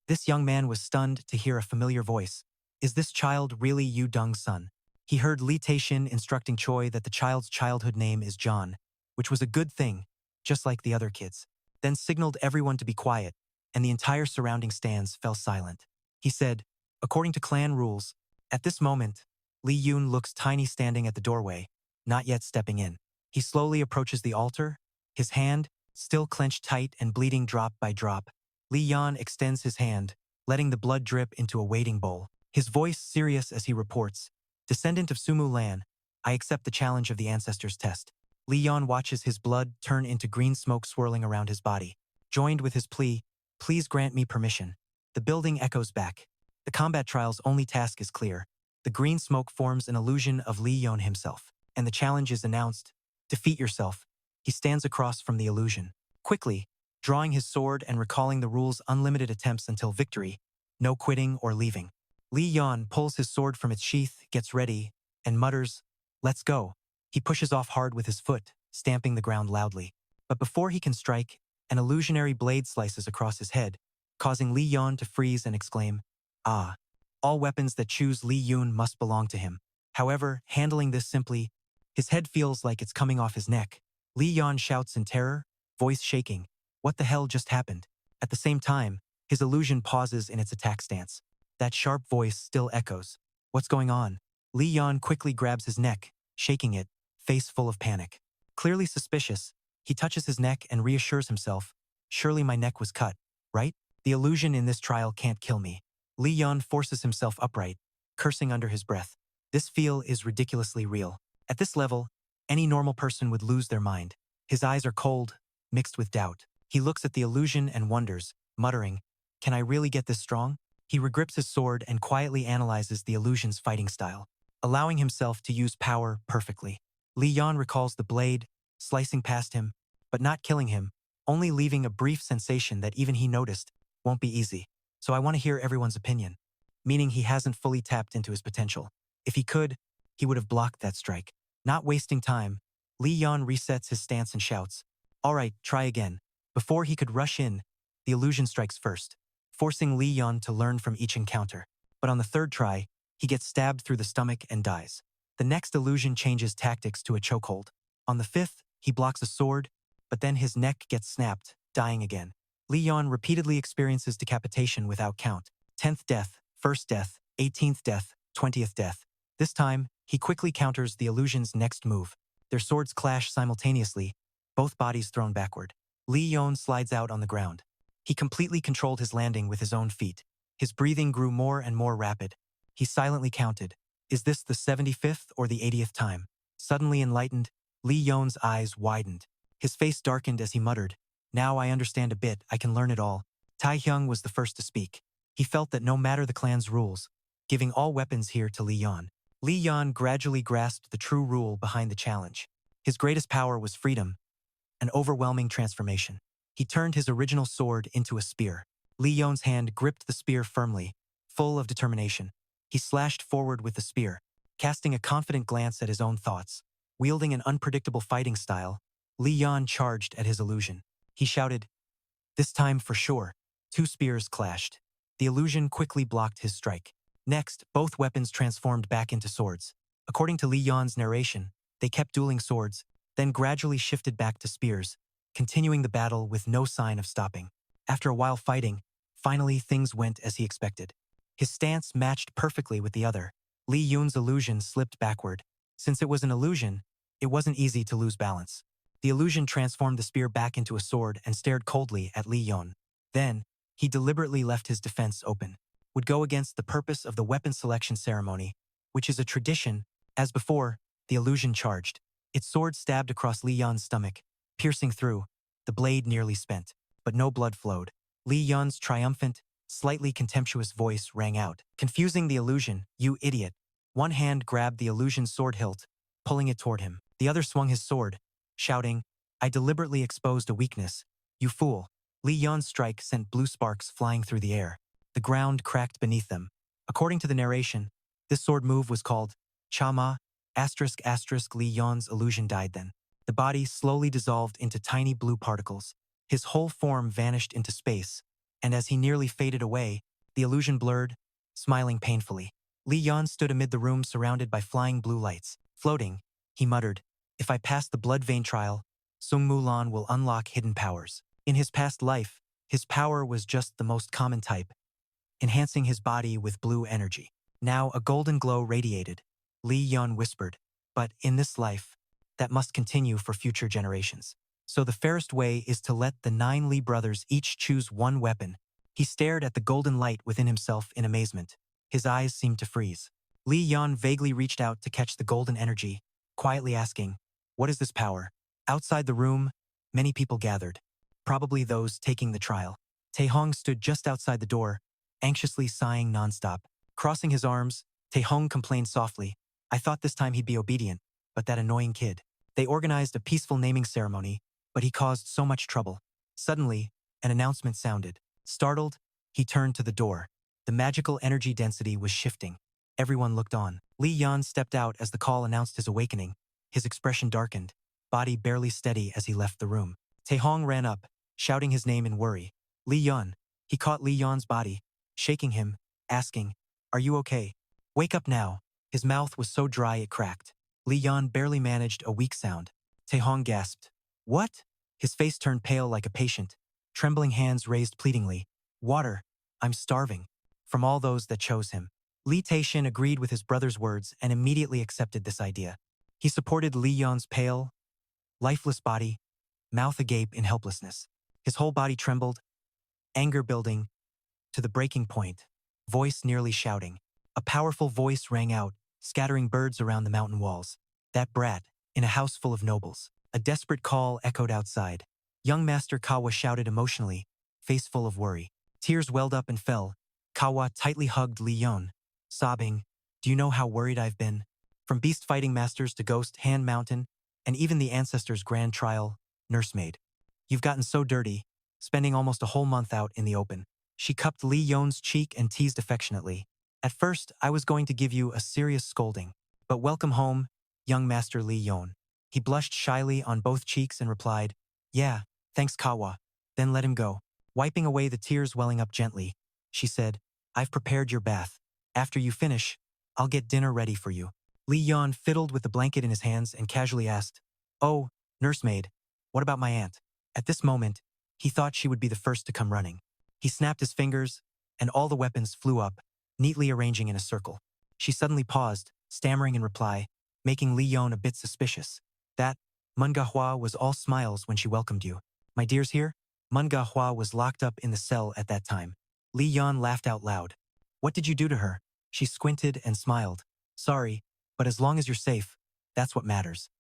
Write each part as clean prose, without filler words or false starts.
This young man was stunned to hear a familiar voice. Is this child really Yu Dong's son? He heard Lee Taishin instructing Choi that the child's childhood name is John, which was a good thing, just like the other kids. Then signaled everyone to be quiet, and the entire surrounding stands fell silent. He said, according to clan rules, at this moment, Lee Yoon looks tiny standing at the doorway, not yet stepping in. He slowly approaches the altar, his hand, still clenched tight and bleeding drop by drop. Lee Yeon extends his hand, letting the blood drip into a waiting bowl. His voice serious as he reports, descendant of Sumu Lan, I accept the challenge of the ancestors' test. Lee Yeon watches his blood turn into green smoke swirling around his body. Joined with his plea, please grant me permission. The building echoes back. The combat trial's only task is clear. The green smoke forms an illusion of Lee Yeon himself, and the challenge is announced. Defeat yourself. He stands across from the illusion. Quickly, drawing his sword and recalling the rule's unlimited attempts until victory, no quitting or leaving. Lee Yeon pulls his sword from its sheath, gets ready, and mutters, let's go. He pushes off hard with his foot, stamping the ground loudly. But before he can strike, an illusionary blade slices across his head, causing Lee Yeon to freeze and exclaim, ah. All weapons that choose Lee Yoon must belong to him. However, handling this simply, his head feels like it's coming off his neck. Lee Yeon shouts in terror, voice shaking, what the hell just happened? At the same time, his illusion pauses in its attack stance. That sharp voice still echoes. What's going on? Lee Yeon quickly grabs his neck, shaking it, face full of panic. Clearly suspicious, he touches his neck and reassures himself, surely my neck was cut, right? The illusion in this trial can't kill me. Lee Yeon forces himself upright, cursing under his breath. This feel is ridiculously real. At this level, any normal person would lose their mind. His eyes are cold, mixed with doubt. He looks at the illusion and wonders, muttering, can I really get this strong? He regrips his sword and quietly analyzes the illusion's fighting style, allowing himself to use power perfectly. Lee Yeon recalls the blade, slicing past him, but not killing him, only leaving a brief sensation that even he noticed won't be easy. So I want to hear everyone's opinion, meaning he hasn't fully tapped into his potential. If he could, he would have blocked that strike. Not wasting time, Lee Yeon resets his stance and shouts, all right, try again. Before he could rush in, the illusion strikes first, forcing Lee Yeon to learn from each encounter. But on the third try, he gets stabbed through the stomach and dies. The next illusion changes tactics to a chokehold. On the fifth, he blocks a sword, but then his neck gets snapped, dying again. Lee Yeon repeatedly experiences decapitation without count. 10th death, 1st death, 18th death, 20th death. This time, he quickly counters the illusion's next move. Their swords clash simultaneously, both bodies thrown backward. Lee Yeon slides out on the ground. He completely controlled his landing with his own feet. His breathing grew more and more rapid. He silently counted. Is this the 75th or the 80th time? Suddenly enlightened, Lee Yeon's eyes widened. His face darkened as he muttered, now I understand a bit, I can learn it all. Taehyung was the first to speak. He felt that no matter the clan's rules, giving all weapons here to Lee Yeon. Lee Yeon gradually grasped the true rule behind the challenge. His greatest power was freedom, an overwhelming transformation. He turned his original sword into a spear. Lee Yeon's hand gripped the spear firmly, full of determination. He slashed forward with the spear, casting a confident glance at his own thoughts. Wielding an unpredictable fighting style, Lee Yeon charged at his illusion. He shouted, this time for sure. 2 spears clashed. The illusion quickly blocked his strike. Next, both weapons transformed back into swords. According to Lee Yeon's narration, they kept dueling swords, then gradually shifted back to spears, continuing the battle with no sign of stopping. After a while fighting, finally things went as he expected. His stance matched perfectly with the other. Lee Yoon's illusion slipped backward. Since it was an illusion, it wasn't easy to lose balance. The illusion transformed the spear back into a sword and stared coldly at Lee Yeon. Then, he deliberately left his defense open. Would go against the purpose of the weapon selection ceremony, which is a tradition. As before, the illusion charged. Its sword stabbed across Lee Yeon's stomach, piercing through, the blade nearly spent, but no blood flowed. Lee Yeon's triumphant, slightly contemptuous voice rang out, confusing the illusion, you idiot. One hand grabbed the illusion's sword hilt, pulling it toward him. The other swung his sword, shouting, I deliberately exposed a weakness, you fool. Lee Yeon's strike sent blue sparks flying through the air. The ground cracked beneath them. According to the narration, this sword move was called Chama, ***. Lee Yeon's illusion died then. The body slowly dissolved into tiny blue particles. His whole form vanished into space, and as he nearly faded away, the illusion blurred, smiling painfully. Lee Yeon stood amid the room surrounded by flying blue lights. Floating, he muttered, "If I pass the blood vein trial, Sung Mulan will unlock hidden powers." In his past life, his power was just the most common type, enhancing his body with blue energy. Now a golden glow radiated. Lee Yeon whispered, "But in this life, that must continue for future generations. So the fairest way is to let the 9 Lee brothers each choose one weapon." He stared at the golden light within himself in amazement. His eyes seemed to freeze. Lee Yeon vaguely reached out to catch the golden energy, quietly asking, "What is this power?" Outside the room, many people gathered, probably those taking the trial. Taehong stood just outside the door, anxiously sighing nonstop. Crossing his arms, Taehong complained softly, "I thought this time he'd be obedient, but that annoying kid." They organized a peaceful naming ceremony, but he caused so much trouble. Suddenly, an announcement sounded. Startled, he turned to the door. The magical energy density was shifting. Everyone looked on. Lee Yeon stepped out as the call announced his awakening. His expression darkened, body barely steady as he left the room. Taehong ran up, shouting his name in worry. "Lee Yeon." He caught Lee Yeon's body, shaking him, asking, "Are you okay? Wake up now." His mouth was so dry it cracked. Lee Yeon barely managed a weak sound. Taehong gasped, "What?" His face turned pale like a patient. Trembling hands raised pleadingly, "Water, I'm starving." From all those that chose him. Lee Tae-shin agreed with his brother's words and immediately accepted this idea. He supported Lee Yeon's pale, lifeless body, mouth agape in helplessness. His whole body trembled, anger building to the breaking point, voice nearly shouting. A powerful voice rang out, scattering birds around the mountain walls. "That brat, in a house full of nobles." A desperate call echoed outside. Young Master Kawa shouted emotionally, face full of worry. Tears welled up and fell. Kawa tightly hugged Lee Yeon, sobbing, "Do you know how worried I've been? From beast fighting masters to ghost hand mountain, and even the ancestors' grand trial, nursemaid. You've gotten so dirty, spending almost a whole month out in the open." She cupped Lee Yeon's cheek and teased affectionately. "At first, I was going to give you a serious scolding, but welcome home, young Master Lee Yeon." He blushed shyly on both cheeks and replied, "Yeah, thanks Kawa." Then let him go. Wiping away the tears welling up gently, she said, "I've prepared your bath. After you finish, I'll get dinner ready for you." Lee Yeon fiddled with the blanket in his hands and casually asked, "Oh, nursemaid, what about my aunt?" At this moment, he thought she would be the first to come running. He snapped his fingers, and all the weapons flew up, neatly arranging in a circle. She suddenly paused, stammering in reply, making Lee Yeon a bit suspicious. "That, Mungahwa was all smiles when she welcomed you. My dear's here?" Mungahwa was locked up in the cell at that time. Lee Yeon laughed out loud. "What did you do to her?" She squinted and smiled. "Sorry, but as long as you're safe, that's what matters."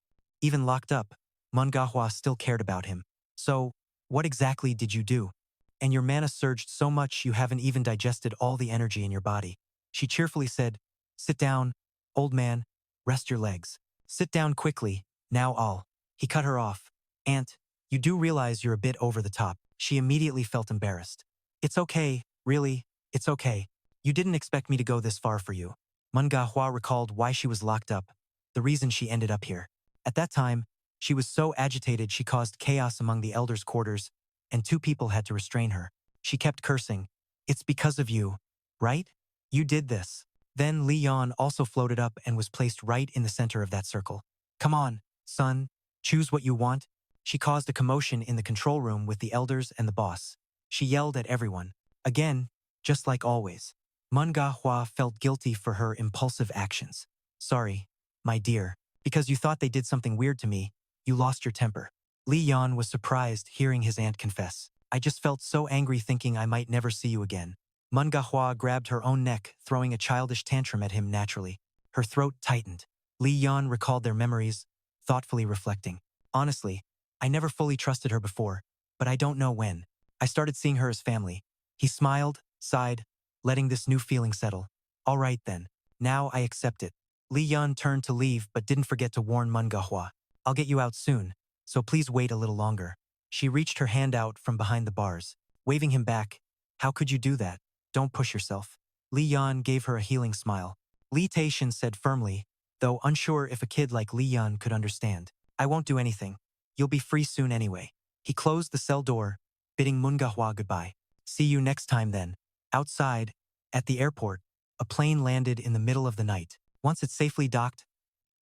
Even locked up, Mungahwa still cared about him. "So, what exactly did you do? And your mana surged so much you haven't even digested all the energy in your body." She cheerfully said, "Sit down, old man, rest your legs. Sit down quickly, now all." He cut her off. "Aunt, you do realize you're a bit over the top." She immediately felt embarrassed. "It's okay, really, it's okay. You didn't expect me to go this far for you." Mungahwa recalled why she was locked up, the reason she ended up here. At that time, she was so agitated she caused chaos among the elders' quarters, and 2 people had to restrain her. She kept cursing, "It's because of you, right? You did this." Then Lee Yeon also floated up and was placed right in the center of that circle. "Come on, son, choose what you want." She caused a commotion in the control room with the elders and the boss. She yelled at everyone. Again, just like always. Mungahwa felt guilty for her impulsive actions. "Sorry, my dear, because you thought they did something weird to me, you lost your temper." Lee Yeon was surprised hearing his aunt confess. "I just felt so angry thinking I might never see you again." Mungahwa grabbed her own neck, throwing a childish tantrum at him naturally. Her throat tightened. Lee Yeon recalled their memories, thoughtfully reflecting. "Honestly, I never fully trusted her before, but I don't know when. I started seeing her as family." He smiled, sighed, letting this new feeling settle. "All right then, now I accept it." Lee Yeon turned to leave but didn't forget to warn Mungahwa. "I'll get you out soon, so please wait a little longer." She reached her hand out from behind the bars, waving him back. "How could you do that? Don't push yourself." Lee Yeon gave her a healing smile. Lee Tae-shin said firmly, though unsure if a kid like Lee Yeon could understand, "I won't do anything. You'll be free soon anyway." He closed the cell door, bidding Mungahwa goodbye. See you next time then. Outside, at the airport, a plane landed in the middle of the night. Once it safely docked,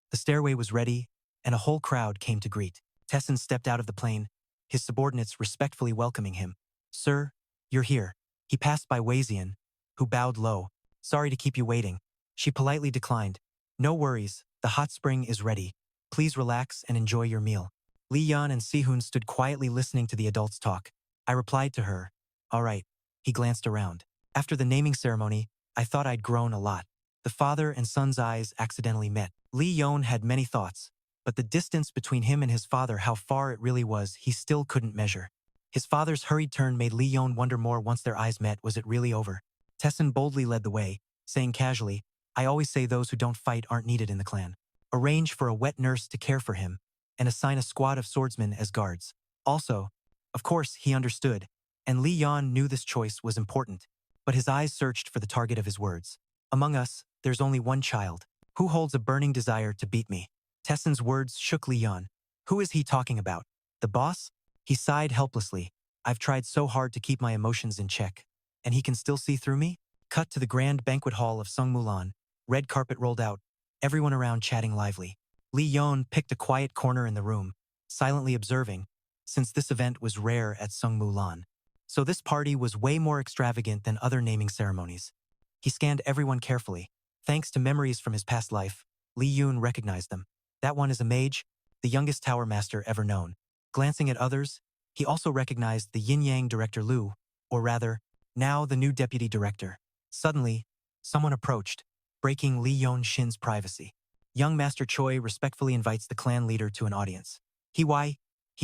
the stairway was ready, and a whole crowd came to greet. Tessin stepped out of the plane, his subordinates respectfully welcoming him. Sir, you're here. He passed by Wei Zian, who bowed low. Sorry to keep you waiting. She politely declined. No worries, the hot spring is ready. Please relax and enjoy your meal. Lee Yeon and Sehun stood quietly listening to the adults talk. I replied to her, all right. He glanced around. After the naming ceremony, I thought I'd grown a lot. The father and son's eyes accidentally met. Lee Yeon had many thoughts, but the distance between him and his father, how far it really was, he still couldn't measure. His father's hurried turn made Lee Yeon wonder more once their eyes met. Was it really over? Tessin boldly led the way, saying casually, I always say those who don't fight aren't needed in the clan. Arrange for a wet nurse to care for him, and assign a squad of swordsmen as guards. Also, of course, he understood, and Lee Yeon knew this choice was important, but his eyes searched for the target of his words. Among us, there's only one child. Who holds a burning desire to beat me? Tessin's words shook Lee Yeon. Who is he talking about? The boss? He sighed helplessly. I've tried so hard to keep my emotions in check. And he can still see through me? Cut to the grand banquet hall of Sungmulan. Red carpet rolled out, everyone around chatting lively. Lee Yeon picked a quiet corner in the room, silently observing, since this event was rare at Sungmulan. So this party was way more extravagant than other naming ceremonies. He scanned everyone carefully. Thanks to memories from his past life, Lee Yeon recognized them. That one is a mage, the youngest tower master ever known. Glancing at others, he also recognized the yin-yang director Lu, or rather, now the new deputy director. Suddenly, someone approached, breaking Lee Yeon Shin's privacy. Young Master Choi respectfully invites the clan leader to an audience. He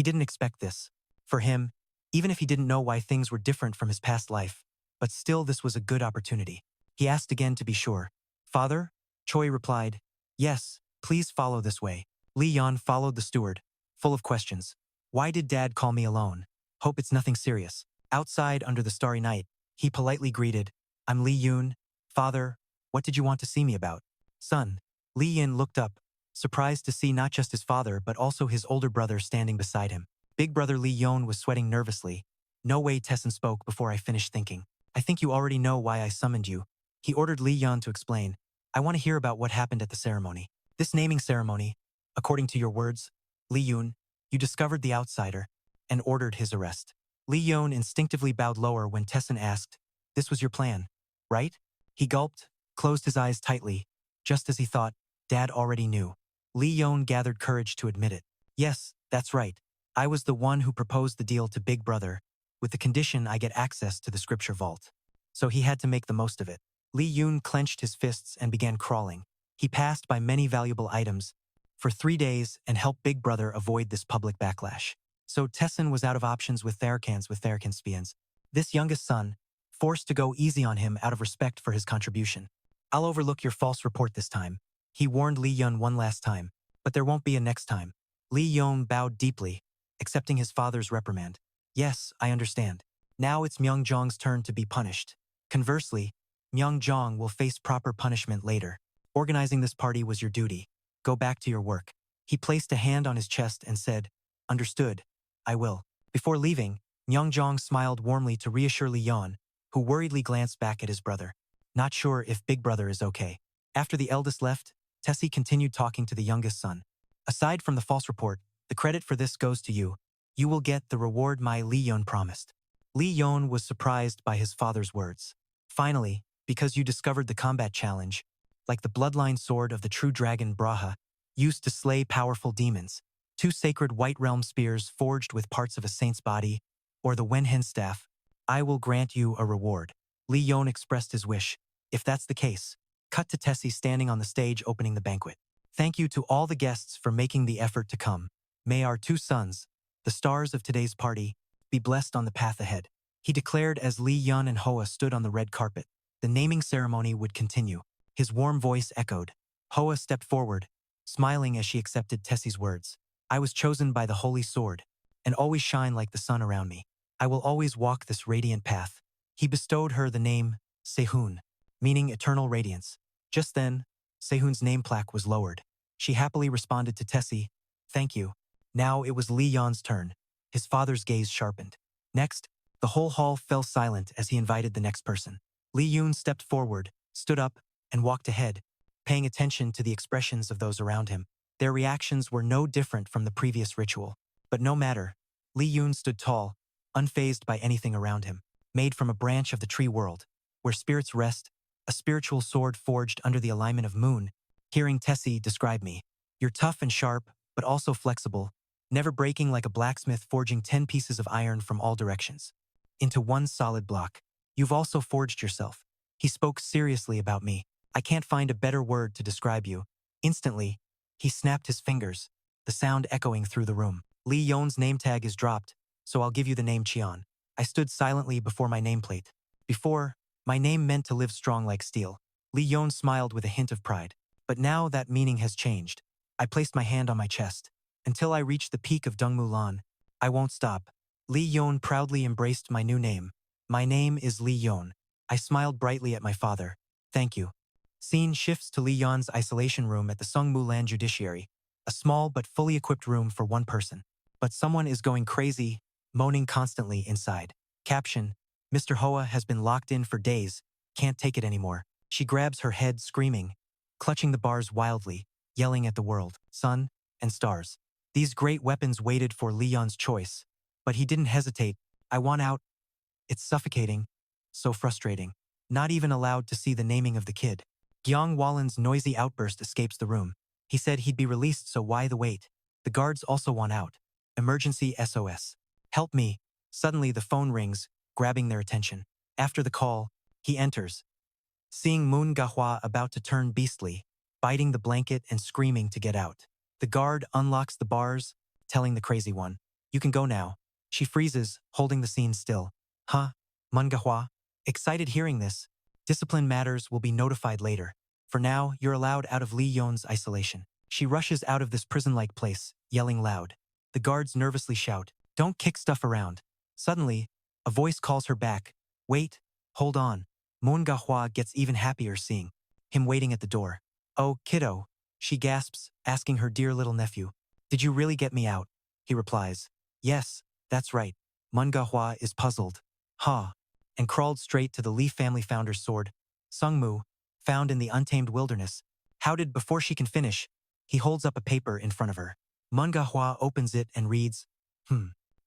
didn't expect this. For him, even if he didn't know why things were different from his past life, but still this was a good opportunity. He asked again to be sure. Father? Choi replied, yes, please follow this way. Lee Yeon followed the steward, full of questions. Why did Dad call me alone? Hope it's nothing serious. Outside under the starry night, he politely greeted, I'm Lee Yeon. Father, what did you want to see me about? Son. Lee Yeon looked up, surprised to see not just his father but also his older brother standing beside him. Big brother Lee Yeon was sweating nervously. No way, Tessin spoke before I finished thinking. I think you already know why I summoned you. He ordered Lee Yeon to explain. I want to hear about what happened at the ceremony. This naming ceremony, according to your words, Lee Yeon, you discovered the outsider and ordered his arrest. Lee Yeon instinctively bowed lower when Tessin asked, this was your plan, right? He gulped, closed his eyes tightly, just as he thought, Dad already knew. Lee Yeon gathered courage to admit it. Yes, that's right. I was the one who proposed the deal to Big Brother, with the condition I get access to the scripture vault. So he had to make the most of it. Lee Yeon clenched his fists and began crawling. He passed by many valuable items for 3 days and helped Big Brother avoid this public backlash. So Tessin was out of options with Therkan's spians. This youngest son, forced to go easy on him out of respect for his contribution. I'll overlook your false report this time. He warned Lee Yeon one last time, but there won't be a next time. Lee Yeon bowed deeply, accepting his father's reprimand. Yes, I understand. Now it's Myeongjong's turn to be punished. Conversely, Myeongjong will face proper punishment later. Organizing this party was your duty. Go back to your work. He placed a hand on his chest and said, understood, I will. Before leaving, Myeongjong smiled warmly to reassure Lee Yeon, who worriedly glanced back at his brother. Not sure if Big Brother is okay. After the eldest left, Tessie continued talking to the youngest son. Aside from the false report, the credit for this goes to you. You will get the reward my Lee Yeon promised. Lee Yeon was surprised by his father's words. Finally, because you discovered the combat challenge, like the bloodline sword of the true dragon Braha, used to slay powerful demons, 2 sacred White Realm spears forged with parts of a saint's body, or the Wenhen staff, I will grant you a reward. Lee Yeon expressed his wish. If that's the case, cut to Tessie standing on the stage opening the banquet. Thank you to all the guests for making the effort to come. May our 2 sons, the stars of today's party, be blessed on the path ahead. He declared as Lee Yeon and Hoa stood on the red carpet. The naming ceremony would continue. His warm voice echoed. Hoa stepped forward, smiling as she accepted Tessie's words. I was chosen by the holy sword, and always shine like the sun around me. I will always walk this radiant path. He bestowed her the name Sehun, meaning eternal radiance. Just then, Sehun's name plaque was lowered. She happily responded to Tessie, thank you. Now it was Lee Yeon's turn. His father's gaze sharpened. Next, The whole hall fell silent as he invited the next person. Lee Yeon stepped forward, stood up, and walked ahead, paying attention to the expressions of those around him. Their reactions were no different from the previous ritual. But no matter, Lee Yeon stood tall, unfazed by anything around him, made from a branch of the tree world, where spirits rest, a spiritual sword forged under the alignment of moon. Hearing Tessie describe me, you're tough and sharp, but also flexible, never breaking like a blacksmith forging 10 pieces of iron from all directions into one solid block. You've also forged yourself. He spoke seriously about me. I can't find a better word to describe you. Instantly, he snapped his fingers, the sound echoing through the room. Lee Yeon's name tag is dropped, so I'll give you the name Cheon. I stood silently before my nameplate. Before, my name meant to live strong like steel. Lee Yeon smiled with a hint of pride. But now that meaning has changed. I placed my hand on my chest. Until I reach the peak of Dongmulan, I won't stop. Lee Yeon proudly embraced my new name. My name is Lee Yeon. I smiled brightly at my father. Thank you. Scene shifts to Lee Yeon's isolation room at the Sungmulan Judiciary, a small but fully equipped room for one person. But someone is going crazy, moaning constantly inside. Caption: Mr. Hoa has been locked in for days, can't take it anymore. She grabs her head screaming, clutching the bars wildly, yelling at the world, sun, and stars. These great weapons waited for Lee Yeon's choice, but he didn't hesitate. I want out. It's suffocating. So frustrating. Not even allowed to see the naming of the kid. Gyong Wallen's noisy outburst escapes the room. He said he'd be released, so why the wait? The guards also want out. Emergency SOS. Help me. Suddenly the phone rings, grabbing their attention. After the call, he enters. Seeing Moon Gahwa about to turn beastly, biting the blanket and screaming to get out. The guard unlocks the bars, telling the crazy one, "You can go now." She freezes, holding the scene still. Huh? Moon Gahwa? Excited hearing this. Discipline matters will be notified later. For now, you're allowed out of Lee Yeon's isolation. She rushes out of this prison-like place, yelling loud. The guards nervously shout, "Don't kick stuff around." Suddenly, a voice calls her back. Wait, hold on. Moon Gahwa gets even happier seeing him waiting at the door. "Oh, kiddo," she gasps, asking her dear little nephew. "Did you really get me out?" He replies, "Yes, that's right." Moon Gahwa is puzzled. "Ha," and crawled straight to the Lee family founder's sword, Sungmu, found in the untamed wilderness. Before she can finish, he holds up a paper in front of her. Moon Gahwa opens it and reads,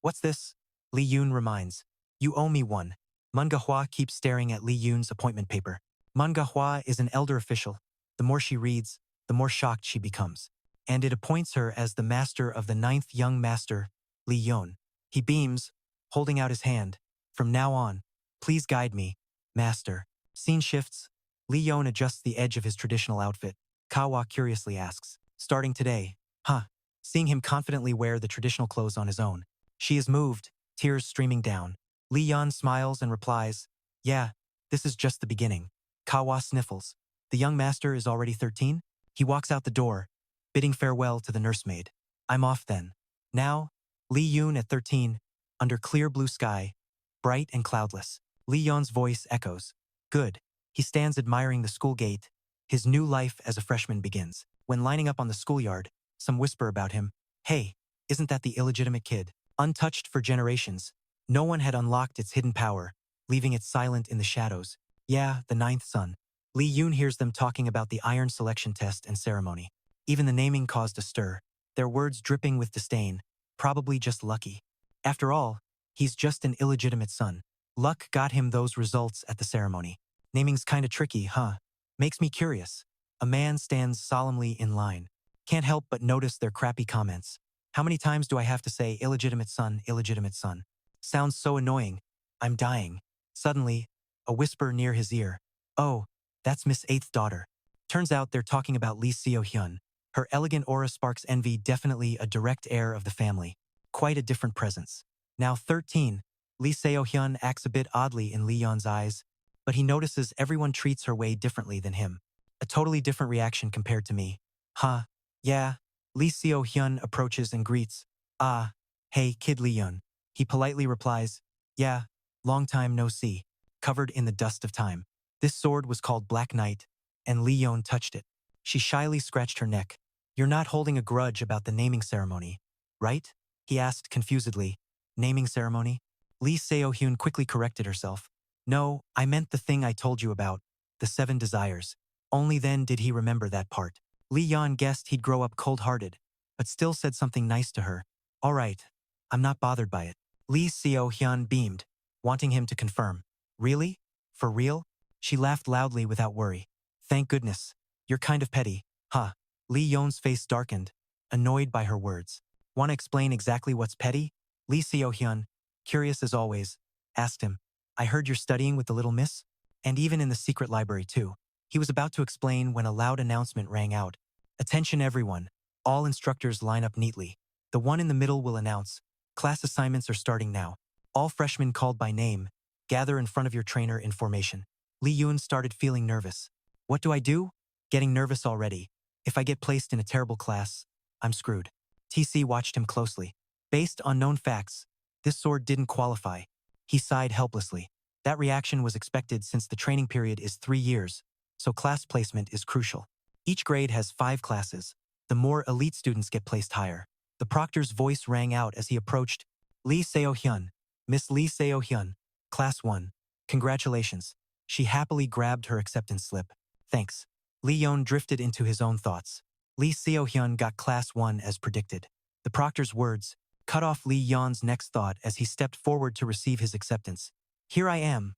What's this?" Lee Yeon reminds, "You owe me one." Moon Gahwa keeps staring at Lee Yeon's appointment paper. Moon Gahwa is an elder official. The more she reads, the more shocked she becomes. And it appoints her as the master of the 9th young master, Lee Yeon. He beams, holding out his hand. "From now on, please guide me, master." Scene shifts. Lee Yeon adjusts the edge of his traditional outfit. Kawa curiously asks, "Starting today, huh?" Seeing him confidently wear the traditional clothes on his own, she is moved, tears streaming down. Lee Yeon smiles and replies, "Yeah, this is just the beginning." Kawa sniffles. The young master is already 13? He walks out the door, bidding farewell to the nursemaid. "I'm off then." Now, Lee Yeon at 13, under clear blue sky, bright and cloudless. Lee Yeon's voice echoes. Good. He stands admiring the school gate. His new life as a freshman begins. When lining up on the schoolyard, some whisper about him. Hey, isn't that the illegitimate kid? Untouched for generations, no one had unlocked its hidden power, leaving it silent in the shadows. Yeah, the 9th son. Lee Yeon hears them talking about the iron selection test and ceremony. Even the naming caused a stir, their words dripping with disdain. Probably just lucky. After all, he's just an illegitimate son. Luck got him those results at the ceremony. Naming's kinda tricky, huh? Makes me curious. A man stands solemnly in line. Can't help but notice their crappy comments. How many times do I have to say illegitimate son, illegitimate son? Sounds so annoying. I'm dying. Suddenly, a whisper near his ear. Oh, that's Miss 8th daughter. Turns out they're talking about Lee Seo-hyun. Her elegant aura sparks envy, definitely a direct heir of the family. Quite a different presence. Now 13, Lee Seo-hyun acts a bit oddly in Lee Yeon's eyes, but he notices everyone treats her way differently than him. A totally different reaction compared to me. Huh? Yeah. Lee Seo-hyun approaches and greets. Ah, hey, kid Lee Yeon. He politely replies, yeah, long time no see, covered in the dust of time. This sword was called Black Knight, and Lee Yeon touched it. She shyly scratched her neck. You're not holding a grudge about the naming ceremony, right? He asked confusedly. Naming ceremony? Lee Seo-hyun quickly corrected herself. No, I meant the thing I told you about, the 7 desires. Only then did he remember that part. Lee Yeon guessed he'd grow up cold-hearted, but still said something nice to her. All right, I'm not bothered by it. Lee Seo-hyun beamed, wanting him to confirm. Really? For real? She laughed loudly without worry. Thank goodness. You're kind of petty, huh? Lee Yeon's face darkened, annoyed by her words. Want to explain exactly what's petty? Lee Seo-hyun, curious as always, asked him. I heard you're studying with the little miss? And even in the secret library too. He was about to explain when a loud announcement rang out. Attention everyone. All instructors line up neatly. The one in the middle will announce. Class assignments are starting now. All freshmen called by name, gather in front of your trainer in formation. Lee Yeon started feeling nervous. What do I do? Getting nervous already. If I get placed in a terrible class, I'm screwed. TC watched him closely. Based on known facts, this sword didn't qualify. He sighed helplessly. That reaction was expected since the training period is 3 years, so class placement is crucial. Each grade has 5 classes. The more elite students get placed higher. The proctor's voice rang out as he approached. Lee Seo-hyun, Miss Lee Seo-hyun, Class 1. Congratulations. She happily grabbed her acceptance slip. Thanks. Lee Yeon drifted into his own thoughts. Lee Seo-hyun got Class 1 as predicted. The proctor's words cut off Lee Yeon's next thought as he stepped forward to receive his acceptance. Here I am.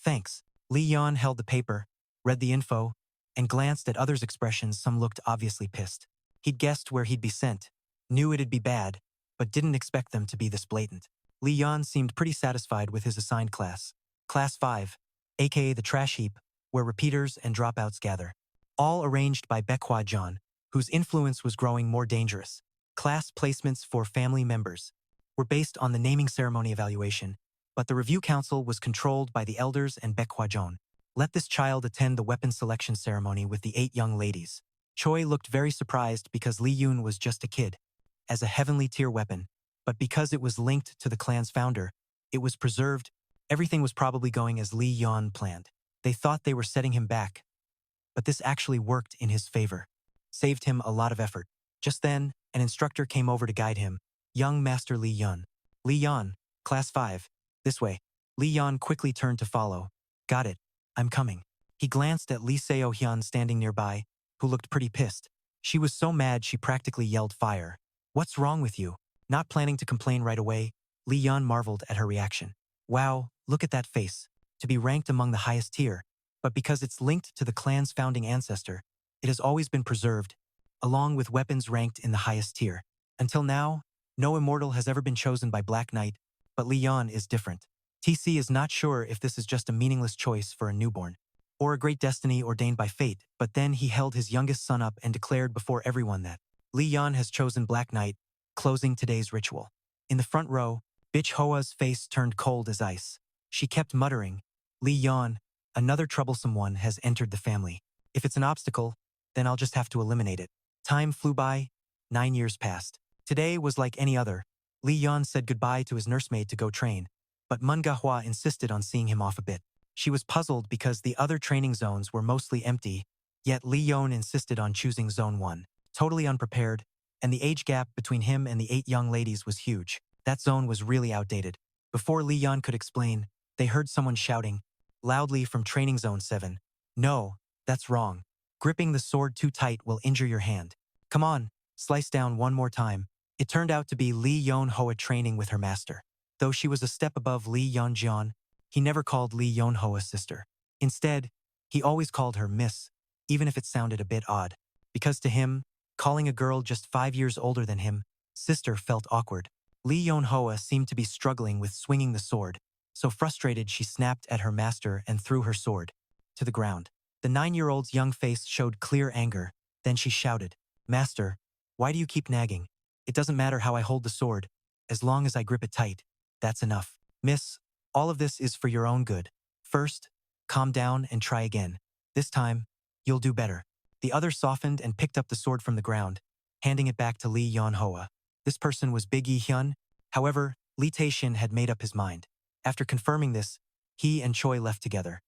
Thanks. Lee Yeon held the paper, read the info, and glanced at others' expressions. Some looked obviously pissed. He'd guessed where he'd be sent, knew it'd be bad, but didn't expect them to be this blatant. Lee Yeon seemed pretty satisfied with his assigned class. Class 5, aka the trash heap, where repeaters and dropouts gather. All arranged by Baekhwa John, whose influence was growing more dangerous. Class placements for family members were based on the naming ceremony evaluation, but the review council was controlled by the elders and Baekhwa John. Let this child attend the weapon selection ceremony with the 8 young ladies. Choi looked very surprised because Lee Yeon was just a kid, as a heavenly tier weapon, but because it was linked to the clan's founder, it was preserved. Everything was probably going as Lee Yeon planned. They thought they were setting him back, but this actually worked in his favor. Saved him a lot of effort. Just then, an instructor came over to guide him. Young Master Lee Yeon. Lee Yeon, Class 5. This way. Lee Yeon quickly turned to follow. Got it. I'm coming. He glanced at Lee Seo-hyun standing nearby, who looked pretty pissed. She was so mad she practically yelled fire. What's wrong with you? Not planning to complain right away, Lee Yeon marveled at her reaction. Wow, look at that face. To be ranked among the highest tier, but because it's linked to the clan's founding ancestor, it has always been preserved, along with weapons ranked in the highest tier. Until now, no immortal has ever been chosen by Black Knight, but Lee Yeon is different. TC is not sure if this is just a meaningless choice for a newborn, or a great destiny ordained by fate, but then he held his youngest son up and declared before everyone that Lee Yeon has chosen Black Knight, closing today's ritual. In the front row, Bitch Hoa's face turned cold as ice. She kept muttering, Lee Yeon, another troublesome one has entered the family. If it's an obstacle, then I'll just have to eliminate it. Time flew by, 9 years passed. Today was like any other. Lee Yeon said goodbye to his nursemaid to go train, but Manhwa insisted on seeing him off a bit. She was puzzled because the other training zones were mostly empty, yet Lee Yeon insisted on choosing Zone 1. Totally unprepared, and the age gap between him and the 8 young ladies was huge. That zone was really outdated. Before Lee Yeon could explain, they heard someone shouting loudly from Training Zone 7. No, that's wrong. Gripping the sword too tight will injure your hand. Come on, slice down one more time. It turned out to be Lee Yeon Hoa training with her master. Though she was a step above Lee Yeon Jeon, he never called Lee Yeon Hoa sister. Instead, he always called her Miss, even if it sounded a bit odd. Because to him, calling a girl just 5 years older than him sister felt awkward. Lee Yeon Hoa seemed to be struggling with swinging the sword, so frustrated she snapped at her master and threw her sword to the ground. The 9-year-old's young face showed clear anger. Then she shouted, Master, why do you keep nagging? It doesn't matter how I hold the sword. As long as I grip it tight, that's enough. Miss, all of this is for your own good. First, calm down and try again. This time, you'll do better. The other softened and picked up the sword from the ground, handing it back to Lee Yeon Hoa. This person was Big Yi Hyun. However, Lee Tae-shin had made up his mind. After confirming this, he and Choi left together.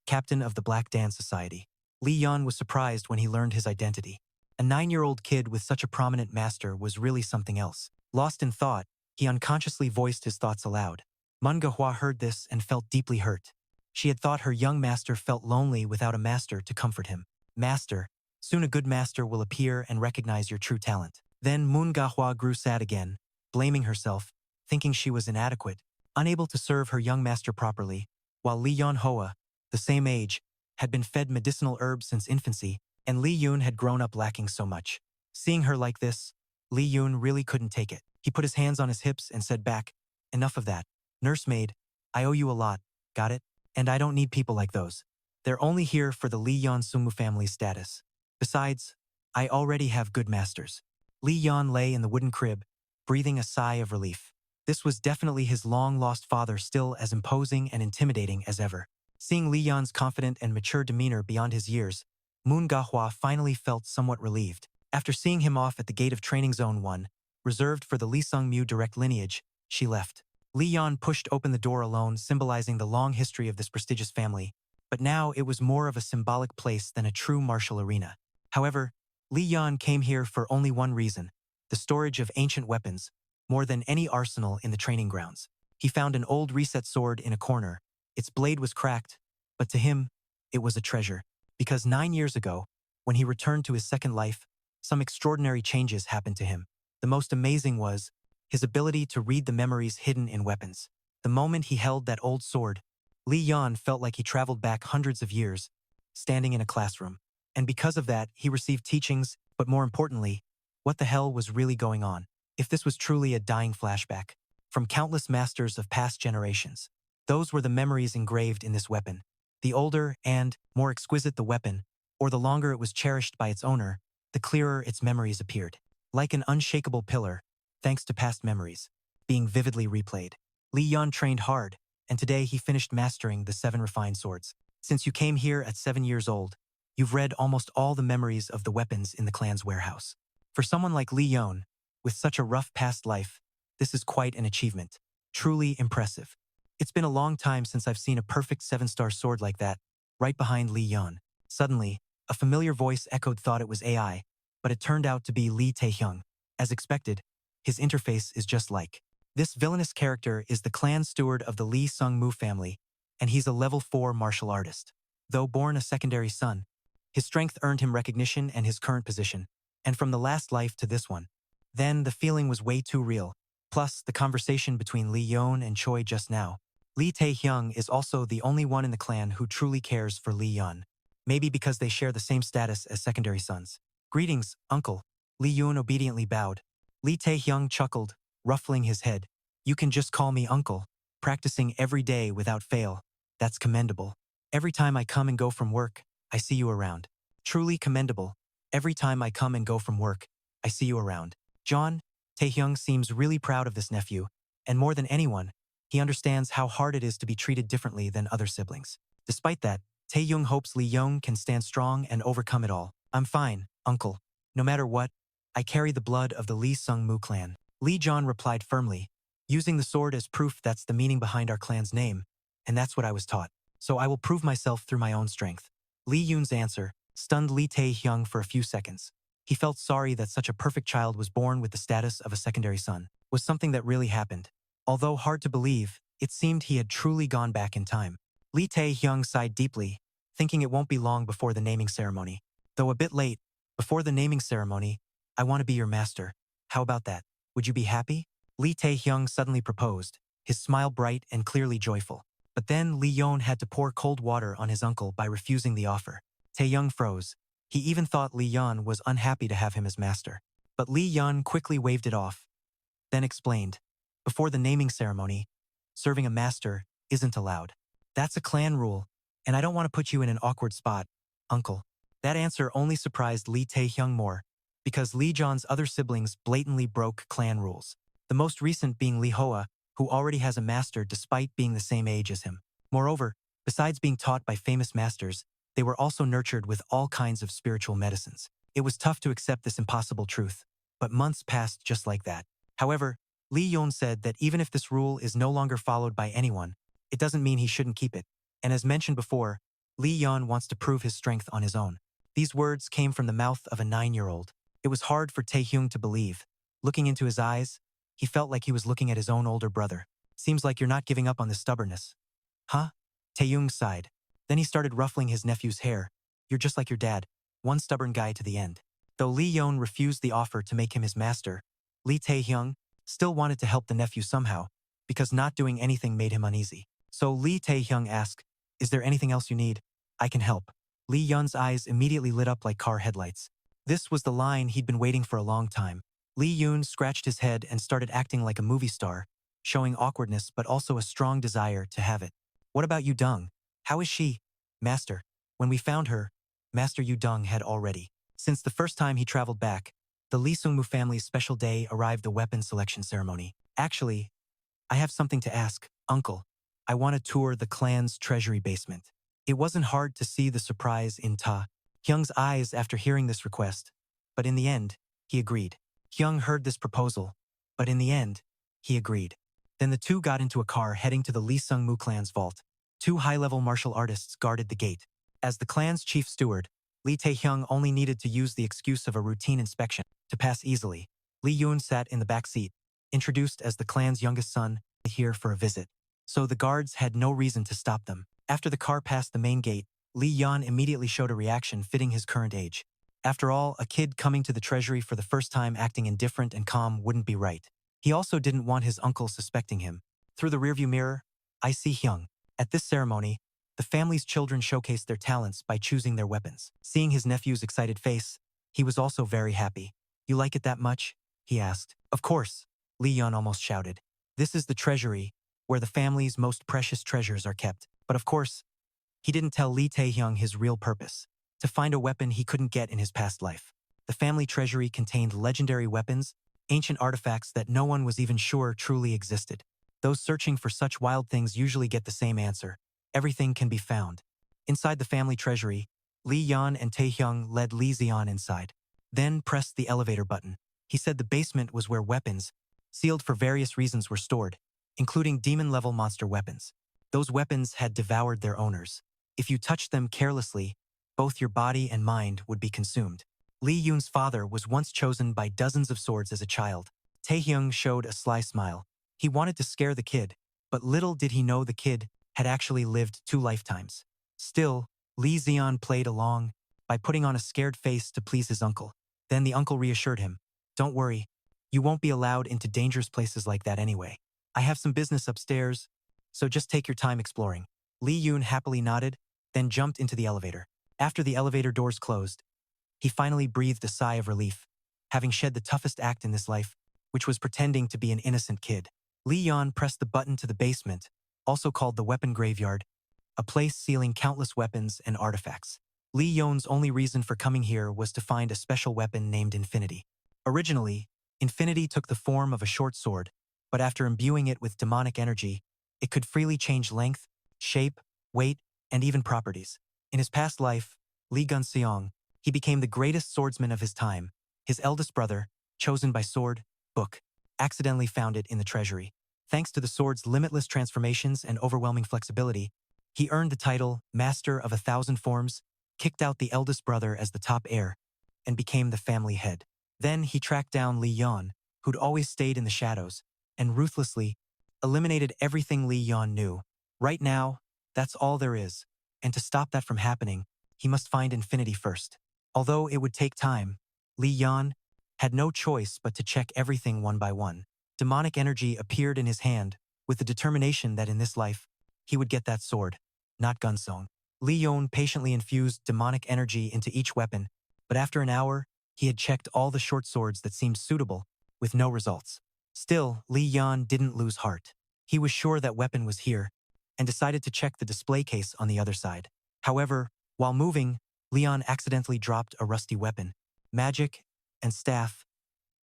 Captain of the Black Dance Society. Lee Yeon was surprised when he learned his identity. A 9-year-old kid with such a prominent master was really something else. Lost in thought, he unconsciously voiced his thoughts aloud. Manhwa heard this and felt deeply hurt. She had thought her young master felt lonely without a master to comfort him. Master, soon a good master will appear and recognize your true talent. Then Manhwa grew sad again, blaming herself, thinking she was inadequate, unable to serve her young master properly, while Lee Yeon, the same age, had been fed medicinal herbs since infancy, and Lee Yeon had grown up lacking so much. Seeing her like this, Lee Yeon really couldn't take it. He put his hands on his hips and said back, "Enough of that. Nursemaid, I owe you a lot, got it? And I don't need people like those. They're only here for the Lee Yeon Sungmu family's status. Besides, I already have good masters." Lee Yeon lay in the wooden crib, breathing a sigh of relief. This was definitely his long-lost father, still as imposing and intimidating as ever. Seeing Lee Yeon's confident and mature demeanor beyond his years, Manhwa finally felt somewhat relieved. After seeing him off at the gate of Training Zone 1, reserved for the Lee Sung-mu direct lineage, she left. Lee Yeon pushed open the door alone, symbolizing the long history of this prestigious family, but now it was more of a symbolic place than a true martial arena. However, Lee Yeon came here for only one reason: the storage of ancient weapons, more than any arsenal in the training grounds. He found an old reset sword in a corner. Its blade was cracked, but to him, it was a treasure. Because 9 years ago, when he returned to his second life, some extraordinary changes happened to him. The most amazing was his ability to read the memories hidden in weapons. The moment he held that old sword, Lee Yeon felt like he traveled back hundreds of years, standing in a classroom. And because of that, he received teachings, but more importantly, what the hell was really going on? If this was truly a dying flashback from countless masters of past generations, those were the memories engraved in this weapon. The older and more exquisite the weapon, or the longer it was cherished by its owner, the clearer its memories appeared. Like an unshakable pillar, thanks to past memories, being vividly replayed. Lee Yeon trained hard, and today he finished mastering the 7 refined swords. Since you came here at 7 years old, you've read almost all the memories of the weapons in the clan's warehouse. For someone like Lee Yeon, with such a rough past life, this is quite an achievement. Truly impressive. It's been a long time since I've seen a perfect 7-star sword like that, right behind Lee Yeon. Suddenly, a familiar voice echoed. Thought it was AI, but it turned out to be Lee Tae-hyung. As expected, his interface is just like. This villainous character is the clan steward of the Lee Sung-mu family, and he's a level 4 martial artist. Though born a secondary son, his strength earned him recognition and his current position, and from the last life to this one. Then the feeling was way too real. Plus, the conversation between Lee Yeon and Choi just now. Lee Tae-hyung is also the only one in the clan who truly cares for Lee Yeon. Maybe because they share the same status as secondary sons. "Greetings, uncle." Lee Yeon obediently bowed. Lee Tae-hyung chuckled, ruffling his head. "You can just call me uncle. Practicing every day without fail. That's commendable. Every time I come and go from work, I see you around. Truly commendable. Every time I come and go from work, I see you around." John Tae-hyung seems really proud of this nephew, and more than anyone, he understands how hard it is to be treated differently than other siblings. Despite that, Tae-hyung hopes Lee Yeon can stand strong and overcome it all. "I'm fine, uncle. No matter what, I carry the blood of the Lee Sung-mu clan." Lee John replied firmly, "Using the sword as proof, that's the meaning behind our clan's name, and that's what I was taught. So I will prove myself through my own strength." Lee Yoon's answer stunned Lee Tae-hyung for a few seconds. He felt sorry that such a perfect child was born with the status of a secondary son. Was something that really happened. Although hard to believe, it seemed he had truly gone back in time. Lee Tae-hyung sighed deeply, thinking it won't be long before the naming ceremony. Though a bit late, before the naming ceremony, "I want to be your master. How about that? Would you be happy?" Lee Tae-hyung suddenly proposed, his smile bright and clearly joyful. But then Lee Yeon had to pour cold water on his uncle by refusing the offer. Tae-hyung froze. He even thought Lee Yeon was unhappy to have him as master. But Lee Yeon quickly waved it off, then explained, "Before the naming ceremony, serving a master isn't allowed. That's a clan rule, and I don't want to put you in an awkward spot, uncle." That answer only surprised Lee Tae-hyung more, because Lee Jeon's other siblings blatantly broke clan rules. The most recent being Lee Hoa, who already has a master despite being the same age as him. Moreover, besides being taught by famous masters, they were also nurtured with all kinds of spiritual medicines. It was tough to accept this impossible truth, but months passed just like that. However, Lee Yeon said that even if this rule is no longer followed by anyone, it doesn't mean he shouldn't keep it. And as mentioned before, Lee Yeon wants to prove his strength on his own. These words came from the mouth of a 9-year-old. It was hard for Tae-hyung to believe. Looking into his eyes, he felt like he was looking at his own older brother. Seems like you're not giving up on this stubbornness. Huh? Taeyong sighed. Then he started ruffling his nephew's hair. You're just like your dad, one stubborn guy to the end. Though Lee Yeon refused the offer to make him his master, Lee Taehyung still wanted to help the nephew somehow, because not doing anything made him uneasy. So Lee Taehyung asked, is there anything else you need? I can help. Lee Yeon's eyes immediately lit up like car headlights. This was the line he'd been waiting for a long time. Lee Yoon scratched his head and started acting like a movie star, showing awkwardness but also a strong desire to have it. What about Yu Dung? How is she? Master. When we found her, Master Yu Dung had already. Since the first time he traveled back, the Lee Sung-mu family's special day arrived the weapon selection ceremony. Actually, I have something to ask, Uncle. I want to tour the clan's treasury basement. It wasn't hard to see the surprise in Ta Hyung's eyes after hearing this request, but in the end, he agreed. Hyung heard this proposal, but in the end, he agreed. Then the two got into a car heading to the Lee Sung-mu clan's vault. Two high-level martial artists guarded the gate. As the clan's chief steward, Lee Tae-hyung only needed to use the excuse of a routine inspection to pass easily. Lee Yoon sat in the back seat, introduced as the clan's youngest son, here for a visit. So the guards had no reason to stop them. After the car passed the main gate, Lee Yeon immediately showed a reaction fitting his current age. After all, a kid coming to the treasury for the first time acting indifferent and calm wouldn't be right. He also didn't want his uncle suspecting him. Through the rearview mirror, I see Hyung. At this ceremony, the family's children showcased their talents by choosing their weapons. Seeing his nephew's excited face, he was also very happy. You like it that much? He asked. Of course, Lee Yeon almost shouted. This is the treasury, where the family's most precious treasures are kept. But of course, he didn't tell Lee Tae-hyung his real purpose, to find a weapon he couldn't get in his past life. The family treasury contained legendary weapons, ancient artifacts that no one was even sure truly existed. Those searching for such wild things usually get the same answer. Everything can be found. Inside the family treasury, Lee Yeon and Tae-hyung led Lee Zeon inside, then pressed the elevator button. He said the basement was where weapons, sealed for various reasons, were stored, including demon-level monster weapons. Those weapons had devoured their owners. If you touched them carelessly, both your body and mind would be consumed. Lee Yoon's father was once chosen by dozens of swords as a child. Tae-hyung showed a sly smile. He wanted to scare the kid, but little did he know the kid had actually lived 2 lifetimes. Still, Lee Zeon played along by putting on a scared face to please his uncle. Then the uncle reassured him. Don't worry, you won't be allowed into dangerous places like that anyway. I have some business upstairs, so just take your time exploring. Lee Yoon happily nodded, then jumped into the elevator. After the elevator doors closed, he finally breathed a sigh of relief, having shed the toughest act in this life, which was pretending to be an innocent kid. Lee Yeon pressed the button to the basement, also called the weapon graveyard, a place sealing countless weapons and artifacts. Lee Yeon's only reason for coming here was to find a special weapon named Infinity. Originally, Infinity took the form of a short sword, but after imbuing it with demonic energy, it could freely change length, shape, weight, and even properties. In his past life, Lee Gun-seong, he became the greatest swordsman of his time. His eldest brother, chosen by Sword, Book, accidentally found it in the treasury. Thanks to the sword's limitless transformations and overwhelming flexibility, he earned the title Master of 1,000 Forms, kicked out the eldest brother as the top heir, and became the family head. Then he tracked down Lee Yeon, who'd always stayed in the shadows, and ruthlessly eliminated everything Lee Yeon knew. Right now, that's all there is, and to stop that from happening, he must find Infinity first. Although it would take time, Lee Yeon had no choice but to check everything one by one. Demonic energy appeared in his hand, with the determination that in this life, he would get that sword, not Gunsong. Lee Yeon patiently infused demonic energy into each weapon, but after an hour, he had checked all the short swords that seemed suitable, with no results. Still, Lee Yeon didn't lose heart. He was sure that weapon was here, and decided to check the display case on the other side. However, while moving, Leon accidentally dropped a rusty weapon. Magic and Staff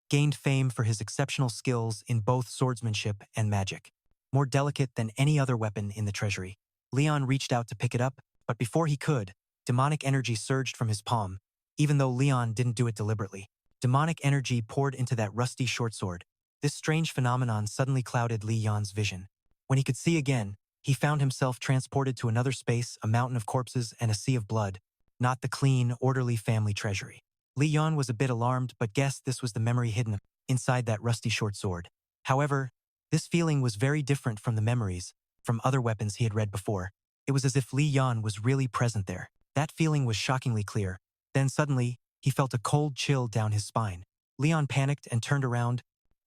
gained fame for his exceptional skills in both swordsmanship and magic. More delicate than any other weapon in the treasury. Leon reached out to pick it up, but before he could, demonic energy surged from his palm, even though Leon didn't do it deliberately. Demonic energy poured into that rusty short sword. This strange phenomenon suddenly clouded Lee Yeon's vision. When he could see again, he found himself transported to another space, a mountain of corpses and a sea of blood, not the clean, orderly family treasury. Lee Yeon was a bit alarmed but guessed this was the memory hidden inside that rusty short sword. However, This feeling was very different from the memories from other weapons he had read before. It was as if Lee Yeon was really present there. That feeling was shockingly clear. Then suddenly, he felt a cold chill down his spine. Leon panicked and turned around.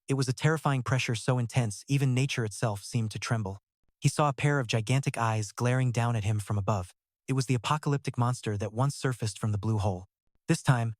It was a terrifying pressure so intense even nature itself seemed to tremble. He saw a pair of gigantic eyes glaring down at him from above. It was the apocalyptic monster that once surfaced from the blue hole. This time,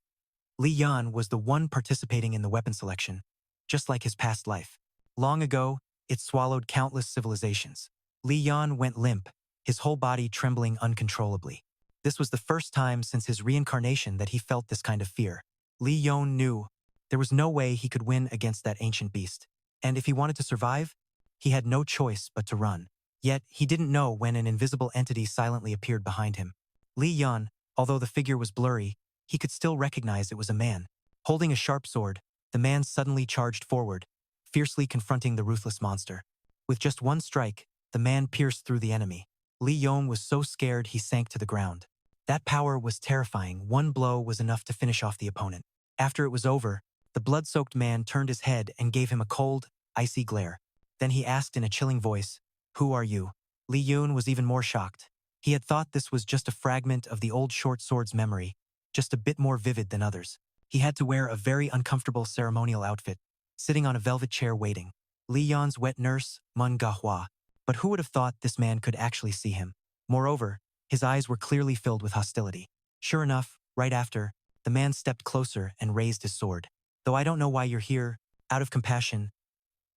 Lee Yeon was the one participating in the weapon selection, just like his past life. Long ago, it swallowed countless civilizations. Lee Yeon went limp, his whole body trembling uncontrollably. This was the first time since his reincarnation that he felt this kind of fear. Lee Yeon knew there was no way he could win against that ancient beast. And if he wanted to survive, he had no choice but to run. Yet, he didn't know when an invisible entity silently appeared behind him. Lee Yeon, although the figure was blurry, he could still recognize it was a man. Holding a sharp sword, the man suddenly charged forward, fiercely confronting the ruthless monster. With just one strike, the man pierced through the enemy. Lee Yeon was so scared he sank to the ground. That power was terrifying. One blow was enough to finish off the opponent. After it was over, the blood-soaked man turned his head and gave him a cold, icy glare. Then he asked in a chilling voice, "Who are you?" Lee Yeon was even more shocked. He had thought this was just a fragment of the old short sword's memory, just a bit more vivid than others. He had to wear a very uncomfortable ceremonial outfit, sitting on a velvet chair waiting. Lee Yeon's wet nurse, Manhwa. But who would have thought this man could actually see him? Moreover, his eyes were clearly filled with hostility. Sure enough, right after, the man stepped closer and raised his sword. "Though I don't know why you're here, out of compassion,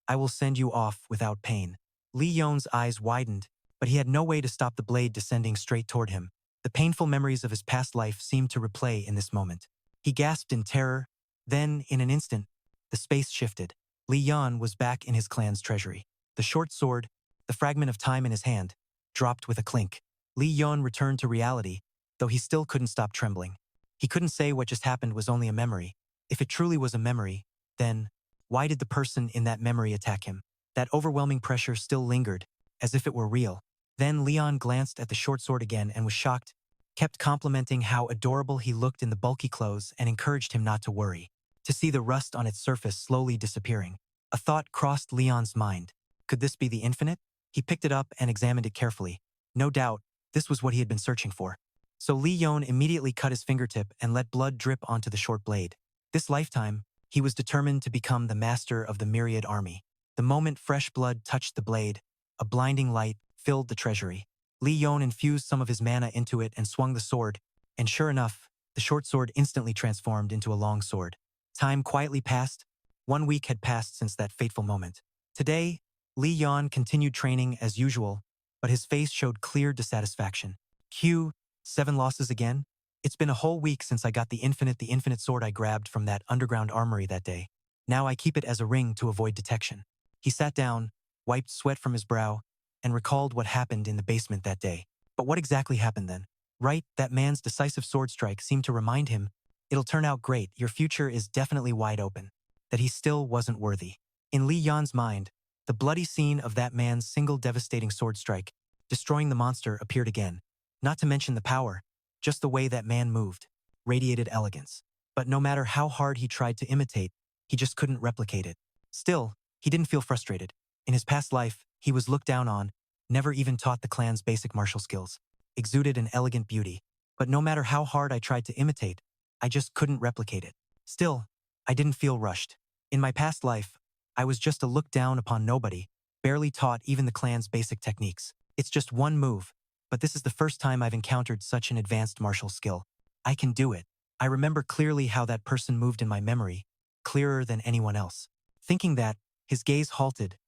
I will send you off without pain." Lee Yeon's eyes widened, but he had no way to stop the blade descending straight toward him. The painful memories of his past life seemed to replay in this moment. He gasped in terror. Then, in an instant, the space shifted. Lee Yeon was back in his clan's treasury. The short sword, the fragment of time in his hand, dropped with a clink. Lee Yeon returned to reality, though he still couldn't stop trembling. He couldn't say what just happened was only a memory. If it truly was a memory, then why did the person in that memory attack him? That overwhelming pressure still lingered, as if it were real. Then Leon glanced at the short sword again and was shocked, kept complimenting how adorable he looked in the bulky clothes and encouraged him not to worry, to see the rust on its surface slowly disappearing. A thought crossed Leon's mind. Could this be the infinite? He picked it up and examined it carefully. No doubt, this was what he had been searching for. So Lee Yeon immediately cut his fingertip and let blood drip onto the short blade. This lifetime, he was determined to become the master of the myriad army. The moment fresh blood touched the blade, a blinding light filled the treasury. Lee Yeon infused some of his mana into it and swung the sword, and sure enough, the short sword instantly transformed into a long sword. Time quietly passed. 1 week had passed since that fateful moment. Today, Lee Yeon continued training as usual, but his face showed clear dissatisfaction. Q, 7 losses again? It's been a whole week since I got the infinite sword I grabbed from that underground armory that day. Now I keep it as a ring to avoid detection. He sat down, wiped sweat from his brow, and recalled what happened in the basement that day. But what exactly happened then? Right, that man's decisive sword strike seemed to remind him, "It'll turn out great, your future is definitely wide open." That he still wasn't worthy. In Lee Yeon's mind, the bloody scene of that man's single devastating sword strike, destroying the monster, appeared again. Not to mention the power, just the way that man moved, radiated elegance. But no matter how hard he tried to imitate, he just couldn't replicate it. Still, he didn't feel frustrated. In his past life, he was looked down on, never even taught the clan's basic martial skills, exuded an elegant beauty. But no matter how hard I tried to imitate, I just couldn't replicate it. Still, I didn't feel rushed. In my past life, I was just a looked down upon nobody, barely taught even the clan's basic techniques. It's just one move, but this is the first time I've encountered such an advanced martial skill. I can do it. I remember clearly how that person moved in my memory, clearer than anyone else. Thinking that, his gaze halted,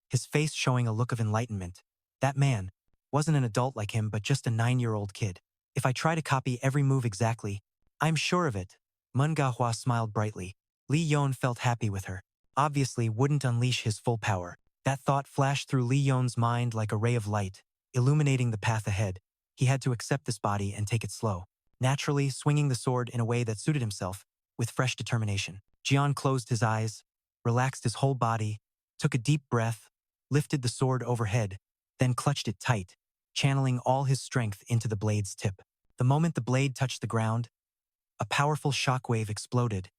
his face showing a look of enlightenment. That man wasn't an adult like him, but just a 9-year-old kid. If I try to copy every move exactly, I'm sure of it. Manhwa smiled brightly. Lee Yeon felt happy with her. Obviously wouldn't unleash his full power. That thought flashed through Lee Yeon's mind like a ray of light, illuminating the path ahead. He had to accept this body and take it slow, naturally swinging the sword in a way that suited himself, with fresh determination. Jian closed his eyes, relaxed his whole body, took a deep breath, lifted the sword overhead, then clutched it tight, channeling all his strength into the blade's tip. The moment the blade touched the ground, a powerful shockwave exploded,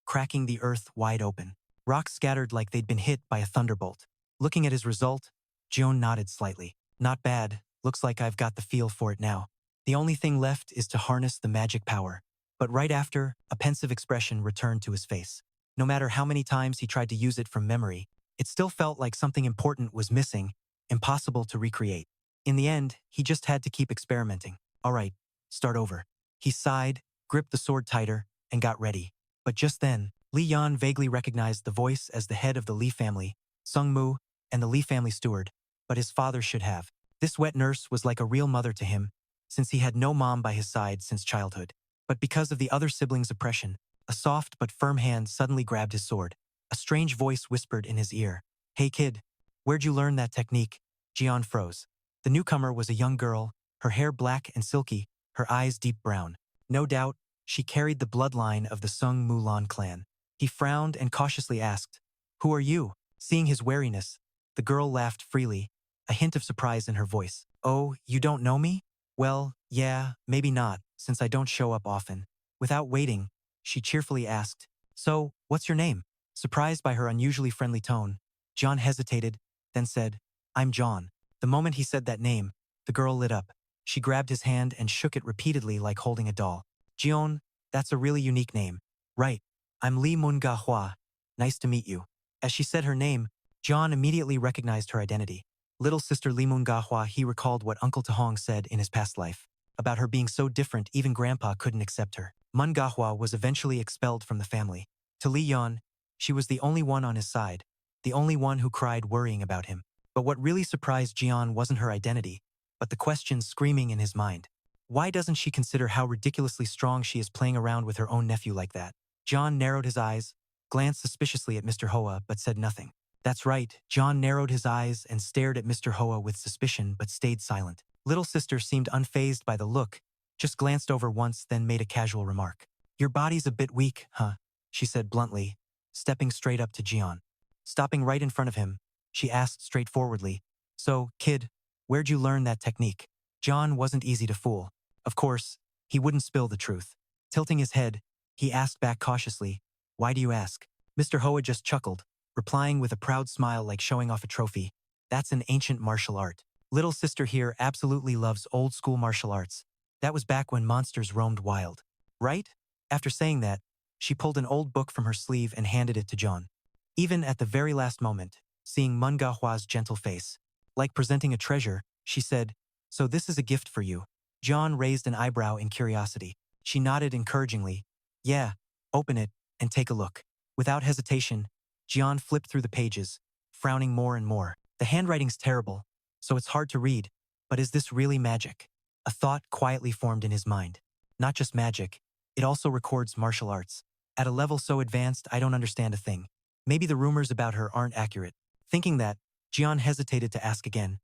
cracking the earth wide open. Rocks scattered like they'd been hit by a thunderbolt. Looking at his result, Jion nodded slightly. Not bad, looks like I've got the feel for it now. The only thing left is to harness the magic power. But right after, a pensive expression returned to his face. No matter how many times he tried to use it from memory, it still felt like something important was missing, impossible to recreate. In the end, he just had to keep experimenting. All right, start over. He sighed, gripped the sword tighter, and got ready. But just then, Lee Yeon vaguely recognized the voice as the head of the Lee family, Sung Mu, and the Lee family steward, but his father should have. This wet nurse was like a real mother to him, since he had no mom by his side since childhood. But because of the other siblings' oppression, a soft but firm hand suddenly grabbed his sword. A strange voice whispered in his ear, "Hey kid, where'd you learn that technique?" Jian froze. The newcomer was a young girl, her hair black and silky, her eyes deep brown. No doubt, she carried the bloodline of the Sung Mulan clan. He frowned and cautiously asked, "Who are you?" Seeing his wariness, the girl laughed freely, a hint of surprise in her voice. "Oh, you don't know me? Well, yeah, maybe not, since I don't show up often." Without waiting, she cheerfully asked, "So, what's your name?" Surprised by her unusually friendly tone, John hesitated, then said, "I'm John." The moment he said that name, the girl lit up. She grabbed his hand and shook it repeatedly like holding a doll. "Jion, that's a really unique name." "Right. I'm Lee Mun-ga Hwa. Nice to meet you." As she said her name, John immediately recognized her identity. Little sister Lee Mun-ga Hwa. He recalled what Uncle Tayong said in his past life. About her being so different even Grandpa couldn't accept her. Mun-ga Hwa was eventually expelled from the family. To Lee Yeon, she was the only one on his side, the only one who cried worrying about him. But what really surprised Jian wasn't her identity, but the question screaming in his mind. Why doesn't she consider how ridiculously strong she is playing around with her own nephew like that? John narrowed his eyes, glanced suspiciously at Mr. Hoa but said nothing. That's right, John narrowed his eyes and stared at Mr. Hoa with suspicion but stayed silent. Little sister seemed unfazed by the look, just glanced over once then made a casual remark. "Your body's a bit weak, huh?" she said bluntly, stepping straight up to Jian. Stopping right in front of him, she asked straightforwardly, "So, kid, where'd you learn that technique?" John wasn't easy to fool. Of course, he wouldn't spill the truth. Tilting his head, he asked back cautiously, "Why do you ask?" Mr. Hoa just chuckled, replying with a proud smile like showing off a trophy. "That's an ancient martial art. Little sister here absolutely loves old-school martial arts. That was back when monsters roamed wild. Right?" After saying that, she pulled an old book from her sleeve and handed it to John. Even at the very last moment, seeing Mun-ga Hwa's gentle face, like presenting a treasure, she said, "So this is a gift for you." John raised an eyebrow in curiosity. She nodded encouragingly, "Yeah, open it and take a look." Without hesitation, Jian flipped through the pages, frowning more and more. The handwriting's terrible, so it's hard to read, but is this really magic? A thought quietly formed in his mind. Not just magic, it also records martial arts. At a level so advanced I don't understand a thing. Maybe the rumors about her aren't accurate. Thinking that, Jian hesitated to ask again.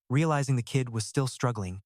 Realizing the kid was still struggling,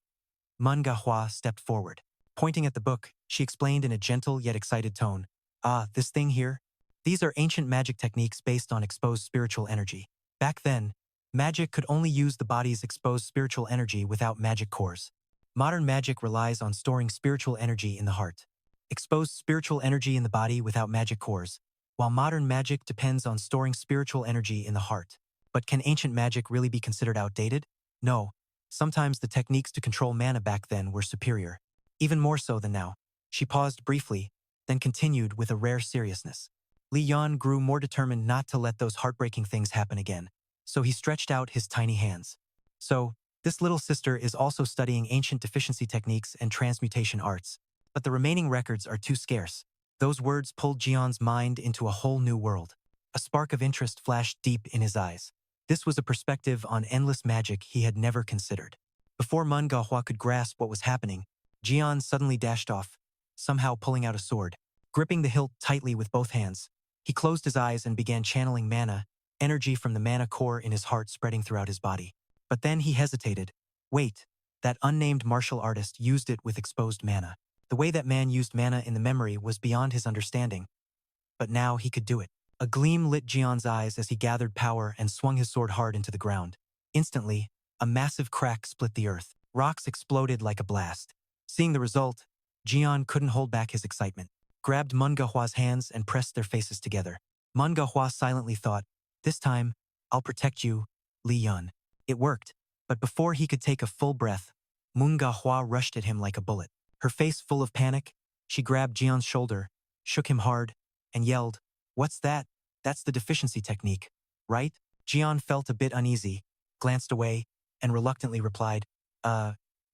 Mun-ga Hwa stepped forward. Pointing at the book, she explained in a gentle yet excited tone, "Ah, this thing here? These are ancient magic techniques based on exposed spiritual energy. Back then, magic could only use the body's exposed spiritual energy without magic cores. Modern magic relies on storing spiritual energy in the heart. Exposed spiritual energy in the body without magic cores, while modern magic depends on storing spiritual energy in the heart. But can ancient magic really be considered outdated? No. Sometimes the techniques to control mana back then were superior. Even more so than now." She paused briefly, then continued with a rare seriousness. Lee Yeon grew more determined not to let those heartbreaking things happen again, so he stretched out his tiny hands. "So, this little sister is also studying ancient deficiency techniques and transmutation arts, but the remaining records are too scarce." Those words pulled Jian's mind into a whole new world. A spark of interest flashed deep in his eyes. This was a perspective on endless magic he had never considered. Before Mun-ga Hwa could grasp what was happening, Jian suddenly dashed off, somehow pulling out a sword. Gripping the hilt tightly with both hands, he closed his eyes and began channeling mana, energy from the mana core in his heart spreading throughout his body. But then he hesitated. Wait, that unnamed martial artist used it with exposed mana. The way that man used mana in the memory was beyond his understanding. But now he could do it. A gleam lit Jian's eyes as he gathered power and swung his sword hard into the ground. Instantly, a massive crack split the earth. Rocks exploded like a blast. Seeing the result, Jian couldn't hold back his excitement. Grabbed Mun-ga Hwa's hands and pressed their faces together. Mun-ga Hwa silently thought, "This time, I'll protect you, Lee Yeon. It worked, but before he could take a full breath, Moon Ga-hwa rushed at him like a bullet. Her face full of panic, she grabbed Jeon's shoulder, shook him hard, and yelled, "What's that? That's the deficiency technique, right?" Jeon felt a bit uneasy, glanced away, and reluctantly replied,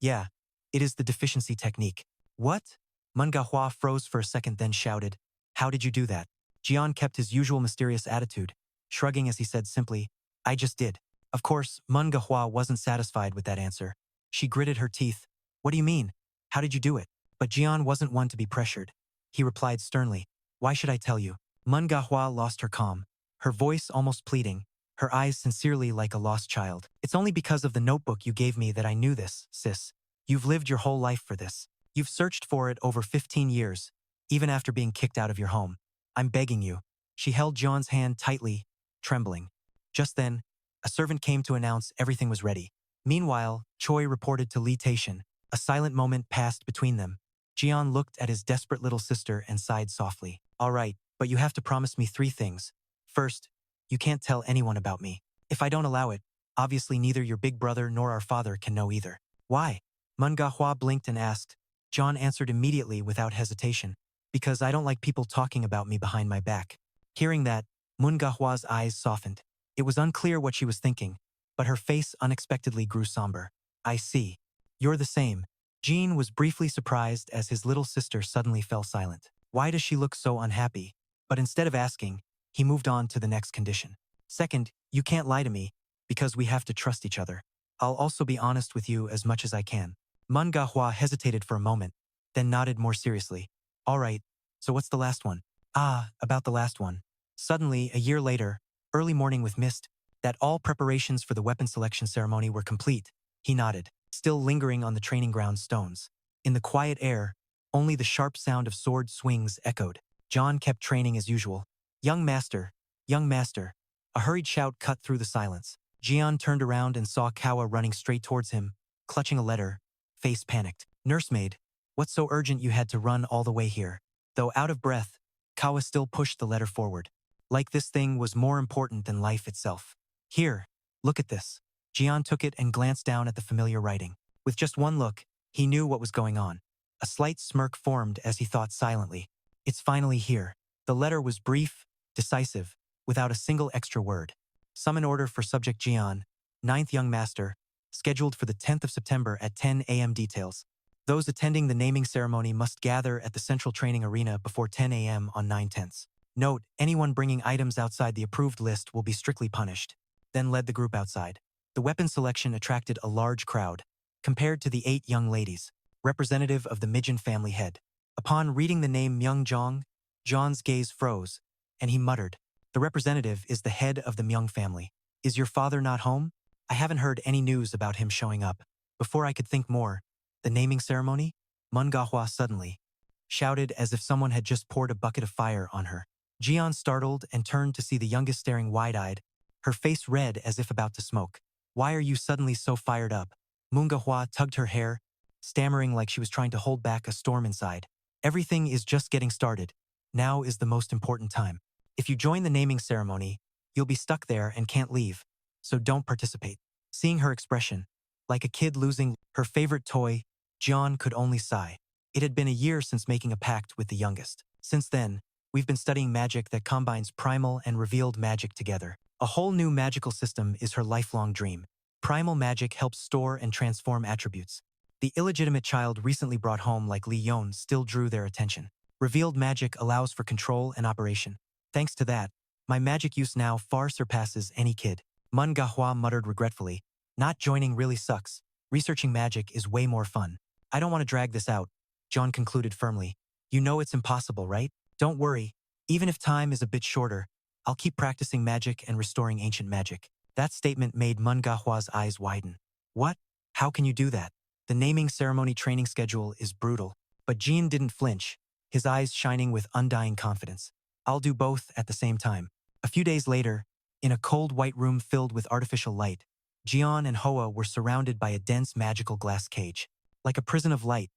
Yeah, it is the deficiency technique." "What?" Moon Ga-hwa froze for a second then shouted, "How did you do that?" Jeon kept his usual mysterious attitude, shrugging as he said simply, "I just did." Of course, Moon Ga-hwa wasn't satisfied with that answer. She gritted her teeth. "What do you mean? How did you do it?" But Jeon wasn't one to be pressured. He replied sternly, "Why should I tell you?" Moon Ga-hwa lost her calm, her voice almost pleading, her eyes sincerely like a lost child. "It's only because of the notebook you gave me that I knew this, sis. You've lived your whole life for this. You've searched for it over 15 years, even after being kicked out of your home. I'm begging you." She held Jeon's hand tightly, trembling. Just then, a servant came to announce everything was ready. Meanwhile, Choi reported to Lee Taishin. A silent moment passed between them. Jeon looked at his desperate little sister and sighed softly. "All right, but you have to promise me 3 things. First, you can't tell anyone about me. If I don't allow it, obviously neither your big brother nor our father can know either." "Why?" Moon Ga-hwa blinked and asked. Jeon answered immediately without hesitation. "Because I don't like people talking about me behind my back." Hearing that, Moon Ga-hwa's eyes softened. It was unclear what she was thinking, but her face unexpectedly grew somber. "I see. You're the same." Jean was briefly surprised as his little sister suddenly fell silent. Why does she look so unhappy? But instead of asking, he moved on to the next condition. "Second, you can't lie to me, because we have to trust each other. I'll also be honest with you as much as I can." Moon Ga-hwa hesitated for a moment, then nodded more seriously. "All right, so what's the last one?" About the last one. Suddenly, a year later, early morning with mist, that all preparations for the weapon selection ceremony were complete. He nodded, still lingering on the training ground stones. In the quiet air, only the sharp sound of sword swings echoed. John kept training as usual. Young master, young master." A hurried shout cut through the silence. Jeon turned around and saw Kawa running straight towards him, clutching a letter, face panicked. "Nursemaid, what's so urgent you had to run all the way here?" Though out of breath, Kawa still pushed the letter forward. Like this thing was more important than life itself. "Here, look at this." Jeon took it and glanced down at the familiar writing. With just one look, he knew what was going on. A slight smirk formed as he thought silently. "It's finally here." The letter was brief, decisive, without a single extra word. Summon order for subject Jeon, 9th young master, scheduled for the 10th of September at 10 a.m. Details. Those attending the naming ceremony must gather at the central training arena before 10 a.m. on 9/10. Note, anyone bringing items outside the approved list will be strictly punished. Then led the group outside. The weapon selection attracted a large crowd, compared to the 8 young ladies, representative of the Mijin family head. Upon reading the name Myung-jong, John's gaze froze, and he muttered, "The representative is the head of the Myung family. Is your father not home? I haven't heard any news about him showing up." Before I could think more, the naming ceremony? Moon Ga-hwa suddenly shouted as if someone had just poured a bucket of fire on her. Jeon startled and turned to see the youngest staring wide-eyed, her face red as if about to smoke. "Why are you suddenly so fired up?" Moon Ga-hwa tugged her hair, stammering like she was trying to hold back a storm inside. "Everything is just getting started. Now is the most important time. If you join the naming ceremony, you'll be stuck there and can't leave, so don't participate." Seeing her expression, like a kid losing her favorite toy, Jeon could only sigh. It had been a year since making a pact with the youngest. Since then, we've been studying magic that combines primal and revealed magic together. A whole new magical system is her lifelong dream. Primal magic helps store and transform attributes. The illegitimate child recently brought home like Lee Yeon still drew their attention. Revealed magic allows for control and operation. Thanks to that, my magic use now far surpasses any kid. Moon Ga-hwa muttered regretfully, "Not joining really sucks. Researching magic is way more fun." "I don't want to drag this out," John concluded firmly. "You know it's impossible, right? Don't worry. Even if time is a bit shorter, I'll keep practicing magic and restoring ancient magic." That statement made Moon Ga-hwa's eyes widen. "What? How can you do that?" The naming ceremony training schedule is brutal. But Jean didn't flinch, his eyes shining with undying confidence. "I'll do both at the same time." A few days later, in a cold white room filled with artificial light, Jeon and Hoa were surrounded by a dense magical glass cage. Like a prison of light,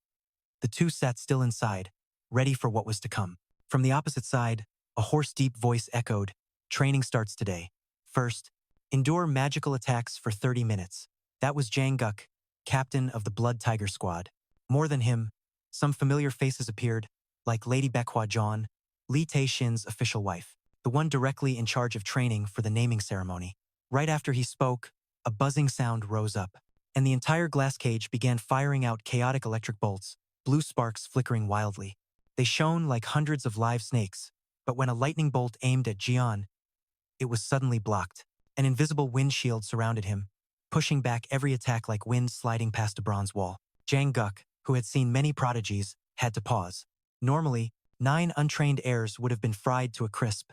the two sat still inside, ready for what was to come. From the opposite side, a hoarse deep voice echoed, "Training starts today. First, Endure magical attacks for 30 minutes. That was Jang Guk, captain of the Blood Tiger Squad. More than him, some familiar faces appeared, like Lady Baekwa Jeon, Lee Tae-shin's official wife, the one directly in charge of training for the naming ceremony. Right after he spoke, a buzzing sound rose up, and the entire glass cage began firing out chaotic electric bolts, blue sparks flickering wildly. They shone like hundreds of live snakes, but when a lightning bolt aimed at Jeon, it was suddenly blocked. An invisible windshield surrounded him, pushing back every attack like wind sliding past a bronze wall. Jang Guk, who had seen many prodigies, had to pause. Normally, 9 untrained heirs would have been fried to a crisp,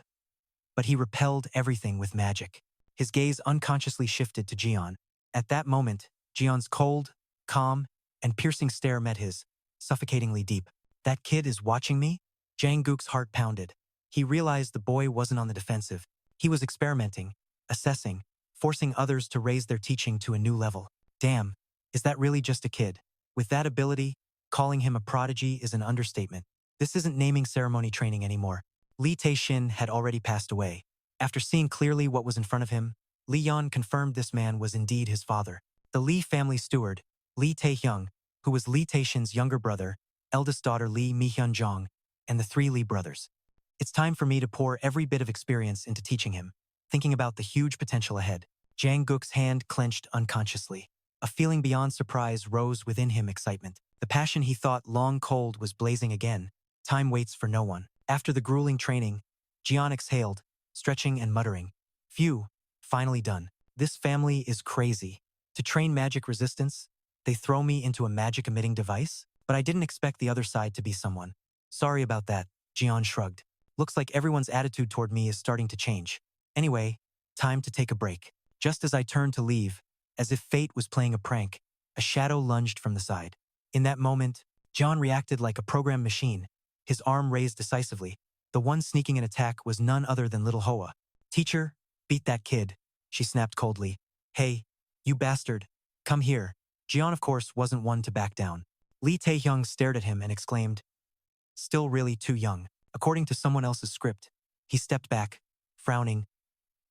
but he repelled everything with magic. His gaze unconsciously shifted to Jeon. At that moment, Jeon's cold, calm, and piercing stare met his, suffocatingly deep. That kid is watching me? Jang Guk's heart pounded. He realized the boy wasn't on the defensive. He was experimenting, assessing, forcing others to raise their teaching to a new level. Damn, is that really just a kid? With that ability, calling him a prodigy is an understatement. This isn't naming ceremony training anymore. Lee Tae-shin had already passed away. After seeing clearly what was in front of him, Lee Yeon confirmed this man was indeed his father. The Lee family steward, Lee Tae-hyung, who was Lee Tae-shin's younger brother, eldest daughter Lee Mi-hyun-jong, and the 3 Lee brothers. It's time for me to pour every bit of experience into teaching him, thinking about the huge potential ahead. Jang Guk's hand clenched unconsciously. A feeling beyond surprise rose within him, excitement. The passion he thought long cold was blazing again. Time waits for no one. After the grueling training, Jeon exhaled, stretching and muttering. Phew, finally done. This family is crazy. To train magic resistance, they throw me into a magic-emitting device? But I didn't expect the other side to be someone. Sorry about that, Jeon shrugged. Looks like everyone's attitude toward me is starting to change. Anyway, time to take a break. Just as I turned to leave, as if fate was playing a prank, a shadow lunged from the side. In that moment, John reacted like a programmed machine, his arm raised decisively. The one sneaking an attack was none other than little Hoa. Teacher, beat that kid, she snapped coldly. Hey, you bastard, come here. Jeon, of course, wasn't one to back down. Lee Tae-hyung stared at him and exclaimed, still really too young. According to someone else's script, he stepped back, frowning.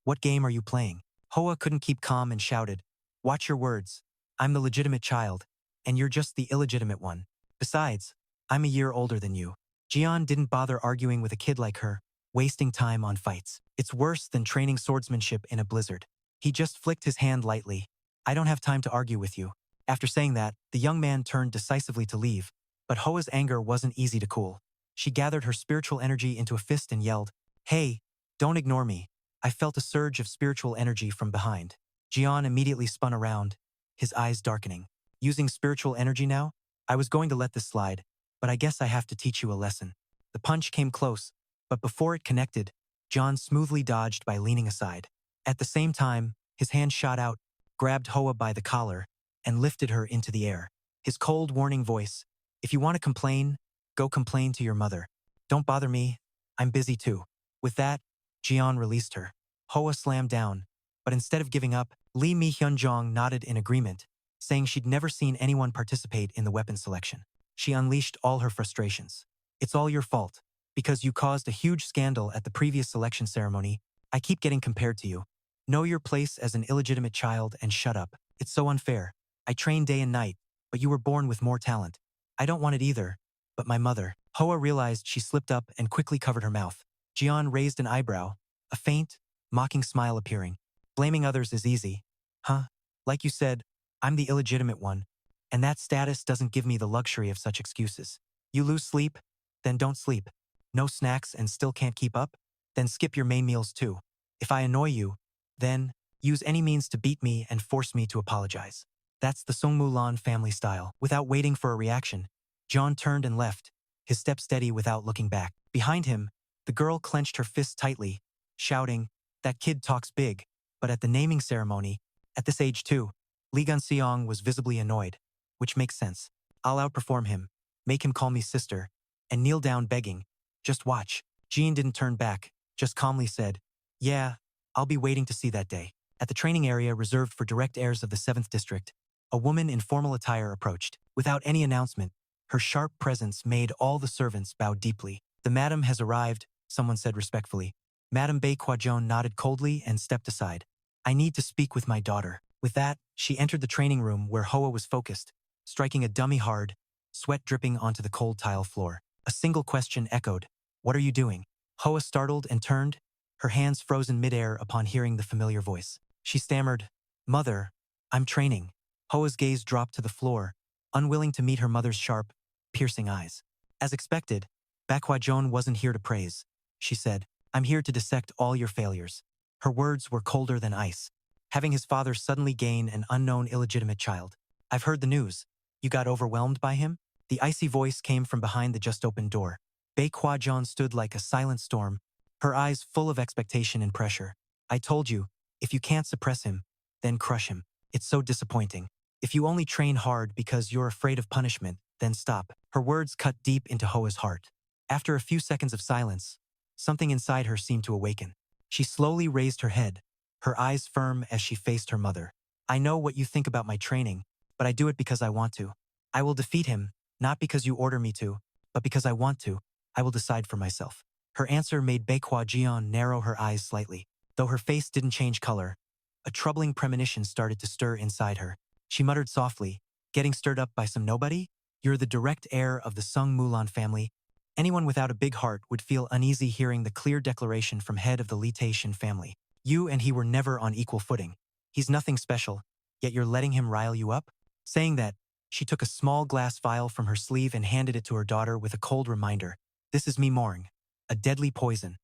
What game are you playing? Hoa couldn't keep calm and shouted, watch your words. I'm the legitimate child, and you're just the illegitimate one. Besides, I'm a year older than you. Jeon didn't bother arguing with a kid like her, wasting time on fights. It's worse than training swordsmanship in a blizzard. He just flicked his hand lightly. I don't have time to argue with you. After saying that, the young man turned decisively to leave, but Hoa's anger wasn't easy to cool. She gathered her spiritual energy into a fist and yelled, hey, don't ignore me. I felt a surge of spiritual energy from behind. Jeon immediately spun around, his eyes darkening. Using spiritual energy now? I was going to let this slide, but I guess I have to teach you a lesson. The punch came close, but before it connected, John smoothly dodged by leaning aside. At the same time, his hand shot out, grabbed Hoa by the collar, and lifted her into the air. His cold, warning voice, if you want to complain, go complain to your mother. Don't bother me, I'm busy too. With that, Jeon released her. Hoa slammed down, but instead of giving up, Lee Mi-hyun-jong nodded in agreement, saying she'd never seen anyone participate in the weapon selection. She unleashed all her frustrations. It's all your fault. Because you caused a huge scandal at the previous selection ceremony, I keep getting compared to you. Know your place as an illegitimate child and shut up. It's so unfair. I train day and night, but you were born with more talent. I don't want it either, but my mother. Hoa realized she slipped up and quickly covered her mouth. Jeon raised an eyebrow, a faint, mocking smile appearing. Blaming others is easy. Huh? Like you said, I'm the illegitimate one, and that status doesn't give me the luxury of such excuses. You lose sleep? Then don't sleep. No snacks and still can't keep up? Then skip your main meals too. If I annoy you, then use any means to beat me and force me to apologize. That's the Songmulan family style. Without waiting for a reaction, John turned and left, his step steady without looking back. Behind him, the girl clenched her fist tightly, shouting, that kid talks big, but at the naming ceremony, at this age too, Lee Gun-seong was visibly annoyed, which makes sense. I'll outperform him, make him call me sister, and kneel down begging. Just watch. Jean didn't turn back, just calmly said, yeah, I'll be waiting to see that day. At the training area reserved for direct heirs of the 7th district, a woman in formal attire approached. Without any announcement, her sharp presence made all the servants bow deeply. The madam has arrived, someone said respectfully. Madam Baekwa Jeon nodded coldly and stepped aside. I need to speak with my daughter. With that, she entered the training room where Hoa was focused, striking a dummy hard, sweat dripping onto the cold tile floor. A single question echoed. What are you doing? Hoa startled and turned, her hands frozen midair upon hearing the familiar voice. She stammered, Mother, I'm training. Hoa's gaze dropped to the floor, unwilling to meet her mother's sharp, piercing eyes. As expected, Baekwajon wasn't here to praise. She said, I'm here to dissect all your failures. Her words were colder than ice. Having his father suddenly gain an unknown illegitimate child. I've heard the news. You got overwhelmed by him? The icy voice came from behind the just-opened door. Baekwajon stood like a silent storm, her eyes full of expectation and pressure. I told you, if you can't suppress him, then crush him. It's so disappointing. If you only train hard because you're afraid of punishment, then stop. Her words cut deep into Hoa's heart. After a few seconds of silence, something inside her seemed to awaken. She slowly raised her head, her eyes firm as she faced her mother. I know what you think about my training, but I do it because I want to. I will defeat him, not because you order me to, but because I want to. I will decide for myself. Her answer made Baekwajon narrow her eyes slightly. Though her face didn't change color, a troubling premonition started to stir inside her. She muttered softly, getting stirred up by some nobody? You're the direct heir of the Sung Mulan family. Anyone without a big heart would feel uneasy hearing the clear declaration from head of the Lee Yeon family. You and he were never on equal footing. He's nothing special, yet you're letting him rile you up? Saying that, she took a small glass vial from her sleeve and handed it to her daughter with a cold reminder. This is Mimorng, a deadly poison.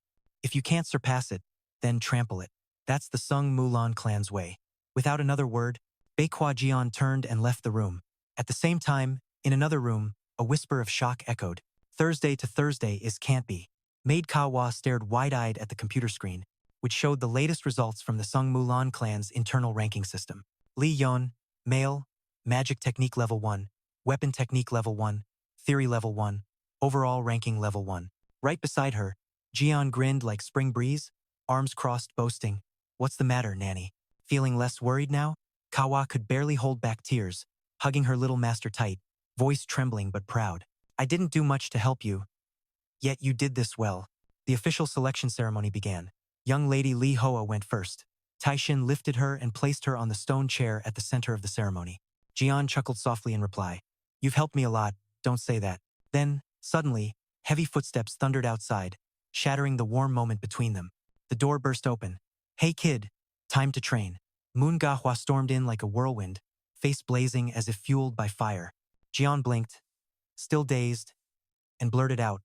If you can't surpass it, then trample it. That's the Sung Mulan clan's way. Without another word, Baekwajon turned and left the room. At the same time, in another room, a whisper of shock echoed. Thursday to Thursday is can't be. Maid Kawa stared wide-eyed at the computer screen, which showed the latest results from the Sung Mulan clan's internal ranking system. Lee Yeon, male, magic technique level 1, weapon technique level 1, theory level 1, overall ranking level 1. Right beside her, Jian grinned like spring breeze, arms crossed boasting, What's the matter, Nanny? Feeling less worried now? Kawa could barely hold back tears, hugging her little master tight, voice trembling but proud. I didn't do much to help you, yet you did this well. The official selection ceremony began. Young lady Lee Hoa went first. Taishin lifted her and placed her on the stone chair at the center of the ceremony. Jian chuckled softly in reply. You've helped me a lot, don't say that. Then, suddenly, heavy footsteps thundered outside, shattering the warm moment between them. The door burst open. Hey kid, time to train. Moon Gahwa stormed in like a whirlwind, face blazing as if fueled by fire. Jian blinked, still dazed, and blurted out,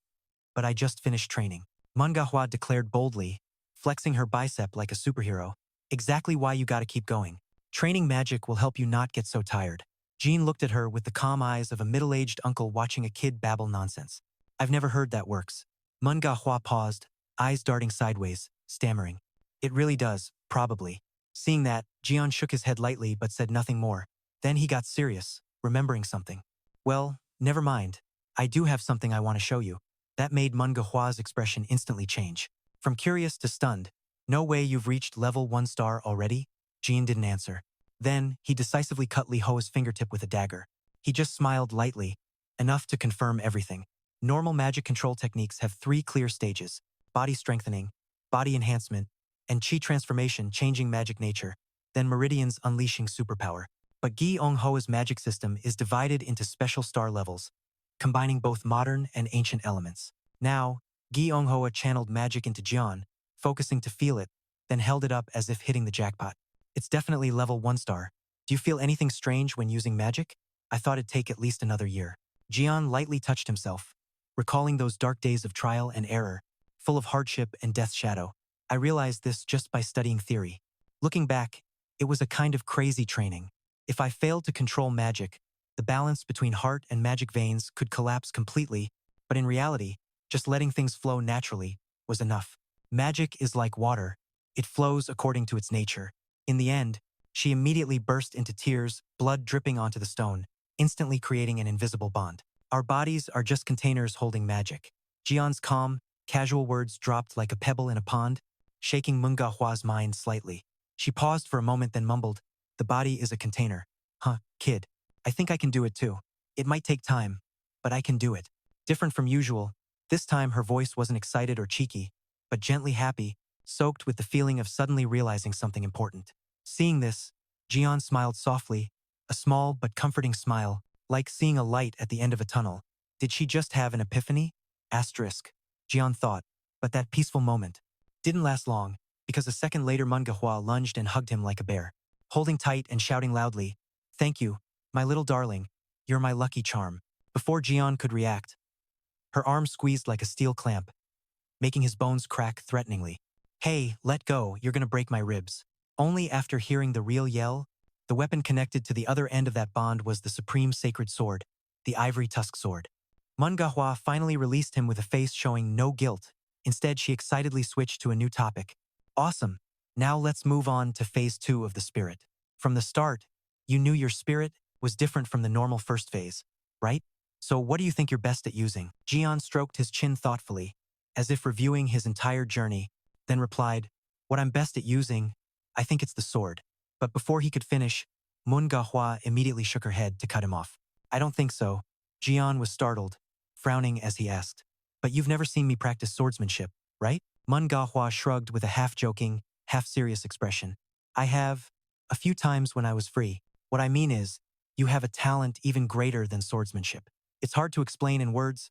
But I just finished training. Moon Gahwa declared boldly, flexing her bicep like a superhero. Exactly why you gotta keep going. Training magic will help you not get so tired. Jean looked at her with the calm eyes of a middle-aged uncle watching a kid babble nonsense. I've never heard that works. Moon Gahwa paused, eyes darting sideways, stammering. It really does, probably. Seeing that, Jian shook his head lightly but said nothing more. Then he got serious, remembering something. Well, never mind. I do have something I want to show you. That made Moon Gahwa's expression instantly change. From curious to stunned. No way you've reached level 1 star already? Jian didn't answer. Then, he decisively cut Lee Hoa's fingertip with a dagger. He just smiled lightly, enough to confirm everything. Normal magic control techniques have 3 clear stages: body strengthening, body enhancement, and chi transformation changing magic nature, then meridians unleashing superpower. But Gi Ong Hoa's magic system is divided into special star levels, combining both modern and ancient elements. Now, Gi Ong Hoa channeled magic into Jian, focusing to feel it, then held it up as if hitting the jackpot. It's definitely level 1 star. Do you feel anything strange when using magic? I thought it'd take at least another year. Jian lightly touched himself, recalling those dark days of trial and error, full of hardship and death's shadow. I realized this just by studying theory. Looking back, it was a kind of crazy training. If I failed to control magic, the balance between heart and magic veins could collapse completely, but in reality, just letting things flow naturally was enough. Magic is like water. It flows according to its nature. In the end, she immediately burst into tears, blood dripping onto the stone, instantly creating an invisible bond. Our bodies are just containers holding magic. Jian's calm, casual words dropped like a pebble in a pond, shaking Moon Gahwa's mind slightly. She paused for a moment then mumbled, The body is a container. Huh, kid. I think I can do it too. It might take time, but I can do it. Different from usual, this time her voice wasn't excited or cheeky, but gently happy, soaked with the feeling of suddenly realizing something important. Seeing this, Jian smiled softly, a small but comforting smile, like seeing a light at the end of a tunnel. Did she just have an epiphany? Asterisk. Jian thought, but that peaceful moment didn't last long, because a second later Manhwa lunged and hugged him like a bear, holding tight and shouting loudly, "Thank you, my little darling, you're my lucky charm." Before Jian could react, her arm squeezed like a steel clamp, making his bones crack threateningly. "Hey, let go, you're gonna break my ribs." Only after hearing the real yell, the weapon connected to the other end of that bond was the supreme sacred sword, the ivory tusk sword. Manhwa finally released him with a face showing no guilt. Instead, she excitedly switched to a new topic. "Awesome. Now let's move on to phase 2 of the spirit. From the start, you knew your spirit was different from the normal first phase, right? So what do you think you're best at using?" Jian stroked his chin thoughtfully, as if reviewing his entire journey, then replied, "What I'm best at using, I think it's the sword." But before he could finish, Manhwa immediately shook her head to cut him off. "I don't think so." Jian was startled, frowning as he asked, "But you've never seen me practice swordsmanship, right?" Manhwa shrugged with a half-joking, half-serious expression. "I have, a few times when I was free. What I mean is, you have a talent even greater than swordsmanship. It's hard to explain in words,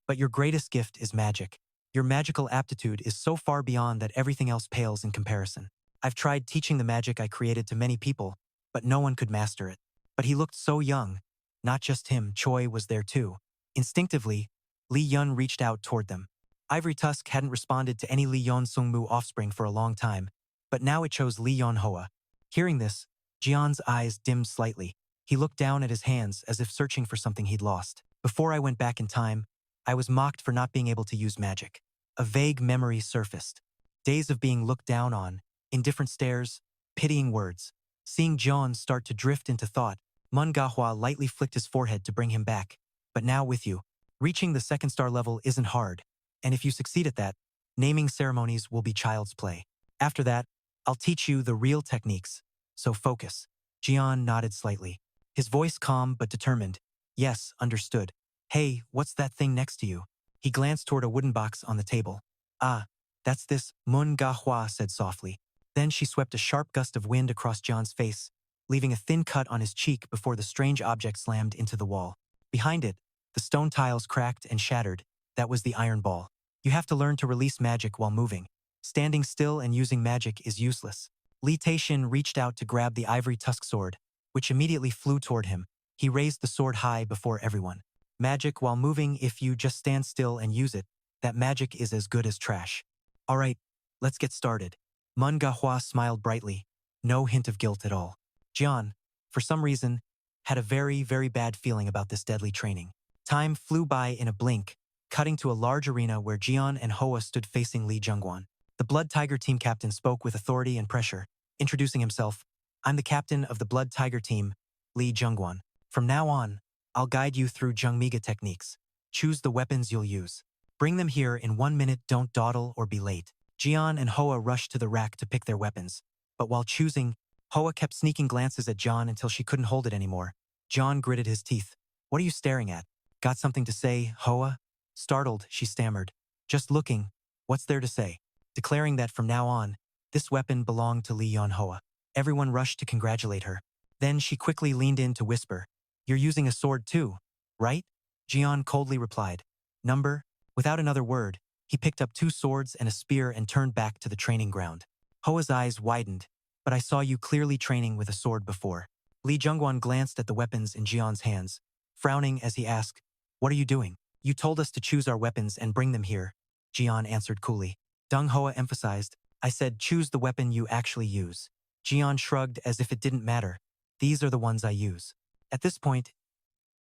but your greatest gift is magic. Your magical aptitude is so far beyond that everything else pales in comparison. I've tried teaching the magic I created to many people, but no one could master it." But he looked so young. Not just him, Choi was there too. Instinctively, Lee Yeon reached out toward them. Ivory Tusk hadn't responded to any Lee Yeon Sungmu offspring for a long time, but now it chose Lee Yeon Hoa. Hearing this, Jian's eyes dimmed slightly. He looked down at his hands as if searching for something he'd lost. "Before I went back in time, I was mocked for not being able to use magic." A vague memory surfaced. Days of being looked down on, indifferent stares, pitying words. Seeing Jian start to drift into thought, Manhwa lightly flicked his forehead to bring him back. "But now with you, reaching the second star level isn't hard, and if you succeed at that, naming ceremonies will be child's play. After that, I'll teach you the real techniques, so focus." Jian nodded slightly, his voice calm but determined. "Yes, understood." "Hey, what's that thing next to you?" He glanced toward a wooden box on the table. "Ah, that's this," Manhwa said softly. Then she swept a sharp gust of wind across John's face, leaving a thin cut on his cheek before the strange object slammed into the wall. Behind it, the stone tiles cracked and shattered. That was the iron ball. "You have to learn to release magic while moving. Standing still and using magic is useless." Lee Taishin reached out to grab the ivory tusk sword, which immediately flew toward him. He raised the sword high before everyone. "Magic while moving, if you just stand still and use it, that magic is as good as trash." "All right, let's get started." Manhwa smiled brightly, no hint of guilt at all. Jian, for some reason, had a very, very bad feeling about this deadly training. Time flew by in a blink, cutting to a large arena where Jian and Hoa stood facing Lee Jungwon. The Blood Tiger team captain spoke with authority and pressure, introducing himself. "I'm the captain of the Blood Tiger team, Lee Jungwon. From now on, I'll guide you through Jungmiga techniques. Choose the weapons you'll use. Bring them here in 1 minute, don't dawdle or be late." Jian and Hoa rushed to the rack to pick their weapons, but while choosing, Hoa kept sneaking glances at John until she couldn't hold it anymore. John gritted his teeth. "What are you staring at?" "Got something to say, Hoa?" Startled, she stammered. "Just looking. What's there to say?" Declaring that from now on, this weapon belonged to Lee Yeon Hoa. Everyone rushed to congratulate her. Then she quickly leaned in to whisper, "You're using a sword too, right?" Jian coldly replied, "Number?" Without another word, he picked up 2 swords and a spear and turned back to the training ground. Hoa's eyes widened. "But I saw you clearly training with a sword before." Lee Jungwon glanced at the weapons in Jian's hands, frowning as he asked, "What are you doing?" "You told us to choose our weapons and bring them here," Jian answered coolly. Deng Hoa emphasized, "I said choose the weapon you actually use." Jian shrugged as if it didn't matter. "These are the ones I use." At this point,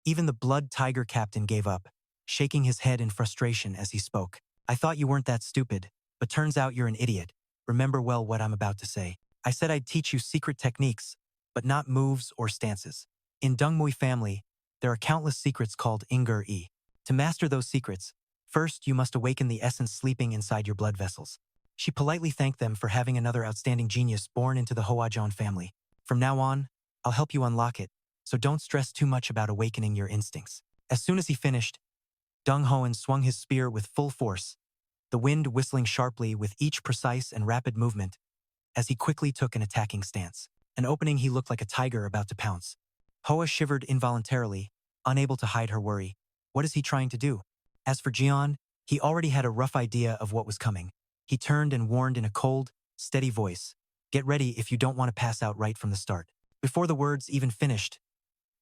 even the Blood Tiger captain gave up, shaking his head in frustration as he spoke. "I thought you weren't that stupid, but turns out you're an idiot. Remember well what I'm about to say. I said I'd teach you secret techniques, but not moves or stances. In Dongmui family, there are countless secrets called Inger-e. To master those secrets, first you must awaken the essence sleeping inside your blood vessels." She politely thanked them for having another outstanding genius born into the Hoajon family. "From now on, I'll help you unlock it, so don't stress too much about awakening your instincts." As soon as he finished, Deng Hoan swung his spear with full force, the wind whistling sharply with each precise and rapid movement, as he quickly took an attacking stance. an opening he looked like a tiger about to pounce. Hoa shivered involuntarily, unable to hide her worry. What is he trying to do? As for Jian, he already had a rough idea of what was coming. He turned and warned in a cold, steady voice, "Get ready if you don't want to pass out right from the start." Before the words even finished,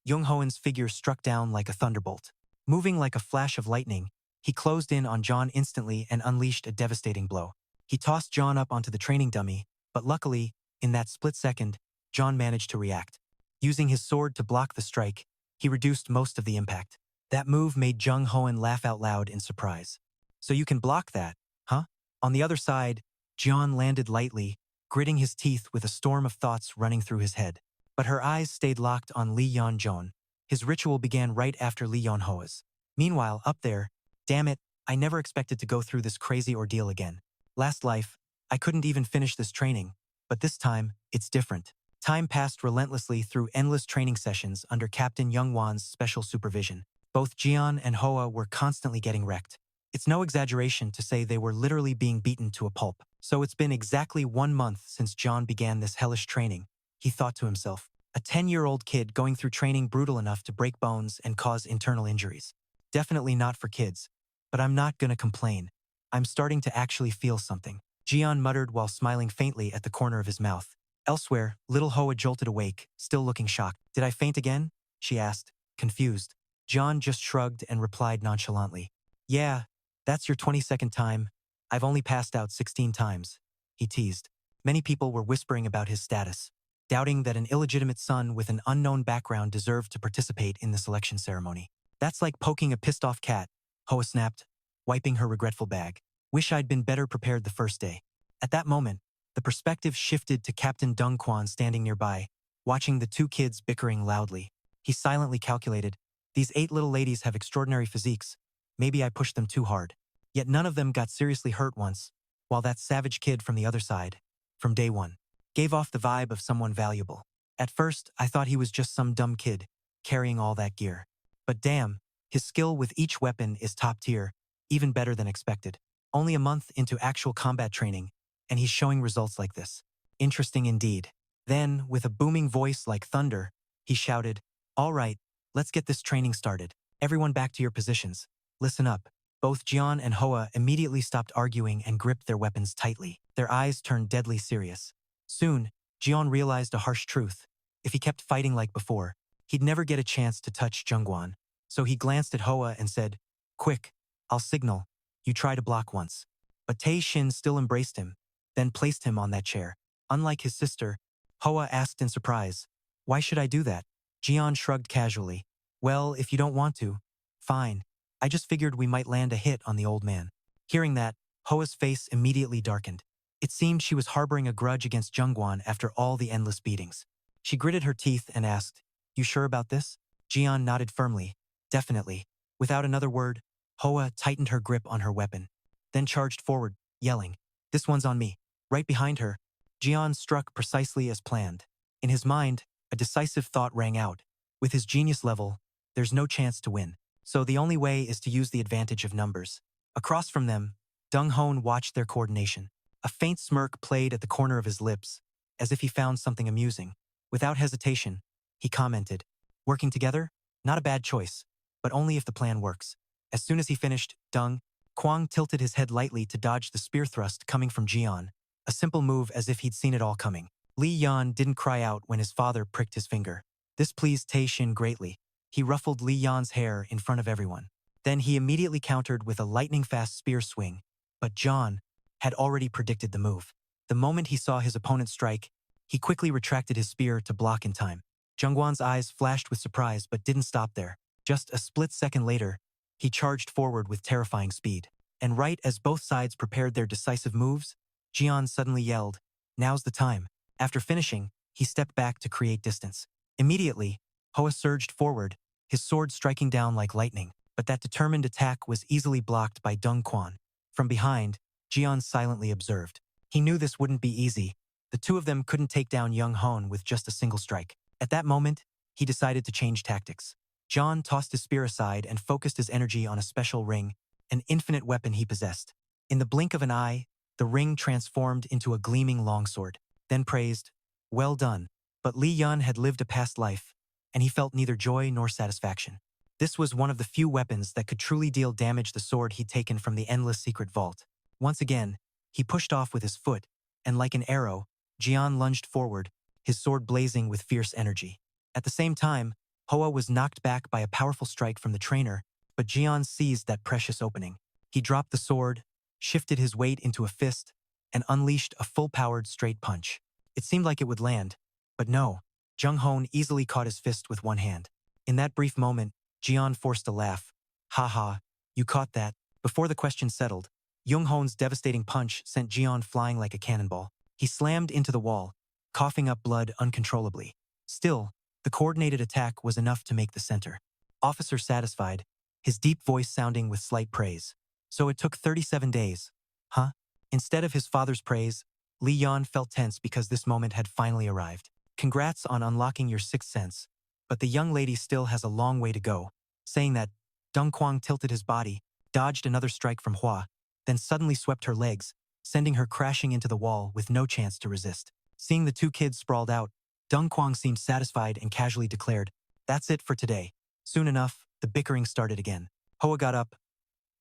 Young Hoen's figure struck down like a thunderbolt. Moving like a flash of lightning, he closed in on John instantly and unleashed a devastating blow. He tossed John up onto the training dummy, but luckily, in that split second, John managed to react. Using his sword to block the strike, he reduced most of the impact. That move made Jung Hoen laugh out loud in surprise. "So you can block that, huh?" On the other side, John landed lightly, gritting his teeth with a storm of thoughts running through his head. But her eyes stayed locked on Lee Yeon. His ritual began right after Lee Yeon Hoa's. Meanwhile, up there, damn it, I never expected to go through this crazy ordeal again. Last life, I couldn't even finish this training, but this time, it's different. Time passed relentlessly through endless training sessions under Captain Youngwon's special supervision. Both Jian and Hoa were constantly getting wrecked. It's no exaggeration to say they were literally being beaten to a pulp. So it's been exactly 1 month since John began this hellish training, he thought to himself. A 10-year-old kid going through training brutal enough to break bones and cause internal injuries. Definitely not for kids. But I'm not gonna complain. I'm starting to actually feel something. Jian muttered while smiling faintly at the corner of his mouth. Elsewhere, little Hoa jolted awake, still looking shocked. "Did I faint again?" she asked, confused. John just shrugged and replied nonchalantly. "Yeah, that's your 22nd time. I've only passed out 16 times," he teased. Many people were whispering about his status, doubting that an illegitimate son with an unknown background deserved to participate in the selection ceremony. "That's like poking a pissed-off cat," Hoa snapped, wiping her regretful bag. "Wish I'd been better prepared the first day." At that moment, the perspective shifted to Captain Dong Quan standing nearby, watching the two kids bickering loudly. He silently calculated, "These 8 little ladies have extraordinary physiques. Maybe I pushed them too hard." Yet none of them got seriously hurt once, while that savage kid from the other side, from day one, gave off the vibe of someone valuable. At first, I thought he was just some dumb kid, carrying all that gear. But damn, his skill with each weapon is top tier, even better than expected. Only a month into actual combat training, and he's showing results like this. Interesting indeed. Then, with a booming voice like thunder, he shouted, "All right, let's get this training started. Everyone back to your positions. Listen up." Both Jian and Hoa immediately stopped arguing and gripped their weapons tightly. Their eyes turned deadly serious. Soon, Jian realized a harsh truth. If he kept fighting like before, he'd never get a chance to touch Jungguan. So he glanced at Hoa and said, "Quick, I'll signal. You try to block once." But Tae Shin still embraced him, then placed him on that chair. Unlike his sister, Hoa asked in surprise, "Why should I do that?" Jian shrugged casually. "Well, if you don't want to, fine. I just figured we might land a hit on the old man." Hearing that, Hoa's face immediately darkened. It seemed she was harboring a grudge against Jungguan after all the endless beatings. She gritted her teeth and asked, "You sure about this?" Jian nodded firmly. "Definitely." Without another word, Hoa tightened her grip on her weapon, then charged forward, yelling, "This one's on me." Right behind her, Jian struck precisely as planned. In his mind, a decisive thought rang out. With his genius level, there's no chance to win. So the only way is to use the advantage of numbers. Across from them, Dong Hoen watched their coordination. A faint smirk played at the corner of his lips, as if he found something amusing. Without hesitation, he commented, "Working together? Not a bad choice, but only if the plan works." As soon as he finished, Dong Kwang tilted his head lightly to dodge the spear thrust coming from Jian, a simple move as if he'd seen it all coming. Lee Yeon didn't cry out when his father pricked his finger. This pleased Tae Shin greatly. He ruffled Lee Yeon's hair in front of everyone. Then he immediately countered with a lightning-fast spear swing, but John had already predicted the move. The moment he saw his opponent strike, he quickly retracted his spear to block in time. Jungguan's eyes flashed with surprise but didn't stop there. Just a split second later, he charged forward with terrifying speed. And right as both sides prepared their decisive moves, Jian suddenly yelled, "Now's the time." After finishing, he stepped back to create distance. Immediately, Hoa surged forward, his sword striking down like lightning, but that determined attack was easily blocked by Dong Quan. From behind, Jian silently observed. He knew this wouldn't be easy. The two of them couldn't take down Young Hoen with just a single strike. At that moment, he decided to change tactics. John tossed his spear aside and focused his energy on a special ring, an infinite weapon he possessed. In the blink of an eye, the ring transformed into a gleaming longsword, then praised, "Well done, But Lee Yeon had lived a past life, and he felt neither joy nor satisfaction. This was one of the few weapons that could truly deal damage the sword he'd taken from the endless secret vault. Once again, he pushed off with his foot, and like an arrow, Jian lunged forward, his sword blazing with fierce energy. At the same time, Hoa was knocked back by a powerful strike from the trainer, but Jian seized that precious opening. He dropped the sword, shifted his weight into a fist, and unleashed a full-powered straight punch. It seemed like it would land, but no. Jung Hoon easily caught his fist with one hand. In that brief moment, Jian forced a laugh. "Ha ha, you caught that." Before the question settled, Jung Hoon's devastating punch sent Jian flying like a cannonball. He slammed into the wall, coughing up blood uncontrollably. Still, the coordinated attack was enough to make the center. Officer satisfied, his deep voice sounding with slight praise. So it took 37 days. Huh? Instead of his father's praise, Lee Yeon felt tense because this moment had finally arrived. Congrats on unlocking your sixth sense, but the young lady still has a long way to go. Saying that, Dong Kwang tilted his body, dodged another strike from Hua, then suddenly swept her legs, sending her crashing into the wall with no chance to resist. Seeing the two kids sprawled out, Dong Kwang seemed satisfied and casually declared, "That's it for today." Soon enough, the bickering started again. Hoa got up,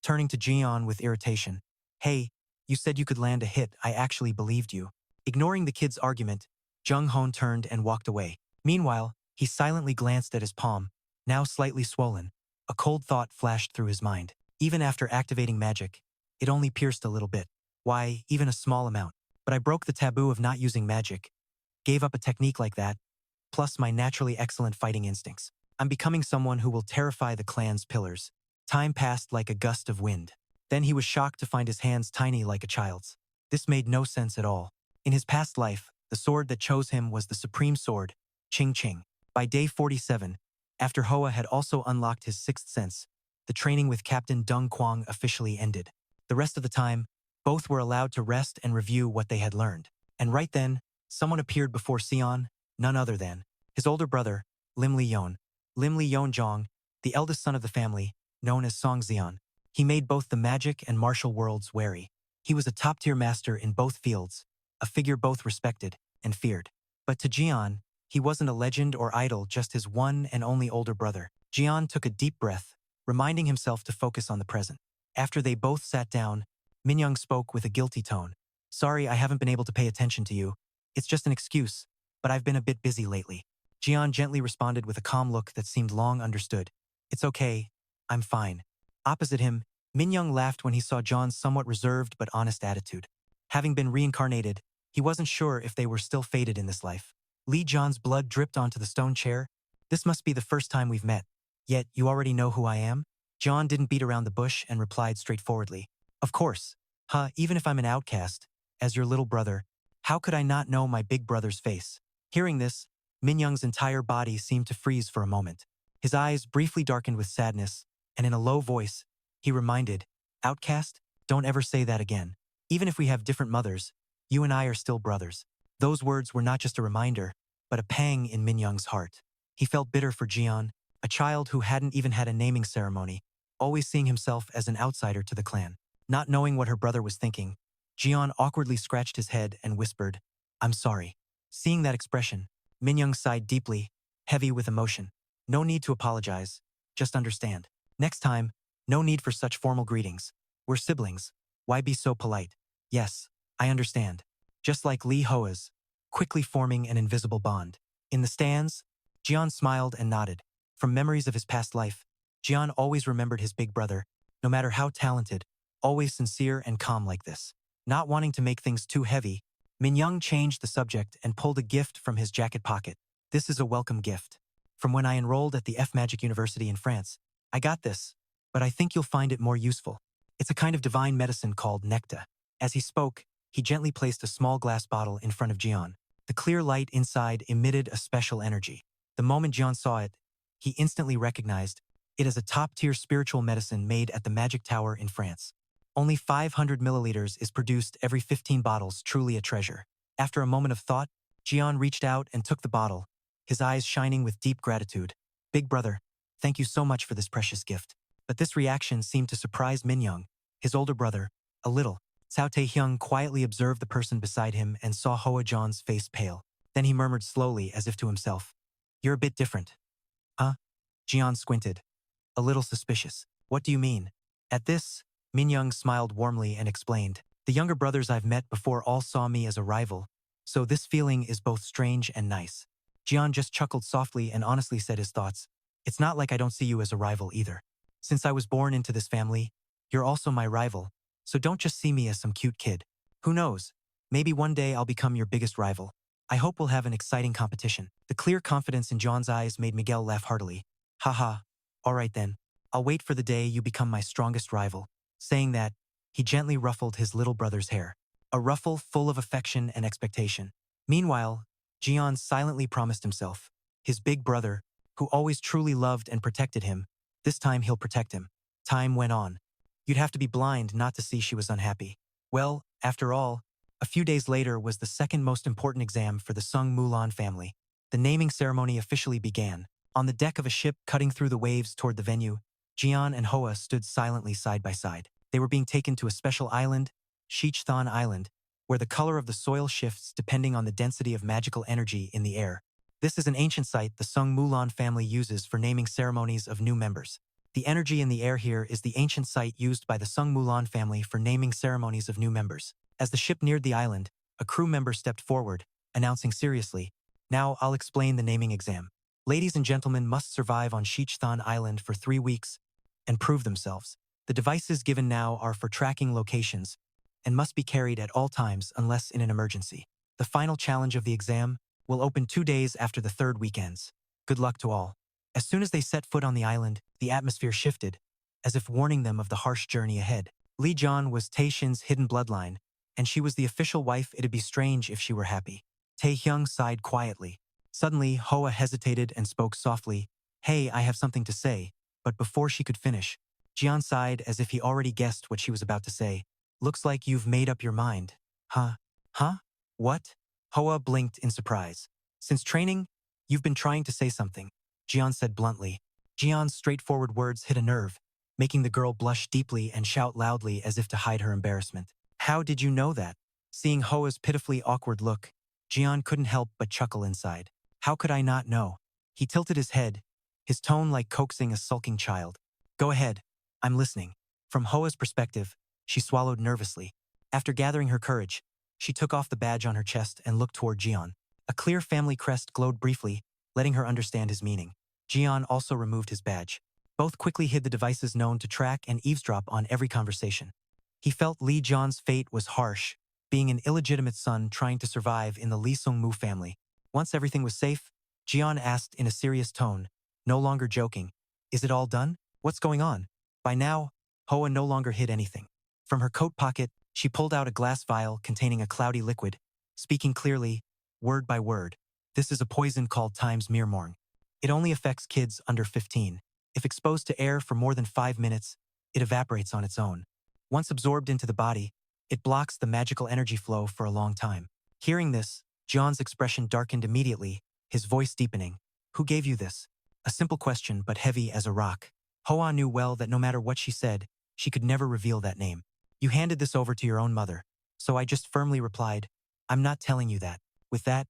turning to Jian with irritation. "Hey, you said you could land a hit. I actually believed you." Ignoring the kid's argument, Jung Hoon turned and walked away. Meanwhile, he silently glanced at his palm, now slightly swollen. A cold thought flashed through his mind. Even after activating magic, it only pierced a little bit. Why, even a small amount. But I broke the taboo of not using magic, gave up a technique like that, plus my naturally excellent fighting instincts. I'm becoming someone who will terrify the clan's pillars. Time passed like a gust of wind. Then he was shocked to find his hands tiny like a child's. This made no sense at all. In his past life, the sword that chose him was the supreme sword, Ching Ching. By day 47, after Hoa had also unlocked his sixth sense, the training with Captain Dong Kwang officially ended. The rest of the time, both were allowed to rest and review what they had learned. And right then, someone appeared before Sion, none other than his older brother, Lim Lee Yeon. Lim Lee Yeon Jong, the eldest son of the family, known as Song Xian. He made both the magic and martial worlds wary. He was a top-tier master in both fields, a figure both respected and feared. But to Jian, he wasn't a legend or idol, just his one and only older brother. Jian took a deep breath, reminding himself to focus on the present. After they both sat down, Minyoung spoke with a guilty tone. "Sorry I haven't been able to pay attention to you. It's just an excuse, but I've been a bit busy lately." Jian gently responded with a calm look that seemed long understood. "It's okay. I'm fine." Opposite him, Minyoung laughed when he saw John's somewhat reserved but honest attitude. Having been reincarnated, he wasn't sure if they were still fated in this life. Lee John's blood dripped onto the stone chair. "This must be the first time we've met. Yet you already know who I am?" John didn't beat around the bush and replied straightforwardly. "Of course. Even if I'm an outcast, as your little brother, how could I not know my big brother's face?" Hearing this, Minyoung's entire body seemed to freeze for a moment. His eyes briefly darkened with sadness, and in a low voice, he reminded, "Outcast? Don't ever say that again. Even if we have different mothers, you and I are still brothers." Those words were not just a reminder, but a pang in Minyoung's heart. He felt bitter for Jian, a child who hadn't even had a naming ceremony, always seeing himself as an outsider to the clan. Not knowing what her brother was thinking, Jian awkwardly scratched his head and whispered, "I'm sorry." Seeing that expression, Minyoung sighed deeply, heavy with emotion. "No need to apologize. Just understand. Next time, no need for such formal greetings. We're siblings. Why be so polite?" "Yes, I understand." Just like Lee Hoa's, quickly forming an invisible bond. In the stands, Jian smiled and nodded. From memories of his past life, Jian always remembered his big brother, no matter how talented, always sincere and calm like this. Not wanting to make things too heavy, Minyoung changed the subject and pulled a gift from his jacket pocket. "This is a welcome gift. From when I enrolled at the F-Magic University in France. I got this, but I think you'll find it more useful. It's a kind of divine medicine called nectar." As he spoke, he gently placed a small glass bottle in front of Jian. The clear light inside emitted a special energy. The moment Jian saw it, he instantly recognized it as a top-tier spiritual medicine made at the Magic Tower in France. Only 500 milliliters is produced every 15 bottles, truly a treasure. After a moment of thought, Jian reached out and took the bottle, his eyes shining with deep gratitude. "Big brother, thank you so much for this precious gift." But this reaction seemed to surprise Minyoung, his older brother, a little. Cao Taehyung quietly observed the person beside him and saw Hoa John's face pale. Then he murmured slowly as if to himself. You're a bit different. Huh? Jian squinted. A little suspicious. What do you mean? At this, Minyoung smiled warmly and explained. The younger brothers I've met before all saw me as a rival, so this feeling is both strange and nice. Jian just chuckled softly and honestly said his thoughts. It's not like I don't see you as a rival either. Since I was born into this family, you're also my rival, so don't just see me as some cute kid. Who knows? Maybe one day I'll become your biggest rival. I hope we'll have an exciting competition. The clear confidence in John's eyes made Miguel laugh heartily. Haha. All right then. I'll wait for the day you become my strongest rival. Saying that, he gently ruffled his little brother's hair. A ruffle full of affection and expectation. Meanwhile, Jian silently promised himself. His big brother, who always truly loved and protected him, this time he'll protect him. Time went on. You'd have to be blind not to see she was unhappy. Well, after all, a few days later was the second most important exam for the Sung Mulan family. The naming ceremony officially began. On the deck of a ship cutting through the waves toward the venue, Jian and Hoa stood silently side by side. They were being taken to a special island, Shichthan Island, where the color of the soil shifts depending on the density of magical energy in the air. This is an ancient site the Sung Mulan family uses for naming ceremonies of new members. The energy in the air here is the ancient site used by the Sung Mulan family for naming ceremonies of new members. As the ship neared the island, a crew member stepped forward, announcing seriously, "Now I'll explain the naming exam. Ladies and gentlemen must survive on Shichthan Island for 3 weeks and prove themselves. The devices given now are for tracking locations and must be carried at all times unless in an emergency. The final challenge of the exam will open 2 days after the 3rd week ends. Good luck to all." As soon as they set foot on the island, the atmosphere shifted, as if warning them of the harsh journey ahead. Lee Yeon was Tae-shin's hidden bloodline, and she was the official wife. It'd be strange if she were happy. Tae-hyung sighed quietly. Suddenly, Hoa hesitated and spoke softly. Hey, I have something to say. But before she could finish, Jian sighed as if he already guessed what she was about to say. Looks like you've made up your mind. Huh? Huh? What? Hoa blinked in surprise. Since training, you've been trying to say something, Jian said bluntly. Jian's straightforward words hit a nerve, making the girl blush deeply and shout loudly as if to hide her embarrassment. How did you know that? Seeing Hoa's pitifully awkward look, Jian couldn't help but chuckle inside. How could I not know? He tilted his head, his tone like coaxing a sulking child. Go ahead, I'm listening. From Hoa's perspective, she swallowed nervously. After gathering her courage, she took off the badge on her chest and looked toward Jian. A clear family crest glowed briefly, letting her understand his meaning. Jian also removed his badge. Both quickly hid the devices known to track and eavesdrop on every conversation. He felt Lee Jeon's fate was harsh, being an illegitimate son trying to survive in the Lee Sung-mu family. Once everything was safe, Jian asked in a serious tone, no longer joking, "Is it all done? What's going on?" By now, Hoa no longer hid anything. From her coat pocket, she pulled out a glass vial containing a cloudy liquid, speaking clearly, word by word. This is a poison called Times Mirmorng. It only affects kids under 15. If exposed to air for more than 5 minutes, it evaporates on its own. Once absorbed into the body, it blocks the magical energy flow for a long time. Hearing this, John's expression darkened immediately, his voice deepening. Who gave you this? A simple question, but heavy as a rock. Hoa knew well that no matter what she said, she could never reveal that name. You handed this over to your own mother. So I just firmly replied, I'm not telling you that. With that,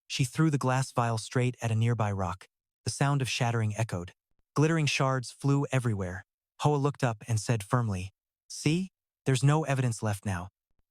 she threw the glass vial straight at a nearby rock. The sound of shattering echoed. Glittering shards flew everywhere. Hoa looked up and said firmly, See? There's no evidence left now.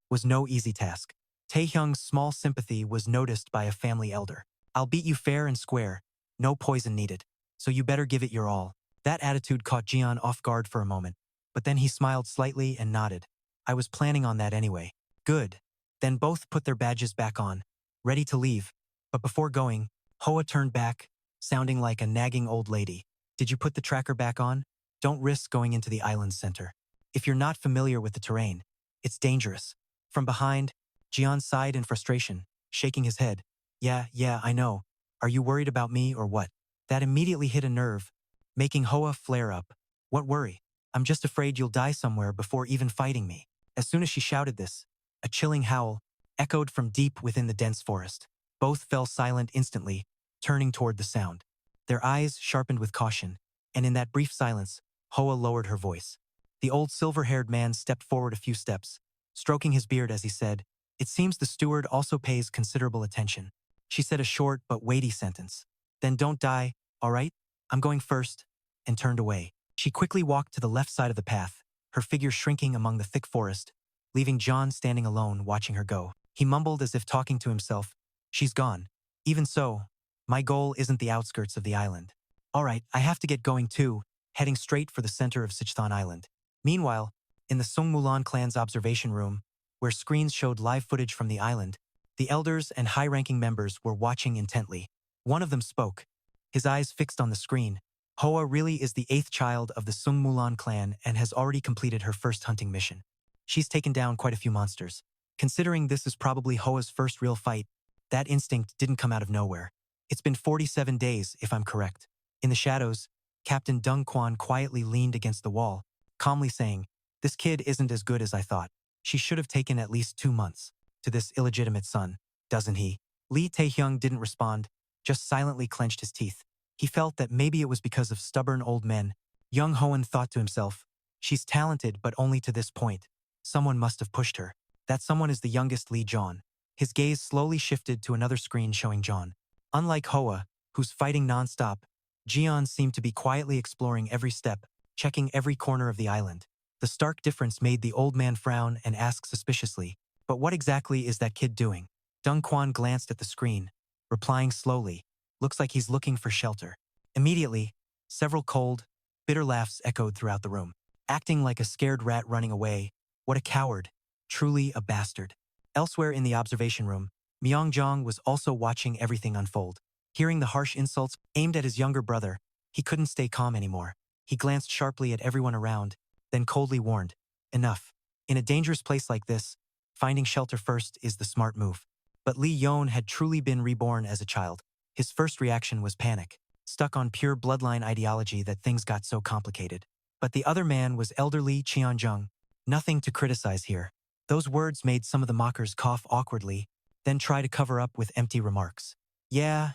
Was no easy task. Taehyung's small sympathy was noticed by a family elder. I'll beat you fair and square. No poison needed. So you better give it your all. That attitude caught Jian off guard for a moment, but then he smiled slightly and nodded. I was planning on that anyway. Good. Then both put their badges back on, ready to leave. But before going, Hoa turned back, sounding like a nagging old lady. Did you put the tracker back on? Don't risk going into the island's center. If you're not familiar with the terrain, it's dangerous. From behind, Jian sighed in frustration, shaking his head. Yeah, I know. Are you worried about me or what? That immediately hit a nerve, making Hoa flare up. What worry? I'm just afraid you'll die somewhere before even fighting me. As soon as she shouted this, a chilling howl echoed from deep within the dense forest. Both fell silent instantly, turning toward the sound. Their eyes sharpened with caution, and in that brief silence, Hoa lowered her voice. The old silver-haired man stepped forward a few steps, stroking his beard as he said, It seems the steward also pays considerable attention. She said a short but weighty sentence. Then don't die, all right? I'm going first, and turned away. She quickly walked to the left side of the path, her figure shrinking among the thick forest, leaving John standing alone watching her go. He mumbled as if talking to himself, "She's gone. Even so, my goal isn't the outskirts of the island. All right, I have to get going too," heading straight for the center of Sichthan Island. Meanwhile, in the Sung Mulan clan's observation room, where screens showed live footage from the island, the elders and high-ranking members were watching intently. One of them spoke, his eyes fixed on the screen. Hoa really is the 8th child of the Sung Mulan clan and has already completed her first hunting mission. She's taken down quite a few monsters. Considering this is probably Hoa's first real fight, that instinct didn't come out of nowhere. It's been 47 days, if I'm correct. In the shadows, Captain Dung Quan quietly leaned against the wall, calmly saying, "This kid isn't as good as I thought. She should have taken at least 2 months to this illegitimate son, doesn't he?" Lee Tae-hyung didn't respond, just silently clenched his teeth. He felt that maybe it was because of stubborn old men. Young Hoan thought to himself, "She's talented but only to this point. Someone must have pushed her." That someone is the youngest Lee John. His gaze slowly shifted to another screen showing John. Unlike Hoa, who's fighting non-stop, Jian seemed to be quietly exploring every step, checking every corner of the island. The stark difference made the old man frown and ask suspiciously, "But what exactly is that kid doing?" Dung Quan glanced at the screen, replying slowly, "Looks like he's looking for shelter." Immediately, several cold, bitter laughs echoed throughout the room. Acting like a scared rat running away, what a coward, truly a bastard. Elsewhere in the observation room, Myeongjong was also watching everything unfold. Hearing the harsh insults aimed at his younger brother, he couldn't stay calm anymore. He glanced sharply at everyone around, then coldly warned, "Enough. In a dangerous place like this, finding shelter first is the smart move." But Lee Yeon had truly been reborn as a child. His first reaction was panic, stuck on pure bloodline ideology that things got so complicated. But the other man was elderly Cheonjung. Nothing to criticize here. Those words made some of the mockers cough awkwardly, then try to cover up with empty remarks. Yeah,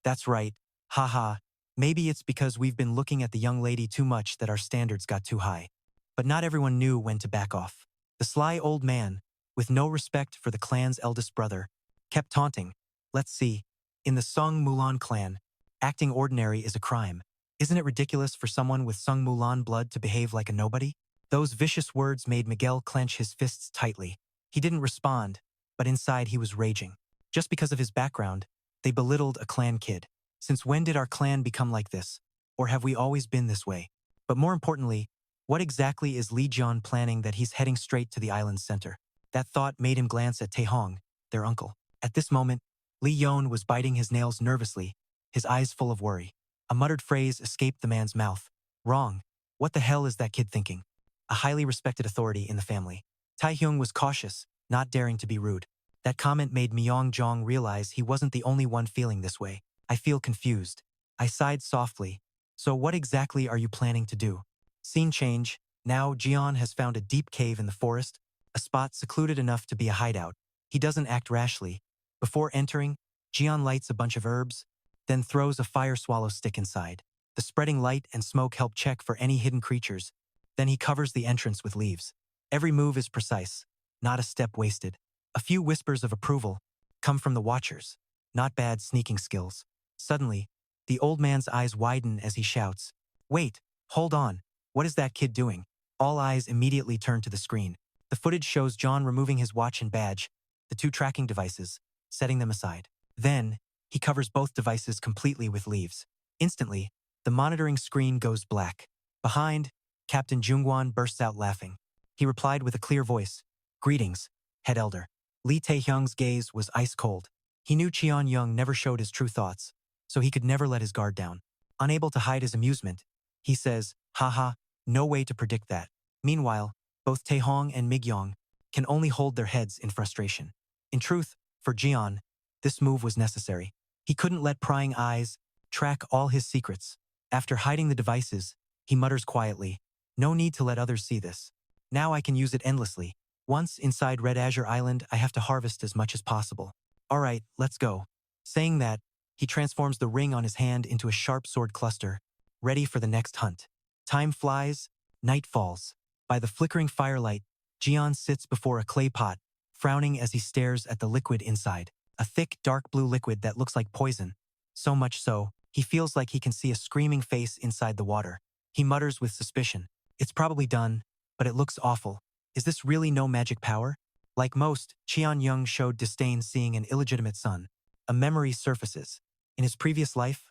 that's right. Haha. Maybe it's because we've been looking at the young lady too much that our standards got too high." But not everyone knew when to back off. The sly old man, with no respect for the clan's eldest brother, kept taunting, "Let's see. In the Sung Mulan clan, acting ordinary is a crime. Isn't it ridiculous for someone with Sung Mulan blood to behave like a nobody?" Those vicious words made Miguel clench his fists tightly. He didn't respond, but inside he was raging. Just because of his background, they belittled a clan kid. Since when did our clan become like this? Or have we always been this way? But more importantly, what exactly is Lee Jeon planning that he's heading straight to the island's center? That thought made him glance at Tae-hong, their uncle. At this moment, Lee Yeon was biting his nails nervously, his eyes full of worry. A muttered phrase escaped the man's mouth. "Wrong. What the hell is that kid thinking?" A highly respected authority in the family. Tae-hyung was cautious, not daring to be rude. That comment made Myeongjong realize he wasn't the only one feeling this way. "I feel confused." I sighed softly. "So what exactly are you planning to do?" Scene change. Now Jian has found a deep cave in the forest, a spot secluded enough to be a hideout. He doesn't act rashly. Before entering, Jian lights a bunch of herbs, then throws a fire swallow stick inside. The spreading light and smoke help check for any hidden creatures. Then he covers the entrance with leaves. Every move is precise, not a step wasted. A few whispers of approval come from the watchers. Not bad sneaking skills. Suddenly, the old man's eyes widen as he shouts, "Wait, hold on. What is that kid doing?" All eyes immediately turn to the screen. The footage shows John removing his watch and badge, the 2 tracking devices, setting them aside. Then, he covers both devices completely with leaves. Instantly, the monitoring screen goes black. Behind, Captain Jungwon bursts out laughing. He replied with a clear voice, "Greetings, head elder." Lee Tae-hyung's gaze was ice cold. He knew Cheon Young never showed his true thoughts, so he could never let his guard down. Unable to hide his amusement, he says, "Haha, no way to predict that." Meanwhile, both Tae-hong and Mig-yong can only hold their heads in frustration. In truth, for Jian, this move was necessary. He couldn't let prying eyes track all his secrets. After hiding the devices, he mutters quietly, "No need to let others see this. Now I can use it endlessly. Once inside Red Azure Island, I have to harvest as much as possible. All right, let's go." Saying that, he transforms the ring on his hand into a sharp sword cluster, ready for the next hunt. Time flies, night falls. By the flickering firelight, Jian sits before a clay pot, frowning as he stares at the liquid inside. a thick, dark blue liquid that looks like poison. So much so, he feels like he can see a screaming face inside the water. He mutters with suspicion. It's probably done, but it looks awful. Is this really no magic power? Like most, Cheon Young showed disdain seeing an illegitimate son. A memory surfaces. In his previous life,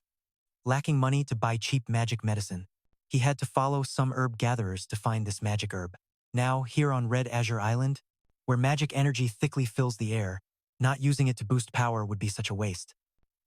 lacking money to buy cheap magic medicine, he had to follow some herb gatherers to find this magic herb. Now, here on Red Azure Island, where magic energy thickly fills the air, not using it to boost power would be such a waste.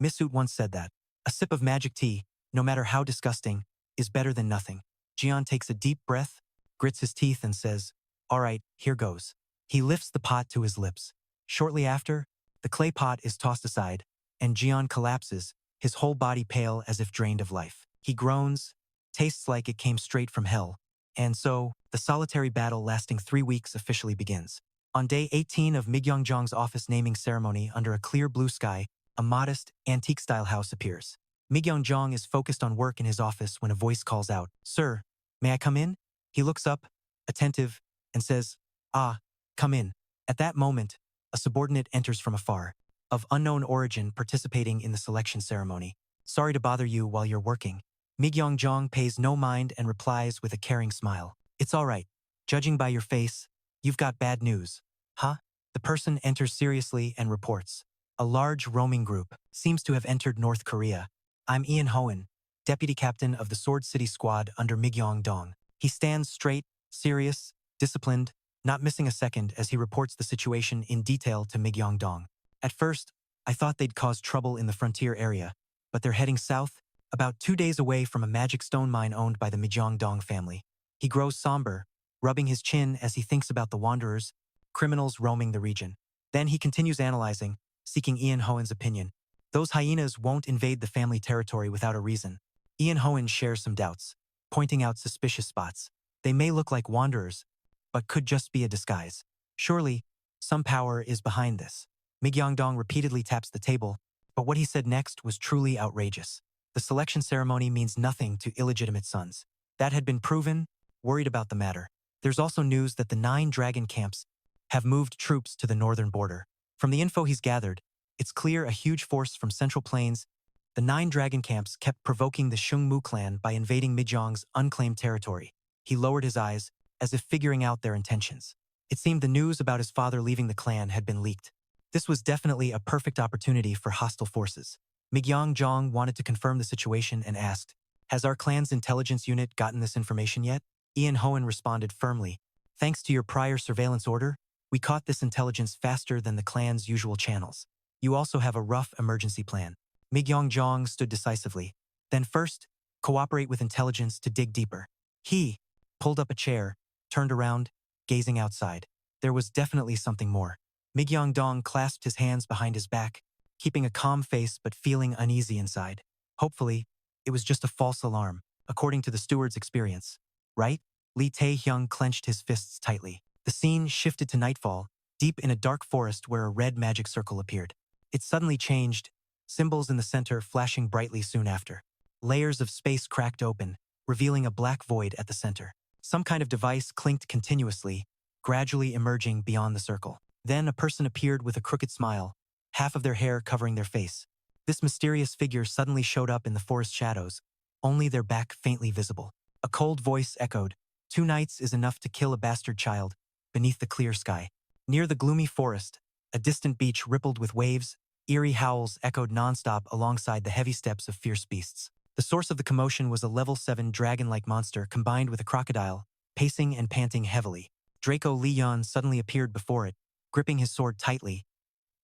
Misut once said that a sip of magic tea, no matter how disgusting, is better than nothing. Jian takes a deep breath, grits his teeth and says, "All right, here goes." He lifts the pot to his lips. Shortly after, the clay pot is tossed aside, and Jian collapses, his whole body pale as if drained of life. He groans, tastes like it came straight from hell. And so, the solitary battle lasting 3 weeks officially begins. On day 18 of Migyeongjong's office naming ceremony under a clear blue sky, a modest, antique-style house appears. Migyeongjong is focused on work in his office when a voice calls out, "Sir, may I come in?" He looks up, attentive, and says, "Ah, come in." At that moment, a subordinate enters from afar, of unknown origin participating in the selection ceremony. "Sorry to bother you while you're working." Migyeongjong pays no mind and replies with a caring smile. "It's all right. Judging by your face, you've got bad news." "Huh?" The person enters seriously and reports. "A large roaming group seems to have entered North Korea. I'm Ian Hoen, deputy captain of the Sword City Squad under Migyeong-dong." He stands straight, serious, disciplined, not missing a second as he reports the situation in detail to Migyeong-dong. "At first, I thought they'd cause trouble in the frontier area, but they're heading south, about 2 days away from a magic stone mine owned by the Migyeong-dong family." He grows somber, rubbing his chin as he thinks about the wanderers, criminals roaming the region. Then he continues analyzing, seeking Ian Hoen's opinion. Those hyenas won't invade the family territory without a reason. Ian Hoen shares some doubts, pointing out suspicious spots. They may look like wanderers, but could just be a disguise. Surely, some power is behind this. Migyeong-dong repeatedly taps the table, but what he said next was truly outrageous. The selection ceremony means nothing to illegitimate sons. That had been proven, worried about the matter. There's also news that the 9 dragon camps have moved troops to the northern border. From the info he's gathered, it's clear a huge force from Central Plains. The 9 dragon camps kept provoking the Shungmu clan by invading Migyeong's unclaimed territory. He lowered his eyes, as if figuring out their intentions. It seemed the news about his father leaving the clan had been leaked. This was definitely a perfect opportunity for hostile forces. Migyeong-jong wanted to confirm the situation and asked, "Has our clan's intelligence unit gotten this information yet?" Ian Hoen responded firmly, "Thanks to your prior surveillance order, we caught this intelligence faster than the clan's usual channels. You also have a rough emergency plan." Migyeong-jong stood decisively. "Then first, cooperate with intelligence to dig deeper." He pulled up a chair, turned around, gazing outside. There was definitely something more. Migyeong-dong clasped his hands behind his back, keeping a calm face but feeling uneasy inside. Hopefully, it was just a false alarm, according to the steward's experience. Right? Lee Tae-hyung clenched his fists tightly. The scene shifted to nightfall, deep in a dark forest where a red magic circle appeared. It suddenly changed, symbols in the center flashing brightly soon after. Layers of space cracked open, revealing a black void at the center. Some kind of device clinked continuously, gradually emerging beyond the circle. Then a person appeared with a crooked smile, half of their hair covering their face. This mysterious figure suddenly showed up in the forest shadows, only their back faintly visible. A cold voice echoed, "2 nights is enough to kill a bastard child," beneath the clear sky. Near the gloomy forest, a distant beach rippled with waves, eerie howls echoed nonstop alongside the heavy steps of fierce beasts. The source of the commotion was a level 7 dragon-like monster combined with a crocodile, pacing and panting heavily. Draco Lee Yeon suddenly appeared before it, gripping his sword tightly,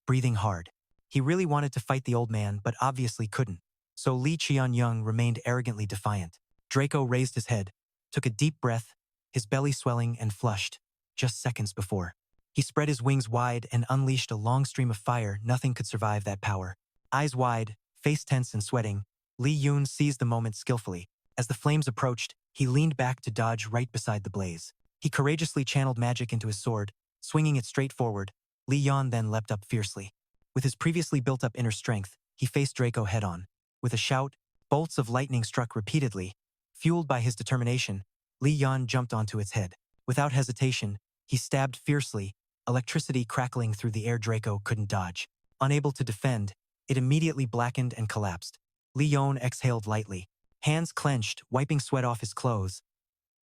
breathing hard. He really wanted to fight the old man but obviously couldn't, so Lee Cheon-young remained arrogantly defiant. Draco raised his head, took a deep breath, his belly swelling and flushed, just seconds before. He spread his wings wide and unleashed a long stream of fire. Nothing could survive that power. Eyes wide, face tense and sweating, Lee Yeon seized the moment skillfully. As the flames approached, he leaned back to dodge right beside the blaze. He courageously channeled magic into his sword, swinging it straight forward. Lee Yeon then leapt up fiercely. With his previously built-up inner strength, he faced Draco head-on. With a shout, bolts of lightning struck repeatedly. Fueled by his determination, Lee Yeon jumped onto its head. Without hesitation, he stabbed fiercely, electricity crackling through the air. Draco couldn't dodge. Unable to defend, it immediately blackened and collapsed. Lee Yeon exhaled lightly, hands clenched, wiping sweat off his clothes.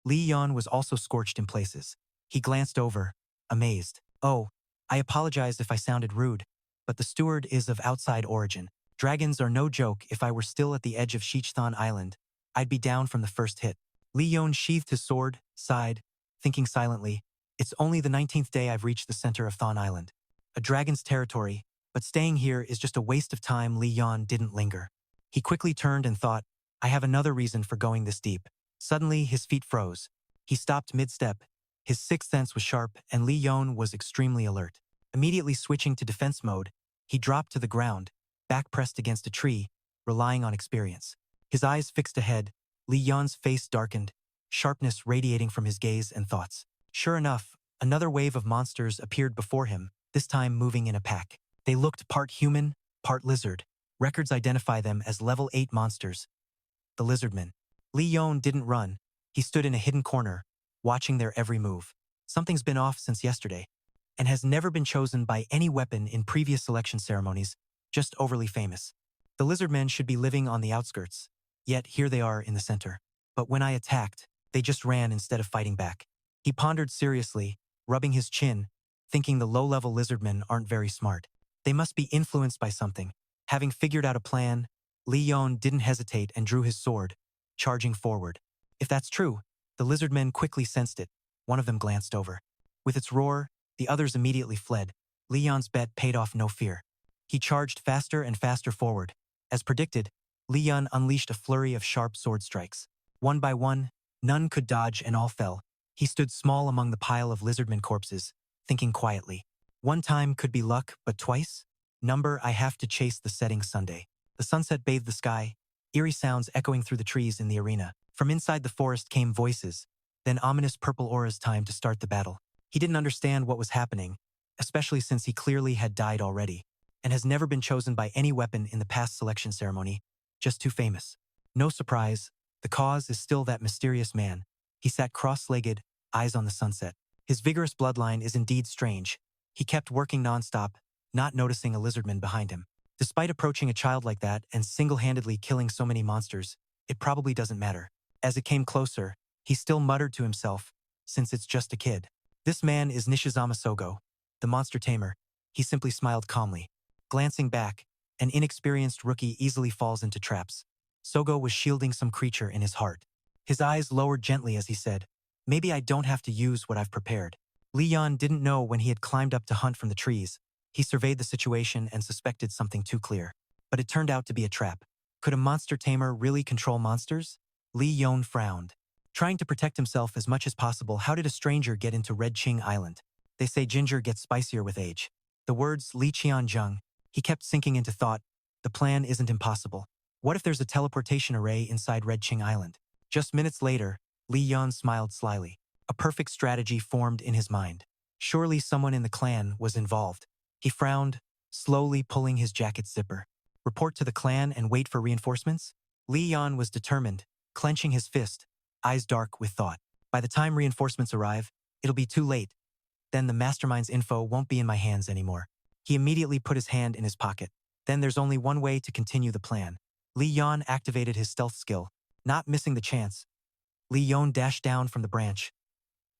Lee Yeon was also scorched in places. He glanced over, amazed. "Oh, I apologize if I sounded rude, but the steward is of outside origin. Dragons are no joke. If I were still at the edge of Shichthon Island, I'd be down from the first hit." Lee Yeon sheathed his sword, sighed, thinking silently, "It's only the 19th day I've reached the center of Thon Island. A dragon's territory, but staying here is just a waste of time." Lee Yeon didn't linger. He quickly turned and thought, "I have another reason for going this deep." Suddenly, his feet froze. He stopped mid-step. His sixth sense was sharp, and Lee Yeon was extremely alert. Immediately switching to defense mode, he dropped to the ground, back pressed against a tree, relying on experience. His eyes fixed ahead, Lee Yeon's face darkened, sharpness radiating from his gaze and thoughts. Sure enough, another wave of monsters appeared before him, this time moving in a pack. They looked part human, part lizard. Records identify them as level 8 monsters. The lizardmen. Lee Yeon didn't run. He stood in a hidden corner, watching their every move. Something's been off since yesterday, and has never been chosen by any weapon in previous selection ceremonies, just overly famous. The lizardmen should be living on the outskirts, yet here they are in the center. But when I attacked, they just ran instead of fighting back. He pondered seriously, rubbing his chin, thinking the low-level lizardmen aren't very smart. They must be influenced by something. Having figured out a plan, Lee Yeon didn't hesitate and drew his sword, charging forward. If that's true, the lizardmen quickly sensed it. One of them glanced over. With its roar, the others immediately fled. Lee Yeon's bet paid off no fear. He charged faster and faster forward. As predicted, Lee Yeon unleashed a flurry of sharp sword strikes. One by one, none could dodge and all fell. He stood small among the pile of lizardmen corpses, thinking quietly. One time could be luck, but twice? Number, I have to chase the setting Sunday. The sunset bathed the sky, eerie sounds echoing through the trees in the arena. From inside the forest came voices, then ominous purple auras. Time to start the battle. He didn't understand what was happening, especially since he clearly had died already, and has never been chosen by any weapon in the past selection ceremony, just too famous. No surprise, the cause is still that mysterious man. He sat cross-legged, eyes on the sunset. His vigorous bloodline is indeed strange. He kept working non-stop, not noticing a lizardman behind him. Despite approaching a child like that and single-handedly killing so many monsters, it probably doesn't matter. As it came closer, he still muttered to himself, since it's just a kid. This man is Nishizama Sogo, the monster tamer. He simply smiled calmly. Glancing back, an inexperienced rookie easily falls into traps. Sogo was shielding some creature in his heart. His eyes lowered gently as he said, "Maybe I don't have to use what I've prepared." Lee Yeon didn't know when he had climbed up to hunt from the trees. He surveyed the situation and suspected something too clear. But it turned out to be a trap. Could a monster tamer really control monsters? Lee Yeon frowned. Trying to protect himself as much as possible, how did a stranger get into Red Qing Island? They say ginger gets spicier with age. The words Li Qianzheng. He kept sinking into thought. The plan isn't impossible. What if there's a teleportation array inside Red Qing Island? Just minutes later, Lee Yeon smiled slyly. A perfect strategy formed in his mind. Surely someone in the clan was involved. He frowned, slowly pulling his jacket's zipper. Report to the clan and wait for reinforcements? Lee Yeon was determined, clenching his fist, eyes dark with thought. By the time reinforcements arrive, it'll be too late. Then the mastermind's info won't be in my hands anymore. He immediately put his hand in his pocket. Then there's only one way to continue the plan. Lee Yeon activated his stealth skill, not missing the chance. Lee Yeon dashed down from the branch,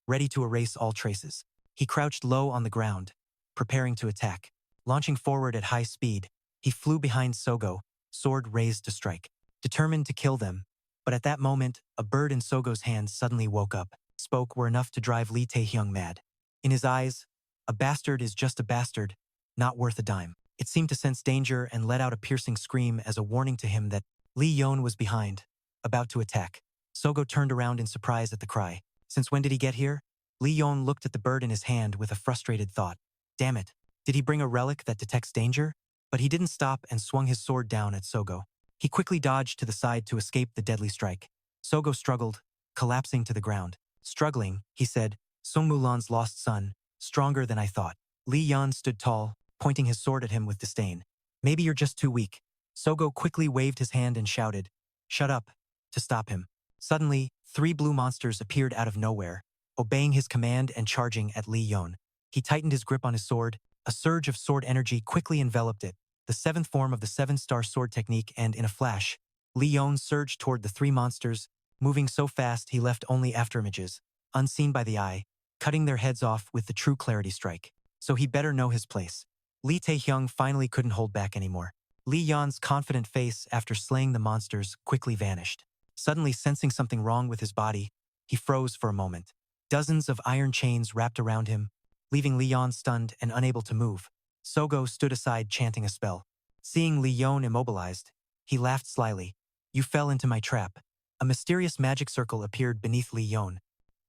ready to erase all traces. He crouched low on the ground, preparing to attack. Launching forward at high speed, he flew behind Sogo, sword raised to strike, determined to kill them. But at that moment, a bird in Sogo's hand suddenly woke up. Spoke were enough to drive Lee Taehyung mad. In his eyes, a bastard is just a bastard, not worth a dime. It seemed to sense danger and let out a piercing scream as a warning to him that Lee Yeon was behind, about to attack. Sogo turned around in surprise at the cry. Since when did he get here? Lee Yeon looked at the bird in his hand with a frustrated thought. Damn it, did he bring a relic that detects danger? But he didn't stop and swung his sword down at Sogo. He quickly dodged to the side to escape the deadly strike. Sogo struggled, collapsing to the ground. Struggling, he said, Song Mulan's lost son, stronger than I thought. Lee Yeon stood tall, pointing his sword at him with disdain. Maybe you're just too weak. Sogo quickly waved his hand and shouted, "Shut up," to stop him. Suddenly, 3 blue monsters appeared out of nowhere, obeying his command and charging at Lee Yeon. He tightened his grip on his sword, A surge of sword energy quickly enveloped it, the seventh form of the seven-star sword technique, and in a flash, Lee Yeon surged toward the three monsters, moving so fast he left only afterimages, unseen by the eye, cutting their heads off with the true clarity strike. So he better know his place. Lee Tae-hyung finally couldn't hold back anymore. Lee Yeon's confident face after slaying the monsters quickly vanished. Suddenly sensing something wrong with his body, he froze for a moment. Dozens of iron chains wrapped around him, leaving Lee Yeon stunned and unable to move. Sogo stood aside chanting a spell. Seeing Lee Yeon immobilized, he laughed slyly. "You fell into my trap." A mysterious magic circle appeared beneath Lee Yeon,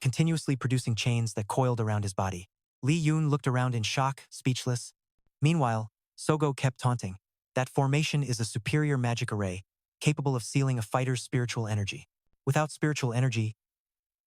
continuously producing chains that coiled around his body. Lee Yeon looked around in shock, speechless. Meanwhile, Sogo kept taunting. "That formation is a superior magic array, capable of sealing a fighter's spiritual energy. Without spiritual energy,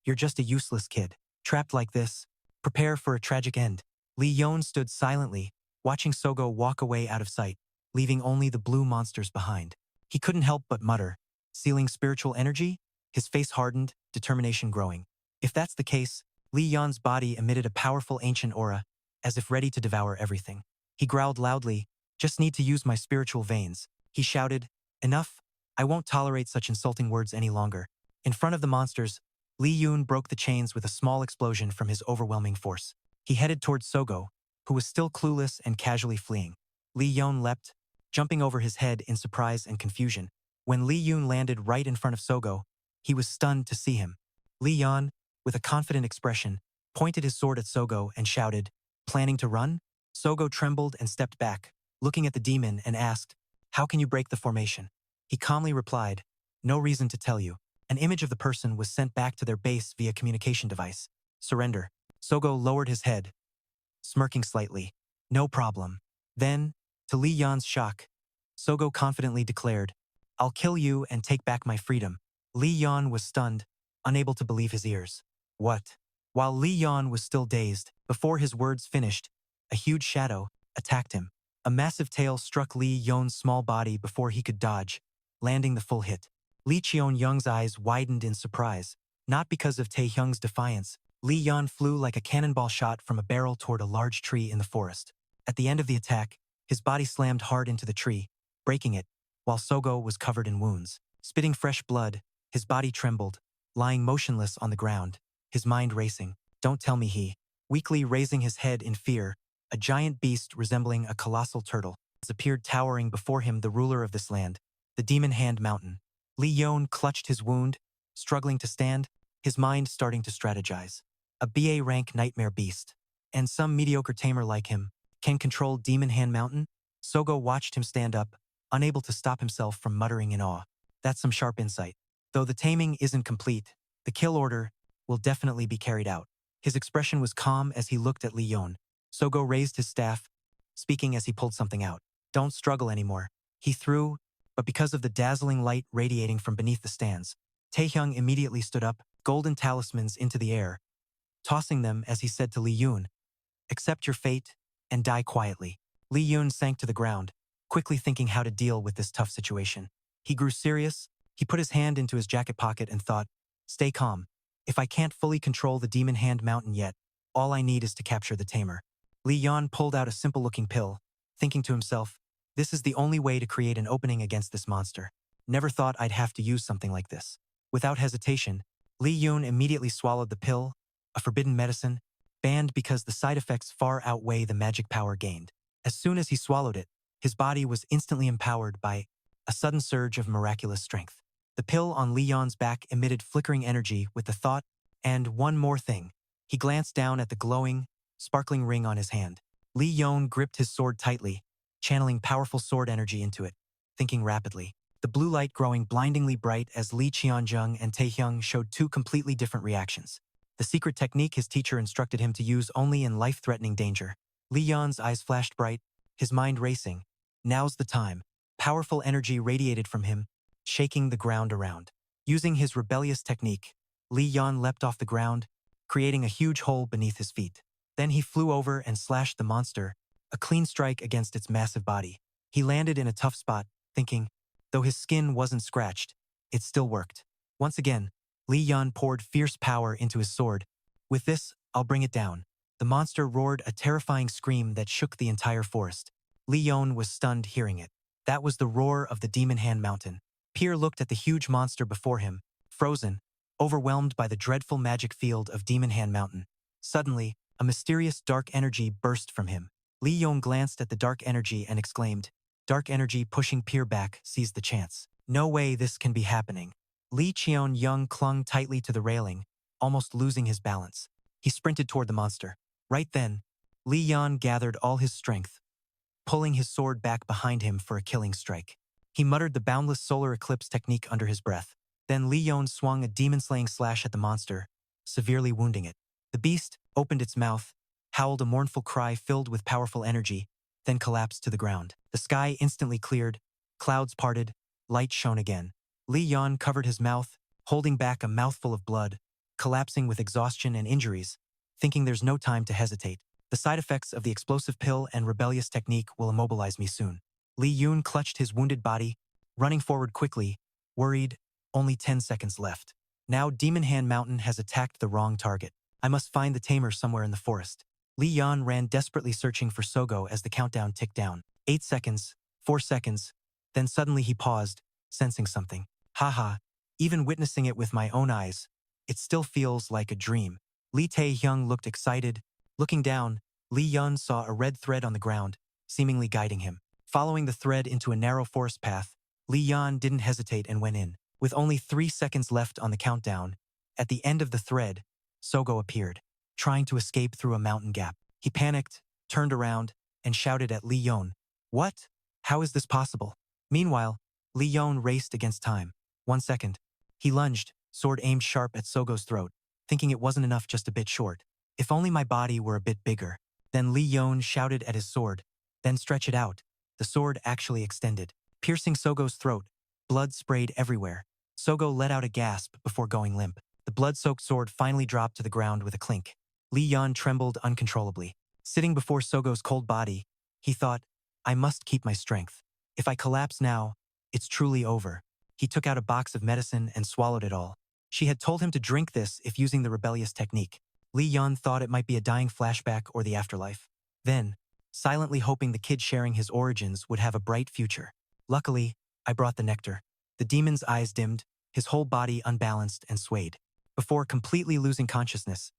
you're just a useless kid. Trapped like this, prepare for a tragic end." Lee Yeon stood silently, watching Sogo walk away out of sight, leaving only the blue monsters behind. He couldn't help but mutter, "Sealing spiritual energy?" His face hardened, determination growing. If that's the case, Lee Yeon's body emitted a powerful ancient aura, as if ready to devour everything. He growled loudly, "Just need to use my spiritual veins." He shouted, "Enough! I won't tolerate such insulting words any longer." In front of the monsters, Lee Yeon broke the chains with a small explosion from his overwhelming force. He headed towards Sogo, who was still clueless and casually fleeing. Lee Yeon leapt, jumping over his head in surprise and confusion. When Lee Yeon landed right in front of Sogo, he was stunned to see him. Lee Yeon, with a confident expression, pointed his sword at Sogo and shouted, "Planning to run?" Sogo trembled and stepped back, looking at the demon and asked, "How can you break the formation?" He calmly replied, "No reason to tell you." An image of the person was sent back to their base via communication device. "Surrender." Sogo lowered his head, smirking slightly. "No problem." Then, to Lee Yeon's shock, Sogo confidently declared, "I'll kill you and take back my freedom." Lee Yeon was stunned, unable to believe his ears. "What?" While Lee Yeon was still dazed, before his words finished, a huge shadow attacked him. A massive tail struck Lee Yeon's small body before he could dodge, landing the full hit. Lee Cheon-young's eyes widened in surprise. Not because of Tae-hyung's defiance, Lee Yeon flew like a cannonball shot from a barrel toward a large tree in the forest. At the end of the attack, his body slammed hard into the tree, breaking it, while Sogo was covered in wounds. Spitting fresh blood, his body trembled, lying motionless on the ground, his mind racing. "Don't tell me he." Weakly raising his head in fear, a giant beast resembling a colossal turtle appeared towering before him, the ruler of this land, the Demon Hand Mountain. Lee Yeon clutched his wound, struggling to stand, his mind starting to strategize. A BA rank nightmare beast. And some mediocre tamer like him can control Demon Hand Mountain? Sogo watched him stand up, unable to stop himself from muttering in awe. That's some sharp insight. Though the taming isn't complete, the kill order will definitely be carried out. His expression was calm as he looked at Lee Yeon. Sogo raised his staff, speaking as he pulled something out. "Don't struggle anymore." He threw, but because of the dazzling light radiating from beneath the stands, Taehyung immediately stood up, golden talismans into the air, tossing them as he said to Lee Yeon, "Accept your fate and die quietly." Lee Yeon sank to the ground, quickly thinking how to deal with this tough situation. He grew serious, he put his hand into his jacket pocket and thought, "Stay calm. If I can't fully control the Demon Hand Mountain yet, all I need is to capture the tamer." Lee Yeon pulled out a simple-looking pill, thinking to himself, "This is the only way to create an opening against this monster. Never thought I'd have to use something like this." Without hesitation, Lee Yeon immediately swallowed the pill, a forbidden medicine, banned because the side effects far outweigh the magic power gained. As soon as he swallowed it, his body was instantly empowered by a sudden surge of miraculous strength. The pill on Lee Yeon's back emitted flickering energy with the thought, "And one more thing." He glanced down at the glowing, sparkling ring on his hand. Lee Yeon gripped his sword tightly, channeling powerful sword energy into it, thinking rapidly. The blue light growing blindingly bright as Lee Cheon-jung and Taehyung showed two completely different reactions. The secret technique his teacher instructed him to use only in life-threatening danger. Lee Yeon's eyes flashed bright, his mind racing. Now's the time. Powerful energy radiated from him, shaking the ground around. Using his rebellious technique, Lee Yeon leapt off the ground, creating a huge hole beneath his feet. Then he flew over and slashed the monster, a clean strike against its massive body. He landed in a tough spot, thinking, though his skin wasn't scratched, it still worked. Once again, Lee Yeon poured fierce power into his sword. "With this, I'll bring it down." The monster roared a terrifying scream that shook the entire forest. Lee Yeon was stunned hearing it. That was the roar of the Demon Hand Mountain. Pierre looked at the huge monster before him, frozen, overwhelmed by the dreadful magic field of Demon Hand Mountain. Suddenly, a mysterious dark energy burst from him. Lee Yeon glanced at the dark energy and exclaimed, "Dark energy pushing Pierre back seized the chance. No way this can be happening." Lee Yeon clung tightly to the railing, almost losing his balance. He sprinted toward the monster. Right then, Lee Yeon gathered all his strength, pulling his sword back behind him for a killing strike. He muttered the boundless solar eclipse technique under his breath. Then Lee Yeon swung a demon-slaying slash at the monster, severely wounding it. The beast opened its mouth, howled a mournful cry filled with powerful energy, then collapsed to the ground. The sky instantly cleared, clouds parted, light shone again. Lee Yeon covered his mouth, holding back a mouthful of blood, collapsing with exhaustion and injuries, thinking there's no time to hesitate. The side effects of the explosive pill and rebellious technique will immobilize me soon. Lee Yeon clutched his wounded body, running forward quickly, worried, only 10 seconds left. Now Demon Hand Mountain has attacked the wrong target. I must find the tamer somewhere in the forest. Lee Yeon ran desperately searching for Sogo as the countdown ticked down. 8 seconds, 4 seconds, then suddenly he paused, sensing something. Haha, even witnessing it with my own eyes, it still feels like a dream. Lee Tae-hyung looked excited. Looking down, Lee Yeon saw a red thread on the ground, seemingly guiding him. Following the thread into a narrow forest path, Lee Yeon didn't hesitate and went in. With only 3 seconds left on the countdown, at the end of the thread, Sogo appeared, trying to escape through a mountain gap. He panicked, turned around, and shouted at Lee Yeon, "What? How is this possible?" Meanwhile, Lee Yeon raced against time. 1 second. He lunged, sword aimed sharp at Sogo's throat, thinking it wasn't enough just a bit short. "If only my body were a bit bigger." Then Lee Yeon shouted at his sword, "Then stretch it out." The sword actually extended, piercing Sogo's throat. Blood sprayed everywhere. Sogo let out a gasp before going limp. The blood-soaked sword finally dropped to the ground with a clink. Lee Yeon trembled uncontrollably. Sitting before Sogo's cold body, he thought, "I must keep my strength. If I collapse now, it's truly over." He took out a box of medicine and swallowed it all. She had told him to drink this if using the rebellious technique. Lee Yeon thought it might be a dying flashback or the afterlife. Then, silently hoping the kid sharing his origins would have a bright future. "Luckily, I brought the nectar." The demon's eyes dimmed, his whole body unbalanced and swayed. Before completely losing consciousness,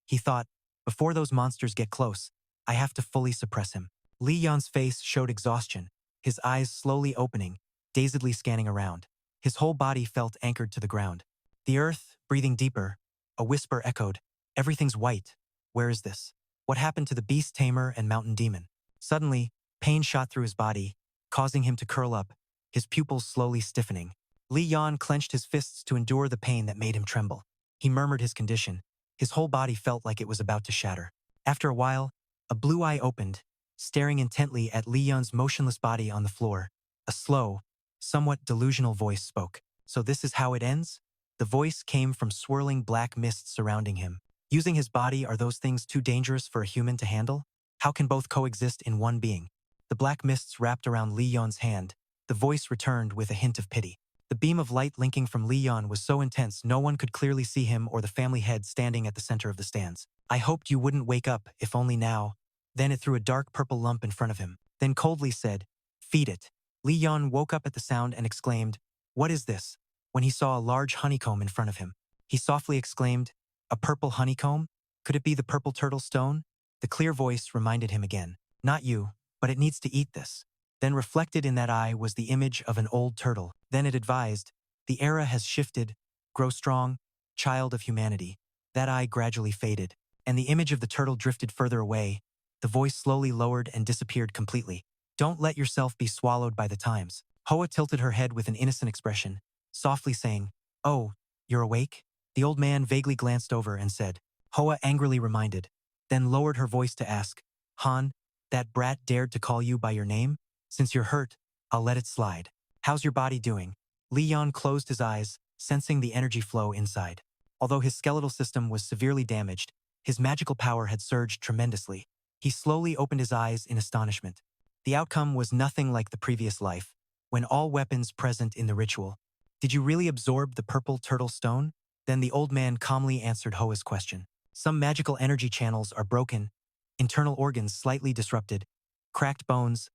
he thought, "Before those monsters get close, I have to fully suppress him." Lee Yeon's face showed exhaustion, his eyes slowly opening, dazedly scanning around. His whole body felt anchored to the ground. The earth, breathing deeper, a whisper echoed, "Everything's white. Where is this? What happened to the beast tamer and mountain demon?" Suddenly, pain shot through his body, causing him to curl up, his pupils slowly stiffening. Lee Yeon clenched his fists to endure the pain that made him tremble. He murmured his condition. His whole body felt like it was about to shatter. After a while, a blue eye opened, staring intently at Lee Yeon's motionless body on the floor. A slow, somewhat delusional voice spoke. "So this is how it ends?" The voice came from swirling black mists surrounding him. "Using his body, are those things too dangerous for a human to handle? How can both coexist in one being?" The black mists wrapped around Lee Yeon's hand. The voice returned with a hint of pity. The beam of light linking from Lee Yeon was so intense no one could clearly see him or the family head standing at the center of the stands. "I hoped you wouldn't wake up, if only now." Then it threw a dark purple lump in front of him, then coldly said, "Feed it." Lee Yeon woke up at the sound and exclaimed, "What is this?" When he saw a large honeycomb in front of him, he softly exclaimed, "A purple honeycomb? Could it be the purple turtle stone?" The clear voice reminded him again, "Not you, but it needs to eat this." Then reflected in that eye was the image of an old turtle. Then it advised, "The era has shifted. Grow strong, child of humanity." That eye gradually faded, and the image of the turtle drifted further away. The voice slowly lowered and disappeared completely. "Don't let yourself be swallowed by the times." Hoa tilted her head with an innocent expression, softly saying, "Oh, you're awake?" The old man vaguely glanced over and said, Hoa angrily reminded, then lowered her voice to ask, "Han, that brat dared to call you by your name? Since you're hurt, I'll let it slide. How's your body doing?" Lee Yeon closed his eyes, sensing the energy flow inside. Although his skeletal system was severely damaged, his magical power had surged tremendously. He slowly opened his eyes in astonishment. The outcome was nothing like the previous life, when all weapons present in the ritual. "Did you really absorb the purple turtle stone?" Then the old man calmly answered Hoa's question. Some magical energy channels are broken, internal organs slightly disrupted, cracked bones,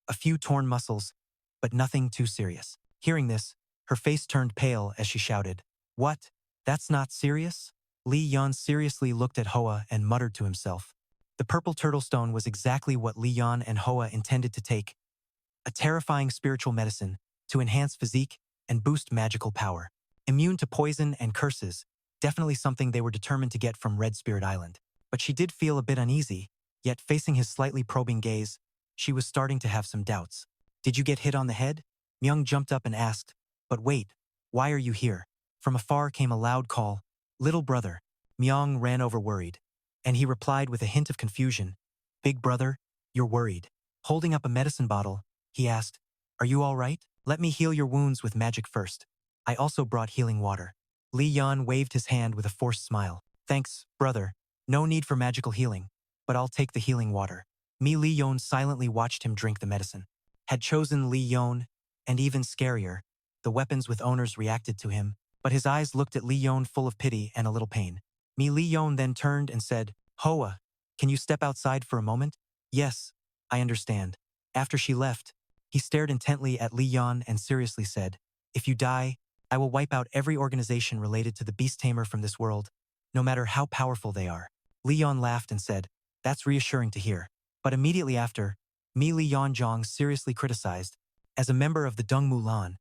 a few torn muscles, but nothing too serious. Hearing this, her face turned pale as she shouted, "What? That's not serious?" Lee Yeon seriously looked at Hoa and muttered to himself. The purple turtle stone was exactly what Lee Yeon and Hoa intended to take, a terrifying spiritual medicine to enhance physique and boost magical power. Immune to poison and curses, definitely something they were determined to get from Red Spirit Island. But she did feel a bit uneasy, yet facing his slightly probing gaze, she was starting to have some doubts. "Did you get hit on the head?" Myung jumped up and asked. "But wait, why are you here?" From afar came a loud call, "Little brother." Myung ran over worried, and he replied with a hint of confusion, "Big brother, you're worried." Holding up a medicine bottle, he asked, "Are you all right? Let me heal your wounds with magic first. I also brought healing water." Lee Yeon waved his hand with a forced smile. "Thanks, brother. No need for magical healing, but I'll take the healing water." Lee Yeon silently watched him drink the medicine. Had chosen Lee Yeon, and even scarier, the weapons with owners reacted to him, but his eyes looked at Lee Yeon full of pity and a little pain. Lee Yeon then turned and said, "Hoa, can you step outside for a moment?" "Yes, I understand." After she left, he stared intently at Lee Yeon and seriously said, "If you die, I will wipe out every organization related to the beast tamer from this world, no matter how powerful they are." Lee Yeon laughed and said, "That's reassuring to hear." But immediately after, Lee Yeon seriously criticized, "As a member of the Dung Mulan,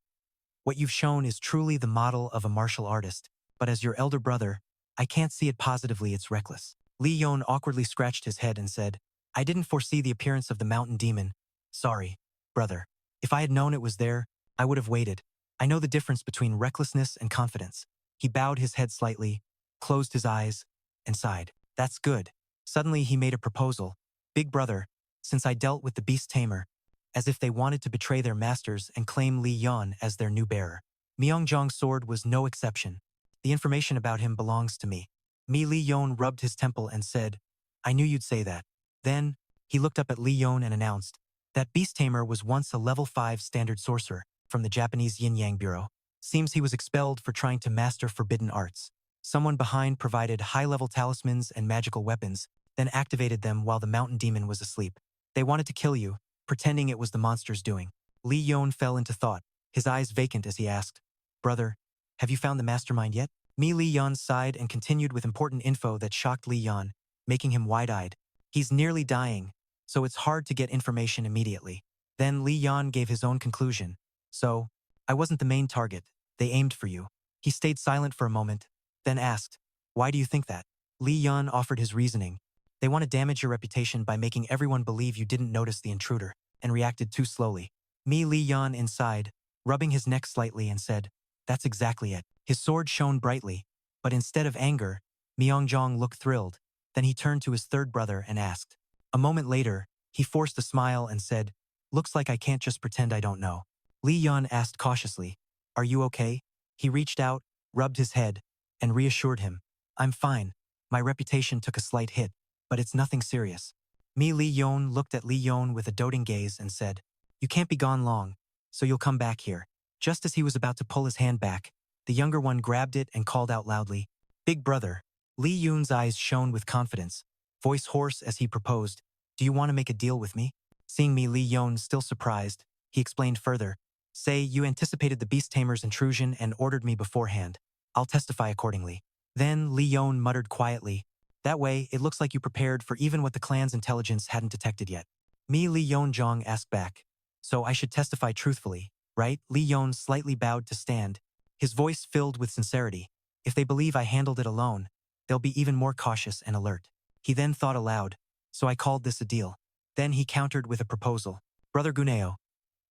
what you've shown is truly the model of a martial artist, but as your elder brother, I can't see it positively. It's reckless." Lee Yeon awkwardly scratched his head and said, "I didn't foresee the appearance of the mountain demon. Sorry, brother. If I had known it was there, I would have waited. I know the difference between recklessness and confidence." He bowed his head slightly, closed his eyes, and sighed. "That's good." Suddenly he made a proposal. "Big brother, since I dealt with the beast tamer, as if they wanted to betray their masters and claim Lee Yeon as their new bearer. Myeongjong's sword was no exception. The information about him belongs to me." Lee Yeon rubbed his temple and said, "I knew you'd say that." Then, he looked up at Lee Yeon and announced, "That beast tamer was once a level 5 standard sorcerer from the Japanese Yin-Yang Bureau. Seems he was expelled for trying to master forbidden arts. Someone behind provided high-level talismans and magical weapons, then activated them while the mountain demon was asleep. They wanted to kill you, pretending it was the monster's doing." Lee Yeon fell into thought, his eyes vacant as he asked, "Brother, have you found the mastermind yet?" Lee Yeon sighed and continued with important info that shocked Lee Yeon, making him wide-eyed. "He's nearly dying, so it's hard to get information immediately." Then Lee Yeon gave his own conclusion. "So, I wasn't the main target. They aimed for you." He stayed silent for a moment, then asked, "Why do you think that?" Lee Yeon offered his reasoning. "They want to damage your reputation by making everyone believe you didn't notice the intruder and reacted too slowly." Lee Yeon inside, rubbing his neck slightly and said, "That's exactly it." His sword shone brightly, but instead of anger, Myeongjong looked thrilled. Then he turned to his third brother and asked. A moment later, he forced a smile and said, "Looks like I can't just pretend I don't know." Lee Yeon asked cautiously, "Are you okay?" He reached out, rubbed his head, and reassured him, "I'm fine. My reputation took a slight hit, but it's nothing serious." Lee Yeon looked at Lee Yeon with a doting gaze and said, "You can't be gone long, so you'll come back here." Just as he was about to pull his hand back, the younger one grabbed it and called out loudly, "Big brother." Lee Yoon's eyes shone with confidence, voice hoarse as he proposed, "Do you want to make a deal with me?" Seeing Lee Yeon still surprised, he explained further, "Say you anticipated the beast tamer's intrusion and ordered me beforehand. I'll testify accordingly." Then Lee Yeon muttered quietly, "That way, it looks like you prepared for even what the clan's intelligence hadn't detected yet." Lee Yeon asked back, "So I should testify truthfully, right?" Lee Yeon slightly bowed to stand, his voice filled with sincerity. "If they believe I handled it alone, they'll be even more cautious and alert." He then thought aloud, "So I called this a deal." Then he countered with a proposal. "Brother Guneo,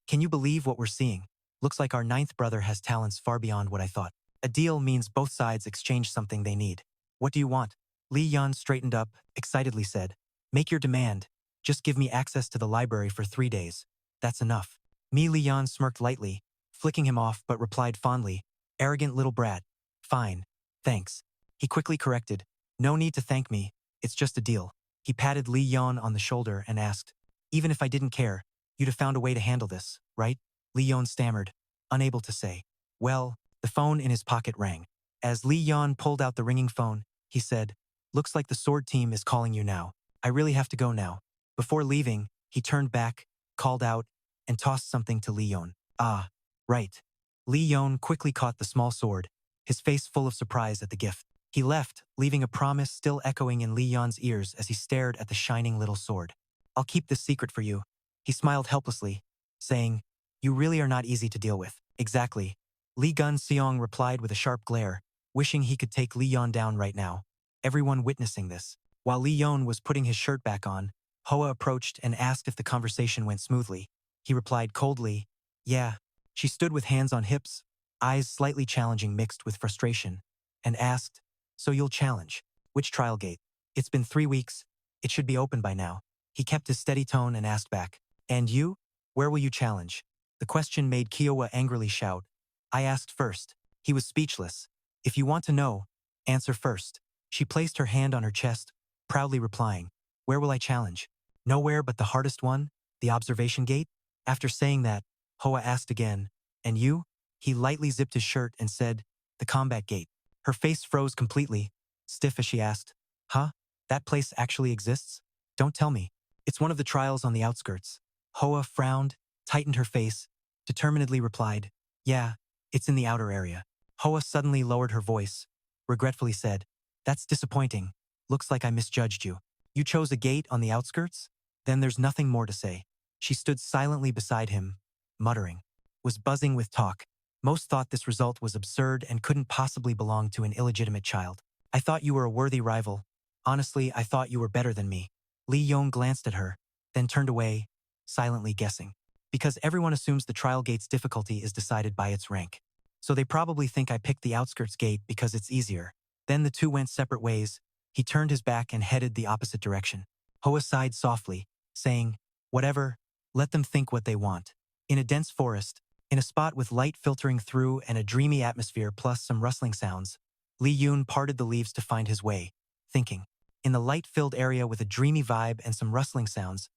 can you believe what we're seeing? Looks like our ninth brother has talents far beyond what I thought. A deal means both sides exchange something they need. What do you want?" Lee Yeon straightened up, excitedly said, "Make your demand. Just give me access to the library for 3 days. That's enough." Lee Yeon smirked lightly, flicking him off but replied fondly, "Arrogant little brat. Fine. Thanks." He quickly corrected, "No need to thank me. It's just a deal." He patted Lee Yeon on the shoulder and asked, "Even if I didn't care, you'd have found a way to handle this, right?" Lee Yeon stammered, unable to say. "Well," the phone in his pocket rang. As Lee Yeon pulled out the ringing phone, he said, Looks like the sword team is calling you now. I really have to go now. Before leaving, he turned back, called out, and tossed something to Lee Yeon. Ah, right. Lee Yeon quickly caught the small sword, his face full of surprise at the gift. He left, leaving a promise still echoing in Lee Yeon's ears as he stared at the shining little sword. I'll keep this secret for you. He smiled helplessly, saying, you really are not easy to deal with. Exactly. Lee Gun Seong replied with a sharp glare, wishing he could take Lee Yeon down right now. Everyone witnessing this. While Lee Yeon was putting his shirt back on, Hoa approached and asked if the conversation went smoothly. He replied coldly, yeah. She stood with hands on hips, eyes slightly challenging mixed with frustration, and asked, so you'll challenge? Which trial gate? It's been 3 weeks. It should be open by now. He kept his steady tone and asked back, and you? Where will you challenge? The question made Kiowa angrily shout, I asked first. He was speechless. If you want to know, answer first. She placed her hand on her chest, proudly replying, where will I challenge? Nowhere but the hardest one, the observation gate? After saying that, Hoa asked again, and you? He lightly zipped his shirt and said, the combat gate. Her face froze completely, stiff as she asked, huh? That place actually exists? Don't tell me. It's one of the trials on the outskirts. Hoa frowned, tightened her face, determinedly replied, yeah, it's in the outer area. Hoa suddenly lowered her voice, regretfully said, that's disappointing. Looks like I misjudged you. You chose a gate on the outskirts? Then there's nothing more to say. She stood silently beside him, muttering, was buzzing with talk. Most thought this result was absurd and couldn't possibly belong to an illegitimate child. I thought you were a worthy rival. Honestly, I thought you were better than me. Lee Yeon glanced at her, then turned away, silently guessing. Because everyone assumes the trial gate's difficulty is decided by its rank. So they probably think I picked the outskirts gate because it's easier. Then the two went separate ways. He turned his back and headed the opposite direction. Hoa sighed softly, saying, whatever, let them think what they want. In a dense forest, in a spot with light filtering through and a dreamy atmosphere plus some rustling sounds, Lee Yoon parted the leaves to find his way, thinking. In the light-filled area with a dreamy vibe and some rustling sounds,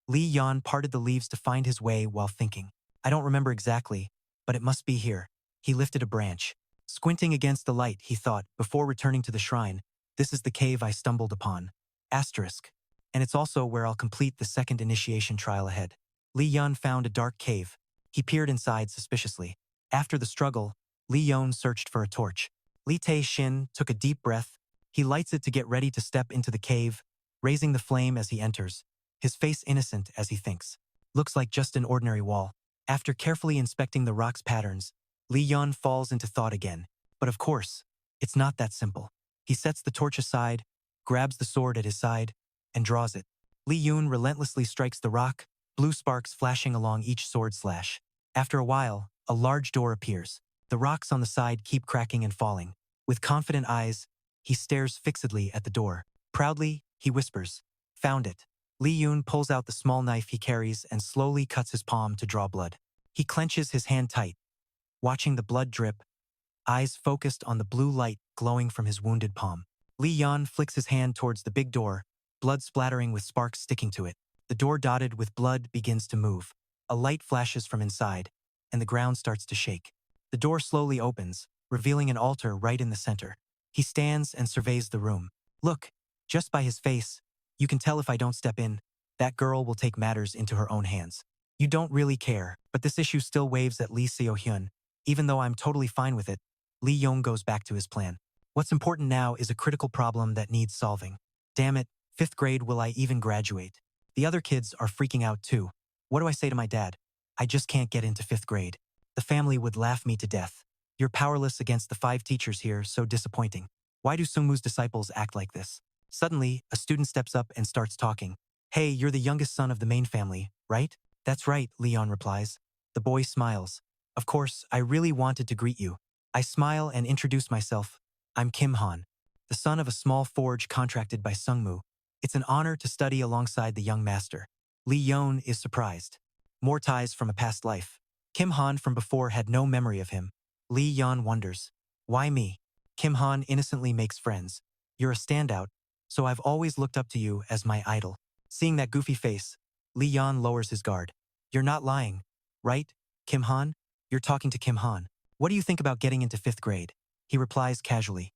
Lee Yeon parted the leaves to find his way while thinking. I don't remember exactly, but it must be here. He lifted a branch. Squinting against the light, he thought, before returning to the shrine, this is the cave I stumbled upon. Asterisk. And it's also where I'll complete the second initiation trial ahead. Lee Yeon found a dark cave. He peered inside suspiciously. After the struggle, Lee Yeon searched for a torch. Lee Tae-shin took a deep breath. He lights it to get ready to step into the cave, raising the flame as he enters, his face innocent as he thinks. Looks like just an ordinary wall. After carefully inspecting the rock's patterns, Lee Yeon falls into thought again. But of course, it's not that simple. He sets the torch aside, grabs the sword at his side, and draws it. Lee Yoon relentlessly strikes the rock, blue sparks flashing along each sword slash. After a while, a large door appears. The rocks on the side keep cracking and falling. With confident eyes, he stares fixedly at the door. Proudly, he whispers, found it. Lee Yoon pulls out the small knife he carries and slowly cuts his palm to draw blood. He clenches his hand tight, watching the blood drip, eyes focused on the blue light glowing from his wounded palm. Lee Yeon flicks his hand towards the big door, blood splattering with sparks sticking to it. The door dotted with blood begins to move. A light flashes from inside, and the ground starts to shake. The door slowly opens, revealing an altar right in the center. He stands and surveys the room. Look, just by his face, you can tell if I don't step in, that girl will take matters into her own hands. You don't really care, but this issue still waves at Lee Seo-hyun. Even though I'm totally fine with it, Lee Yeon goes back to his plan. What's important now is a critical problem that needs solving. Damn it, 5th grade will I even graduate? The other kids are freaking out too. What do I say to my dad? I just can't get into 5th grade. The family would laugh me to death. You're powerless against the 5 teachers here, so disappointing. Why do Sungwoo's disciples act like this? Suddenly, a student steps up and starts talking. Hey, you're the youngest son of the main family, right? That's right, Leon replies. The boy smiles. Of course, I really wanted to greet you. I smile and introduce myself. I'm Kim Han, the son of a small forge contracted by Sungwoo. It's an honor to study alongside the young master. Lee Yeon is surprised. More ties from a past life. Kim Han from before had no memory of him. Lee Yeon wonders. Why me? Kim Han innocently makes friends. You're a standout, so I've always looked up to you as my idol. Seeing that goofy face, Lee Yeon lowers his guard. You're not lying, right, Kim Han? You're talking to Kim Han. What do you think about getting into 5th grade? He replies casually.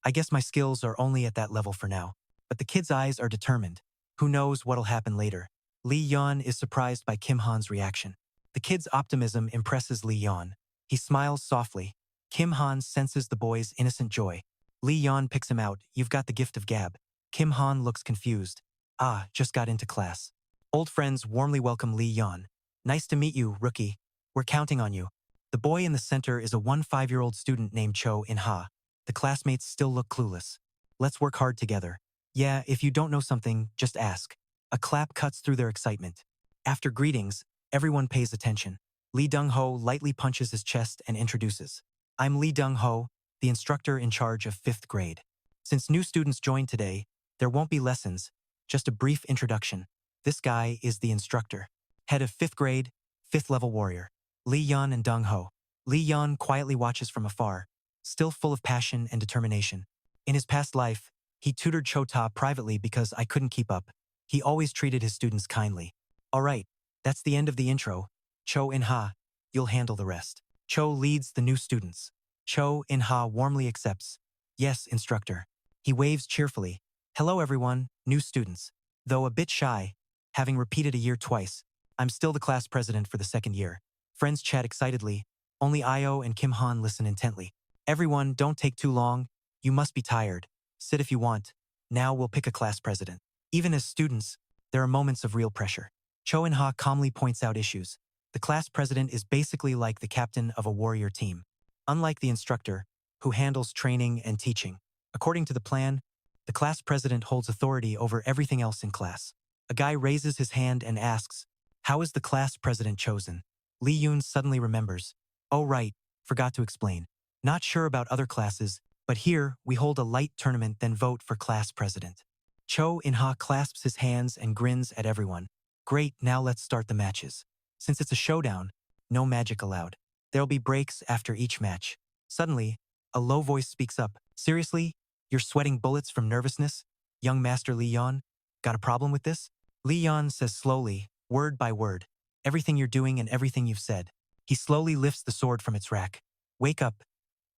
I guess my skills are only at that level for now. But the kid's eyes are determined. Who knows what'll happen later? Lee Yeon is surprised by Kim Han's reaction. The kid's optimism impresses Lee Yeon. He smiles softly. Kim Han senses the boy's innocent joy. Lee Yeon picks him out. You've got the gift of gab. Kim Han looks confused. Ah, just got into class. Old friends warmly welcome Lee Yeon. Nice to meet you, rookie. We're counting on you. The boy in the center is a 5-year-old student named Cho In-ha. The classmates still look clueless. Let's work hard together. Yeah, if you don't know something, just ask. A clap cuts through their excitement. After greetings, everyone pays attention. Lee Dong-ho lightly punches his chest and introduces. I'm Lee Dong-ho, the instructor in charge of 5th grade. Since new students joined today, there won't be lessons, just a brief introduction. This guy is the instructor. Head of 5th grade, 5th level warrior. Lee Yeon and Dong-ho. Lee Yeon quietly watches from afar, still full of passion and determination. In his past life, he tutored Cho-ta privately because I couldn't keep up. He always treated his students kindly. All right, that's the end of the intro. Cho In-ha, you'll handle the rest. Cho leads the new students. Cho In-ha warmly accepts. Yes, instructor. He waves cheerfully. Hello everyone, new students. Though a bit shy, having repeated a year twice, I'm still the class president for the 2nd year. Friends chat excitedly. Only Io and Kim Han listen intently. Everyone, don't take too long. You must be tired. Sit if you want. Now we'll pick a class president. Even as students, there are moments of real pressure. Cho In-ha calmly points out issues. The class president is basically like the captain of a warrior team. Unlike the instructor, who handles training and teaching. According to the plan, the class president holds authority over everything else in class. A guy raises his hand and asks, how is the class president chosen? Lee Yoon suddenly remembers. Oh right, forgot to explain. Not sure about other classes, but here we hold a light tournament then vote for class president. Cho In-ha clasps his hands and grins at everyone. Great, now let's start the matches. Since it's a showdown, no magic allowed. There'll be breaks after each match. Suddenly, a low voice speaks up. Seriously? You're sweating bullets from nervousness? Young Master Lee Yeon? Got a problem with this? Lee Yeon says slowly, word by word, everything you're doing and everything you've said. He slowly lifts the sword from its rack. Wake up.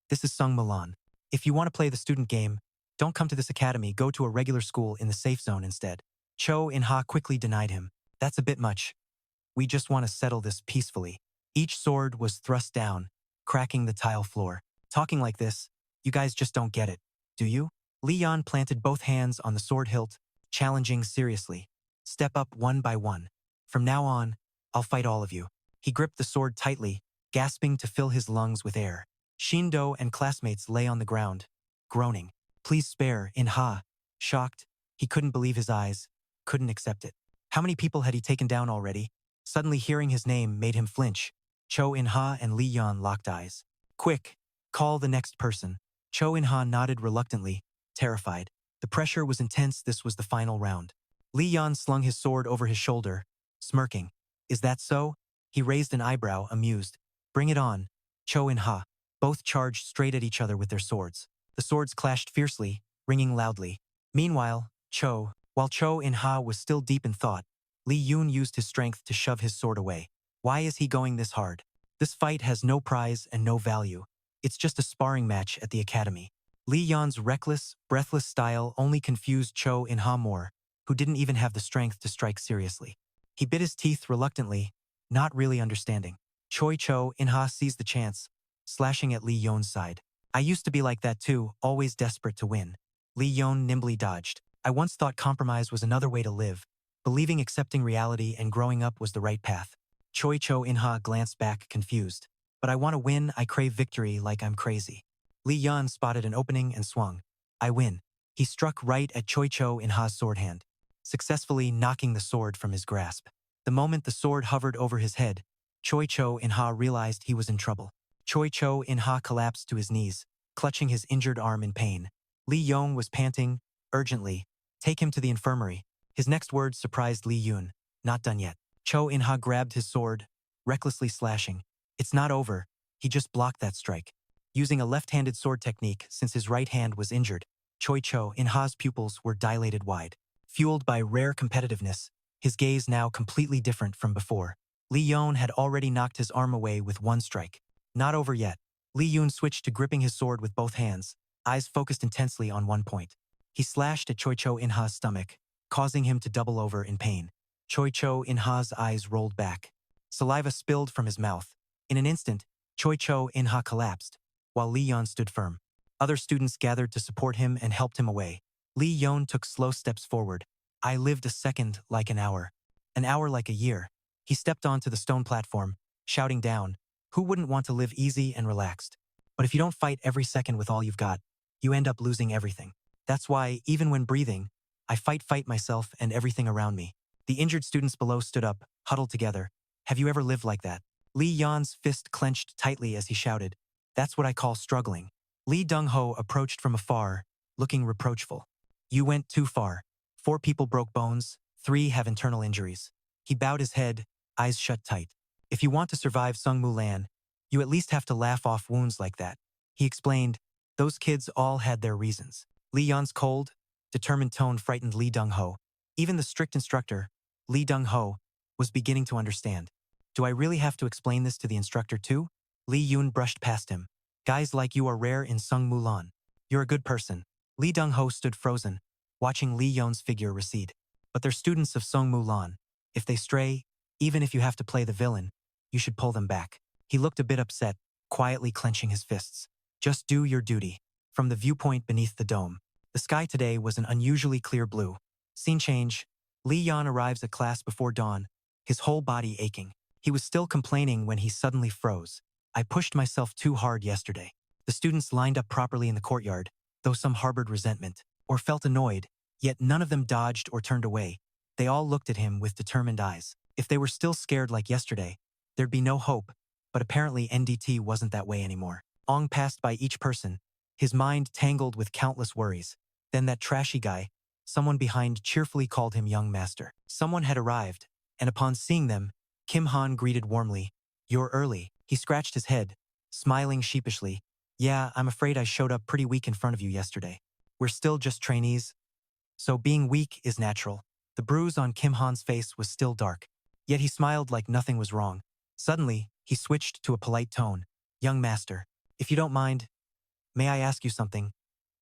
This is Sung Milan. If you want to play the student game, don't come to this academy, go to a regular school in the safe zone instead. Cho In-ha quickly denied him. That's a bit much. We just want to settle this peacefully. Each sword was thrust down, cracking the tile floor. Talking like this, you guys just don't get it, do you? Lee Yeon planted both hands on the sword hilt, challenging seriously. Step up one by one. From now on, I'll fight all of you. He gripped the sword tightly, gasping to fill his lungs with air. Shindo and classmates lay on the ground, groaning. Please spare, In-ha. Shocked, he couldn't believe his eyes, couldn't accept it. How many people had he taken down already? Suddenly hearing his name made him flinch. Cho In-ha and Lee Yeon locked eyes. Quick, call the next person. Cho In-ha nodded reluctantly, terrified. The pressure was intense. This was the final round. Lee Yeon slung his sword over his shoulder, smirking. Is that so? He raised an eyebrow, amused. Bring it on. Cho In-ha. Both charged straight at each other with their swords. The swords clashed fiercely, ringing loudly. Meanwhile, while Cho In-ha was still deep in thought, Lee Yoon used his strength to shove his sword away. Why is he going this hard? This fight has no prize and no value. It's just a sparring match at the academy. Lee Yeon's reckless, breathless style only confused Cho In-ha more, who didn't even have the strength to strike seriously. He bit his teeth reluctantly, not really understanding. Cho In-ha seized the chance, slashing at Lee Yeon's side. I used to be like that too, always desperate to win. Lee Yeon nimbly dodged. I once thought compromise was another way to live, believing accepting reality and growing up was the right path. Cho In-ha glanced back, confused. But I want to win, I crave victory like I'm crazy. Lee Yeon spotted an opening and swung. I win. He struck right at Cho In-ha's sword hand, successfully knocking the sword from his grasp. The moment the sword hovered over his head, Cho In-ha realized he was in trouble. Cho In-ha collapsed to his knees, clutching his injured arm in pain. Lee Yeon was panting, urgently. Take him to the infirmary. His next words surprised Lee Yoon. Not done yet. Cho In-ha grabbed his sword, recklessly slashing. It's not over. He just blocked that strike. Using a left-handed sword technique since his right hand was injured, Cho In-ha's pupils were dilated wide. Fueled by rare competitiveness, his gaze now completely different from before. Lee Yeon had already knocked his arm away with one strike. Not over yet. Lee Yoon switched to gripping his sword with both hands. eyes focused intensely on one point. He slashed at Choi Cho In-ha's stomach, causing him to double over in pain. Choi Cho In-ha's eyes rolled back. Saliva spilled from his mouth. In an instant, Choi Cho In-ha collapsed, while Lee Yeon stood firm. Other students gathered to support him and helped him away. Lee Yeon took slow steps forward. I lived a second like an hour like a year. He stepped onto the stone platform, shouting down, who wouldn't want to live easy and relaxed? But if you don't fight every second with all you've got, you end up losing everything. That's why, even when breathing, I fight myself and everything around me. The injured students below stood up, huddled together. Have you ever lived like that? Lee Yeon's fist clenched tightly as he shouted, that's what I call struggling. Lee Dong-ho approached from afar, looking reproachful. You went too far. 4 people broke bones, 3 have internal injuries. He bowed his head, eyes shut tight. If you want to survive Sung Mulan, you at least have to laugh off wounds like that. He explained, those kids all had their reasons. Lee Yeon's cold, determined tone frightened Lee Dong-ho. Even the strict instructor, Lee Dong-ho, was beginning to understand. Do I really have to explain this to the instructor too? Lee Yoon brushed past him. Guys like you are rare in Sung Mulan. You're a good person. Lee Dong-ho stood frozen, watching Lee Yeon's figure recede. But they're students of Sung Mulan. If they stray, even if you have to play the villain, you should pull them back. He looked a bit upset, quietly clenching his fists. Just do your duty. From the viewpoint beneath the dome, the sky today was an unusually clear blue. Scene change. Lee Yeon arrives at class before dawn, his whole body aching. He was still complaining when he suddenly froze. I pushed myself too hard yesterday. The students lined up properly in the courtyard, though some harbored resentment, or felt annoyed, yet none of them dodged or turned away. They all looked at him with determined eyes. If they were still scared like yesterday, there'd be no hope, but apparently NDT wasn't that way anymore. Ong passed by each person, his mind tangled with countless worries. Then that trashy guy, someone behind cheerfully called him young master. Someone had arrived, and upon seeing them, Kim Han greeted warmly. You're early. He scratched his head, smiling sheepishly. Yeah, I'm afraid I showed up pretty weak in front of you yesterday. We're still just trainees, so being weak is natural. The bruise on Kim Han's face was still dark, yet he smiled like nothing was wrong. Suddenly, he switched to a polite tone. Young master, if you don't mind, may I ask you something?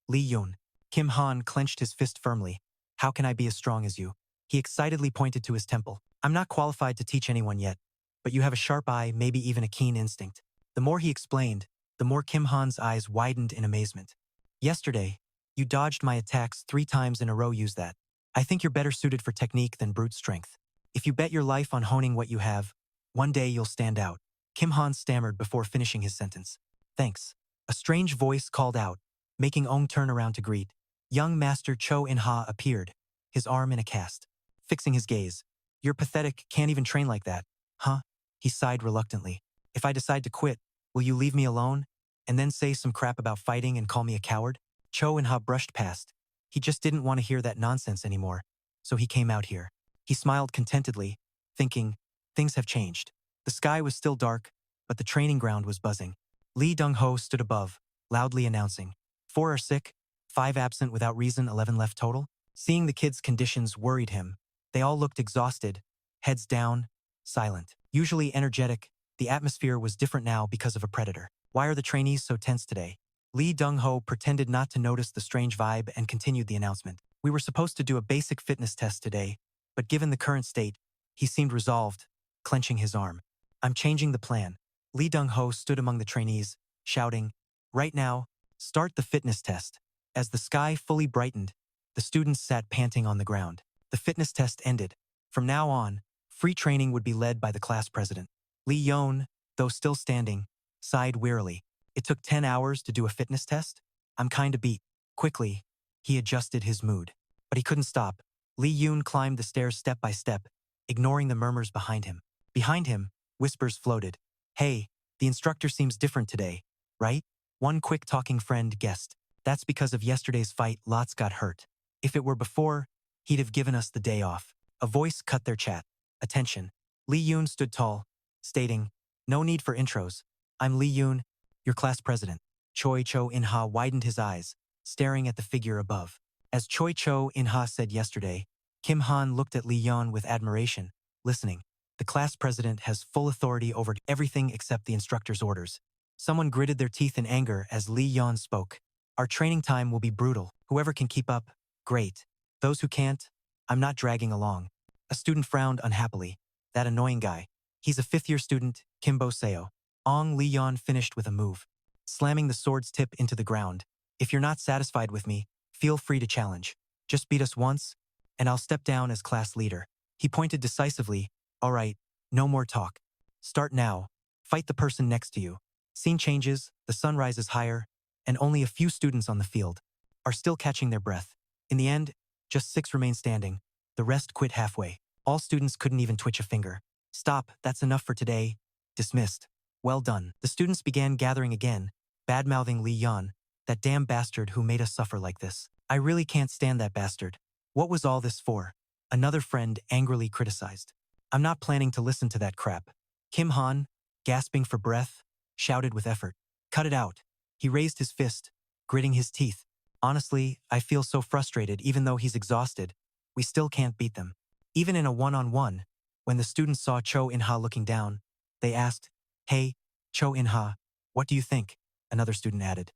Lee Yeon. Kim Han clenched his fist firmly. How can I be as strong as you? He excitedly pointed to his temple. I'm not qualified to teach anyone yet, but you have a sharp eye, maybe even a keen instinct. The more he explained, the more Kim Han's eyes widened in amazement. Yesterday, you dodged my attacks 3 times in a row. Use that. I think you're better suited for technique than brute strength. If you bet your life on honing what you have, one day you'll stand out. Kim Han stammered before finishing his sentence. Thanks. A strange voice called out, making Ong turn around to greet. Young Master Cho In-ha appeared, his arm in a cast, fixing his gaze. You're pathetic, can't even train like that. Huh? He sighed reluctantly. If I decide to quit, will you leave me alone, and then say some crap about fighting and call me a coward? Cho In-ha brushed past. He just didn't want to hear that nonsense anymore, so he came out here. He smiled contentedly, thinking, things have changed. The sky was still dark, but the training ground was buzzing. Lee Dong-ho stood above, loudly announcing, 4 are sick, 5 absent without reason, 11 left total. Seeing the kids' conditions worried him. They all looked exhausted, heads down, silent. Usually energetic, the atmosphere was different now because of a predator. Why are the trainees so tense today? Lee Dong-ho pretended not to notice the strange vibe and continued the announcement. We were supposed to do a basic fitness test today, but given the current state, he seemed resolved, clenching his arm. I'm changing the plan. Lee Dong-ho stood among the trainees, shouting, right now, start the fitness test. As the sky fully brightened, the students sat panting on the ground. The fitness test ended. From now on, free training would be led by the class president. Lee Yeon, though still standing, sighed wearily. It took 10 hours to do a fitness test? I'm kinda beat. Quickly, he adjusted his mood. But he couldn't stop. Lee Yoon climbed the stairs step by step, ignoring the murmurs behind him. Behind him, whispers floated. Hey, the instructor seems different today, right? One quick talking friend guessed. That's because of yesterday's fight, lots got hurt. If it were before, he'd have given us the day off. A voice cut their chat. Attention. Lee Yoon stood tall, stating, no need for intros. I'm Lee Yoon, your class president. Choi Cho In-ha widened his eyes, staring at the figure above. As Choi Cho In-ha said yesterday, Kim Han looked at Lee Yeon with admiration, listening. The class president has full authority over everything except the instructor's orders. Someone gritted their teeth in anger as Lee Yeon spoke. Our training time will be brutal. Whoever can keep up, great. Those who can't, I'm not dragging along. A student frowned unhappily. That annoying guy. He's a fifth-year student, Kimbo Seo. Lee Yeon finished with a move, slamming the sword's tip into the ground. If you're not satisfied with me, feel free to challenge. Just beat us once, and I'll step down as class leader. He pointed decisively. All right, no more talk. Start now. Fight the person next to you. Scene changes, the sun rises higher, and only a few students on the field are still catching their breath. In the end, just 6 remain standing. The rest quit halfway. All students couldn't even twitch a finger. Stop, that's enough for today. Dismissed. Well done. The students began gathering again, bad-mouthing Lee Yeon, that damn bastard who made us suffer like this. I really can't stand that bastard. What was all this for? Another friend angrily criticized. I'm not planning to listen to that crap. Kim Han, gasping for breath, shouted with effort. Cut it out. He raised his fist, gritting his teeth. Honestly, I feel so frustrated even though he's exhausted. We still can't beat them. Even in a one-on-one, when the students saw Cho In-ha looking down, they asked, Hey, Cho In-ha, what do you think? Another student added.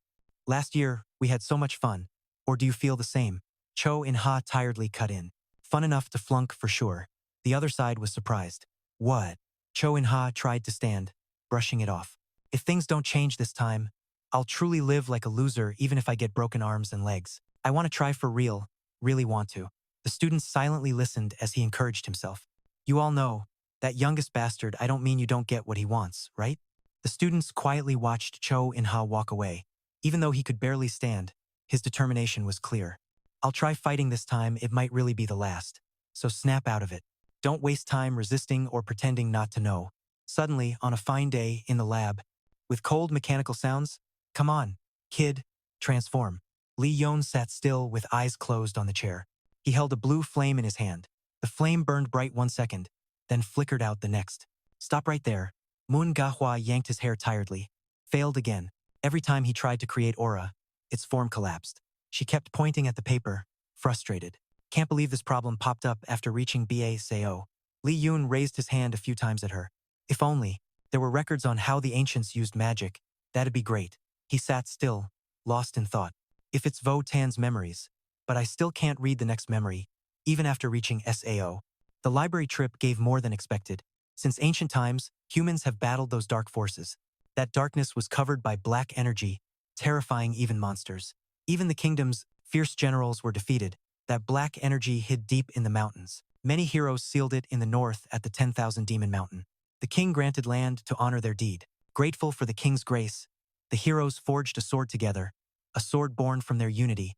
Last year, we had so much fun. Or do you feel the same? Cho In-ha tiredly cut in. Fun enough to flunk for sure. The other side was surprised. What? Cho In-ha tried to stand, brushing it off. If things don't change this time, I'll truly live like a loser even if I get broken arms and legs. I want to try for real, really want to. The students silently listened as he encouraged himself. You all know, that youngest bastard, I don't mean you don't get what he wants, right? The students quietly watched Cho In-ha walk away. Even though he could barely stand, his determination was clear. I'll try fighting this time, it might really be the last. So snap out of it. Don't waste time resisting or pretending not to know. Suddenly, on a fine day, in the lab, with cold mechanical sounds, come on, kid, transform. Lee Yeon sat still with eyes closed on the chair. He held a blue flame in his hand. The flame burned bright 1 second, then flickered out the next. Stop right there. Moon Gahwa yanked his hair tiredly. Failed again. Every time he tried to create aura, its form collapsed. She kept pointing at the paper, frustrated. Can't believe this problem popped up after reaching BA Seo. Lee Yoon raised his hand a few times at her. If only there were records on how the ancients used magic, that'd be great. He sat still, lost in thought. If it's Vo Tan's memories, but I still can't read the next memory, even after reaching SAO. The library trip gave more than expected. Since ancient times, humans have battled those dark forces. That darkness was covered by black energy, terrifying even monsters. Even the kingdom's fierce generals were defeated. That black energy hid deep in the mountains. Many heroes sealed it in the north at the 10,000 Demon Mountain. The king granted land to honor their deed. Grateful for the king's grace, the heroes forged a sword together, a sword born from their unity,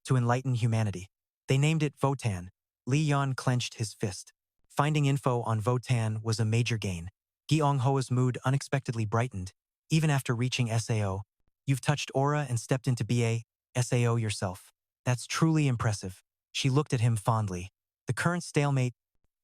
to enlighten humanity. They named it Votan. Lee Yeon clenched his fist. Finding info on Votan was a major gain. Gyeong Hoa's mood unexpectedly brightened. Even after reaching SAO, you've touched aura and stepped into BA, SAO yourself. That's truly impressive. She looked at him fondly. The current stalemate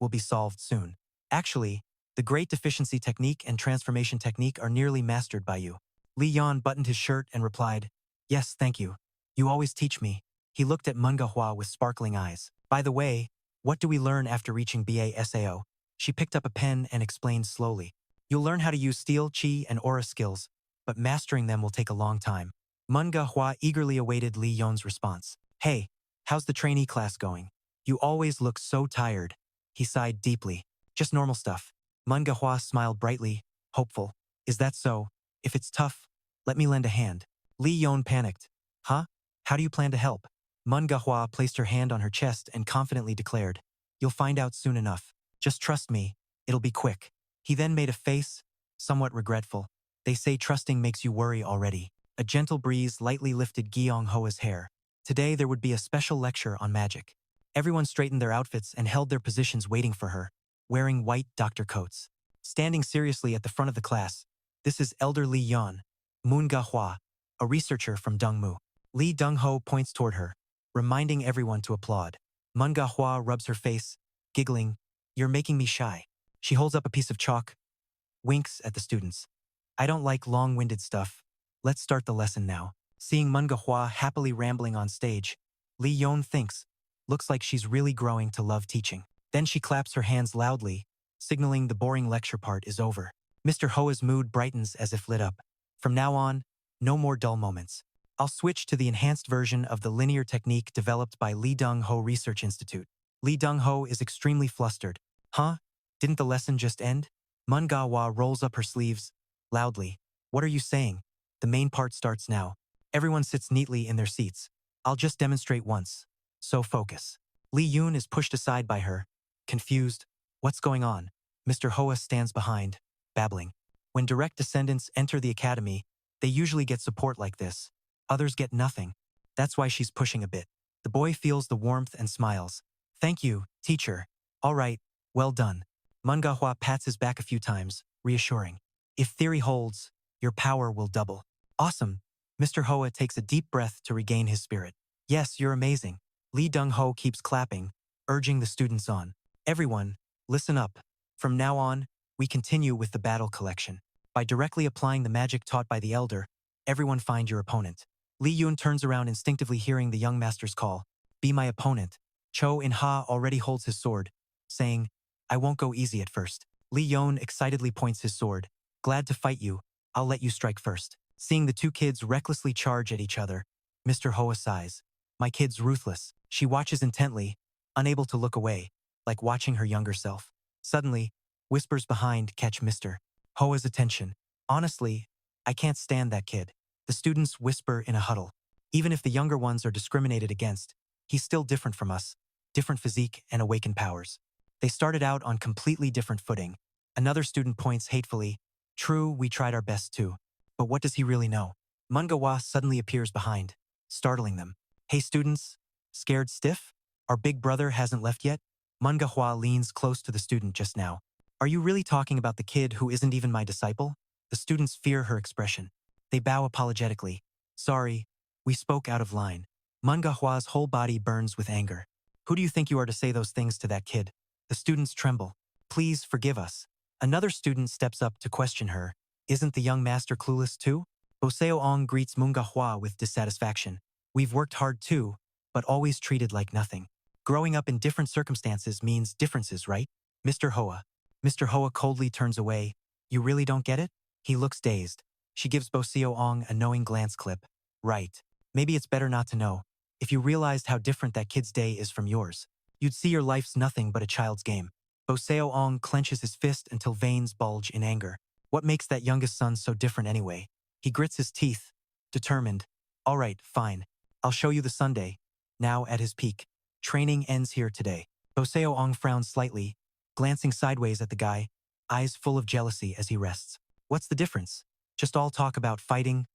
will be solved soon. Actually, the great deficiency technique and transformation technique are nearly mastered by you. Lee Yeon buttoned his shirt and replied, Yes, thank you. You always teach me. He looked at Mungahwa with sparkling eyes. By the way, what do we learn after reaching BA SAO? She picked up a pen and explained slowly. You'll learn how to use steel, chi, and aura skills, but mastering them will take a long time. Mungahwa eagerly awaited Lee Yeon's response. Hey, how's the trainee class going? You always look so tired. He sighed deeply. Just normal stuff. Mungahwa smiled brightly, hopeful. Is that so? If it's tough, let me lend a hand. Lee Yeon panicked. Huh? How do you plan to help? Mungahwa placed her hand on her chest and confidently declared, You'll find out soon enough. Just trust me, it'll be quick. He then made a face, somewhat regretful. They say trusting makes you worry already. A gentle breeze lightly lifted Gyeong Hoa's hair. Today there would be a special lecture on magic. Everyone straightened their outfits and held their positions waiting for her, wearing white doctor coats. Standing seriously at the front of the class, this is Elder Lee Yeon, Moon Ga-hwa, a researcher from Dongmu. Lee Dong-ho points toward her, reminding everyone to applaud. Moon Ga-hwa rubs her face, giggling, You're making me shy. She holds up a piece of chalk, winks at the students. I don't like long-winded stuff. Let's start the lesson now. Seeing Moon Ga-hwa happily rambling on stage, Lee Yeon thinks, looks like she's really growing to love teaching. Then she claps her hands loudly, signaling the boring lecture part is over. Mr. Hoa's mood brightens as if lit up. From now on, no more dull moments. I'll switch to the enhanced version of the linear technique developed by Lee Dong-ho Research Institute. Lee Dong-ho is extremely flustered. Huh? Didn't the lesson just end? Manhwa rolls up her sleeves, loudly. What are you saying? The main part starts now. Everyone sits neatly in their seats. I'll just demonstrate once. So focus. Lee Yeon is pushed aside by her. Confused. What's going on? Mr. Hoa stands behind, babbling. When direct descendants enter the academy, they usually get support like this. Others get nothing. That's why she's pushing a bit. The boy feels the warmth and smiles. Thank you, teacher. All right, well done. Manhwa pats his back a few times, reassuring. If theory holds, your power will double. Awesome. Mr. Hoa takes a deep breath to regain his spirit. Yes, you're amazing. Lee Dong-ho keeps clapping, urging the students on. Everyone, listen up. From now on, we continue with the battle collection. By directly applying the magic taught by the elder, everyone find your opponent. Lee Yeon turns around instinctively hearing the young master's call. Be my opponent. Cho In-ha already holds his sword, saying, I won't go easy at first. Lee Yeon excitedly points his sword. Glad to fight you. I'll let you strike first. Seeing the two kids recklessly charge at each other, Mr. Hoa sighs. My kid's ruthless. She watches intently, unable to look away, like watching her younger self. Suddenly, whispers behind catch Mr. Hoa's attention. Honestly, I can't stand that kid. The students whisper in a huddle. Even if the younger ones are discriminated against, he's still different from us, different physique and awakened powers. They started out on completely different footing. Another student points hatefully. True, we tried our best too. But what does he really know? Manhwa suddenly appears behind, startling them. Hey students, scared stiff? Our big brother hasn't left yet? Manhwa leans close to the student just now. Are you really talking about the kid who isn't even my disciple? The students fear her expression. They bow apologetically. Sorry, we spoke out of line. Manhwa's whole body burns with anger. Who do you think you are to say those things to that kid? The students tremble. Please forgive us. Another student steps up to question her. Isn't the young master clueless too? Boseo Ong greets Manhwa with dissatisfaction. We've worked hard too, but always treated like nothing. Growing up in different circumstances means differences, right? Mr. Hoa. Mr. Hoa coldly turns away. You really don't get it? He looks dazed. She gives Boseo Ong a knowing glance clip. Right. Maybe it's better not to know. If you realized how different that kid's day is from yours, you'd see your life's nothing but a child's game. Boseo Ong clenches his fist until veins bulge in anger. What makes that youngest son so different anyway? He grits his teeth, determined. All right, fine. I'll show you the Sunday. Now at his peak. Training ends here today. Boseo Ong frowns slightly, glancing sideways at the guy, eyes full of jealousy as he rests. What's the difference? Just all talk about fighting.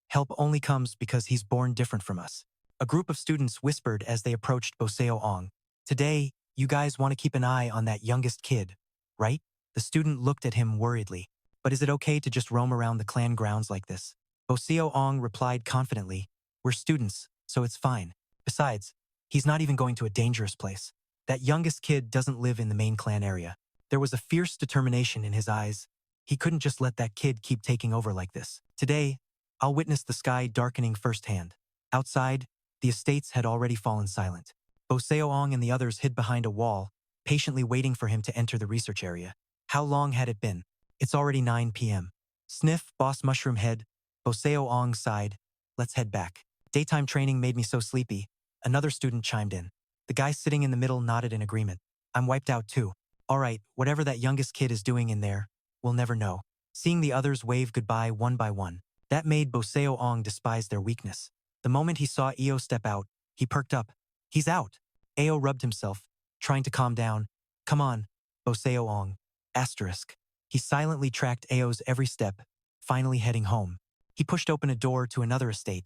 Help only comes because he's born different from us. A group of students whispered as they approached Boseo Ong. Today, you guys want to keep an eye on that youngest kid, right? The student looked at him worriedly. But is it okay to just roam around the clan grounds like this? Boseo Ong replied confidently. We're students, so it's fine. Besides, he's not even going to a dangerous place. That youngest kid doesn't live in the main clan area. There was a fierce determination in his eyes. He couldn't just let that kid keep taking over like this. Today, I'll witness the sky darkening firsthand. Outside, the estates had already fallen silent. Boseo Ong and the others hid behind a wall, patiently waiting for him to enter the research area. How long had it been? It's already 9 p.m. Sniff, boss mushroom head. Boseo Ong sighed. Let's head back. Daytime training made me so sleepy. Another student chimed in. The guy sitting in the middle nodded in agreement. I'm wiped out too. All right, whatever that youngest kid is doing in there, we'll never know. Seeing the others wave goodbye one by one, that made Boseo Ong despise their weakness. The moment he saw Eo step out, he perked up. He's out. Eo rubbed himself, trying to calm down. Come on, Boseo Ong. Asterisk. He silently tracked Eo's every step, finally heading home. He pushed open a door to another estate.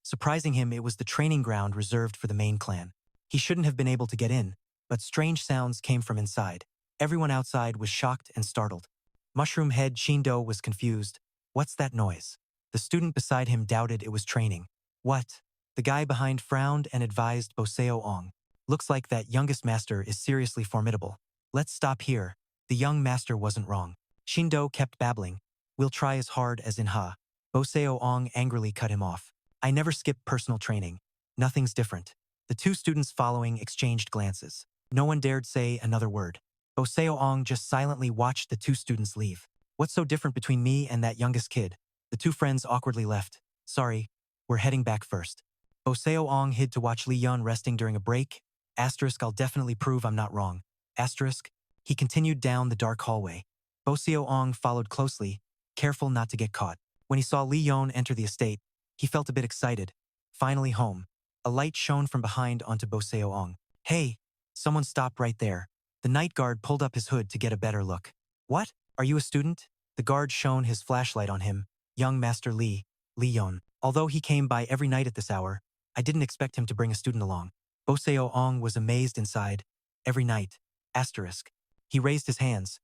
Surprising him, it was the training ground reserved for the main clan. He shouldn't have been able to get in, but strange sounds came from inside. Everyone outside was shocked and startled. Mushroom head Shindo was confused. What's that noise? The student beside him doubted it was training. What? The guy behind frowned and advised Boseo Ong. Looks like that youngest master is seriously formidable. Let's stop here. The young master wasn't wrong. Shindo kept babbling. We'll try as hard as In-ha. Boseo Ong angrily cut him off. I never skip personal training. Nothing's different. The two students following exchanged glances. No one dared say another word. Boseo Ong just silently watched the two students leave. What's so different between me and that youngest kid? The two friends awkwardly left. Sorry, We're heading back first. Boseo Ong hid to watch Lee Yeon resting during a break. Asterisk, I'll definitely prove I'm not wrong. Asterisk, he continued down the dark hallway. Boseo Ong followed closely, careful not to get caught. When he saw Lee Yeon enter the estate, he felt a bit excited. Finally home. A light shone from behind onto Boseo Ong. Hey! Someone stopped right there. The night guard pulled up his hood to get a better look. What? Are you a student? The guard shone his flashlight on him. Young Master Lee Yeon. Although he came by every night at this hour, I didn't expect him to bring a student along. Boseo Ong was amazed inside. Every night. Asterisk. He raised his hands,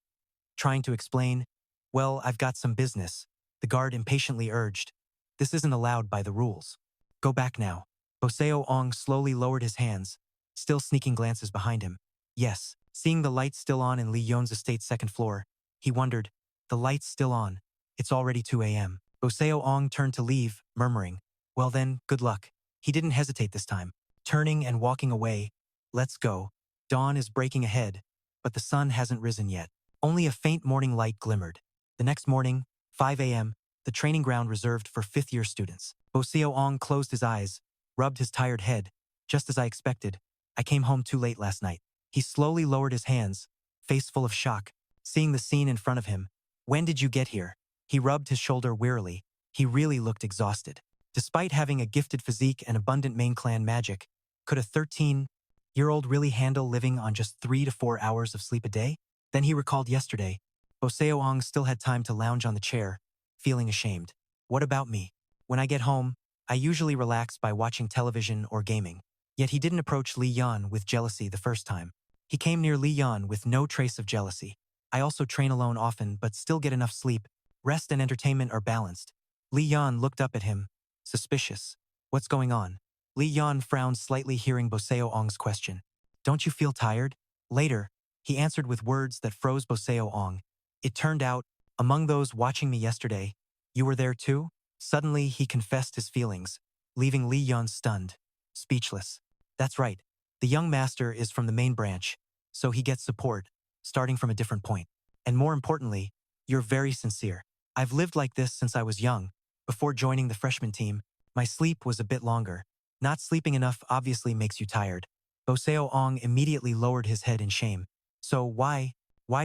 trying to explain. Well, I've got some business. The guard impatiently urged. This isn't allowed by the rules. Go back now. Boseo Ong slowly lowered his hands, still sneaking glances behind him. Yes, seeing the lights still on in Lee Yeon's estate's second floor, he wondered, the light's still on. It's already 2 a.m. Boseo Ong turned to leave, murmuring, well then, good luck. He didn't hesitate this time. Turning and walking away, let's go. Dawn is breaking ahead, but the sun hasn't risen yet. Only a faint morning light glimmered. The next morning, 5 a.m., the training ground reserved for fifth-year students. Boseo Ong closed his eyes, rubbed his tired head. Just as I expected, I came home too late last night. He slowly lowered his hands, face full of shock, seeing the scene in front of him. When did you get here? He rubbed his shoulder wearily. He really looked exhausted. Despite having a gifted physique and abundant main clan magic, could a 13-year-old really handle living on just 3 to 4 hours of sleep a day? Then he recalled yesterday. Boseo Ong still had time to lounge on the chair, feeling ashamed. What about me? When I get home, I usually relax by watching television or gaming. Yet he didn't approach Lee Yeon with jealousy the first time. He came near Lee Yeon with no trace of jealousy. I also train alone often but still get enough sleep. Rest and entertainment are balanced. Lee Yeon looked up at him, suspicious. What's going on? Lee Yeon frowned slightly hearing Boseo Ong's question. Don't you feel tired? Later, he answered with words that froze Boseo Ong. It turned out, among those watching me yesterday, you were there too? Suddenly, he confessed his feelings, leaving Lee Yeon stunned, speechless. That's right. The young master is from the main branch, so he gets support, starting from a different point. And more importantly, you're very sincere. I've lived like this since I was young. Before joining the freshman team, my sleep was a bit longer. Not sleeping enough obviously makes you tired. Boseo Ong immediately lowered his head in shame. So why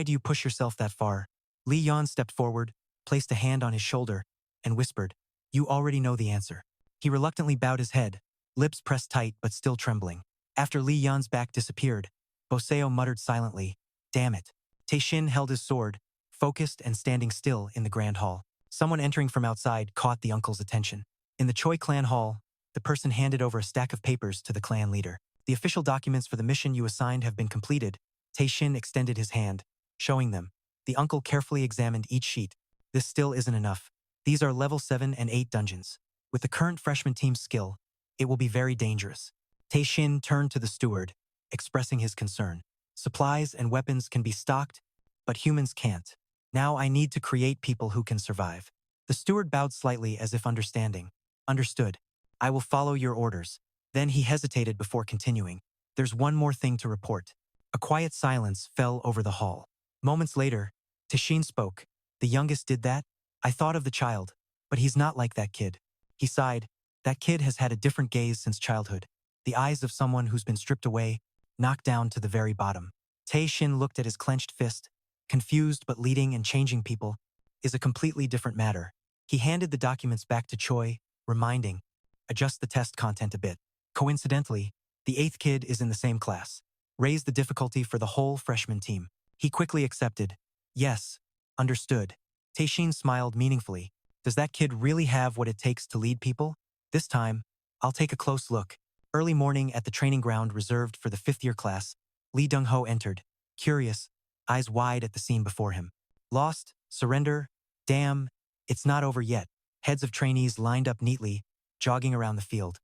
do you push yourself that far? Lee Yeon stepped forward, placed a hand on his shoulder, and whispered, you already know the answer. He reluctantly bowed his head, lips pressed tight but still trembling. After Lee Yeon's back disappeared, Boseo muttered silently, damn it. Tae-shin held his sword, focused and standing still in the grand hall. Someone entering from outside caught the uncle's attention. In the Choi clan hall, the person handed over a stack of papers to the clan leader. The official documents for the mission you assigned have been completed. Tae-shin extended his hand, showing them. The uncle carefully examined each sheet. This still isn't enough. These are level 7 and 8 dungeons. With the current freshman team's skill, it will be very dangerous. Tae-shin turned to the steward, expressing his concern. Supplies and weapons can be stocked, but humans can't. Now I need to create people who can survive. The steward bowed slightly as if understanding. Understood. I will follow your orders. Then he hesitated before continuing. There's one more thing to report. A quiet silence fell over the hall. Moments later, Tae-shin spoke. The youngest did that? I thought of the child, but he's not like that kid. He sighed. That kid has had a different gaze since childhood. The eyes of someone who's been stripped away, knocked down to the very bottom. Tae-shin looked at his clenched fist. Confused but leading and changing people is a completely different matter. He handed the documents back to Choi, reminding, adjust the test content a bit. Coincidentally, the 8th kid is in the same class. Raise the difficulty for the whole freshman team. He quickly accepted. Yes, understood. Tae-shin smiled meaningfully. Does that kid really have what it takes to lead people? This time, I'll take a close look. Early morning at the training ground reserved for the 5th-year class, Lee Dong-ho entered, curious, eyes wide at the scene before him. Lost? Surrender? Damn, it's not over yet. Heads of trainees lined up neatly, jogging around the field.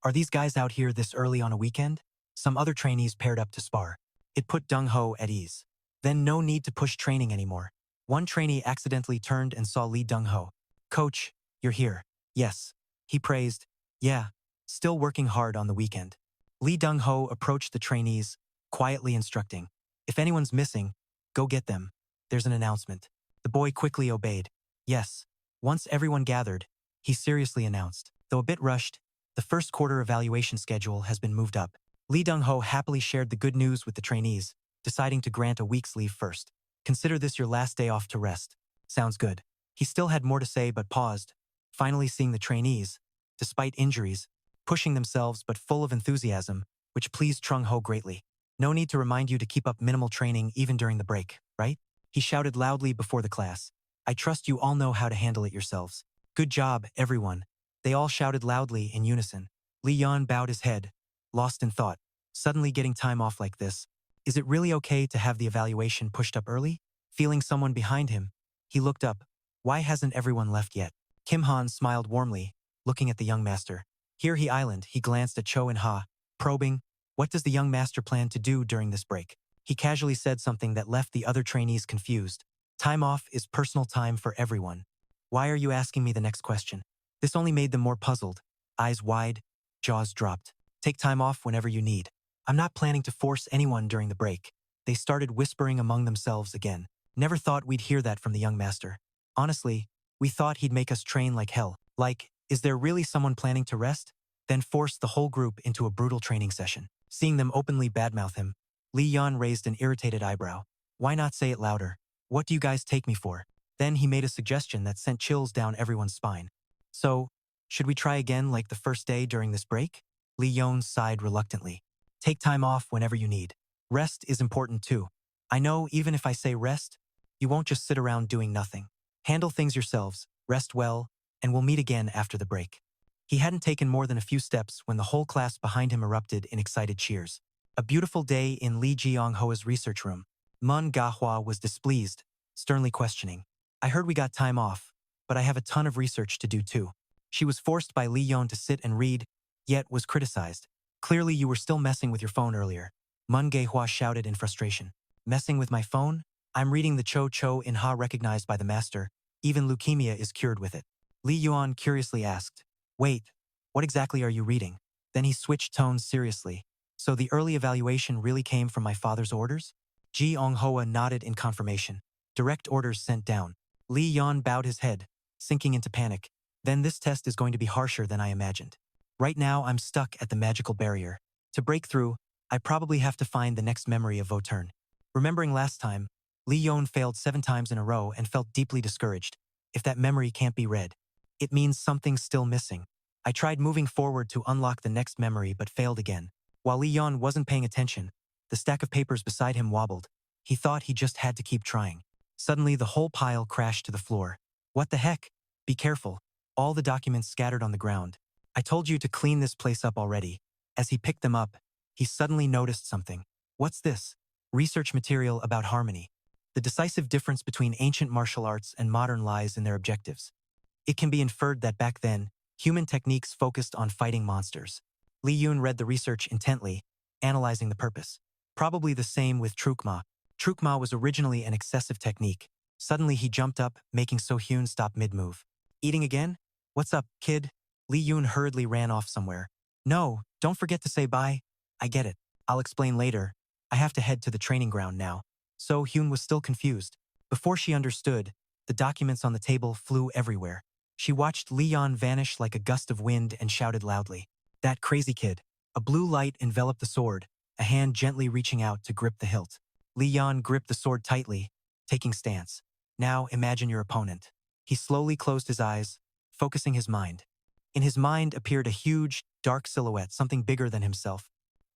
Are these guys out here this early on a weekend? Some other trainees paired up to spar. It put Dong-ho at ease. Then no need to push training anymore. One trainee accidentally turned and saw Lee Dong-ho. Coach, you're here. Yes. He praised. Yeah, still working hard on the weekend. Lee Dong-ho approached the trainees, quietly instructing. If anyone's missing, go get them. There's an announcement. The boy quickly obeyed. Yes. Once everyone gathered, he seriously announced. Though a bit rushed, the first quarter evaluation schedule has been moved up. Lee Dong-ho happily shared the good news with the trainees, deciding to grant a week's leave first. Consider this your last day off to rest. Sounds good. He still had more to say but paused, finally seeing the trainees, despite injuries, pushing themselves but full of enthusiasm, which pleased Trung-ho greatly. No need to remind you to keep up minimal training even during the break, right? He shouted loudly before the class. I trust you all know how to handle it yourselves. Good job, everyone. They all shouted loudly in unison. Lee Yeon bowed his head, lost in thought. Suddenly getting time off like this. Is it really okay to have the evaluation pushed up early? Feeling someone behind him, he looked up. Why hasn't everyone left yet? Kim Han smiled warmly, looking at the young master. Here he glanced at Cho and Ha, probing, what does the young master plan to do during this break? He casually said something that left the other trainees confused. Time off is personal time for everyone. Why are you asking me the next question? This only made them more puzzled, eyes wide, jaws dropped. Take time off whenever you need. I'm not planning to force anyone during the break. They started whispering among themselves again. Never thought we'd hear that from the young master. Honestly, we thought he'd make us train like hell. Like, is there really someone planning to rest? Then force the whole group into a brutal training session. Seeing them openly badmouth him, Lee Yeon raised an irritated eyebrow. Why not say it louder? What do you guys take me for? Then he made a suggestion that sent chills down everyone's spine. So, should we try again like the first day during this break? Lee Yeon sighed reluctantly. Take time off whenever you need. Rest is important too. I know even if I say rest, you won't just sit around doing nothing. Handle things yourselves, rest well, and we'll meet again after the break. He hadn't taken more than a few steps when the whole class behind him erupted in excited cheers. A beautiful day in Lee Jeong-ho's research room. Mun Ga-hwa was displeased, sternly questioning. I heard we got time off, but I have a ton of research to do too. She was forced by Lee Yeon to sit and read, yet was criticized. Clearly you were still messing with your phone earlier. Mun Ga-hwa shouted in frustration. Messing with my phone? I'm reading the Cho in Ha recognized by the master. Even leukemia is cured with it. Lee Yeon curiously asked. Wait, what exactly are you reading? Then he switched tones seriously. So the early evaluation really came from my father's orders? Ji Ong-hoa nodded in confirmation. Direct orders sent down. Lee Yeon bowed his head, sinking into panic. Then this test is going to be harsher than I imagined. Right now I'm stuck at the magical barrier. To break through, I probably have to find the next memory of Webtoon. Remembering last time, Lee Yeon failed 7 times in a row and felt deeply discouraged. If that memory can't be read, it means something's still missing. I tried moving forward to unlock the next memory but failed again. While Lee Yeon wasn't paying attention, the stack of papers beside him wobbled. He thought he just had to keep trying. Suddenly the whole pile crashed to the floor. What the heck? Be careful. All the documents scattered on the ground. I told you to clean this place up already. As he picked them up, he suddenly noticed something. What's this? Research material about harmony. The decisive difference between ancient martial arts and modern lies in their objectives. It can be inferred that back then, human techniques focused on fighting monsters. Lee Yeon read the research intently, analyzing the purpose. Probably the same with Trukma. Trukma was originally an excessive technique. Suddenly he jumped up, making So-hyun stop mid-move. Eating again? What's up, kid? Lee Yeon hurriedly ran off somewhere. No, don't forget to say bye. I get it. I'll explain later. I have to head to the training ground now. So-hyun was still confused. Before she understood, the documents on the table flew everywhere. She watched Lee Yeon vanish like a gust of wind and shouted loudly. That crazy kid. A blue light enveloped the sword, a hand gently reaching out to grip the hilt. Lee Yeon gripped the sword tightly, taking stance. Now imagine your opponent. He slowly closed his eyes, focusing his mind. In his mind appeared a huge, dark silhouette, something bigger than himself.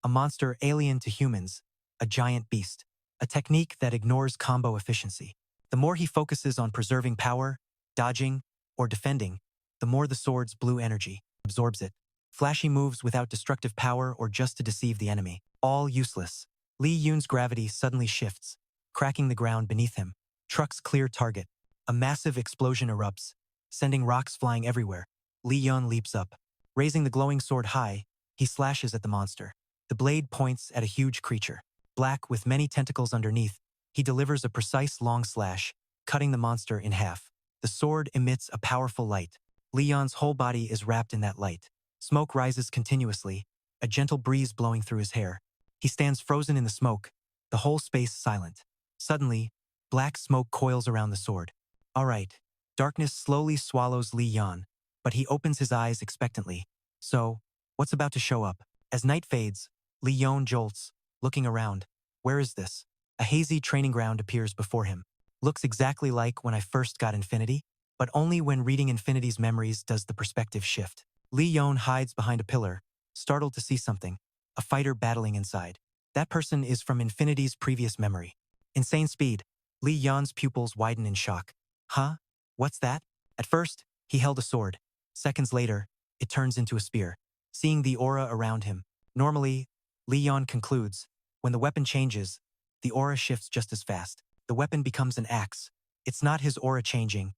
A monster alien to humans, a giant beast. A technique that ignores combo efficiency. The more he focuses on preserving power, dodging, or defending, the more the sword's blue energy absorbs it. Flashy moves without destructive power or just to deceive the enemy. All useless. Lee Yeon's gravity suddenly shifts, cracking the ground beneath him. Trucks clear target. A massive explosion erupts, sending rocks flying everywhere. Lee Yeon leaps up. Raising the glowing sword high, he slashes at the monster. The blade points at a huge creature. Black with many tentacles underneath, he delivers a precise long slash, cutting the monster in half. The sword emits a powerful light. Lee Yeon's whole body is wrapped in that light. Smoke rises continuously, a gentle breeze blowing through his hair. He stands frozen in the smoke, the whole space silent. Suddenly, black smoke coils around the sword. All right. Darkness slowly swallows Lee Yeon, but he opens his eyes expectantly. So, what's about to show up? As night fades, Lee Yeon jolts, looking around. Where is this? A hazy training ground appears before him. Looks exactly like when I first got Infinity, but only when reading Infinity's memories does the perspective shift. Lee Yeon hides behind a pillar, startled to see something, a fighter battling inside. That person is from Infinity's previous memory. Insane speed. Lee Yeon's pupils widen in shock. Huh? What's that? At first, he held a sword. Seconds later, it turns into a spear. Seeing the aura around him, normally, Lee Yeon concludes, when the weapon changes, the aura shifts just as fast. The weapon becomes an axe. It's not his aura changing.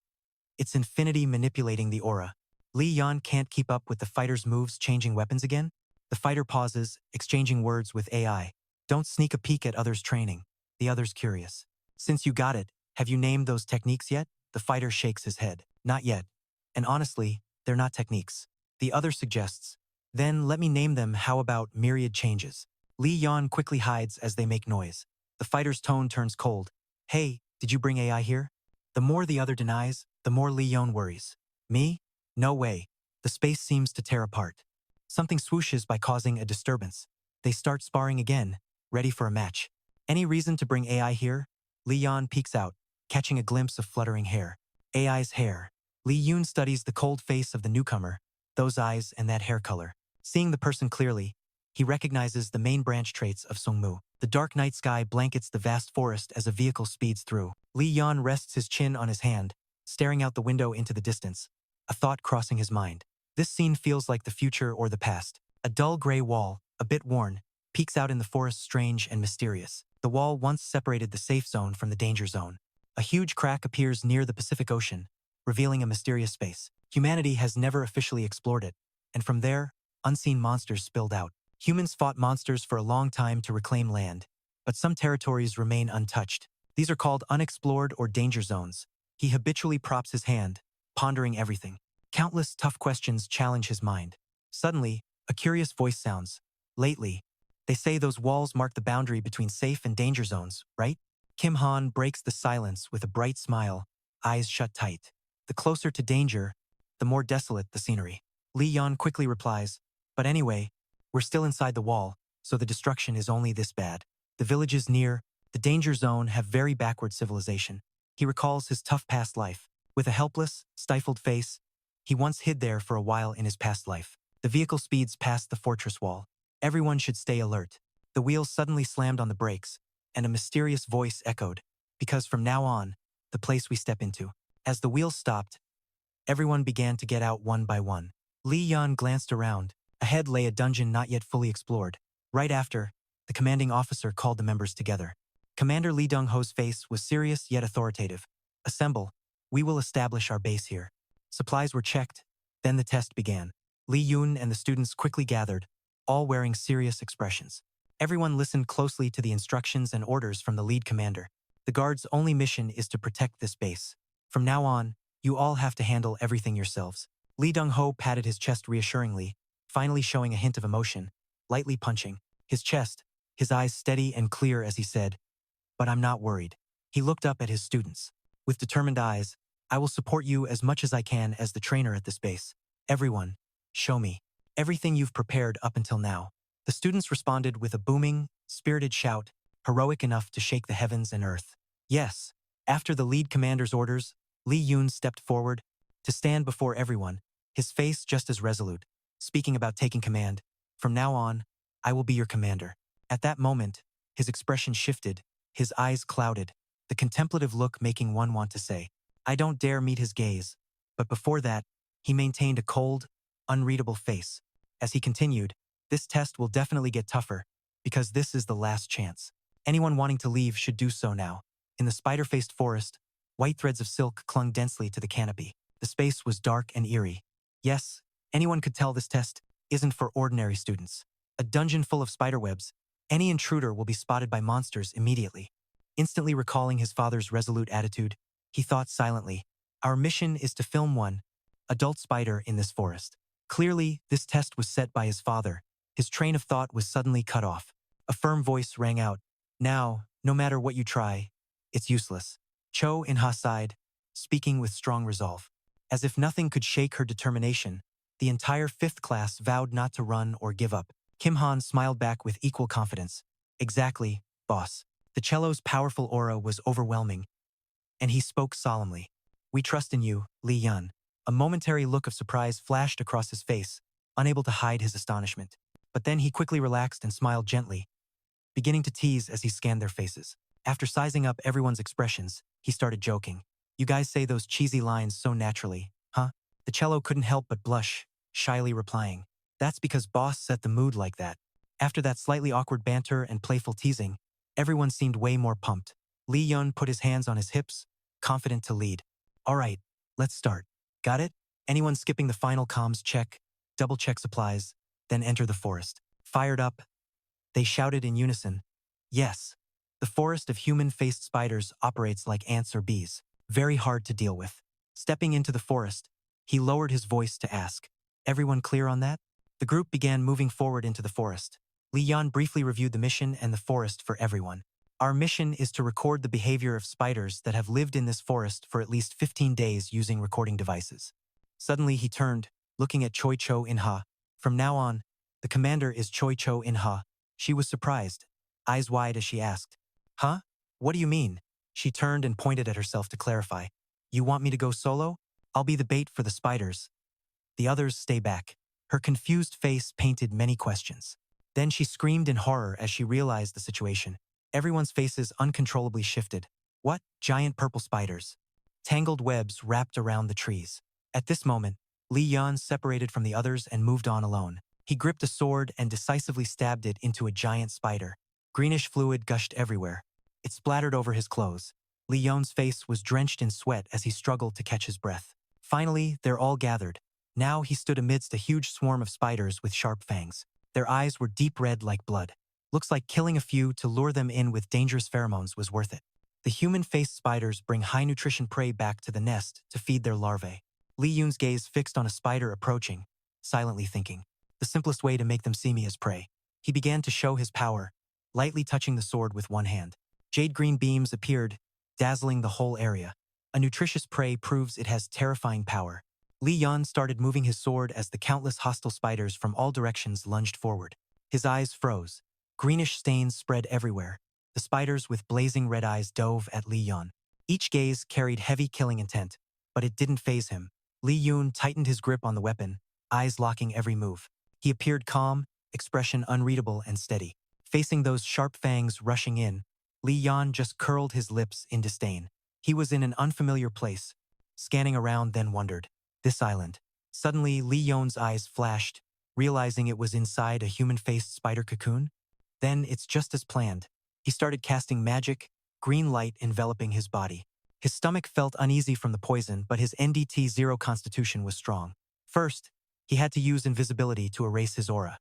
It's Infinity manipulating the aura. Lee Yeon can't keep up with the fighter's moves changing weapons again. The fighter pauses, exchanging words with AI. Don't sneak a peek at others' training. The other's curious. Since you got it, have you named those techniques yet? The fighter shakes his head. Not yet. And honestly, they're not techniques. The other suggests. Then let me name them. How about myriad changes? Lee Yeon quickly hides as they make noise. The fighter's tone turns cold. Hey, did you bring AI here? The more the other denies, the more Lee Yeon worries. Me? No way. The space seems to tear apart. Something swooshes by causing a disturbance. They start sparring again, ready for a match. Any reason to bring AI here? Lee Yeon peeks out, catching a glimpse of fluttering hair. AI's hair. Lee Yeon studies the cold face of the newcomer, those eyes and that hair color. Seeing the person clearly, he recognizes the main branch traits of Sungmu. The dark night sky blankets the vast forest as a vehicle speeds through. Lee Yeon rests his chin on his hand, staring out the window into the distance, a thought crossing his mind. This scene feels like the future or the past. A dull gray wall, a bit worn, peeks out in the forest, strange and mysterious. The wall once separated the safe zone from the danger zone. A huge crack appears near the Pacific Ocean, revealing a mysterious space. Humanity has never officially explored it, and from there, unseen monsters spilled out. Humans fought monsters for a long time to reclaim land, but some territories remain untouched. These are called unexplored or danger zones. He habitually props his hand, pondering everything. Countless tough questions challenge his mind. Suddenly, a curious voice sounds. Lately, they say those walls mark the boundary between safe and danger zones, right? Kim Han breaks the silence with a bright smile, eyes shut tight. The closer to danger, the more desolate the scenery. Lee Yeon quickly replies, but anyway, we're still inside the wall, so the destruction is only this bad. The villages near the danger zone have very backward civilization. He recalls his tough past life. With a helpless, stifled face, he once hid there for a while in his past life. The vehicle speeds past the fortress wall. Everyone should stay alert. The wheels suddenly slammed on the brakes, and a mysterious voice echoed, because from now on, the place we step into. As the wheels stopped, everyone began to get out one by one. Lee Yeon glanced around. Ahead lay a dungeon not yet fully explored. Right after, the commanding officer called the members together. Commander Lee Dong-ho's face was serious yet authoritative. Assemble. We will establish our base here. Supplies were checked. Then the test began. Lee Yoon and the students quickly gathered, all wearing serious expressions. Everyone listened closely to the instructions and orders from the lead commander. The guard's only mission is to protect this base. From now on, you all have to handle everything yourselves. Lee Dong-ho patted his chest reassuringly, finally showing a hint of emotion, lightly punching his chest, his eyes steady and clear as he said, but I'm not worried. He looked up at his students. With determined eyes, I will support you as much as I can as the trainer at this base. Everyone, show me everything you've prepared up until now. The students responded with a booming, spirited shout, heroic enough to shake the heavens and earth. Yes. After the lead commander's orders, Lee Yoon stepped forward to stand before everyone, his face just as resolute, speaking about taking command. From now on, I will be your commander. At that moment, his expression shifted, his eyes clouded, the contemplative look making one want to say, I don't dare meet his gaze. But before that, he maintained a cold, unreadable face. As he continued, this test will definitely get tougher, because this is the last chance. Anyone wanting to leave should do so now. In the spider-faced forest, white threads of silk clung densely to the canopy. The space was dark and eerie. Yes, anyone could tell this test isn't for ordinary students. A dungeon full of spiderwebs, any intruder will be spotted by monsters immediately. Instantly recalling his father's resolute attitude, he thought silently, our mission is to film one adult spider in this forest. Clearly, this test was set by his father. His train of thought was suddenly cut off. A firm voice rang out. Now, no matter what you try, it's useless. Cho In-ha sighed, speaking with strong resolve. As if nothing could shake her determination, the entire fifth class vowed not to run or give up. Kim Han smiled back with equal confidence. Exactly, boss. The cello's powerful aura was overwhelming, and he spoke solemnly. We trust in you, Lee Yeon. A momentary look of surprise flashed across his face, unable to hide his astonishment. But then he quickly relaxed and smiled gently, beginning to tease as he scanned their faces. After sizing up everyone's expressions, he started joking. You guys say those cheesy lines so naturally, huh? The cello couldn't help but blush, shyly replying. That's because boss set the mood like that. After that slightly awkward banter and playful teasing, everyone seemed way more pumped. Lee Yeon put his hands on his hips, confident to lead. All right, let's start. Got it? Anyone skipping the final comms check, double-check supplies, then enter the forest. Fired up, they shouted in unison. Yes. The forest of human-faced spiders operates like ants or bees, very hard to deal with. Stepping into the forest, he lowered his voice to ask, everyone clear on that? The group began moving forward into the forest. Lee Yeon briefly reviewed the mission and the forest for everyone. Our mission is to record the behavior of spiders that have lived in this forest for at least 15 days using recording devices. Suddenly he turned, looking at Choi Cho In-ha. From now on, the commander is Choi Cho In-ha. She was surprised, eyes wide as she asked, huh? What do you mean? She turned and pointed at herself to clarify. You want me to go solo? I'll be the bait for the spiders. The others stay back. Her confused face painted many questions. Then she screamed in horror as she realized the situation. Everyone's faces uncontrollably shifted. What? Giant purple spiders. Tangled webs wrapped around the trees. At this moment, Lee Yeon separated from the others and moved on alone. He gripped a sword and decisively stabbed it into a giant spider. Greenish fluid gushed everywhere. It splattered over his clothes. Lee Yeon's face was drenched in sweat as he struggled to catch his breath. Finally, they're all gathered. Now he stood amidst a huge swarm of spiders with sharp fangs. Their eyes were deep red like blood. Looks like killing a few to lure them in with dangerous pheromones was worth it. The human-faced spiders bring high-nutrition prey back to the nest to feed their larvae. Lee Yoon's gaze fixed on a spider approaching, silently thinking, the simplest way to make them see me as prey. He began to show his power, lightly touching the sword with one hand. Jade-green beams appeared, dazzling the whole area. A nutritious prey proves it has terrifying power. Lee Yeon started moving his sword as the countless hostile spiders from all directions lunged forward. His eyes froze. Greenish stains spread everywhere. The spiders with blazing red eyes dove at Lee Yeon. Each gaze carried heavy killing intent, but it didn't faze him. Lee Yeon tightened his grip on the weapon, eyes locking every move. He appeared calm, expression unreadable and steady. Facing those sharp fangs rushing in, Lee Yeon just curled his lips in disdain. He was in an unfamiliar place, scanning around then wondered. This island. Suddenly, Lee Yeon's eyes flashed, realizing it was inside a human-faced spider cocoon. Then it's just as planned. He started casting magic, green light enveloping his body. His stomach felt uneasy from the poison, but his NDT-0 constitution was strong. First, he had to use invisibility to erase his aura.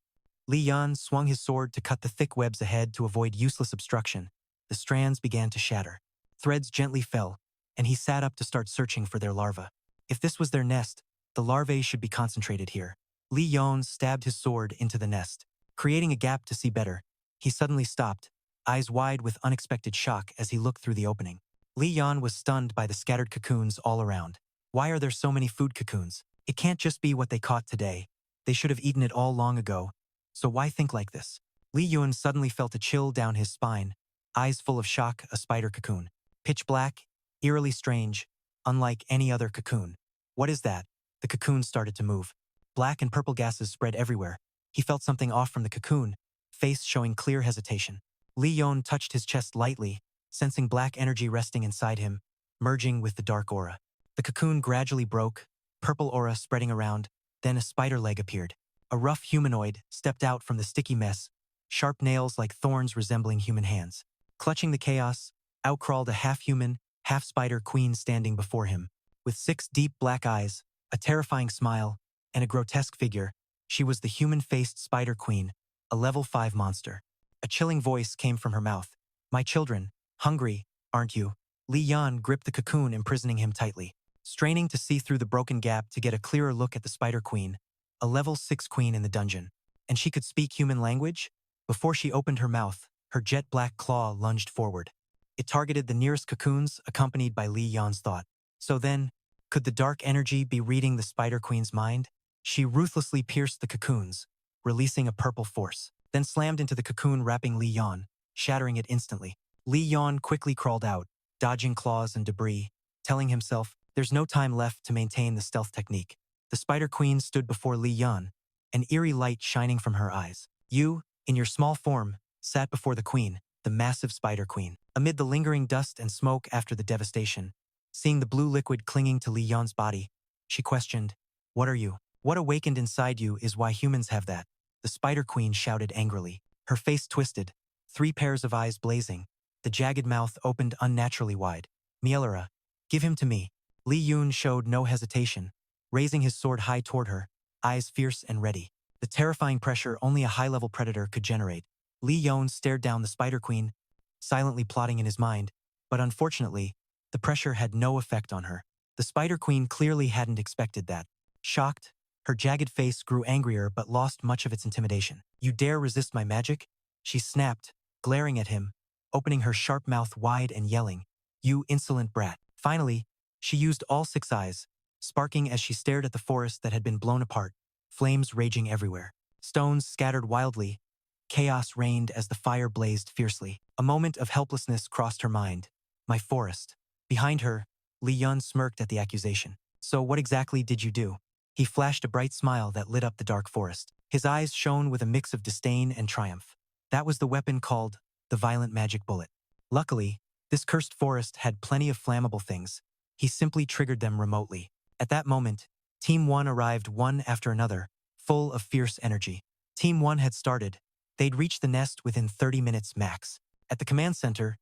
Lee Yeon swung his sword to cut the thick webs ahead to avoid useless obstruction. The strands began to shatter. Threads gently fell, and he sat up to start searching for their larvae. If this was their nest, the larvae should be concentrated here. Lee Yeon stabbed his sword into the nest, creating a gap to see better. He suddenly stopped, eyes wide with unexpected shock as he looked through the opening. Lee Yeon was stunned by the scattered cocoons all around. Why are there so many food cocoons? It can't just be what they caught today. They should have eaten it all long ago. So why think like this? Lee Yeon suddenly felt a chill down his spine, eyes full of shock, a spider cocoon. Pitch black, eerily strange, unlike any other cocoon. What is that? The cocoon started to move. Black and purple gases spread everywhere. He felt something off from the cocoon, face showing clear hesitation. Lee Yeon touched his chest lightly, sensing black energy resting inside him, merging with the dark aura. The cocoon gradually broke, purple aura spreading around, then a spider leg appeared. A rough humanoid stepped out from the sticky mess, sharp nails like thorns resembling human hands. Clutching the chaos, out crawled a half-human, half-spider queen standing before him. With 6 deep black eyes, a terrifying smile, and a grotesque figure, she was the human-faced spider queen, a level 5 monster. A chilling voice came from her mouth. My children, hungry, aren't you? Lee Yeon gripped the cocoon imprisoning him tightly, straining to see through the broken gap to get a clearer look at the spider queen, a level 6 queen in the dungeon. And she could speak human language? Before she opened her mouth, her jet-black claw lunged forward. It targeted the nearest cocoons, accompanied by Lee Yeon's thought. So then, Could the dark energy be reading the Spider Queen's mind? She ruthlessly pierced the cocoons, releasing a purple force, then slammed into the cocoon wrapping Lee Yeon, shattering it instantly. Lee Yeon quickly crawled out, dodging claws and debris, telling himself there's no time left to maintain the stealth technique. The Spider Queen stood before Lee Yeon, an eerie light shining from her eyes. You, in your small form, sat before the Queen, the massive Spider Queen. Amid the lingering dust and smoke after the devastation, seeing the blue liquid clinging to Lee Yeon's body, she questioned, "What are you? What awakened inside you is why humans have that." The Spider Queen shouted angrily, her face twisted, 3 pairs of eyes blazing, the jagged mouth opened unnaturally wide. "Mielera, give him to me." Lee Yeon showed no hesitation, raising his sword high toward her, eyes fierce and ready. The terrifying pressure only a high-level predator could generate. Lee Yeon stared down the Spider Queen, silently plotting in his mind, but unfortunately, the pressure had no effect on her. The Spider Queen clearly hadn't expected that. Shocked, her jagged face grew angrier but lost much of its intimidation. "You dare resist my magic?" She snapped, glaring at him, opening her sharp mouth wide and yelling, "You insolent brat." Finally, she used all 6 eyes, sparking as she stared at the forest that had been blown apart, flames raging everywhere. Stones scattered wildly. Chaos reigned as the fire blazed fiercely. A moment of helplessness crossed her mind. My forest. Behind her, Lee Yeon smirked at the accusation. "So what exactly did you do?" He flashed a bright smile that lit up the dark forest. His eyes shone with a mix of disdain and triumph. "That was the weapon called the violent magic bullet. Luckily, this cursed forest had plenty of flammable things. He simply triggered them remotely." At that moment, Team 1 arrived one after another, full of fierce energy. Team 1 had started. They'd reached the nest within 30 minutes max. At the command center,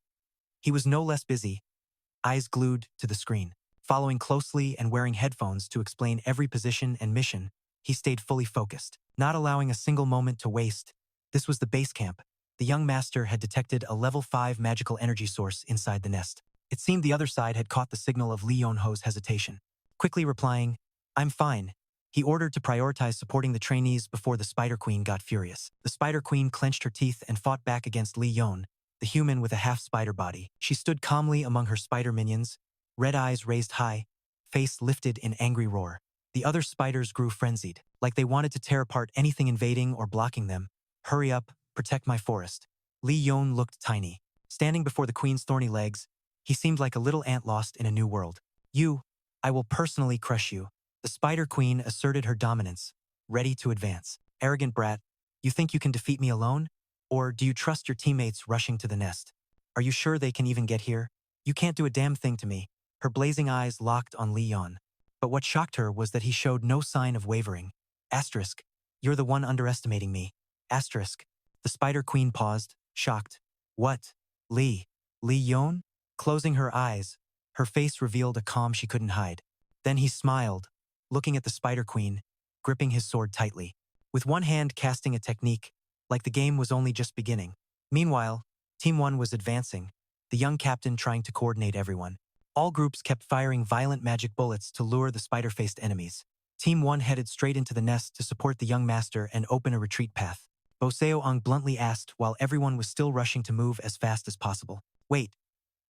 he was no less busy, eyes glued to the screen. Following closely and wearing headphones to explain every position and mission, he stayed fully focused, not allowing a single moment to waste. This was the base camp. The young master had detected a level 5 magical energy source inside the nest. It seemed the other side had caught the signal of Lee Yeon-ho's hesitation. Quickly replying, "I'm fine," he ordered to prioritize supporting the trainees before the Spider Queen got furious. The Spider Queen clenched her teeth and fought back against Lee Yeon, the human with a half-spider body. She stood calmly among her spider minions, red eyes raised high, face lifted in angry roar. The other spiders grew frenzied, like they wanted to tear apart anything invading or blocking them. "Hurry up, protect my forest." Lee Yeon looked tiny. Standing before the Queen's thorny legs, he seemed like a little ant lost in a new world. I will personally crush you." The Spider Queen asserted her dominance, ready to advance. "Arrogant brat, you think you can defeat me alone? Or do you trust your teammates rushing to the nest? Are you sure they can even get here? You can't do a damn thing to me." Her blazing eyes locked on Lee Yeon. But what shocked her was that he showed no sign of wavering. Asterisk, "You're the one underestimating me." Asterisk. The Spider Queen paused, shocked. "What? Lee Yeon?" Closing her eyes, her face revealed a calm she couldn't hide. Then he smiled, looking at the Spider Queen, gripping his sword tightly, with one hand casting a technique, like the game was only just beginning. Meanwhile, Team 1 was advancing, the young captain trying to coordinate everyone. All groups kept firing violent magic bullets to lure the spider-faced enemies. Team 1 headed straight into the nest to support the young master and open a retreat path. Boseoang bluntly asked while everyone was still rushing to move as fast as possible. "Wait,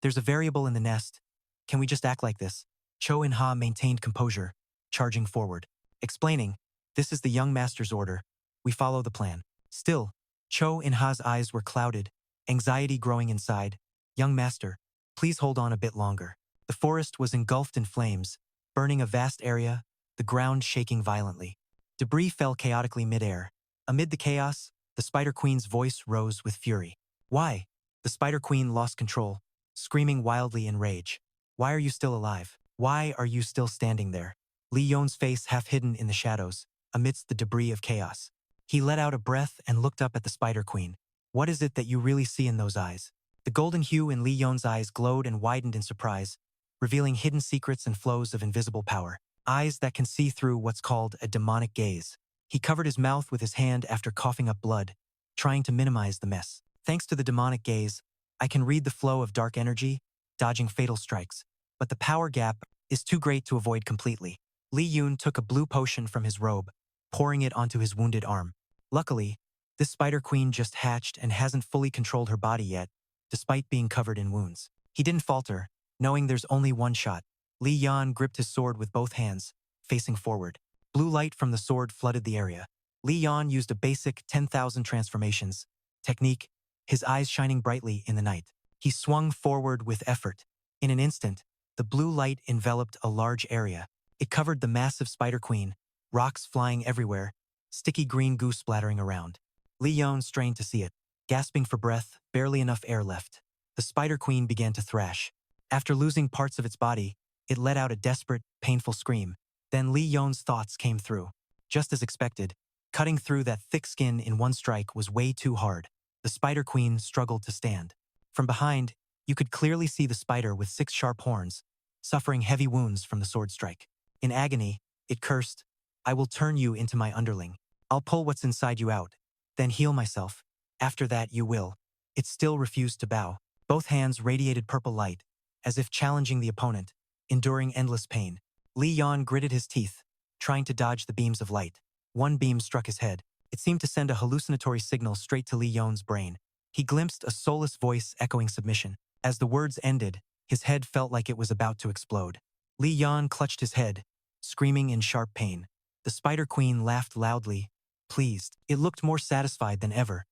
there's a variable in the nest. Can we just act like this?" Cho In-ha maintained composure, charging forward, explaining, "This is the young master's order. We follow the plan." Still, Cho In-ha's eyes were clouded, anxiety growing inside. "Young master, please hold on a bit longer." The forest was engulfed in flames, burning a vast area, the ground shaking violently. Debris fell chaotically midair. Amid the chaos, the Spider Queen's voice rose with fury. "Why?" The Spider Queen lost control, screaming wildly in rage. "Why are you still alive? Why are you still standing there?" Lee Yeon's face half hidden in the shadows, amidst the debris of chaos. He let out a breath and looked up at the Spider Queen. "What is it that you really see in those eyes?" The golden hue in Lee Yeon's eyes glowed and widened in surprise, revealing hidden secrets and flows of invisible power. Eyes that can see through what's called a demonic gaze. He covered his mouth with his hand after coughing up blood, trying to minimize the mess. "Thanks to the demonic gaze, I can read the flow of dark energy, dodging fatal strikes. But the power gap is too great to avoid completely." Lee Yeon took a blue potion from his robe, pouring it onto his wounded arm. Luckily, this Spider Queen just hatched and hasn't fully controlled her body yet, despite being covered in wounds. He didn't falter, knowing there's only one shot. Lee Yeon gripped his sword with both hands, facing forward. Blue light from the sword flooded the area. Lee Yeon used a basic 10,000 transformations technique, his eyes shining brightly in the night. He swung forward with effort. In an instant, the blue light enveloped a large area. It covered the massive Spider Queen, rocks flying everywhere, sticky green goo splattering around. Lee Yeon strained to see it. Gasping for breath, barely enough air left. The Spider Queen began to thrash. After losing parts of its body, it let out a desperate, painful scream. Then Lee Yeon's thoughts came through. Just as expected, cutting through that thick skin in one strike was way too hard. The Spider Queen struggled to stand. From behind, you could clearly see the spider with 6 sharp horns, suffering heavy wounds from the sword strike. In agony, it cursed, "I will turn you into my underling. I'll pull what's inside you out, then heal myself. After that you will." It still refused to bow. Both hands radiated purple light, as if challenging the opponent, enduring endless pain. Lee Yeon gritted his teeth, trying to dodge the beams of light. One beam struck his head. It seemed to send a hallucinatory signal straight to Lee Yeon's brain. He glimpsed a soulless voice echoing submission. As the words ended, his head felt like it was about to explode. Lee Yeon clutched his head, screaming in sharp pain. The Spider Queen laughed loudly, pleased. It looked more satisfied than ever,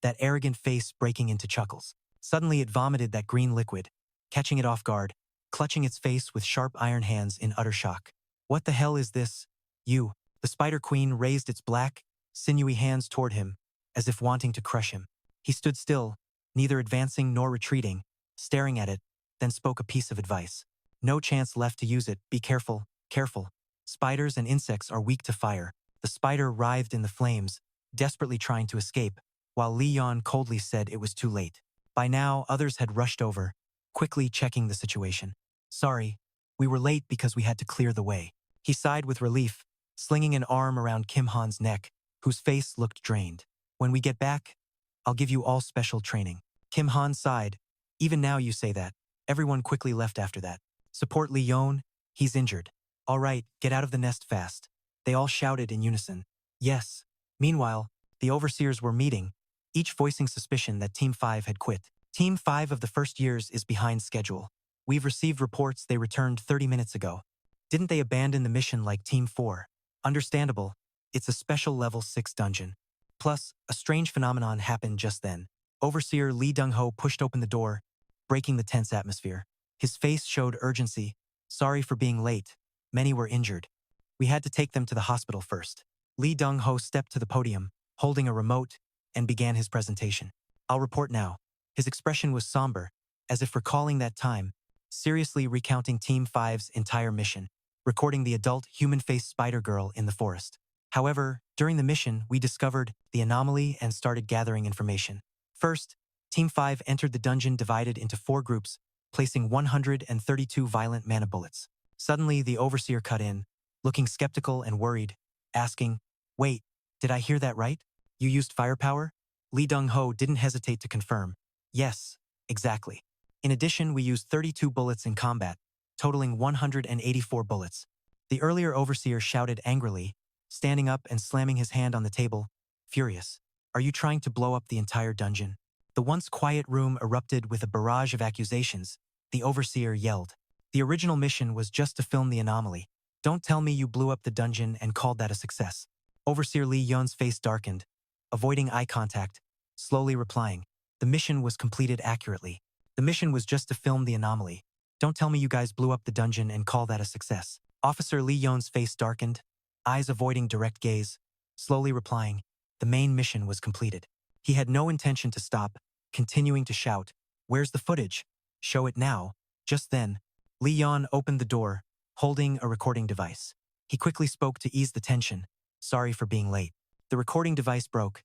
that arrogant face breaking into chuckles. Suddenly it vomited that green liquid, catching it off guard, clutching its face with sharp iron hands in utter shock. "What the hell is this? You?" The Spider Queen raised its black, sinewy hands toward him, as if wanting to crush him. He stood still, neither advancing nor retreating, staring at it, then spoke a piece of advice. "No chance left to use it. Be careful, careful. Spiders and insects are weak to fire." The spider writhed in the flames, desperately trying to escape, while Lee Yeon coldly said it was too late. By now, others had rushed over, quickly checking the situation. "Sorry, we were late because we had to clear the way." He sighed with relief, slinging an arm around Kim Han's neck, whose face looked drained. "When we get back, I'll give you all special training." Kim Han sighed. "Even now you say that." Everyone quickly left after that. "Support Lee Yeon, he's injured." "All right, get out of the nest fast." They all shouted in unison. "Yes." Meanwhile, the overseers were meeting, each voicing suspicion that Team 5 had quit. "Team 5 of the first years is behind schedule. We've received reports they returned 30 minutes ago. Didn't they abandon the mission like Team 4? Understandable, it's a special level 6 dungeon." Plus, a strange phenomenon happened just then. Overseer Lee Dong-ho pushed open the door, breaking the tense atmosphere. His face showed urgency. "Sorry for being late. Many were injured. We had to take them to the hospital first." Lee Dong-ho stepped to the podium, holding a remote, and began his presentation. "I'll report now." His expression was somber, as if recalling that time, seriously recounting Team 5's entire mission, recording the adult human-faced spider girl in the forest. "However, during the mission, we discovered the anomaly and started gathering information. First, Team 5 entered the dungeon divided into 4 groups, placing 132 violent mana bullets. Suddenly, the overseer cut in, looking skeptical and worried, asking, "Wait, did I hear that right? You used firepower?" Lee Dong-ho didn't hesitate to confirm. "Yes, exactly. In addition, we used 32 bullets in combat, totaling 184 bullets." The earlier overseer shouted angrily, standing up and slamming his hand on the table, furious. "Are you trying to blow up the entire dungeon?" The once quiet room erupted with a barrage of accusations. The overseer yelled. "The original mission was just to film the anomaly. Don't tell me you blew up the dungeon and called that a success." Overseer Lee Yeon's face darkened, avoiding eye contact, slowly replying, "The mission was completed accurately. The mission was just to film the anomaly. Don't tell me you guys blew up the dungeon and call that a success." Officer Lee Yeon's face darkened, eyes avoiding direct gaze, slowly replying, "The main mission was completed." He had no intention to stop, continuing to shout, "Where's the footage? Show it now." Just then, Lee Yeon opened the door, holding a recording device. He quickly spoke to ease the tension. "Sorry for being late." The recording device broke.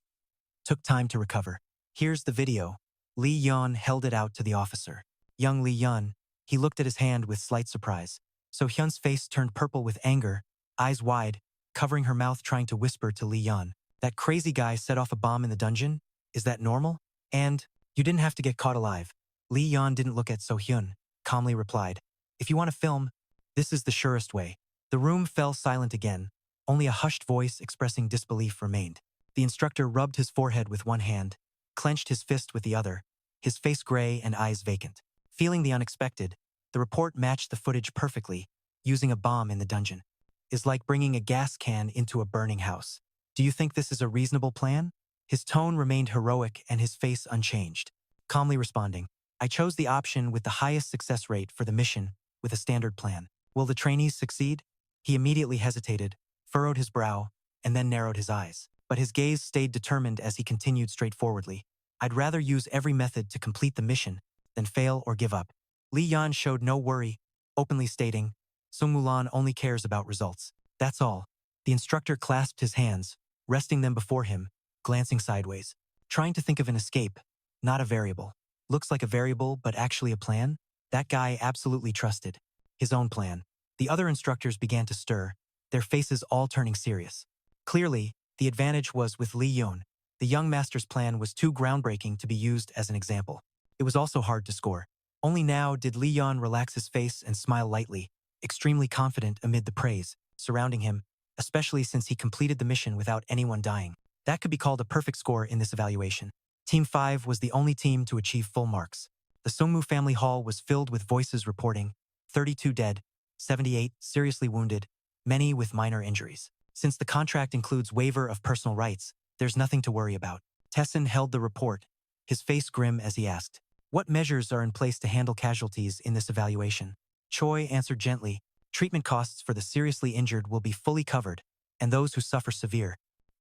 Took time to recover. "Here's the video." Lee Yeon held it out to the officer. Young Lee Yeon, he looked at his hand with slight surprise. So Hyun's face turned purple with anger, eyes wide, covering her mouth trying to whisper to Lee Yeon. "That crazy guy set off a bomb in the dungeon? Is that normal? And you didn't have to get caught alive." Lee Yeon didn't look at So Hyun, calmly replied, "If you want to film, this is the surest way." The room fell silent again. Only a hushed voice expressing disbelief remained. The instructor rubbed his forehead with one hand, clenched his fist with the other, his face gray and eyes vacant. Feeling the unexpected, The report matched the footage perfectly, using a bomb in the dungeon. Is like bringing a gas can into a burning house. Do you think this is a reasonable plan? His tone remained heroic and his face unchanged. Calmly responding, I chose the option with the highest success rate for the mission with a standard plan. Will the trainees succeed? He immediately hesitated, furrowed his brow, and then narrowed his eyes. But his gaze stayed determined as he continued straightforwardly. I'd rather use every method to complete the mission than fail or give up. Lee Yeon showed no worry, openly stating, Sung Mulan only cares about results. That's all. The instructor clasped his hands, resting them before him, glancing sideways, trying to think of an escape, not a variable. Looks like a variable, but actually a plan? That guy absolutely trusted his own plan. The other instructors began to stir, their faces all turning serious. Clearly, the advantage was with Lee Yeon. The young master's plan was too groundbreaking to be used as an example. It was also hard to score. Only now did Lee Yeon relax his face and smile lightly, extremely confident amid the praise surrounding him, especially since he completed the mission without anyone dying. That could be called a perfect score in this evaluation. Team 5 was the only team to achieve full marks. The Sungmu family hall was filled with voices reporting 32 dead, 78 seriously wounded, many with minor injuries. Since the contract includes waiver of personal rights, there's nothing to worry about. Tessin held the report, his face grim as he asked, what measures are in place to handle casualties in this evaluation? Choi answered gently, treatment costs for the seriously injured will be fully covered, and those who suffer severe,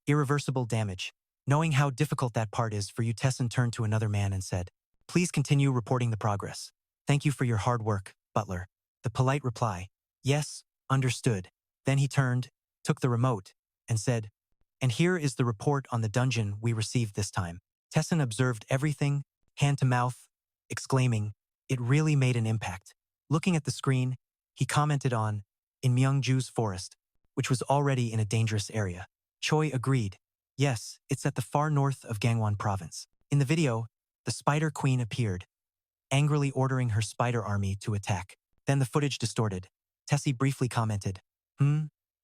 irreversible damage. Knowing how difficult that part is for you, Tessin turned to another man and said, please continue reporting the progress. Thank you for your hard work, Butler. The polite reply, yes, understood. Then he turned, took the remote, and said, and here is the report on the dungeon we received this time. Tessin observed everything, hand to mouth, exclaiming, it really made an impact. Looking at the screen, he commented on, in Myeongju's forest, which was already in a dangerous area. Choi agreed, yes, it's at the far north of Gangwon province. In the video, the Spider Queen appeared, angrily ordering her spider army to attack. Then the footage distorted. Tessie briefly commented,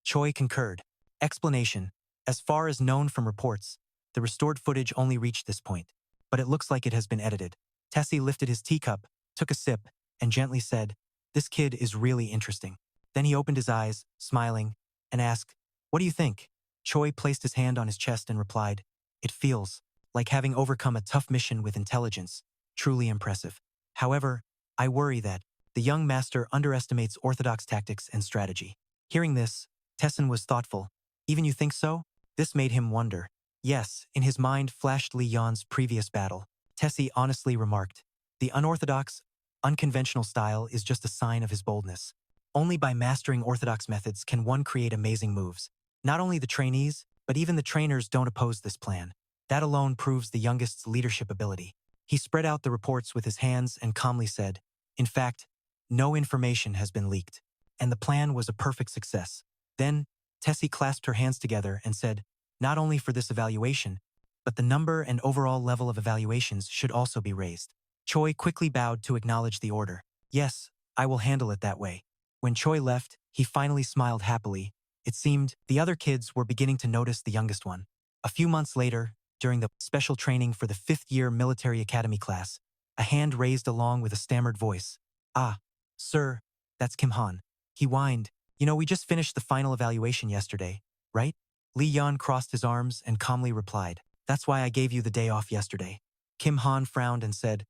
Choi concurred. Explanation, as far as known from reports, the restored footage only reached this point, but it looks like it has been edited. Tessie lifted his teacup, took a sip, and gently said, this kid is really interesting. Then he opened his eyes, smiling, and asked, what do you think? Choi placed his hand on his chest and replied, it feels like having overcome a tough mission with intelligence, truly impressive. However, I worry that the young master underestimates orthodox tactics and strategy. Hearing this, Tessin was thoughtful. Even you think so? This made him wonder. Yes, in his mind flashed Lee Yeon's previous battle. Tessie honestly remarked, the unorthodox, unconventional style is just a sign of his boldness. Only by mastering orthodox methods can one create amazing moves. Not only the trainees, but even the trainers don't oppose this plan. That alone proves the youngest's leadership ability. He spread out the reports with his hands and calmly said, in fact, no information has been leaked, and the plan was a perfect success. Then, Tessie clasped her hands together and said, not only for this evaluation, but the number and overall level of evaluations should also be raised. Choi quickly bowed to acknowledge the order. Yes, I will handle it that way. When Choi left, he finally smiled happily. It seemed the other kids were beginning to notice the youngest one. A few months later, during the special training for the 5th-year military academy class, a hand raised along with a stammered voice. Ah, sir, that's Kim Han. He whined, we just finished the final evaluation yesterday, right? Lee Yeon crossed his arms and calmly replied, that's why I gave you the day off yesterday. Kim Han frowned and said,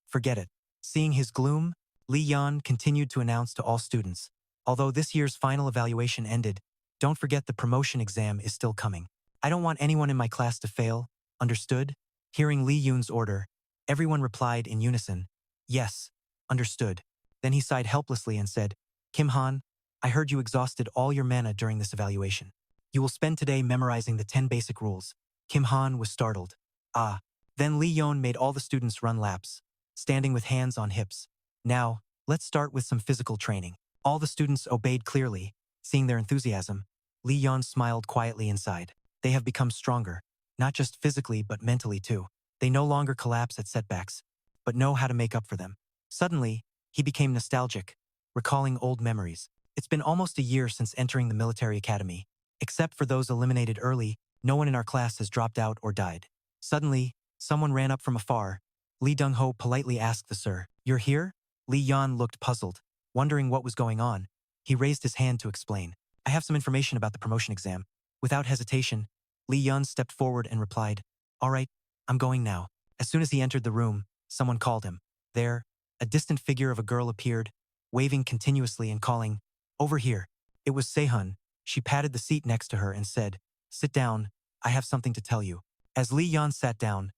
forget it. Seeing his gloom, Lee Yeon continued to announce to all students, although this year's final evaluation ended, don't forget the promotion exam is still coming. I don't want anyone in my class to fail, understood? Hearing Lee Yoon's order, everyone replied in unison, yes, understood. Then he sighed helplessly and said, Kim Han, I heard you exhausted all your mana during this evaluation. You will spend today memorizing the 10 basic rules. Kim Han was startled. Ah. Then Lee Yeon made all the students run laps, standing with hands on hips. Now, let's start with some physical training. All the students obeyed clearly. Seeing their enthusiasm, Lee Yeon smiled quietly inside. They have become stronger, not just physically but mentally too. They no longer collapse at setbacks, but know how to make up for them. Suddenly, he became nostalgic, recalling old memories. It's been almost a year since entering the military academy. Except for those eliminated early, no one in our class has dropped out or died. Suddenly, someone ran up from afar. Lee Dong-ho politely asked the sir, you're here? Lee Yeon looked puzzled, wondering what was going on. He raised his hand to explain. I have some information about the promotion exam. Without hesitation, Lee Yeon stepped forward and replied, All right, I'm going now. As soon as he entered the room, someone called him. There, a distant figure of a girl appeared, waving continuously and calling, Over here. It was Sehun. She patted the seat next to her and said, Sit down, I have something to tell you. As Lee Yeon sat down,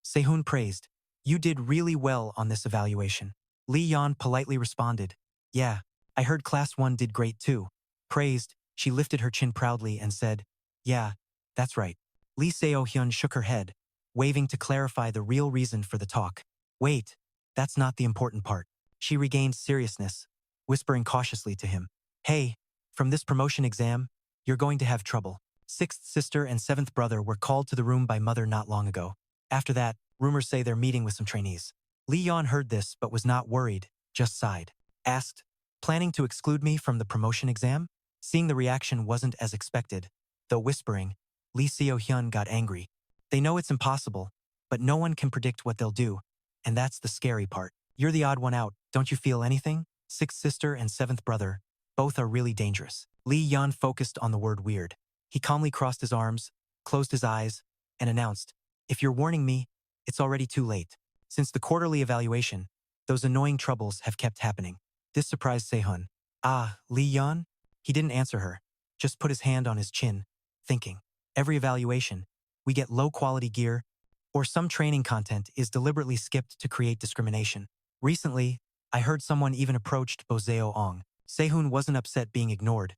Sehun praised, You did really well on this evaluation. Lee Yeon politely responded, Yeah, I heard Class 1 did great too. Praised, she lifted her chin proudly and said, Yeah, that's right. Lee Seo-hyun shook her head, waving to clarify the real reason for the talk. Wait, that's not the important part. She regained seriousness, whispering cautiously to him, Hey, from this promotion exam, you're going to have trouble. Sixth sister and seventh brother were called to the room by mother not long ago. After that, rumors say they're meeting with some trainees. Lee Yeon heard this but was not worried, just sighed. Asked, Planning to exclude me from the promotion exam? Seeing the reaction wasn't as expected. Though whispering, Lee Seo-hyun got angry. They know it's impossible, but no one can predict what they'll do, and that's the scary part. You're the odd one out, don't you feel anything? Sixth sister and seventh brother, both are really dangerous. Lee Yeon focused on the word weird. He calmly crossed his arms, closed his eyes, and announced, If you're warning me, it's already too late. Since the quarterly evaluation, those annoying troubles have kept happening. This surprised Sehun. Ah, Lee Yeon? He didn't answer her, just put his hand on his chin, thinking. Every evaluation, we get low-quality gear, or some training content is deliberately skipped to create discrimination. Recently, I heard someone even approached Boseo Ong. Sehun wasn't upset being ignored.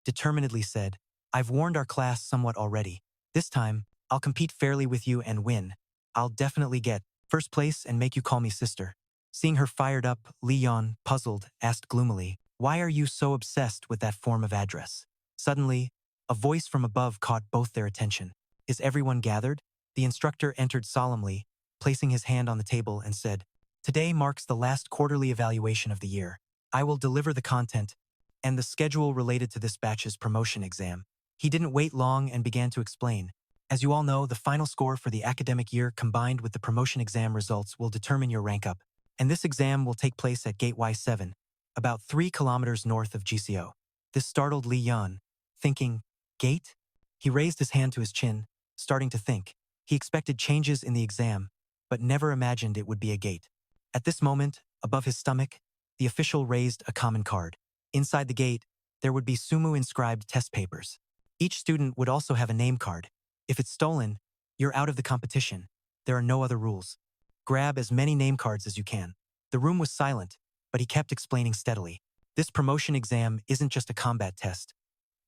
Determinedly said, I've warned our class somewhat already. This time, I'll compete fairly with you and win. I'll definitely get first place and make you call me sister. Seeing her fired up, Lee Yeon, puzzled, asked gloomily, Why are you so obsessed with that form of address? Suddenly, a voice from above caught both their attention. Is everyone gathered? The instructor entered solemnly, placing his hand on the table and said, Today marks the last quarterly evaluation of the year. I will deliver the content and the schedule related to this batch's promotion exam. He didn't wait long and began to explain. As you all know, the final score for the academic year combined with the promotion exam results will determine your rank up, and this exam will take place at Gate Y7, about 3 kilometers north of GCO. This startled Lee Yeon, thinking, Gate? He raised his hand to his chin, starting to think. He expected changes in the exam, but never imagined it would be a gate. At this moment, above his stomach, the official raised a common card. Inside the gate, there would be Sumu-inscribed test papers. Each student would also have a name card. If it's stolen, you're out of the competition. There are no other rules. Grab as many name cards as you can. The room was silent, but he kept explaining steadily. This promotion exam isn't just a combat test.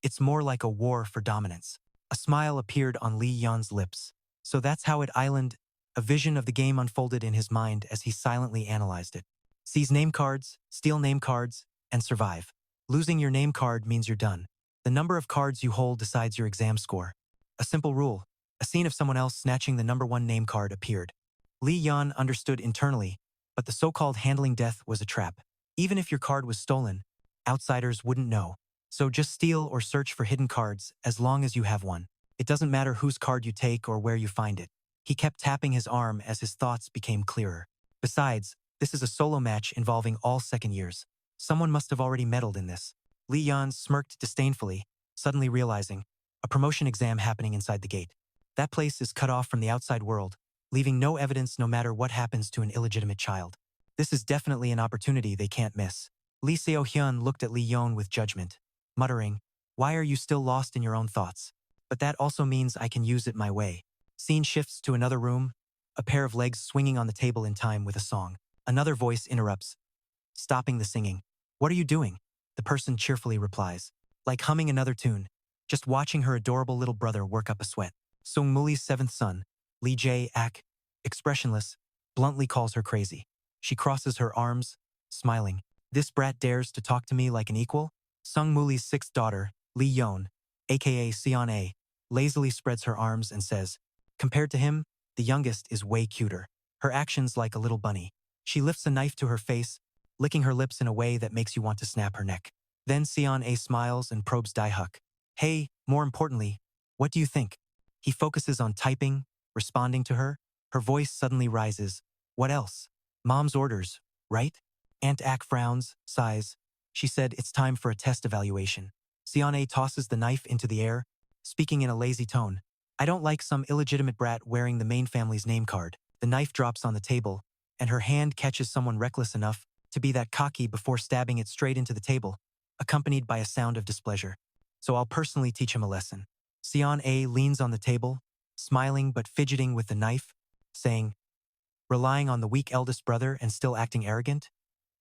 It's more like a war for dominance. A smile appeared on Lee Yeon's lips. So that's how at Island, a vision of the game unfolded in his mind as he silently analyzed it. Seize name cards, steal name cards, and survive. Losing your name card means you're done. The number of cards you hold decides your exam score. A simple rule. A scene of someone else snatching the number 1 name card appeared. Lee Yeon understood internally, but the so-called handling death was a trap. Even if your card was stolen, outsiders wouldn't know. So just steal or search for hidden cards as long as you have one. It doesn't matter whose card you take or where you find it. He kept tapping his arm as his thoughts became clearer. Besides, this is a solo match involving all second years. Someone must have already meddled in this. Lee Yeon smirked disdainfully, suddenly realizing, a promotion exam happening inside the gate. That place is cut off from the outside world, leaving no evidence no matter what happens to an illegitimate child. This is definitely an opportunity they can't miss. Lee Seo-hyun looked at Lee Yeon with judgment, muttering, Why are you still lost in your own thoughts? But that also means I can use it my way. Scene shifts to another room, a pair of legs swinging on the table in time with a song. Another voice interrupts, stopping the singing. What are you doing? The person cheerfully replies. Like humming another tune, just watching her adorable little brother work up a sweat. Sung Muli's 7th son, Lee Jae-ak, expressionless, bluntly calls her crazy. She crosses her arms, smiling. This brat dares to talk to me like an equal? Sung Muli's 6th daughter, Lee Yeon, aka Seon A, lazily spreads her arms and says, Compared to him, the youngest is way cuter. Her actions like a little bunny. She lifts a knife to her face, licking her lips in a way that makes you want to snap her neck. Then Seon A smiles and probes Dae-huk. Hey, more importantly, what do you think? He focuses on typing, responding to her. Her voice suddenly rises. What else? Mom's orders, right? Aunt Ak frowns, sighs. She said it's time for a test evaluation. Siane tosses the knife into the air, speaking in a lazy tone. I don't like some illegitimate brat wearing the main family's name card. The knife drops on the table, and her hand catches someone reckless enough to be that cocky before stabbing it straight into the table, accompanied by a sound of displeasure. So I'll personally teach him a lesson. Sion A leans on the table, smiling but fidgeting with the knife, saying, relying on the weak eldest brother and still acting arrogant?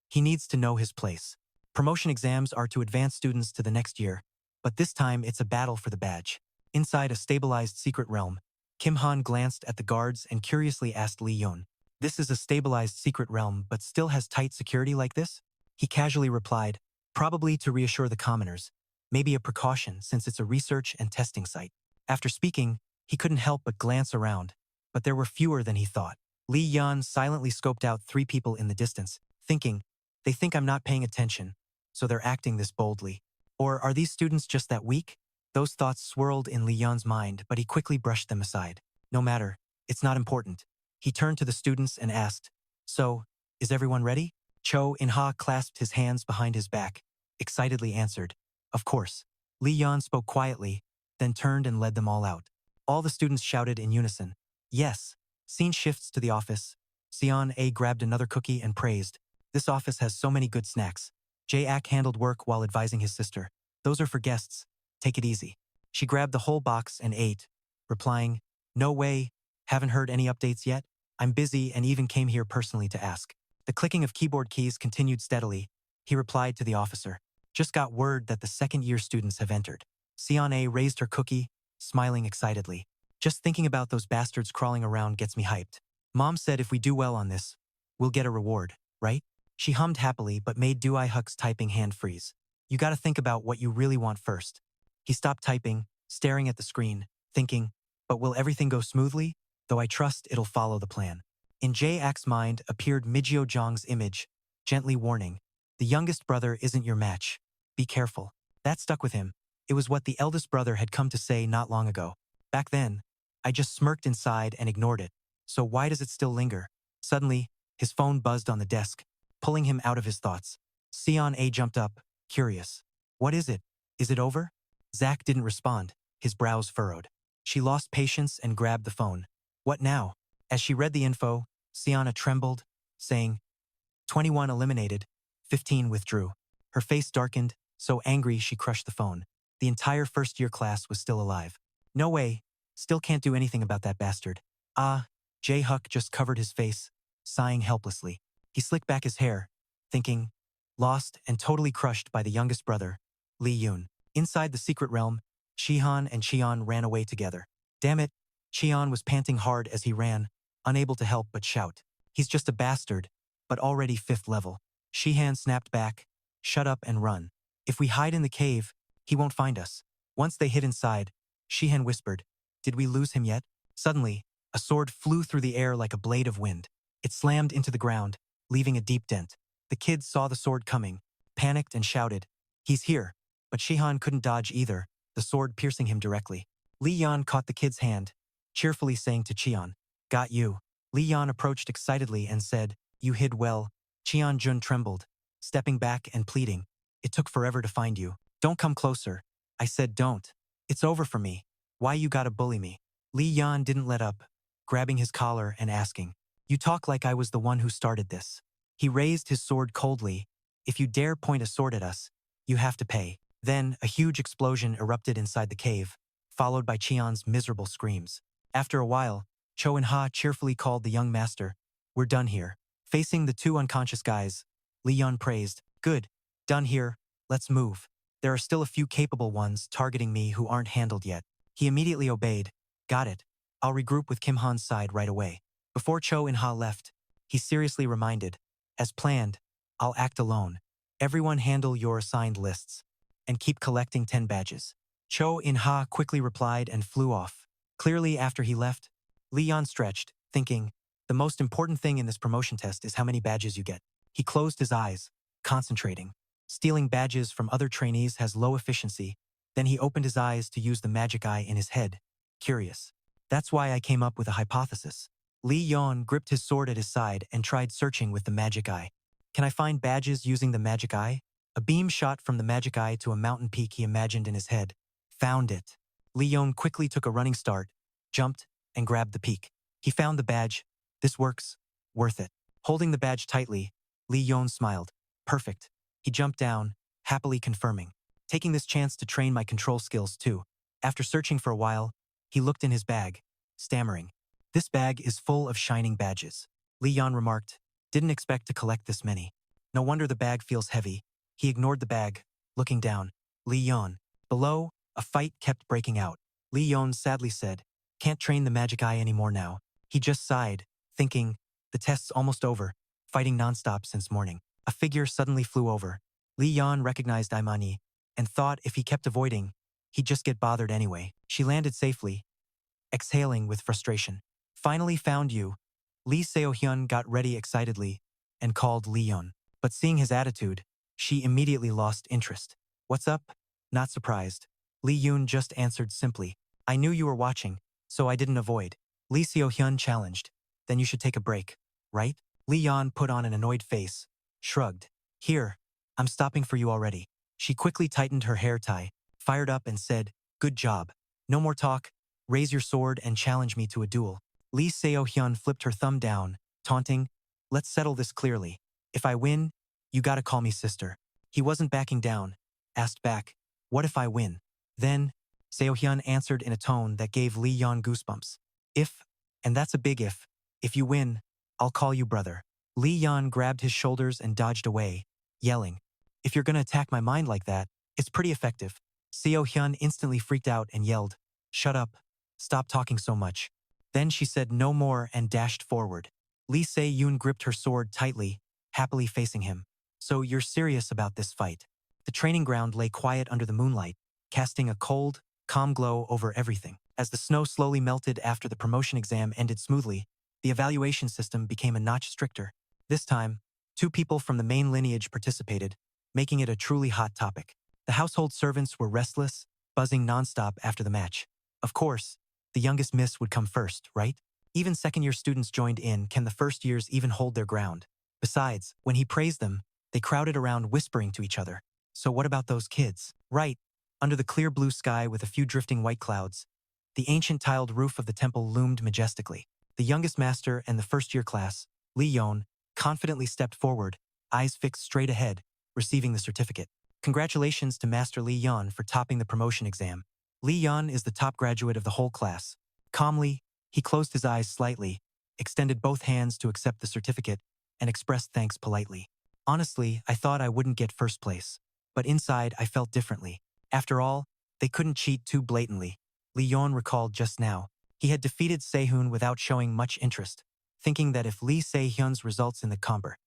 He needs to know his place. Promotion exams are to advance students to the next year, but this time it's a battle for the badge. Inside a stabilized secret realm, Kim Han glanced at the guards and curiously asked Lee Yeon, "This is a stabilized secret realm but still has tight security like this?" He casually replied, "Probably to reassure the commoners. Maybe a precaution since it's a research and testing site." After speaking, he couldn't help but glance around, but there were fewer than he thought. Lee Yeon silently scoped out 3 people in the distance, thinking, they think I'm not paying attention, so they're acting this boldly. Or are these students just that weak? Those thoughts swirled in Lee Yeon's mind, but he quickly brushed them aside. No matter, it's not important. He turned to the students and asked, "So, is everyone ready?" Cho In-ha clasped his hands behind his back, excitedly answered, "Of course." Lee Yeon spoke quietly, then turned and led them all out. All the students shouted in unison, "Yes." Scene shifts to the office. Sion A grabbed another cookie and praised, "This office has so many good snacks." Jae-ak handled work while advising his sister, "Those are for guests. Take it easy." She grabbed the whole box and ate, replying, "No way. Haven't heard any updates yet? I'm busy and even came here personally to ask." The clicking of keyboard keys continued steadily. He replied to the officer, "Just got word that the second-year students have entered." Sion A raised her cookie, smiling excitedly. "Just thinking about those bastards crawling around gets me hyped. Mom said if we do well on this, we'll get a reward, right?" She hummed happily but made Dui-huk's typing hand freeze. "You gotta think about what you really want first." He stopped typing, staring at the screen, thinking, "But will everything go smoothly? Though I trust it'll follow the plan." In Jae-ak's mind appeared Mijio Jong's image, gently warning, "The youngest brother isn't your match. Be careful." That stuck with him. It was what the eldest brother had come to say not long ago. Back then, I just smirked inside and ignored it. So why does it still linger? Suddenly, his phone buzzed on the desk, pulling him out of his thoughts. Sion A jumped up, curious. "What is it? Is it over?" Zach didn't respond, his brows furrowed. She lost patience and grabbed the phone. "What now?" As she read the info, Sienna trembled, saying, 21 eliminated, 15 withdrew. Her face darkened, so angry she crushed the phone. The entire first-year class was still alive. "No way. Still can't do anything about that bastard." Jae-huk just covered his face, sighing helplessly. He slicked back his hair, thinking, lost and totally crushed by the youngest brother, Lee Yeon. Inside the secret realm, Shihan and Cheon ran away together. Damn it, Cheon was panting hard as he ran, unable to help but shout. "He's just a bastard, but already 5th level." Shihan snapped back, "Shut up and run. If we hide in the cave, he won't find us." Once they hid inside, Shihan whispered, "Did we lose him yet?" Suddenly, a sword flew through the air like a blade of wind. It slammed into the ground, leaving a deep dent. The kids saw the sword coming, panicked and shouted, "He's here!" But Shihan couldn't dodge either, the sword piercing him directly. Lee Yeon caught the kid's hand, cheerfully saying to Cheon, "Got you." Lee Yeon approached excitedly and said, "You hid well." Cheon Jun trembled, stepping back and pleading, "It took forever to find you. Don't come closer." I said don't. It's over for me. Why you gotta bully me? Lee Yeon didn't let up, grabbing his collar and asking, "You talk like I was the one who started this." He raised his sword coldly. "If you dare point a sword at us, you have to pay." Then, a huge explosion erupted inside the cave, followed by Cheon's miserable screams. After a while, Cho In-ha cheerfully called the young master, "We're done here." Facing the 2 unconscious guys, Lee Yeon praised, "Good. Done here. Let's move. There are still a few capable ones targeting me who aren't handled yet." He immediately obeyed. "Got it. I'll regroup with Kim Han's side right away." Before Cho In-ha left, he seriously reminded, "As planned, I'll act alone. Everyone handle your assigned lists, and keep collecting 10 badges." Cho In-ha quickly replied and flew off. Clearly after he left, Lee Yeon stretched, thinking, the most important thing in this promotion test is how many badges you get. He closed his eyes, concentrating. Stealing badges from other trainees has low efficiency. Then he opened his eyes to use the magic eye in his head, curious. "That's why I came up with a hypothesis." Lee Yeon gripped his sword at his side and tried searching with the magic eye. Can I find badges using the magic eye? A beam shot from the magic eye to a mountain peak he imagined in his head. Found it. Lee Yeon quickly took a running start, jumped, and grabbed the peak. He found the badge. This works. Worth it. Holding the badge tightly, Lee Yeon smiled. Perfect. He jumped down, happily confirming. Taking this chance to train my control skills too. After searching for a while, he looked in his bag, stammering. This bag is full of shining badges. Lee Yeon remarked. Didn't expect to collect this many. No wonder the bag feels heavy. He ignored the bag, looking down. Lee Yeon. Below, a fight kept breaking out. Lee Yeon sadly said, can't train the magic eye anymore now. He just sighed, thinking, the test's almost over, fighting nonstop since morning. A figure suddenly flew over. Lee Yeon recognized Imani and thought if he kept avoiding, he'd just get bothered anyway. She landed safely, exhaling with frustration. Finally found you. Lee Seo-hyun got ready excitedly and called Lee Yeon. But seeing his attitude, she immediately lost interest. What's up? Not surprised. Lee Yoon just answered simply. I knew you were watching, so I didn't avoid. Lee Seo-hyun challenged. Then you should take a break, right? Lee Yeon put on an annoyed face, shrugged. Here, I'm stopping for you already. She quickly tightened her hair tie, fired up and said, good job. No more talk. Raise your sword and challenge me to a duel. Lee Seo-hyun flipped her thumb down, taunting, let's settle this clearly. If I win, you gotta call me sister. He wasn't backing down, asked back, what if I win? Then, Seo-hyun answered in a tone that gave Lee Yeon goosebumps. If, and that's a big if you win, I'll call you brother. Lee Yeon grabbed his shoulders and dodged away, yelling, if you're gonna attack my mind like that, it's pretty effective. Seo-hyun instantly freaked out and yelled, shut up, stop talking so much. Then she said no more and dashed forward. Lee Se-yoon gripped her sword tightly, happily facing him. So you're serious about this fight? The training ground lay quiet under the moonlight, casting a cold, calm glow over everything. As the snow slowly melted after the promotion exam ended smoothly, the evaluation system became a notch stricter. This time, 2 people from the main lineage participated, making it a truly hot topic. The household servants were restless, buzzing nonstop after the match. Of course, the youngest miss would come first, right? Even second-year students joined in. Can the first years even hold their ground? Besides, when he praised them, they crowded around whispering to each other. So what about those kids? Right. Under the clear blue sky with a few drifting white clouds, the ancient tiled roof of the temple loomed majestically. The youngest master and the first-year class, Lee Yeon, confidently stepped forward, eyes fixed straight ahead, receiving the certificate. Congratulations to Master Lee Yeon for topping the promotion exam. Lee Yeon is the top graduate of the whole class. Calmly, he closed his eyes slightly, extended both hands to accept the certificate, and expressed thanks politely. Honestly, I thought I wouldn't get first place. But inside, I felt differently. After all, they couldn't cheat too blatantly. Lee Yeon recalled just now. He had defeated Sehun without showing much interest, thinking that if Lee Se-hyun's results in the Comber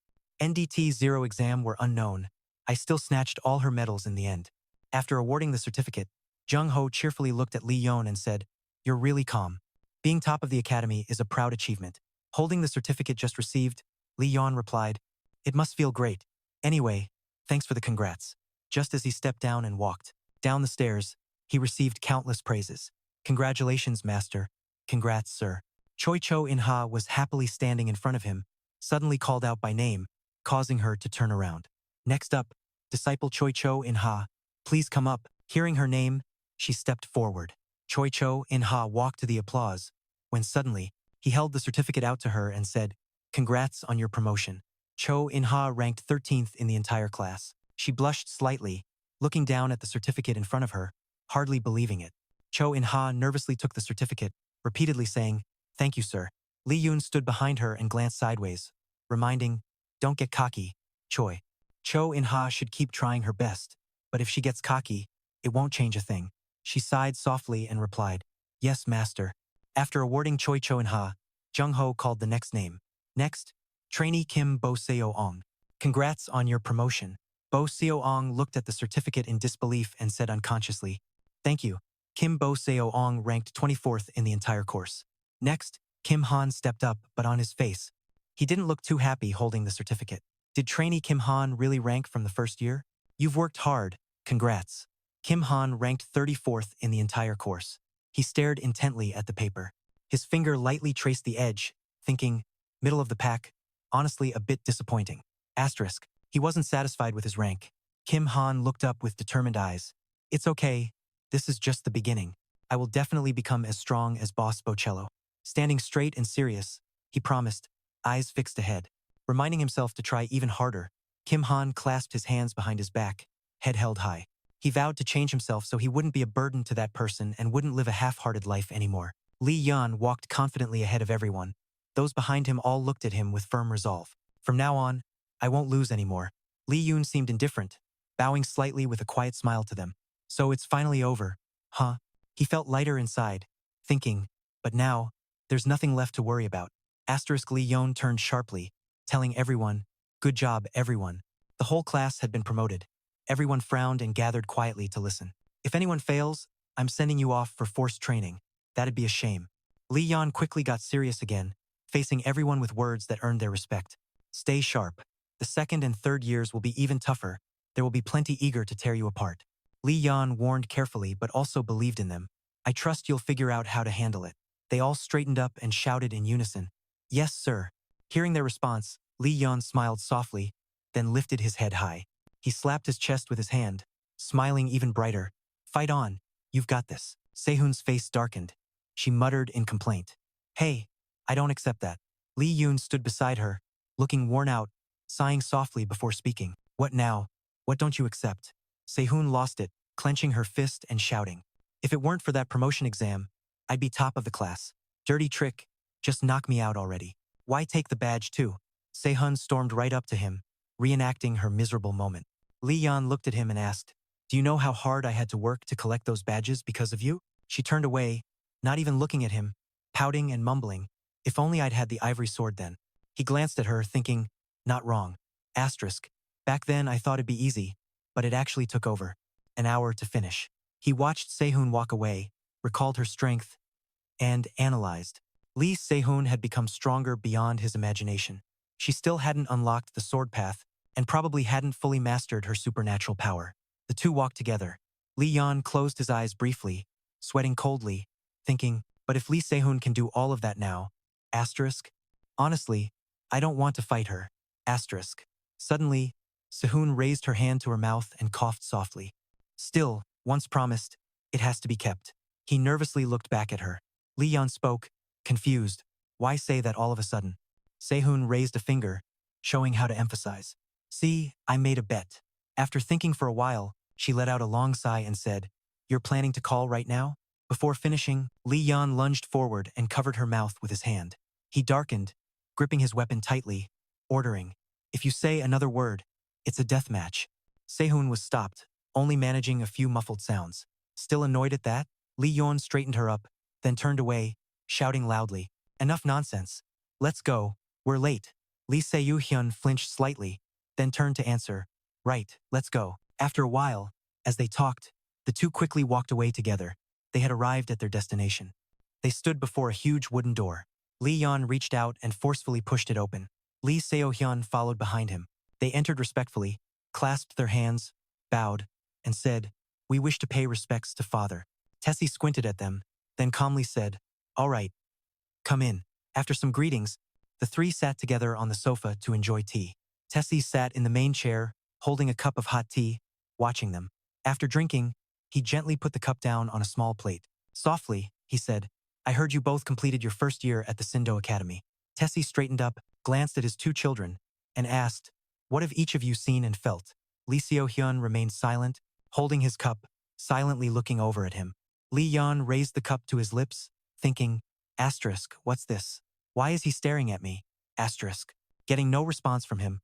NDT 0 exam were unknown, I still snatched all her medals in the end. After awarding the certificate, Jung-ho cheerfully looked at Lee Yeon and said, you're really calm. Being top of the academy is a proud achievement. Holding the certificate just received, Lee Yeon replied, it must feel great. Anyway, thanks for the congrats. Just as he stepped down and walked down the stairs, he received countless praises. Congratulations, master. Congrats, sir. Choi Cho In-ha was happily standing in front of him, suddenly called out by name, causing her to turn around. Next up, disciple Choi Cho In-ha, please come up. Hearing her name, she stepped forward. Choi Cho In-ha walked to the applause, when suddenly, he held the certificate out to her and said, congrats on your promotion. Cho In-ha ranked 13th in the entire class. She blushed slightly, looking down at the certificate in front of her, hardly believing it. Cho In-ha nervously took the certificate, repeatedly saying, thank you, sir. Lee Yoon stood behind her and glanced sideways, reminding, don't get cocky, Choi. Cho In-ha should keep trying her best, but if she gets cocky, it won't change a thing. She sighed softly and replied, yes, master. After awarding Choi Cho In-ha, Jung-ho called the next name. Next, trainee Kim Bo-seo-ong. Congrats on your promotion. Bo-seo-ong looked at the certificate in disbelief and said unconsciously, thank you. Kim Bo-seo-ong ranked 24th in the entire course. Next, Kim Han stepped up, but on his face, he didn't look too happy holding the certificate. Did trainee Kim Han really rank from the first year? You've worked hard. Congrats. Kim Han ranked 34th in the entire course. He stared intently at the paper. His finger lightly traced the edge, thinking, middle of the pack, honestly a bit disappointing. Asterisk. He wasn't satisfied with his rank. Kim Han looked up with determined eyes. It's okay. This is just the beginning. I will definitely become as strong as Boss Bocello. Standing straight and serious, he promised, eyes fixed ahead. Reminding himself to try even harder, Kim Han clasped his hands behind his back, head held high. He vowed to change himself so he wouldn't be a burden to that person and wouldn't live a half-hearted life anymore. Lee Yeon walked confidently ahead of everyone. Those behind him all looked at him with firm resolve. From now on, I won't lose anymore. Lee Yoon seemed indifferent, bowing slightly with a quiet smile to them. So it's finally over, huh? He felt lighter inside, thinking, but now, there's nothing left to worry about. Asterisk. Lee Yeon turned sharply, telling everyone, good job, everyone. The whole class had been promoted. Everyone frowned and gathered quietly to listen. If anyone fails, I'm sending you off for forced training. That'd be a shame. Lee Yeon quickly got serious again, facing everyone with words that earned their respect. Stay sharp. The second and third years will be even tougher. There will be plenty eager to tear you apart. Lee Yeon warned carefully but also believed in them. I trust you'll figure out how to handle it. They all straightened up and shouted in unison. Yes, sir. Hearing their response, Lee Yeon smiled softly, then lifted his head high. He slapped his chest with his hand, smiling even brighter. Fight on. You've got this. Sehun's face darkened. She muttered in complaint. Hey, I don't accept that. Lee Yoon stood beside her, looking worn out, sighing softly before speaking. What now? What don't you accept? Sehun lost it, clenching her fist and shouting. If it weren't for that promotion exam, I'd be top of the class. Dirty trick. Just knock me out already. Why take the badge too? Sehun stormed right up to him, reenacting her miserable moment. Lee Yeon looked at him and asked, do you know how hard I had to work to collect those badges because of you? She turned away, not even looking at him, pouting and mumbling, if only I'd had the ivory sword then. He glanced at her, thinking, not wrong. Asterisk. Back then I thought it'd be easy, but it actually took over an hour to finish. He watched Sehun walk away, recalled her strength, and analyzed. Lee Sehun had become stronger beyond his imagination. She still hadn't unlocked the sword path and probably hadn't fully mastered her supernatural power. The two walked together. Lee Yeon closed his eyes briefly, sweating coldly, thinking, but if Lee Sehun can do all of that now, asterisk. Honestly, I don't want to fight her, asterisk. Suddenly, Sehun raised her hand to her mouth and coughed softly. Still, once promised, it has to be kept. He nervously looked back at her. Lee Yeon spoke, confused. Why say that all of a sudden? Sehun raised a finger, showing how to emphasize. See, I made a bet. After thinking for a while, she let out a long sigh and said, you're planning to call right now? Before finishing, Lee Yeon lunged forward and covered her mouth with his hand. He darkened, gripping his weapon tightly, ordering, if you say another word, it's a death match. Sehun was stopped, only managing a few muffled sounds. Still annoyed at that, Lee Yeon straightened her up, then turned away, shouting loudly, enough nonsense. Let's go, we're late. Lee Se-hyun flinched slightly, then turned to answer, right, let's go. After a while, as they talked, the two quickly walked away together. They had arrived at their destination. They stood before a huge wooden door. Lee Yeon reached out and forcefully pushed it open. Lee Se-hyun followed behind him. They entered respectfully, clasped their hands, bowed, and said, we wish to pay respects to Father. Tessie squinted at them, then calmly said, all right, come in. After some greetings, the three sat together on the sofa to enjoy tea. Tessie sat in the main chair, holding a cup of hot tea, watching them. After drinking, he gently put the cup down on a small plate. Softly, he said, I heard you both completed your first year at the Sindo Academy. Tessie straightened up, glanced at his two children, and asked, what have each of you seen and felt? Lee Seo-hyun remained silent, holding his cup, silently looking over at him. Lee Yeon raised the cup to his lips, thinking, asterisk, what's this? Why is he staring at me? Asterisk. Getting no response from him,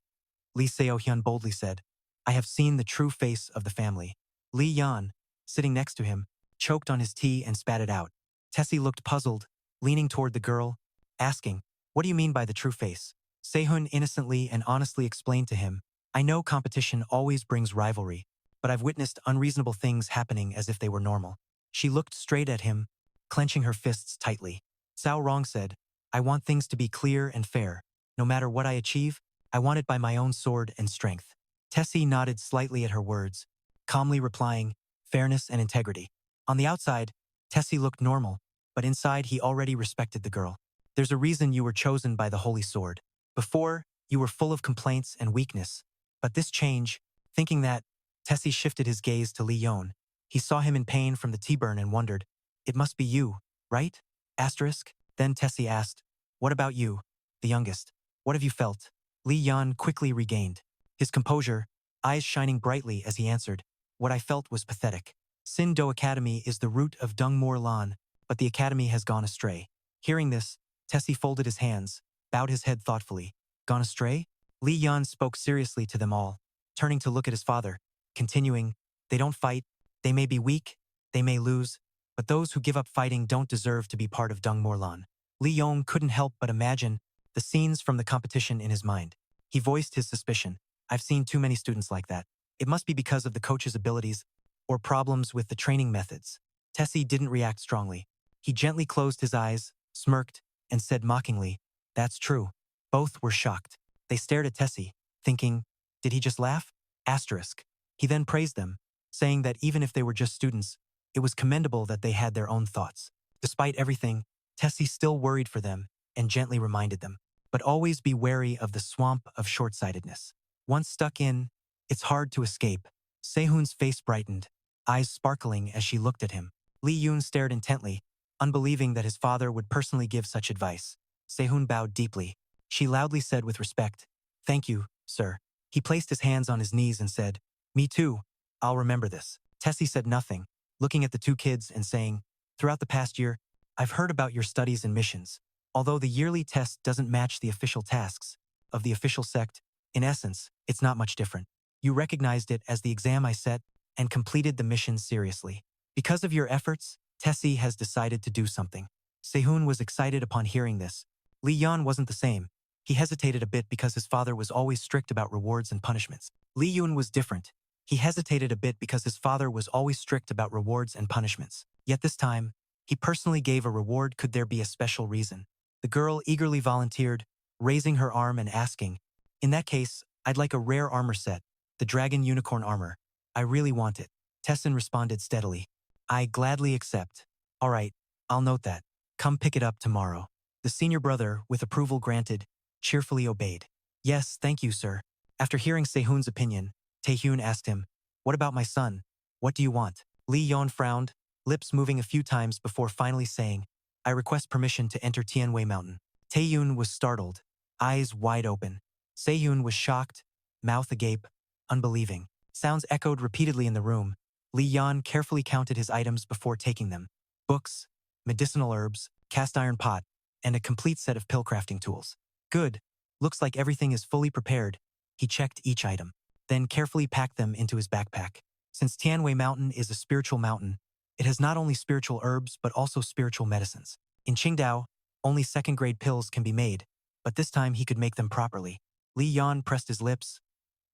Lee Seo-hyun boldly said, I have seen the true face of the family. Lee Yeon, sitting next to him, choked on his tea and spat it out. Tessie looked puzzled, leaning toward the girl, asking, what do you mean by the true face? Sehun innocently and honestly explained to him, I know competition always brings rivalry, but I've witnessed unreasonable things happening as if they were normal. She looked straight at him, clenching her fists tightly. Sao Rong said, I want things to be clear and fair. No matter what I achieve, I want it by my own sword and strength. Tessie nodded slightly at her words, calmly replying, fairness and integrity. On the outside, Tessie looked normal, but inside he already respected the girl. There's a reason you were chosen by the Holy Sword. Before, You were full of complaints and weakness. But this change, thinking that, Tessie shifted his gaze to Lee Yeon. He saw him in pain from the tea burn and wondered, "It must be you, right?" Asterisk. Then Tessie asked, "What about you, the youngest? What have you felt?" Lee Yeon quickly regained his composure, eyes shining brightly as he answered, "What I felt was pathetic. Sin Do Academy is the root of Dung Mor Lan, but the academy has gone astray." Hearing this, Tessie folded his hands, bowed his head thoughtfully. "Gone astray?" Lee Yeon spoke seriously to them all, turning to look at his father, continuing, "They don't fight, they may be weak, they may lose, but those who give up fighting don't deserve to be part of Dung Mor Lan." Lee Yeon couldn't help but imagine the scenes from the competition in his mind. He voiced his suspicion. "I've seen too many students like that. It must be because of the coach's abilities or problems with the training methods." Tessie didn't react strongly. He gently closed his eyes, smirked, and said mockingly, "That's true." Both were shocked. They stared at Tessie, thinking, did he just laugh? Asterisk. He then praised them, saying that even if they were just students, it was commendable that they had their own thoughts. Despite everything, Tessie still worried for them and gently reminded them, "But always be wary of the swamp of short-sightedness. Once stuck in, it's hard to escape." Sehun's face brightened, eyes sparkling as she looked at him. Lee Yoon stared intently, unbelieving that his father would personally give such advice. Sehun bowed deeply. She loudly said with respect, "Thank you, sir." He placed his hands on his knees and said, "Me too. I'll remember this." Tessie said nothing, looking at the two kids and saying, "Throughout the past year, I've heard about your studies and missions. Although the yearly test doesn't match the official tasks of the official sect, in essence, it's not much different. You recognized it as the exam I set and completed the mission seriously. Because of your efforts, Tessie has decided to do something." Sehun was excited upon hearing this. Lee Yeon wasn't the same. He hesitated a bit because his father was always strict about rewards and punishments. Lee Yoon was different. He hesitated a bit because his father was always strict about rewards and punishments. Yet this time, he personally gave a reward could there be a special reason. The girl eagerly volunteered, raising her arm and asking, "In that case, I'd like a rare armor set, the Dragon Unicorn armor. I really want it." Tessin responded steadily, "I gladly accept. All right, I'll note that. Come pick it up tomorrow." The senior brother, with approval granted, cheerfully obeyed. "Yes, thank you, sir." After hearing Sehun's opinion, Taehyun asked him, "What about my son? What do you want?" Lee Yeon frowned, lips moving a few times before finally saying, "I request permission to enter Tianwei Mountain." Taehyun was startled, eyes wide open. Sehun was shocked, mouth agape, unbelieving. Sounds echoed repeatedly in the room. Lee Yeon carefully counted his items before taking them. Books, medicinal herbs, cast iron pot, and a complete set of pill crafting tools. "Good. Looks like everything is fully prepared." He checked each item, then carefully packed them into his backpack. Since Tianwei Mountain is a spiritual mountain, it has not only spiritual herbs but also spiritual medicines. In Qingdao, only second-grade pills can be made, but this time he could make them properly. Lee Yeon pressed his lips,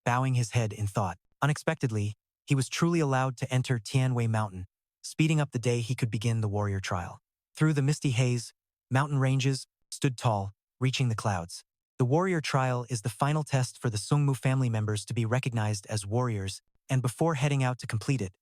bowing his head in thought. Unexpectedly, he was truly allowed to enter Tianwei Mountain, speeding up the day he could begin the warrior trial. Through the misty haze, mountain ranges stood tall, reaching the clouds. The warrior trial is the final test for the Sungmu family members to be recognized as warriors, and before heading out to complete it,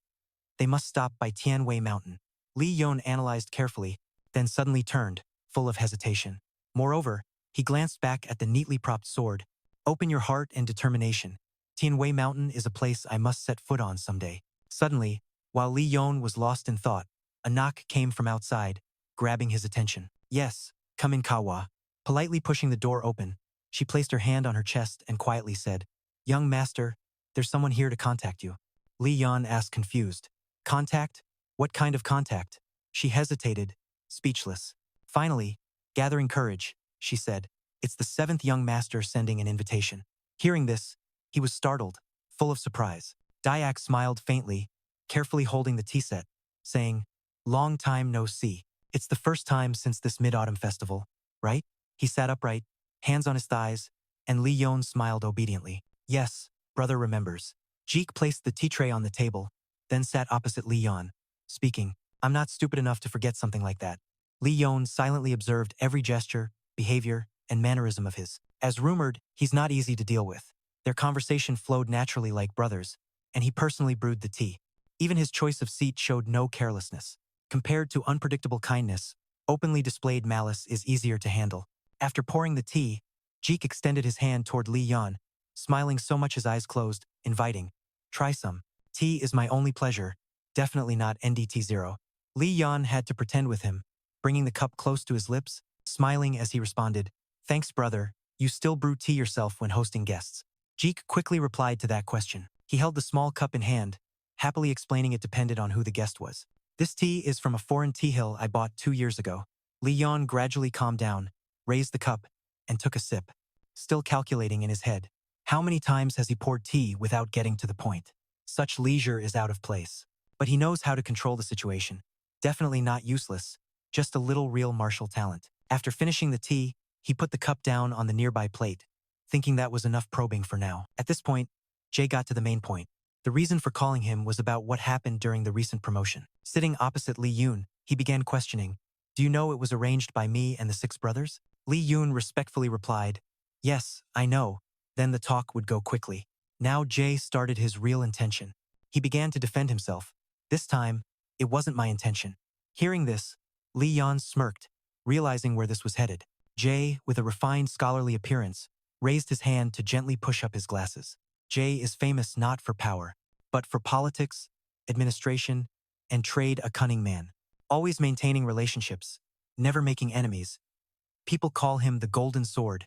they must stop by Tianwei Mountain. Lee Yeon analyzed carefully, then suddenly turned, full of hesitation. Moreover, he glanced back at the neatly propped sword. "Open your heart and determination. Tianwei Mountain is a place I must set foot on someday." Suddenly, while Lee Yeon was lost in thought, a knock came from outside, grabbing his attention. "Yes, come in, Kawa." Politely pushing the door open, she placed her hand on her chest and quietly said, "Young master, there's someone here to contact you." Lee Yeon asked confused, "Contact? What kind of contact?" She hesitated, speechless. Finally, gathering courage, she said, "It's the seventh young master sending an invitation." Hearing this, he was startled, full of surprise. Dayak smiled faintly, carefully holding the tea set, saying, "Long time no see. It's the first time since this mid-autumn festival, right?" He sat upright, hands on his thighs, and Lee Yeon smiled obediently. "Yes, brother remembers." Jeek placed the tea tray on the table, then sat opposite Lee Yeon, speaking, "I'm not stupid enough to forget something like that." Lee Yeon silently observed every gesture, behavior, and mannerism of his. As rumored, he's not easy to deal with. Their conversation flowed naturally like brothers, and he personally brewed the tea. Even his choice of seat showed no carelessness. Compared to unpredictable kindness, openly displayed malice is easier to handle. After pouring the tea, Jeek extended his hand toward Lee Yeon, smiling so much his eyes closed, inviting. Try some. Tea is my only pleasure. Definitely not NDT0. Lee Yeon had to pretend with him, bringing the cup close to his lips, smiling as he responded, Thanks, brother. You still brew tea yourself when hosting guests. Jeek quickly replied to that question. He held the small cup in hand, happily explaining it depended on who the guest was. This tea is from a foreign tea hill I bought 2 years ago. Lee Yeon gradually calmed down, raised the cup, and took a sip, still calculating in his head. How many times has he poured tea without getting to the point? Such leisure is out of place. But he knows how to control the situation. Definitely not useless, just a little real martial talent. After finishing the tea, he put the cup down on the nearby plate, thinking that was enough probing for now. At this point, Jay got to the main point. The reason for calling him was about what happened during the recent promotion. Sitting opposite Lee Yeon, he began questioning, Do you know it was arranged by me and the 6 brothers? Lee Yeon respectfully replied, Yes, I know. Then the talk would go quickly. Now Jay started his real intention. He began to defend himself. This time, it wasn't my intention. Hearing this, Lee Yeon smirked, realizing where this was headed. Jay, with a refined scholarly appearance, raised his hand to gently push up his glasses. Jay is famous not for power, but for politics, administration, and trade, a cunning man. Always maintaining relationships, never making enemies. People call him the Golden Sword,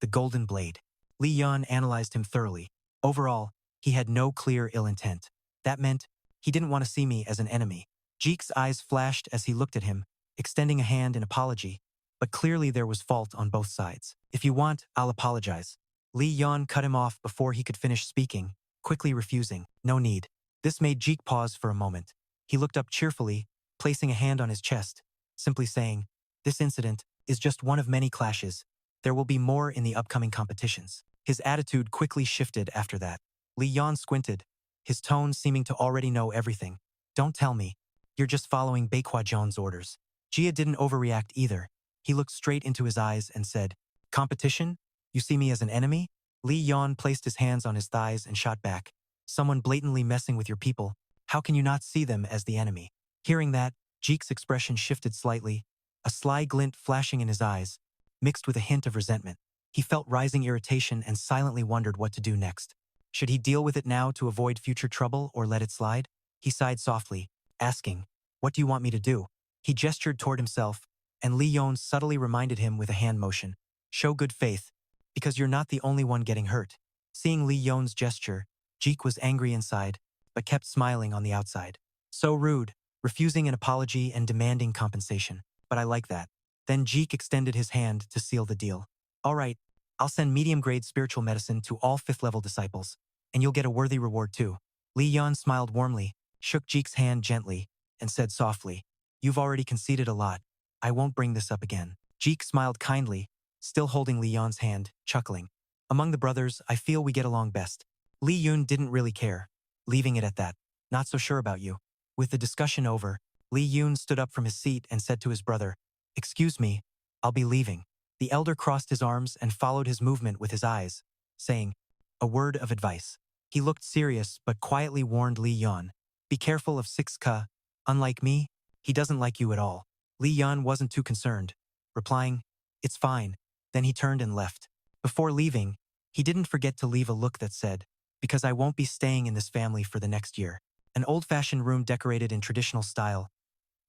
the Golden Blade. Lee Yeon analyzed him thoroughly. Overall, he had no clear ill intent. That meant he didn't want to see me as an enemy. Jeek's eyes flashed as he looked at him, extending a hand in apology, but clearly there was fault on both sides. If you want, I'll apologize. Lee Yeon cut him off before he could finish speaking, quickly refusing. No need. This made Jeek pause for a moment. He looked up cheerfully, placing a hand on his chest, simply saying, This incident is just one of many clashes. There will be more in the upcoming competitions. His attitude quickly shifted after that. Lee Yeon squinted, his tone seeming to already know everything. Don't tell me. You're just following Baekwajeon's orders. Jia didn't overreact either. He looked straight into his eyes and said, Competition? You see me as an enemy? Lee Yeon placed his hands on his thighs and shot back. Someone blatantly messing with your people. How can you not see them as the enemy? Hearing that, Jeek's expression shifted slightly, a sly glint flashing in his eyes, mixed with a hint of resentment. He felt rising irritation and silently wondered what to do next. Should he deal with it now to avoid future trouble or let it slide? He sighed softly, asking, What do you want me to do? He gestured toward himself, and Lee Yeon subtly reminded him with a hand motion. Show good faith, because you're not the only one getting hurt. Seeing Lee Yeon's gesture, Jeek was angry inside, but kept smiling on the outside. So rude, refusing an apology and demanding compensation. But I like that. Then Jeek extended his hand to seal the deal. All right, I'll send medium-grade spiritual medicine to all 5th-level disciples, and you'll get a worthy reward too. Lee Yeon smiled warmly, shook Jeek's hand gently, and said softly, You've already conceded a lot. I won't bring this up again. Jeek smiled kindly, still holding Lee Yeon's hand, chuckling. Among the brothers, I feel we get along best. Lee Yeon didn't really care, leaving it at that. Not so sure about you. With the discussion over, Lee Yeon stood up from his seat and said to his brother, Excuse me, I'll be leaving. The elder crossed his arms and followed his movement with his eyes, saying, A word of advice. He looked serious but quietly warned Lee Yeon, Be careful of 6Ka. Unlike me, he doesn't like you at all. Lee Yeon wasn't too concerned, replying, It's fine. Then he turned and left. Before leaving, he didn't forget to leave a look that said, Because I won't be staying in this family for the next year. An old-fashioned room decorated in traditional style,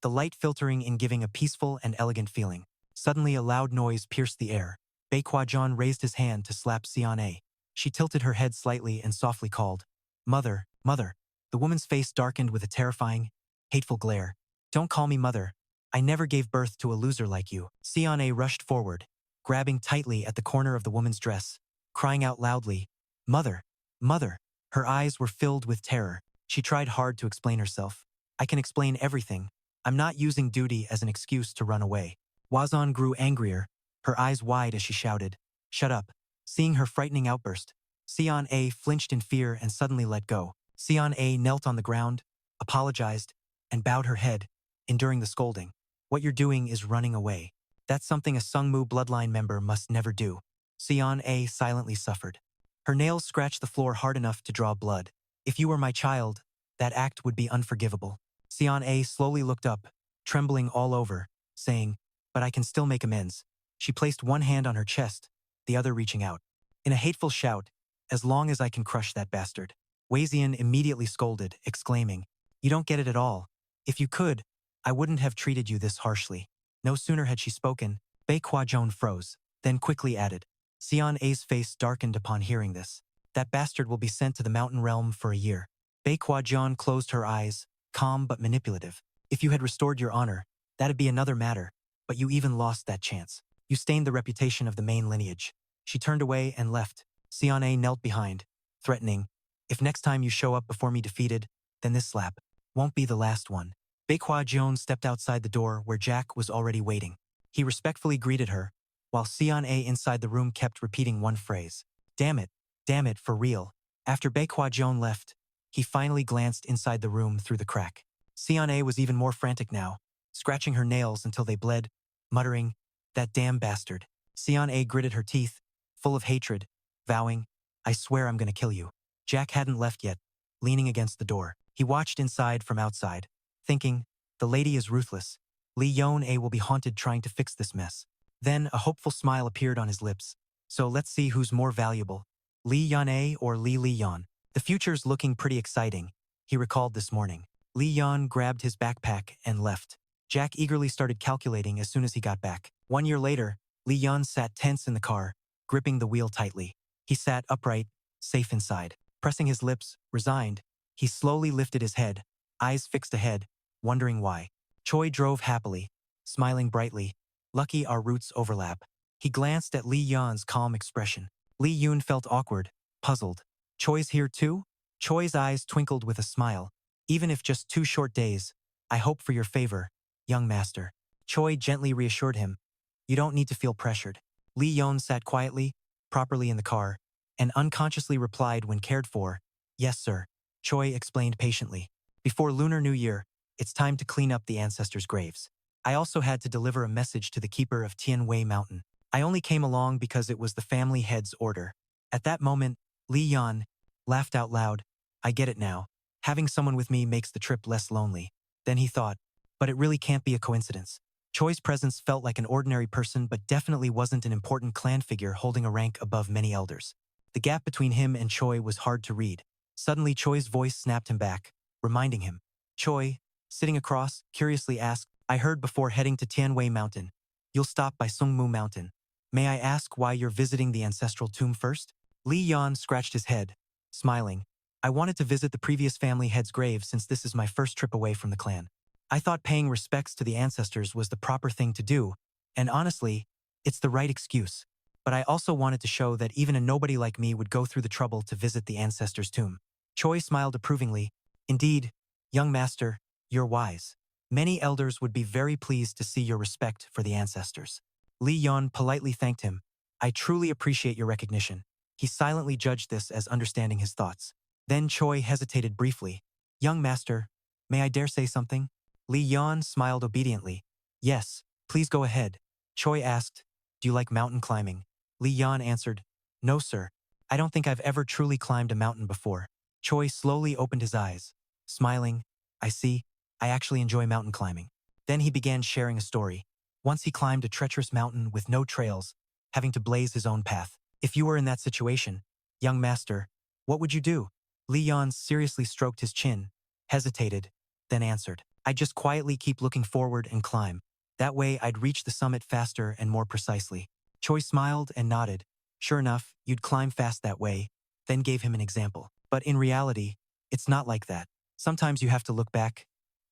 the light filtering in giving a peaceful and elegant feeling. Suddenly a loud noise pierced the air. Baekwajeon raised his hand to slap Seon-A. She tilted her head slightly and softly called, Mother, mother. The woman's face darkened with a terrifying, hateful glare. Don't call me mother. I never gave birth to a loser like you. Seon-A rushed forward, grabbing tightly at the corner of the woman's dress, crying out loudly, Mother, mother. Her eyes were filled with terror. She tried hard to explain herself. I can explain everything. I'm not using duty as an excuse to run away. Wazon grew angrier, her eyes wide as she shouted, Shut up. Seeing her frightening outburst, Seon-A flinched in fear and suddenly let go. Seon-A knelt on the ground, apologized, and bowed her head, enduring the scolding. What you're doing is running away. That's something a Sungmu bloodline member must never do. Seon-A silently suffered. Her nails scratched the floor hard enough to draw blood. If you were my child, that act would be unforgivable. Seon-A slowly looked up, trembling all over, saying, But I can still make amends. She placed one hand on her chest, the other reaching out. In a hateful shout, "As long as I can crush that bastard." Wei Zian immediately scolded, exclaiming, "You don't get it at all. If you could, I wouldn't have treated you this harshly." No sooner had she spoken, Bei Kuajian froze, then quickly added. Xian A's face darkened upon hearing this. "That bastard will be sent to the mountain realm for a year." Bei Kuajian closed her eyes, calm but manipulative. "If you had restored your honor, that'd be another matter, but you even lost that chance. You stained the reputation of the main lineage." She turned away and left. Xian A knelt behind, threatening, "If next time you show up before me defeated, then this slap won't be the last one." Bei Kuajian stepped outside the door where Jack was already waiting. He respectfully greeted her, while Xian A inside the room kept repeating one phrase. Damn it, for real." After Bei Kuajian left, he finally glanced inside the room through the crack. Xian A was even more frantic now, scratching her nails until they bled, muttering, "That damn bastard." Xian A gritted her teeth, full of hatred, vowing, "I swear I'm gonna kill you." Jack hadn't left yet, leaning against the door. He watched inside from outside, thinking, "The lady is ruthless. Lee Yeon A will be haunted trying to fix this mess." Then a hopeful smile appeared on his lips. "So let's see who's more valuable, Lee Yeon A or Lee Yeon. The future's looking pretty exciting," he recalled this morning. Lee Yeon grabbed his backpack and left. Jack eagerly started calculating as soon as he got back. 1 year later, Lee Yeon sat tense in the car, gripping the wheel tightly. He sat upright, safe inside. Pressing his lips, resigned, he slowly lifted his head, eyes fixed ahead, wondering why. Choi drove happily, smiling brightly. Lucky our routes overlap. He glanced at Lee Yeon's calm expression. Lee Yoon felt awkward, puzzled. "Choi's here too?" Choi's eyes twinkled with a smile. "Even if just 2 short days, I hope for your favor, young master." Choi gently reassured him, "You don't need to feel pressured." Lee Yeon sat quietly, properly in the car, and unconsciously replied when cared for, "Yes, sir." Choi explained patiently. "Before Lunar New Year, it's time to clean up the ancestors' graves. I also had to deliver a message to the keeper of Tiani Mountain. I only came along because it was the family head's order." At that moment, Lee Yeon laughed out loud. "I get it now. Having someone with me makes the trip less lonely." Then he thought, "But it really can't be a coincidence." Choi's presence felt like an ordinary person but definitely wasn't an important clan figure holding a rank above many elders. The gap between him and Choi was hard to read. Suddenly Choi's voice snapped him back, reminding him. Choi, sitting across, curiously asked, "I heard before heading to Tianwei Mountain, you'll stop by Sungmu Mountain. May I ask why you're visiting the ancestral tomb first?" Lee Yeon scratched his head, smiling. "I wanted to visit the previous family head's grave since this is my first trip away from the clan. I thought paying respects to the ancestors was the proper thing to do, and honestly, it's the right excuse. But I also wanted to show that even a nobody like me would go through the trouble to visit the ancestors' tomb." Choi smiled approvingly. "Indeed, young master, you're wise. Many elders would be very pleased to see your respect for the ancestors." Lee Yeon politely thanked him. "I truly appreciate your recognition." He silently judged this as understanding his thoughts. Then Choi hesitated briefly. "Young master, may I dare say something?" Lee Yeon smiled obediently. "Yes, please go ahead." Choi asked, "Do you like mountain climbing?" Lee Yeon answered, "No, sir. I don't think I've ever truly climbed a mountain before." Choi slowly opened his eyes, smiling. "I see. I actually enjoy mountain climbing." Then he began sharing a story. Once he climbed a treacherous mountain with no trails, having to blaze his own path. "If you were in that situation, young master, what would you do?" Lee Yeon seriously stroked his chin, hesitated, then answered, "I'd just quietly keep looking forward and climb. That way I'd reach the summit faster and more precisely." Choi smiled and nodded. "Sure enough, you'd climb fast that way," then gave him an example. "But in reality, it's not like that. Sometimes you have to look back,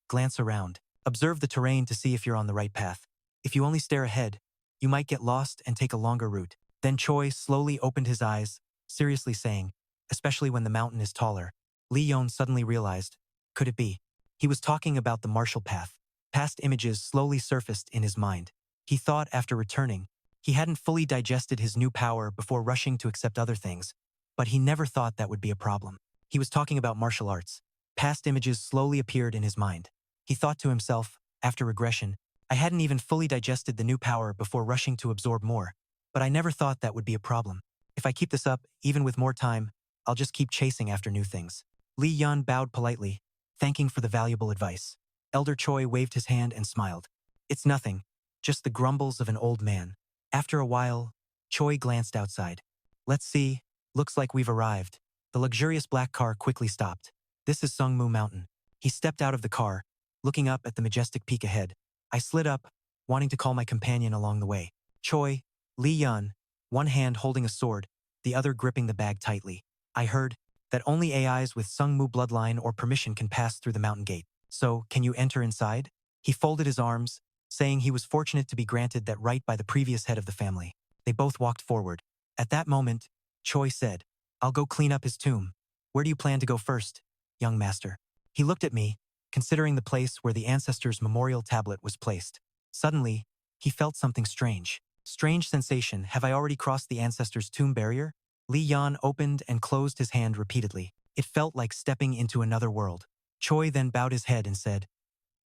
glance around, observe the terrain to see if you're on the right path. If you only stare ahead, you might get lost and take a longer route." Then Choi slowly opened his eyes, seriously saying, "Especially when the mountain is taller." Lee Yeon suddenly realized, could it be? He was talking about the martial path. Past images slowly surfaced in his mind. He thought after returning, he hadn't fully digested his new power before rushing to accept other things, but he never thought that would be a problem. He was talking about martial arts. Past images slowly appeared in his mind. He thought to himself, after regression, "I hadn't even fully digested the new power before rushing to absorb more, but I never thought that would be a problem. If I keep this up, even with more time, I'll just keep chasing after new things." Lee Yeon bowed politely, thanking for the valuable advice. Elder Choi waved his hand and smiled. "It's nothing, just the grumbles of an old man." After a while, Choi glanced outside. Let's see. Looks like we've arrived. The luxurious black car quickly stopped. This is Sungmu Mountain. He stepped out of the car, looking up at the majestic peak ahead. I slid up, wanting to call my companion along the way. Choi, Lee Yeon, one hand holding a sword, the other gripping the bag tightly. I heard that only AIs with Sungmu bloodline or permission can pass through the mountain gate. So, can you enter inside? He folded his arms, saying he was fortunate to be granted that right by the previous head of the family. They both walked forward. At that moment, Choi said, I'll go clean up his tomb. Where do you plan to go first, young master? He looked at me, considering the place where the ancestors' memorial tablet was placed. Suddenly, he felt something strange. Strange sensation, have I already crossed the ancestors' tomb barrier? Lee Yeon opened and closed his hand repeatedly. It felt like stepping into another world. Choi then bowed his head and said,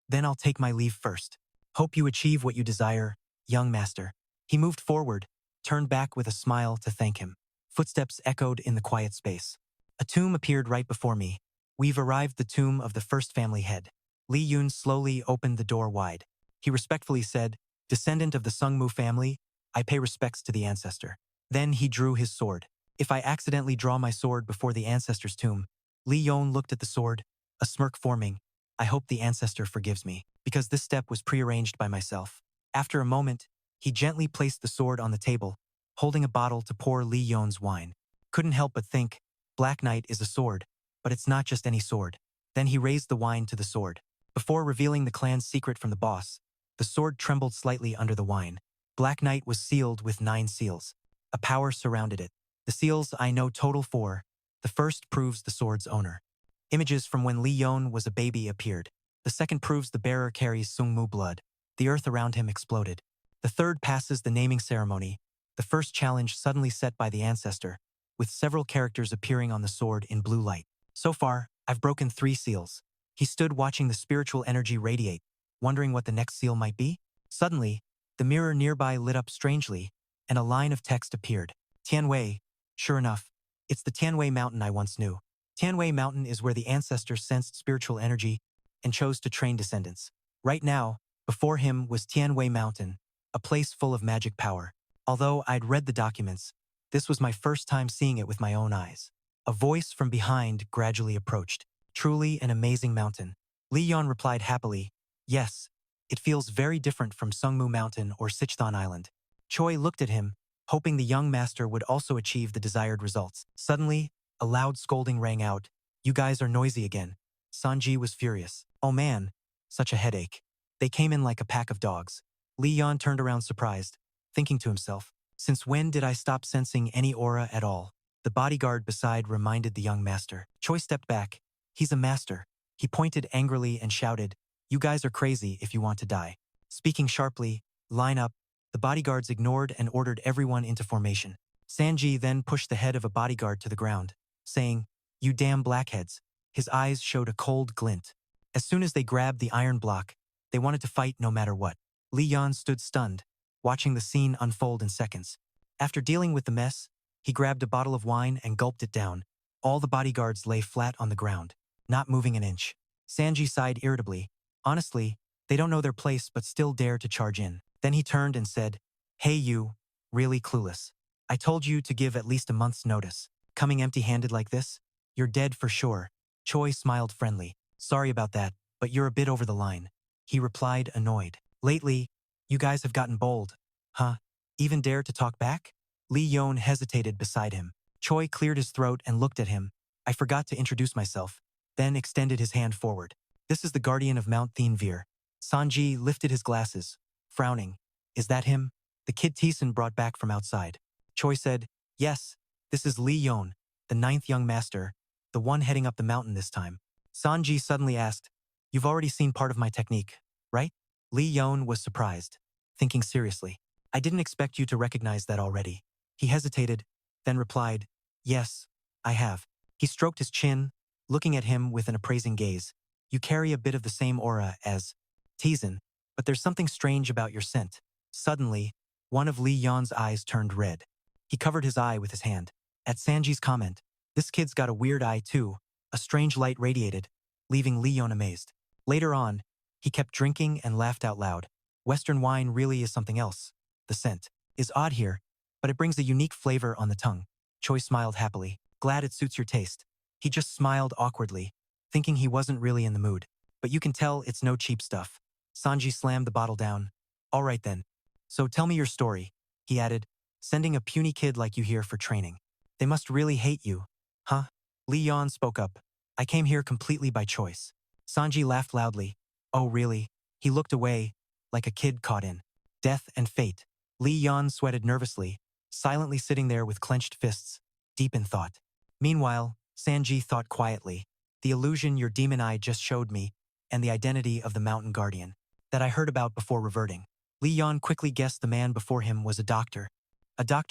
Then I'll take my leave first. Hope you achieve what you desire, young master. He moved forward, turned back with a smile to thank him. Footsteps echoed in the quiet space. A tomb appeared right before me. We've arrived the tomb of the first family head. Lee Yeon slowly opened the door wide. He respectfully said, Descendant of the Sungmu family, I pay respects to the ancestor. Then he drew his sword. If I accidentally draw my sword before the ancestor's tomb, Lee Yeon looked at the sword, a smirk forming. I hope the ancestor forgives me, because this step was prearranged by myself. After a moment, he gently placed the sword on the table, holding a bottle to pour Lee Yeon's wine. Couldn't help but think, Black Knight is a sword, but it's not just any sword. Then he raised the wine to the sword. Before revealing the clan's secret from the boss, the sword trembled slightly under the wine. Black Knight was sealed with 9 seals. A power surrounded it. The seals I know total 4. The first proves the sword's owner. Images from when Lee Yeon was a baby appeared. The second proves the bearer carries Sungmu blood. The earth around him exploded. The third passes the naming ceremony, the first challenge suddenly set by the ancestor, with several characters appearing on the sword in blue light. So far, I've broken 3 seals. He stood watching the spiritual energy radiate, wondering what the next seal might be. Suddenly, the mirror nearby lit up strangely, and a line of text appeared. Tianwei. Sure enough, it's the Tianwei Mountain I once knew. Tianwei Mountain is where the ancestor sensed spiritual energy and chose to train descendants. Right now, before him was Tianwei Mountain, a place full of magic power. Although I'd read the documents, this was my first time seeing it with my own eyes. A voice from behind gradually approached. Truly an amazing mountain. Lee Yeon replied happily, Yes, it feels very different from Sungmu Mountain or Sichthon Island. Choi looked at him, hoping the young master would also achieve the desired results. Suddenly, a loud scolding rang out. You guys are noisy again. Sanji was furious. Oh man, such a headache. They came in like a pack of dogs. Lee Yeon turned around surprised, thinking to himself, Since when did I stop sensing any aura at all? The bodyguard beside reminded the young master. Choi stepped back. He's a master. He pointed angrily and shouted, You guys are crazy if you want to die. Speaking sharply, line up. The bodyguards ignored and ordered everyone into formation. Sanji then pushed the head of a bodyguard to the ground, saying, You damn blackheads. His eyes showed a cold glint. As soon as they grabbed the iron block, they wanted to fight no matter what. Lee Yeon stood stunned, watching the scene unfold in seconds. After dealing with the mess, he grabbed a bottle of wine and gulped it down. All the bodyguards lay flat on the ground, not moving an inch. Sanji sighed irritably. Honestly, they don't know their place but still dare to charge in. Then he turned and said, Hey you, really clueless. I told you to give at least a month's notice. Coming empty-handed like this? You're dead for sure. Choi smiled friendly. Sorry about that, but you're a bit over the line. He replied, annoyed. Lately, you guys have gotten bold. Huh? Even dare to talk back? Lee Yeon hesitated beside him. Choi cleared his throat and looked at him. I forgot to introduce myself, then extended his hand forward. This is the guardian of Mount Thenvir. Sanji lifted his glasses, frowning. Is that him? The kid Teeson brought back from outside. Choi said, Yes, this is Lee Yeon, the 9th young master, the one heading up the mountain this time. Sanji suddenly asked, You've already seen part of my technique, right? Lee Yeon was surprised, thinking seriously. I didn't expect you to recognize that already. He hesitated, then replied, Yes, I have. He stroked his chin, looking at him with an appraising gaze. You carry a bit of the same aura as Teeson, but there's something strange about your scent. Suddenly, one of Lee Yeon's eyes turned red. He covered his eye with his hand. At Sanji's comment, this kid's got a weird eye too. A strange light radiated, leaving Lee Yeon amazed. Later on, he kept drinking and laughed out loud. Western wine really is something else. The scent is odd here. but it brings a unique flavor on the tongue. Choi smiled happily. Glad it suits your taste. He just smiled awkwardly, thinking he wasn't really in the mood. But you can tell it's no cheap stuff. Sanji slammed the bottle down. All right then. So tell me your story, he added, sending a puny kid like you here for training. They must really hate you. Huh? Lee Yeon spoke up. I came here completely by choice. Sanji laughed loudly. Oh really? He looked away, like a kid caught in death and fate. Lee Yeon sweated nervously, silently sitting there with clenched fists, deep in thought. Meanwhile, Sanji thought quietly. The illusion your demon eye just showed me, and the identity of the mountain guardian that I heard about before reverting. Lee Yeon quickly guessed the man before him was a doctor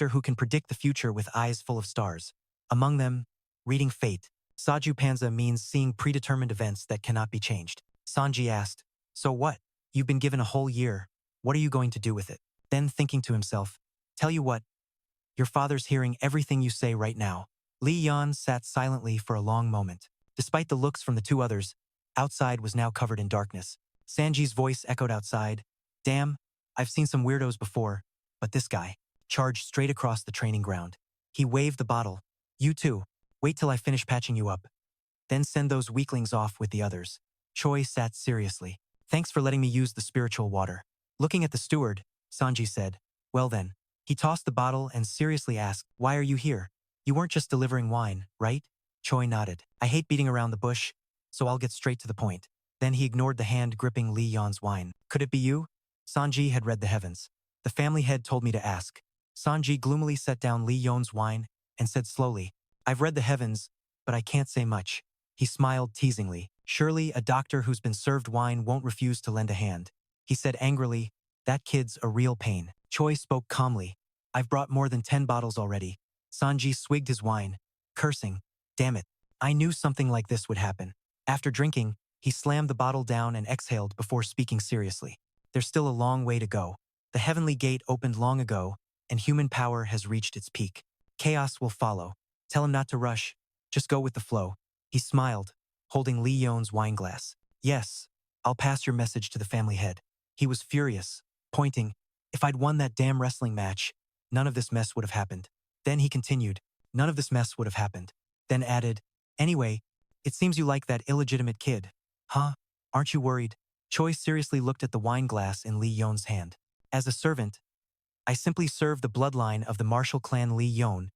who can predict the future with eyes full of stars. Among them, reading fate. Saju Panza means seeing predetermined events that cannot be changed. Sanji asked, so what? You've been given a whole year. What are you going to do with it? Then thinking to himself, tell you what, your father's hearing everything you say right now. Lee Yeon sat silently for a long moment. Despite the looks from the two others, outside was now covered in darkness. Sanji's voice echoed outside. Damn, I've seen some weirdos before, but this guy charged straight across the training ground. He waved the bottle. You too. Wait till I finish patching you up. Then send those weaklings off with the others. Choi sat seriously. Thanks for letting me use the spiritual water. Looking at the steward, Sanji said, well then. He tossed the bottle and seriously asked, why are you here? You weren't just delivering wine, right? Choi nodded. I hate beating around the bush, so I'll get straight to the point. Then he ignored the hand gripping Lee Yeon's wine. Could it be you? Sanji had read the heavens. The family head told me to ask. Sanji gloomily set down Lee Yeon's wine and said slowly, I've read the heavens, but I can't say much. He smiled teasingly. Surely a doctor who's been served wine won't refuse to lend a hand. He said angrily, that kid's a real pain. Choi spoke calmly. I've brought more than 10 bottles already. Sanji swigged his wine, cursing. Damn it. I knew something like this would happen. After drinking, he slammed the bottle down and exhaled before speaking seriously. There's still a long way to go. The heavenly gate opened long ago, and human power has reached its peak. Chaos will follow. Tell him not to rush. Just go with the flow. He smiled, holding Lee Yeon's wine glass. Yes, I'll pass your message to the family head. He was furious, pointing, if I'd won that damn wrestling match, none of this mess would have happened. Then he continued, none of this mess would have happened. Then added, anyway, it seems you like that illegitimate kid. Huh? Aren't you worried? Choi seriously looked at the wine glass in Lee Yeon's hand. As a servant, I simply serve the bloodline of the martial clan Lee Yeon,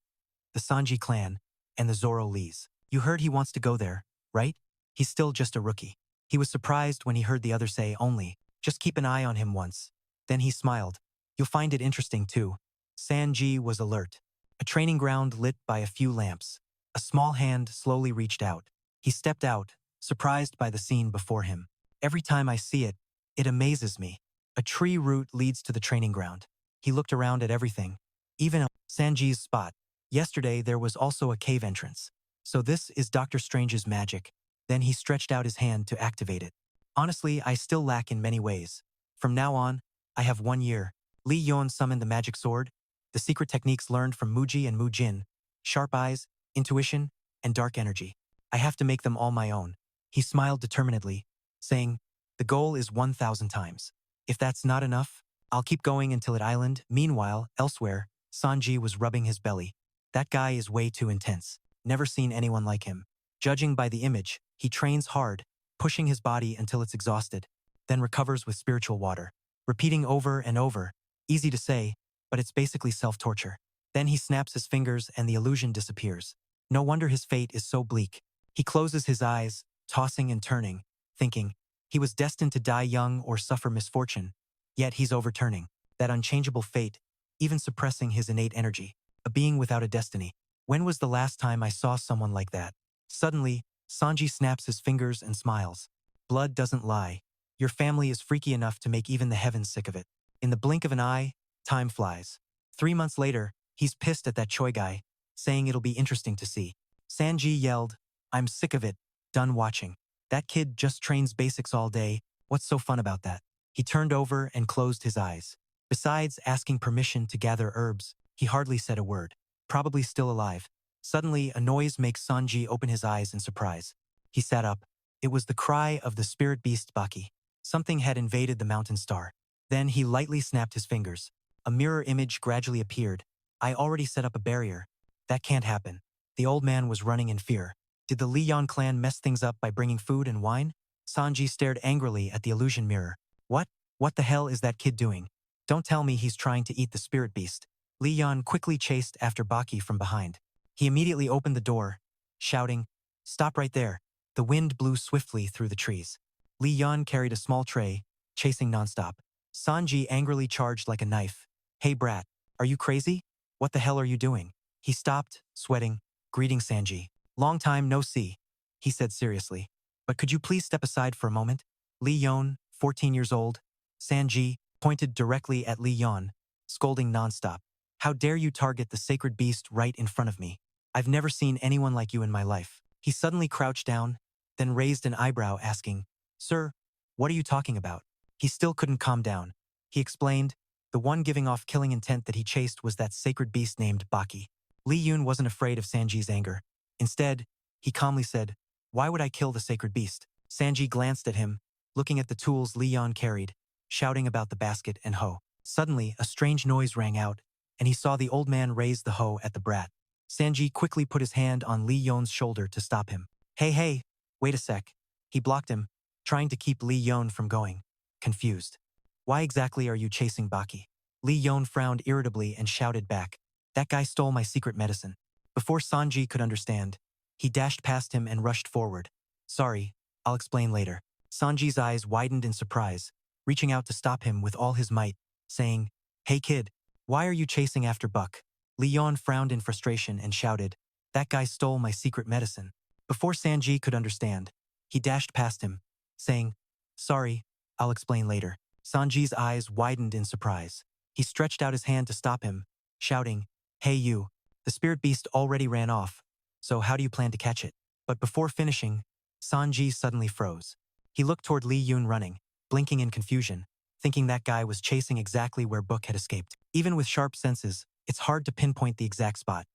the Sanji clan, and the Zoro Lees. You heard he wants to go there, right? He's still just a rookie. He was surprised when he heard the other say only, just keep an eye on him once. Then he smiled. You'll find it interesting too. Sanji was alert. A training ground lit by a few lamps. A small hand slowly reached out. He stepped out, surprised by the scene before him. Every time I see it, it amazes me. A tree route leads to the training ground. He looked around at everything, even Sanji's spot. Yesterday there was also a cave entrance. So this is Dr. Strange's magic. Then he stretched out his hand to activate it. Honestly, I still lack in many ways. From now on, I have 1 year. Lee Yeon summoned the magic sword, the secret techniques learned from Muji and Mujin, sharp eyes, intuition, and dark energy. I have to make them all my own. He smiled determinedly, saying, the goal is 1,000 times. If that's not enough, I'll keep going until at island. Meanwhile, elsewhere, Sanji was rubbing his belly. That guy is way too intense. Never seen anyone like him. Judging by the image, he trains hard, pushing his body until it's exhausted, then recovers with spiritual water. Repeating over and over, easy to say, but it's basically self-torture. Then he snaps his fingers and the illusion disappears. No wonder his fate is so bleak. He closes his eyes, tossing and turning, thinking, he was destined to die young or suffer misfortune. Yet he's overturning that unchangeable fate, even suppressing his innate energy. A being without a destiny. When was the last time I saw someone like that? Suddenly, Sanji snaps his fingers and smiles. Blood doesn't lie. Your family is freaky enough to make even the heavens sick of it. In the blink of an eye, time flies. 3 months later, he's pissed at that Choi guy, saying it'll be interesting to see. Sanji yelled, I'm sick of it, done watching. That kid just trains basics all day, what's so fun about that? He turned over and closed his eyes. Besides asking permission to gather herbs, he hardly said a word. Probably still alive. Suddenly, a noise makes Sanji open his eyes in surprise. He sat up. It was the cry of the spirit beast Baki. Something had invaded the mountain star. Then he lightly snapped his fingers. A mirror image gradually appeared, I already set up a barrier. That can't happen. The old man was running in fear. Did the Lee Yeon clan mess things up by bringing food and wine? Sanji stared angrily at the illusion mirror. What? What the hell is that kid doing? Don't tell me he's trying to eat the spirit beast. Lee Yeon quickly chased after Baki from behind. He immediately opened the door, shouting, "Stop right there." The wind blew swiftly through the trees. Lee Yeon carried a small tray, chasing nonstop. Sanji angrily charged like a knife. "Hey brat, are you crazy? What the hell are you doing?" He stopped, sweating, greeting Sanji. "Long time no see," he said seriously. "But could you please step aside for a moment?" Lee Yeon, 14 years old, Sanji, pointed directly at Lee Yeon, scolding nonstop. "How dare you target the sacred beast right in front of me? I've never seen anyone like you in my life." He suddenly crouched down, then raised an eyebrow asking, "Sir, what are you talking about?" He still couldn't calm down. He explained, the one giving off killing intent that he chased was that sacred beast named Baki. Lee Yeon wasn't afraid of Sanji's anger. Instead, he calmly said, "Why would I kill the sacred beast?" Sanji glanced at him, looking at the tools Lee Yeon carried, shouting about the basket and hoe. Suddenly, a strange noise rang out, and he saw the old man raise the hoe at the brat. Sanji quickly put his hand on Lee Yeon's shoulder to stop him. Hey, wait a sec." He blocked him, trying to keep Lee Yeon from going, confused. "Why exactly are you chasing Baki?" Lee Yeon frowned irritably and shouted back, "That guy stole my secret medicine." Before Sanji could understand, he dashed past him and rushed forward. "Sorry, I'll explain later." Sanji's eyes widened in surprise, reaching out to stop him with all his might, saying, "Hey kid, why are you chasing after Buck?" Lee Yeon frowned in frustration and shouted, "That guy stole my secret medicine." Before Sanji could understand, he dashed past him, saying, "Sorry, I'll explain later." Sanji's eyes widened in surprise. He stretched out his hand to stop him, shouting, "Hey you, the spirit beast already ran off, so how do you plan to catch it?" But before finishing, Sanji suddenly froze. He looked toward Lee Yeon running, blinking in confusion, thinking that guy was chasing exactly where Book had escaped. Even with sharp senses, it's hard to pinpoint the exact spot.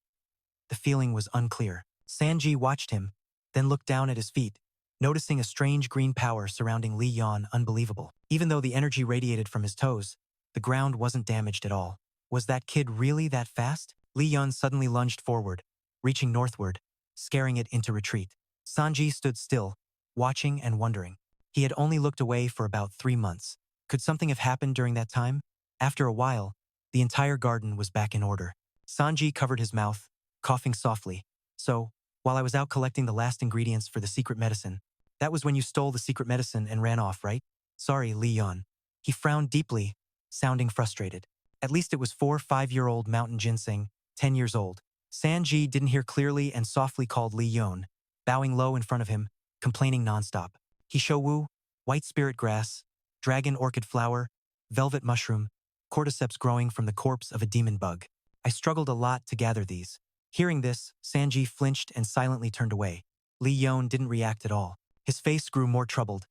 The feeling was unclear. Sanji watched him, then looked down at his feet, noticing a strange green power surrounding Lee Yeon unbelievable. Even though the energy radiated from his toes, the ground wasn't damaged at all. Was that kid really that fast? Lee Yeon suddenly lunged forward, reaching northward, scaring it into retreat. Sanji stood still, watching and wondering. He had only looked away for about 3 months. Could something have happened during that time? After a while, the entire garden was back in order. Sanji covered his mouth, coughing softly. "So, while I was out collecting the last ingredients for the secret medicine, that was when you stole the secret medicine and ran off, right?" "Sorry, Lee Yeon." He frowned deeply, sounding frustrated. At least it was 4-5-year-old mountain ginseng, 10 years old. Sanji didn't hear clearly and softly called Lee Yeon, bowing low in front of him, complaining nonstop. "Hishowu, white spirit grass, dragon orchid flower, velvet mushroom, cordyceps growing from the corpse of a demon bug. I struggled a lot to gather these." Hearing this, Sanji flinched and silently turned away. Lee Yeon didn't react at all. His face grew more troubled,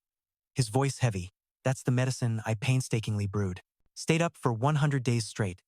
his voice heavy. "That's the medicine I painstakingly brewed. Stayed up for 100 days straight.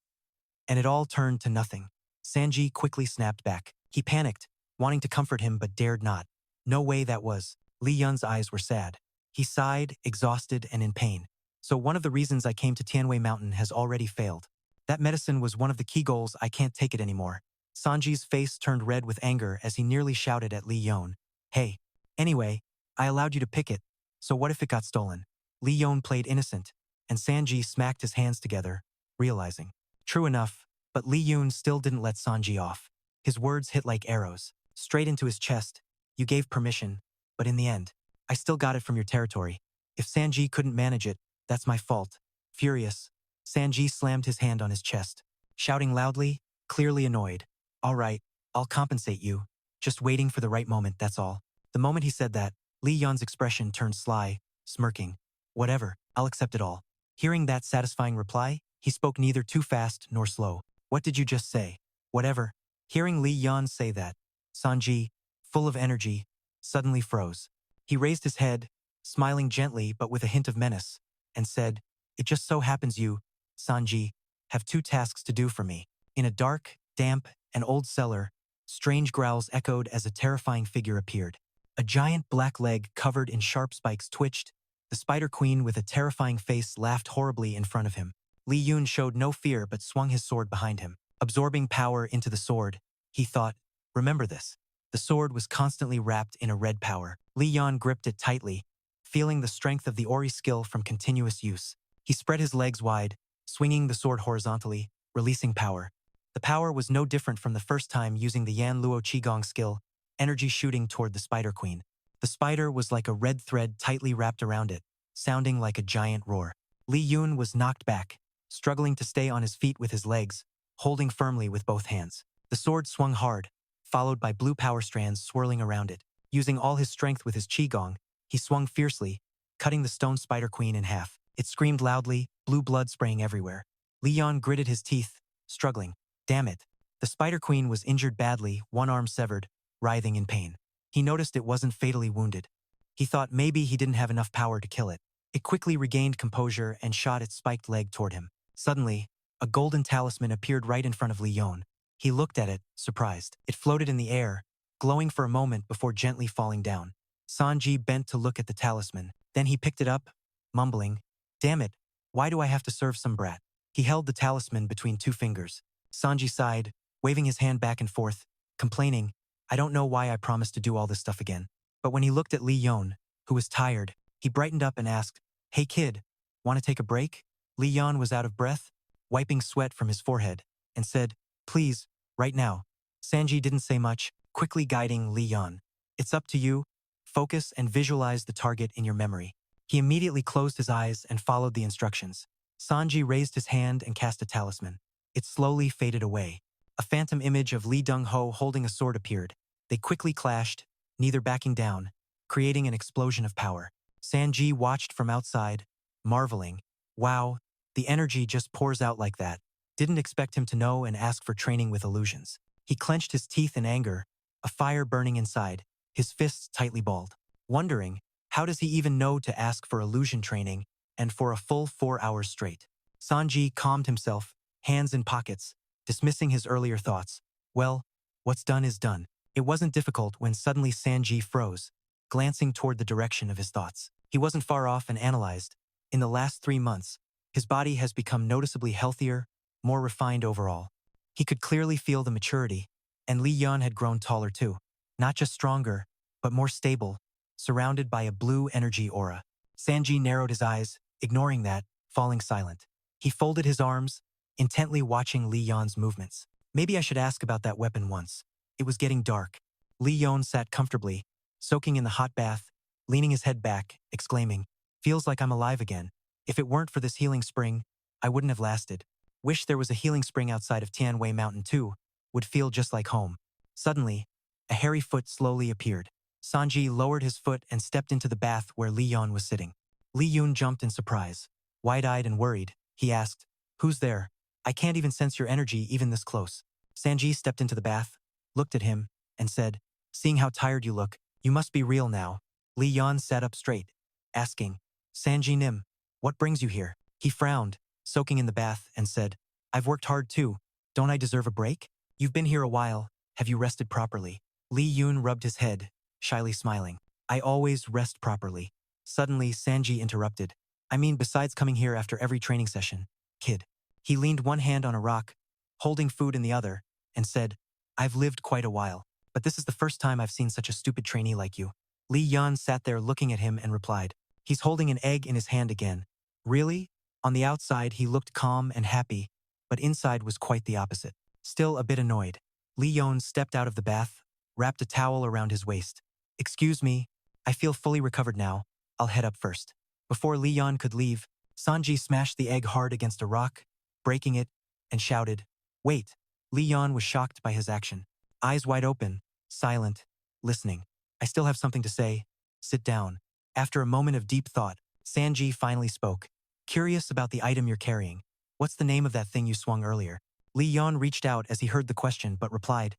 And it all turned to nothing." Sanji quickly snapped back. He panicked, wanting to comfort him but dared not. "No way that was." Lee Yeon's eyes were sad. He sighed, exhausted and in pain. "So one of the reasons I came to Tiani Mountain has already failed. That medicine was one of the key goals. I can't take it anymore." Sanji's face turned red with anger as he nearly shouted at Lee Yeon, "Hey, anyway, I allowed you to pick it, so what if it got stolen?" Lee Yeon played innocent, and Sanji smacked his hands together, realizing. True enough, but Lee Yeon still didn't let Sanji off. His words hit like arrows, straight into his chest. "You gave permission, but in the end, I still got it from your territory. If Sanji couldn't manage it, that's my fault." Furious, Sanji slammed his hand on his chest, shouting loudly, clearly annoyed, "All right, I'll compensate you. Just waiting for the right moment, that's all." The moment he said that, Lee Yeon's expression turned sly, smirking. "Whatever, I'll accept it all." Hearing that satisfying reply, he spoke neither too fast nor slow. "What did you just say?" "Whatever." Hearing Lee Yeon say that, Sanji, full of energy, suddenly froze. He raised his head, smiling gently but with a hint of menace, and said, "It just so happens you, Sanji, have 2 tasks to do for me." In a dark, damp, and old cellar, strange growls echoed as a terrifying figure appeared. A giant black leg covered in sharp spikes twitched. The Spider Queen with a terrifying face laughed horribly in front of him. Lee Yeon showed no fear but swung his sword behind him. absorbing power into the sword. He thought, remember this. The sword was constantly wrapped in a red power. Lee Yeon gripped it tightly, feeling the strength of the Ori skill from continuous use. He spread his legs wide, swinging the sword horizontally, releasing power. The power was no different from the first time using the Yan Luo Qigong skill, energy shooting toward the Spider Queen. The spider was like a red thread tightly wrapped around it, sounding like a giant roar. Lee Yeon was knocked back, struggling to stay on his feet with his legs, holding firmly with both hands. The sword swung hard, followed by blue power strands swirling around it. Using all his strength with his qigong, he swung fiercely, cutting the stone spider queen in half. It screamed loudly, blue blood spraying everywhere. Lee Yeon gritted his teeth, struggling. Damn it. The spider queen was injured badly, one arm severed, writhing in pain. He noticed it wasn't fatally wounded. He thought maybe he didn't have enough power to kill it. It quickly regained composure and shot its spiked leg toward him. Suddenly, a golden talisman appeared right in front of Lee Yeon. He looked at it, surprised. It floated in the air, glowing for a moment before gently falling down. Sanji bent to look at the talisman. Then he picked it up, mumbling, "Damn it, why do I have to serve some brat?" He held the talisman between two fingers. Sanji sighed, waving his hand back and forth, complaining, "I don't know why I promised to do all this stuff again." But when he looked at Lee Yeon, who was tired, he brightened up and asked, "Hey kid, want to take a break?" Lee Yeon was out of breath, wiping sweat from his forehead, and said, "Please, right now." Sanji didn't say much, quickly guiding Lee Yeon. "It's up to you. Focus and visualize the target in your memory." He immediately closed his eyes and followed the instructions. Sanji raised his hand and cast a talisman. It slowly faded away. A phantom image of Lee Dong-ho holding a sword appeared. They quickly clashed, neither backing down, creating an explosion of power. Sanji watched from outside, marveling. Wow, the energy just pours out like that. Didn't expect him to know and ask for training with illusions. He clenched his teeth in anger, a fire burning inside, his fists tightly balled. Wondering, how does he even know to ask for illusion training and for a full 4 hours straight? Sanji calmed himself, hands in pockets, dismissing his earlier thoughts. Well, what's done is done. It wasn't difficult when suddenly Sanji froze, glancing toward the direction of his thoughts. He wasn't far off and analyzed. In the last 3 months, his body has become noticeably healthier, more refined overall. He could clearly feel the maturity, and Lee Yeon had grown taller too. Not just stronger, but more stable, surrounded by a blue energy aura. Sanji narrowed his eyes, ignoring that, falling silent. He folded his arms, intently watching Lee Yeon's movements. Maybe I should ask about that weapon once. It was getting dark. Lee Yeon sat comfortably, soaking in the hot bath, leaning his head back, exclaiming, "Feels like I'm alive again. If it weren't for this healing spring, I wouldn't have lasted. Wish there was a healing spring outside of Tianwei Mountain too. Would feel just like home." Suddenly, a hairy foot slowly appeared. Sanji lowered his foot and stepped into the bath where Lee Yeon was sitting. Lee Yeon jumped in surprise. Wide-eyed and worried, he asked, "Who's there? I can't even sense your energy even this close." Sanji stepped into the bath, looked at him, and said, "Seeing how tired you look, you must be real now." Lee Yeon sat up straight, asking, "Sanji Nim, what brings you here?" He frowned, soaking in the bath, and said, "I've worked hard too. Don't I deserve a break? You've been here a while. Have you rested properly?" Lee Yeon rubbed his head, shyly smiling. "I always rest properly." Suddenly, Sanji interrupted. "I mean, besides coming here after every training session, kid." He leaned one hand on a rock, holding food in the other, and said, "I've lived quite a while, but this is the first time I've seen such a stupid trainee like you." Lee Yeon sat there looking at him and replied, "He's holding an egg in his hand again." "Really?" On the outside, he looked calm and happy, but inside was quite the opposite. Still a bit annoyed, Lee Yeon stepped out of the bath, wrapped a towel around his waist. "Excuse me, I feel fully recovered now. I'll head up first." Before Lee Yeon could leave, Sanji smashed the egg hard against a rock, breaking it, and shouted, "Wait." Lee Yeon was shocked by his action. Eyes wide open, silent, listening. "I still have something to say. Sit down." After a moment of deep thought, Sanji finally spoke. "Curious about the item you're carrying. What's the name of that thing you swung earlier?" Lee Yeon reached out as he heard the question but replied,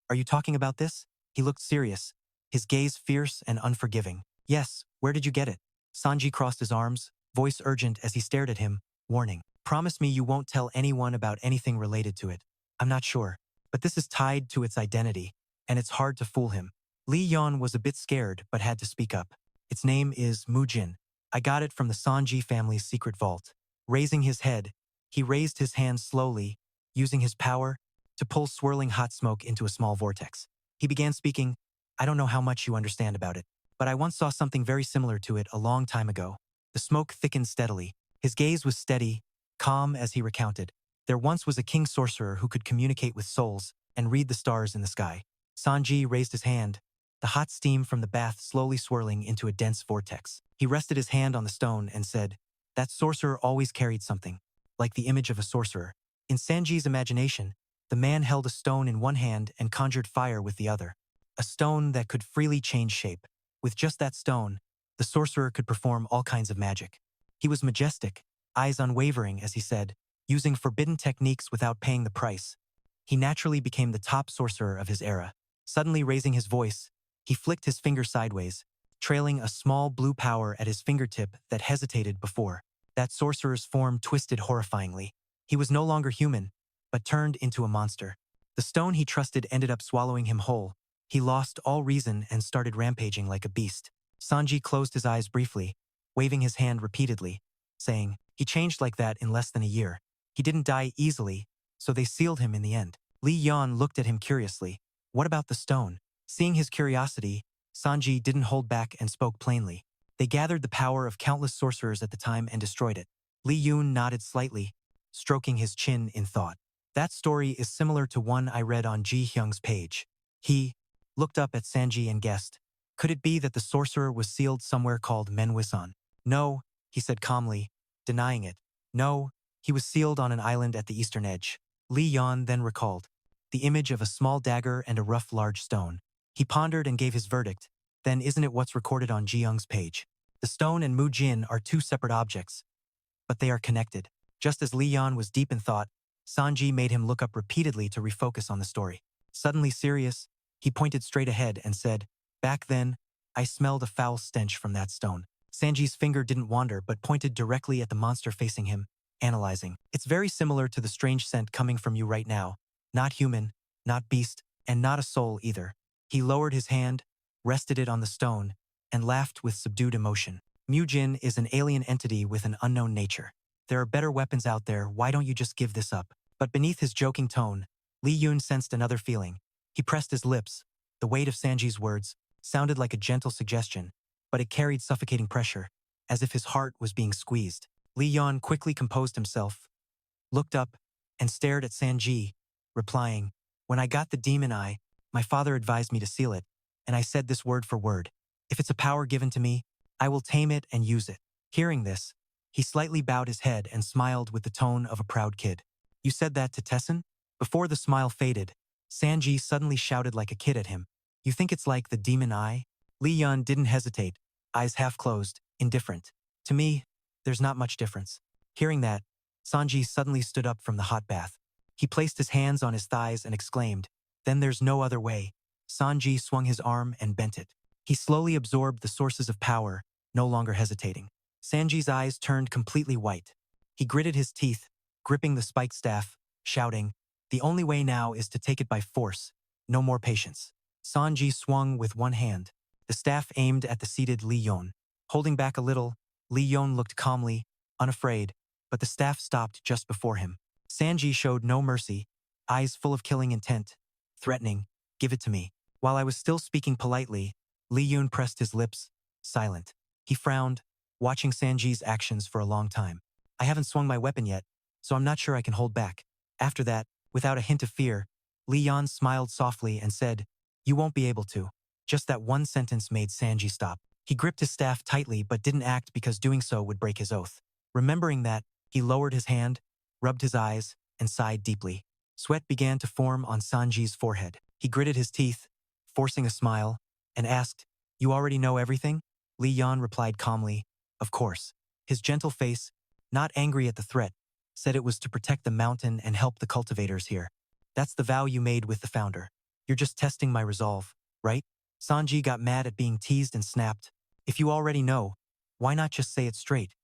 "Are you talking about this?" He looked serious, his gaze fierce and unforgiving. "Yes, where did you get it?" Sanji crossed his arms, voice urgent as he stared at him, warning, "Promise me you won't tell anyone about anything related to it." "I'm not sure, but this is tied to its identity, and it's hard to fool him." Lee Yeon was a bit scared but had to speak up. "Its name is Mujin. I got it from the Sanji family's secret vault." Raising his head, he raised his hand slowly, using his power to pull swirling hot smoke into a small vortex. He began speaking, I don't know how much you understand about it, but I once saw something very similar to it a long time ago. The smoke thickened steadily. His gaze was steady, calm as he recounted. There once was a king sorcerer who could communicate with souls and read the stars in the sky. Sanji raised his hand, the hot steam from the bath slowly swirling into a dense vortex. He rested his hand on the stone and said, that sorcerer always carried something, like the image of a sorcerer. In Sanji's imagination, the man held a stone in one hand and conjured fire with the other. A stone that could freely change shape. With just that stone, the sorcerer could perform all kinds of magic. He was majestic, eyes unwavering as he said, using forbidden techniques without paying the price. He naturally became the top sorcerer of his era. Suddenly raising his voice, he flicked his finger sideways, trailing a small blue power at his fingertip that hesitated before. That sorcerer's form twisted horrifyingly. He was no longer human, but turned into a monster. The stone he trusted ended up swallowing him whole. He lost all reason and started rampaging like a beast. Sanji closed his eyes briefly, waving his hand repeatedly, saying, he changed like that in less than a year. He didn't die easily, so they sealed him in the end. Lee Yeon looked at him curiously. What about the stone? Seeing his curiosity, Sanji didn't hold back and spoke plainly. They gathered the power of countless sorcerers at the time and destroyed it. Lee Yeon nodded slightly, stroking his chin in thought. That story is similar to one I read on Ji Hyung's page. He looked up at Sanji and guessed, could it be that the sorcerer was sealed somewhere called Menhwa? No, he said calmly, denying it. No, he was sealed on an island at the eastern edge. Lee Yeon then recalled the image of a small dagger and a rough large stone. He pondered and gave his verdict. Then isn't it what's recorded on Ji Hyung's page? The stone and Mu Jin are two separate objects, but they are connected. Just as Lee Yeon was deep in thought, Sanji made him look up repeatedly to refocus on the story. Suddenly serious, he pointed straight ahead and said, back then, I smelled a foul stench from that stone. Sanji's finger didn't wander but pointed directly at the monster facing him, analyzing. It's very similar to the strange scent coming from you right now. Not human, not beast, and not a soul either. He lowered his hand, rested it on the stone, and laughed with subdued emotion. Mu Jin is an alien entity with an unknown nature. There are better weapons out there, why don't you just give this up? But beneath his joking tone, Lee Yeon sensed another feeling. He pressed his lips. The weight of Sanji's words sounded like a gentle suggestion, but it carried suffocating pressure, as if his heart was being squeezed. Lee Yeon quickly composed himself, looked up, and stared at Sanji, replying, when I got the demon eye, my father advised me to seal it, and I said this word for word. If it's a power given to me, I will tame it and use it. Hearing this, he slightly bowed his head and smiled with the tone of a proud kid. You said that to Tessin? Before the smile faded, Sanji suddenly shouted like a kid at him. You think it's like the demon eye? Lee Yeon didn't hesitate, eyes half closed, indifferent. To me, there's not much difference. Hearing that, Sanji suddenly stood up from the hot bath. He placed his hands on his thighs and exclaimed, then there's no other way. Sanji swung his arm and bent it. He slowly absorbed the sources of power, no longer hesitating. Sanji's eyes turned completely white. He gritted his teeth, gripping the spiked staff, shouting, the only way now is to take it by force. No more patience. Sanji swung with one hand. The staff aimed at the seated Lee Yeon. Holding back a little, Lee Yeon looked calmly, unafraid, but the staff stopped just before him. Sanji showed no mercy, eyes full of killing intent, threatening, give it to me. While I was still speaking politely, Lee Yeon pressed his lips, silent. He frowned, watching Sanji's actions for a long time. I haven't swung my weapon yet, so I'm not sure I can hold back. After that, without a hint of fear, Lee Yeon smiled softly and said, you won't be able to. Just that one sentence made Sanji stop. He gripped his staff tightly but didn't act because doing so would break his oath. Remembering that, he lowered his hand, rubbed his eyes, and sighed deeply. Sweat began to form on Sanji's forehead. He gritted his teeth, forcing a smile, and asked, you already know everything? Lee Yeon replied calmly, of course. His gentle face, not angry at the threat, said it was to protect the mountain and help the cultivators here. That's the vow you made with the founder. You're just testing my resolve, right? Sanji got mad at being teased and snapped. If you already know, why not just say it straight?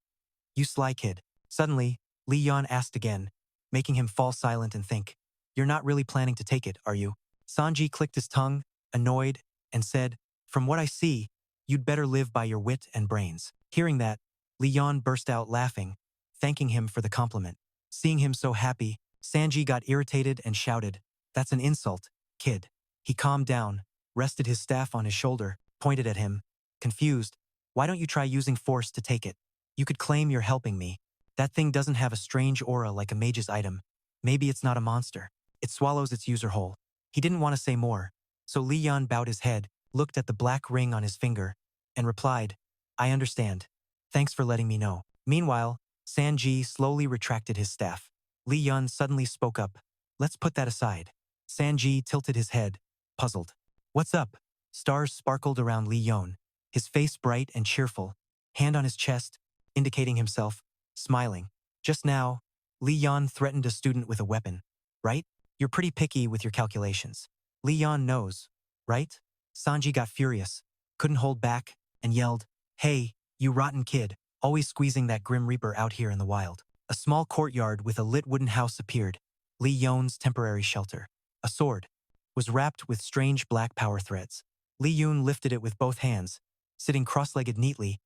You sly kid. Suddenly, Lee Yeon asked again, making him fall silent and think. You're not really planning to take it, are you? Sanji clicked his tongue, annoyed, and said, from what I see, you'd better live by your wit and brains. Hearing that, Lee Yeon burst out laughing, thanking him for the compliment. Seeing him so happy, Sanji got irritated and shouted, "That's an insult, kid." He calmed down, rested his staff on his shoulder, pointed at him, confused. "Why don't you try using force to take it? You could claim you're helping me. That thing doesn't have a strange aura like a mage's item. Maybe it's not a monster. It swallows its user whole." He didn't want to say more, so Lee Yeon bowed his head, looked at the black ring on his finger, and replied, "I understand. Thanks for letting me know." Meanwhile, Sanji slowly retracted his staff. Lee Yeon suddenly spoke up, "Let's put that aside." Sanji tilted his head, puzzled. "What's up?" Stars sparkled around Lee Yeon, his face bright and cheerful, hand on his chest, indicating himself, smiling. "Just now, Lee Yeon threatened a student with a weapon, right? You're pretty picky with your calculations. Lee Yeon knows, right?" Sanji got furious, couldn't hold back, and yelled, "Hey, you rotten kid, always squeezing that Grim Reaper out here in the wild." A small courtyard with a lit wooden house appeared, Lee Yeon's temporary shelter. A sword was wrapped with strange black power threads. Lee Yeon lifted it with both hands, sitting cross-legged neatly,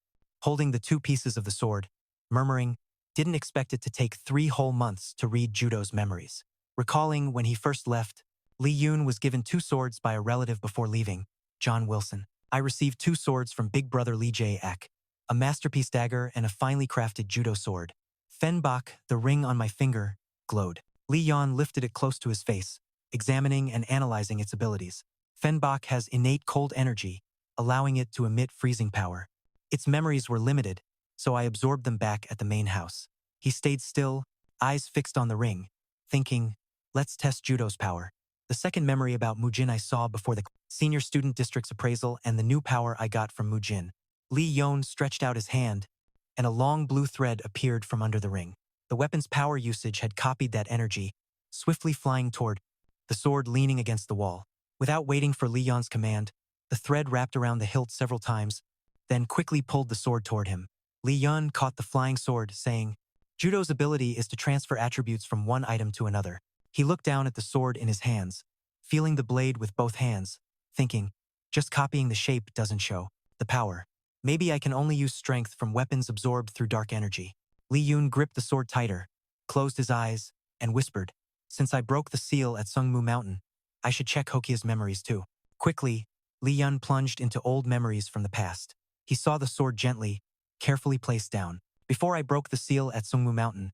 holding the two pieces of the sword, murmuring, "Didn't expect it to take 3 whole months to read Judo's memories." Recalling when he first left, Lee Yeon was given 2 swords by a relative before leaving, John Wilson. "I received 2 swords from big brother Lee Jae-ak, a masterpiece dagger and a finely crafted judo sword." Fenbok, the ring on my finger, glowed. Lee Yeon lifted it close to his face, examining and analyzing its abilities. Fenbok has innate cold energy, allowing it to emit freezing power. Its memories were limited, so I absorbed them back at the main house. He stayed still, eyes fixed on the ring, thinking, "Let's test Judo's power." The second memory about Mujin I saw before the senior student district's appraisal and the new power I got from Mujin. Lee Yeon stretched out his hand, and a long blue thread appeared from under the ring. The weapon's power usage had copied that energy, swiftly flying toward the sword leaning against the wall. Without waiting for Lee Yeon's command, the thread wrapped around the hilt several times, then quickly pulled the sword toward him. Lee Yeon caught the flying sword, saying, "Judo's ability is to transfer attributes from one item to another." He looked down at the sword in his hands, feeling the blade with both hands, thinking, "Just copying the shape doesn't show the power. Maybe I can only use strength from weapons absorbed through dark energy." Lee Yeon gripped the sword tighter, closed his eyes, and whispered, "Since I broke the seal at Sungmu Mountain, I should check Hokia's memories too." Quickly, Lee Yeon plunged into old memories from the past. He saw the sword gently, carefully placed down. "Before I broke the seal at Sungmu Mountain,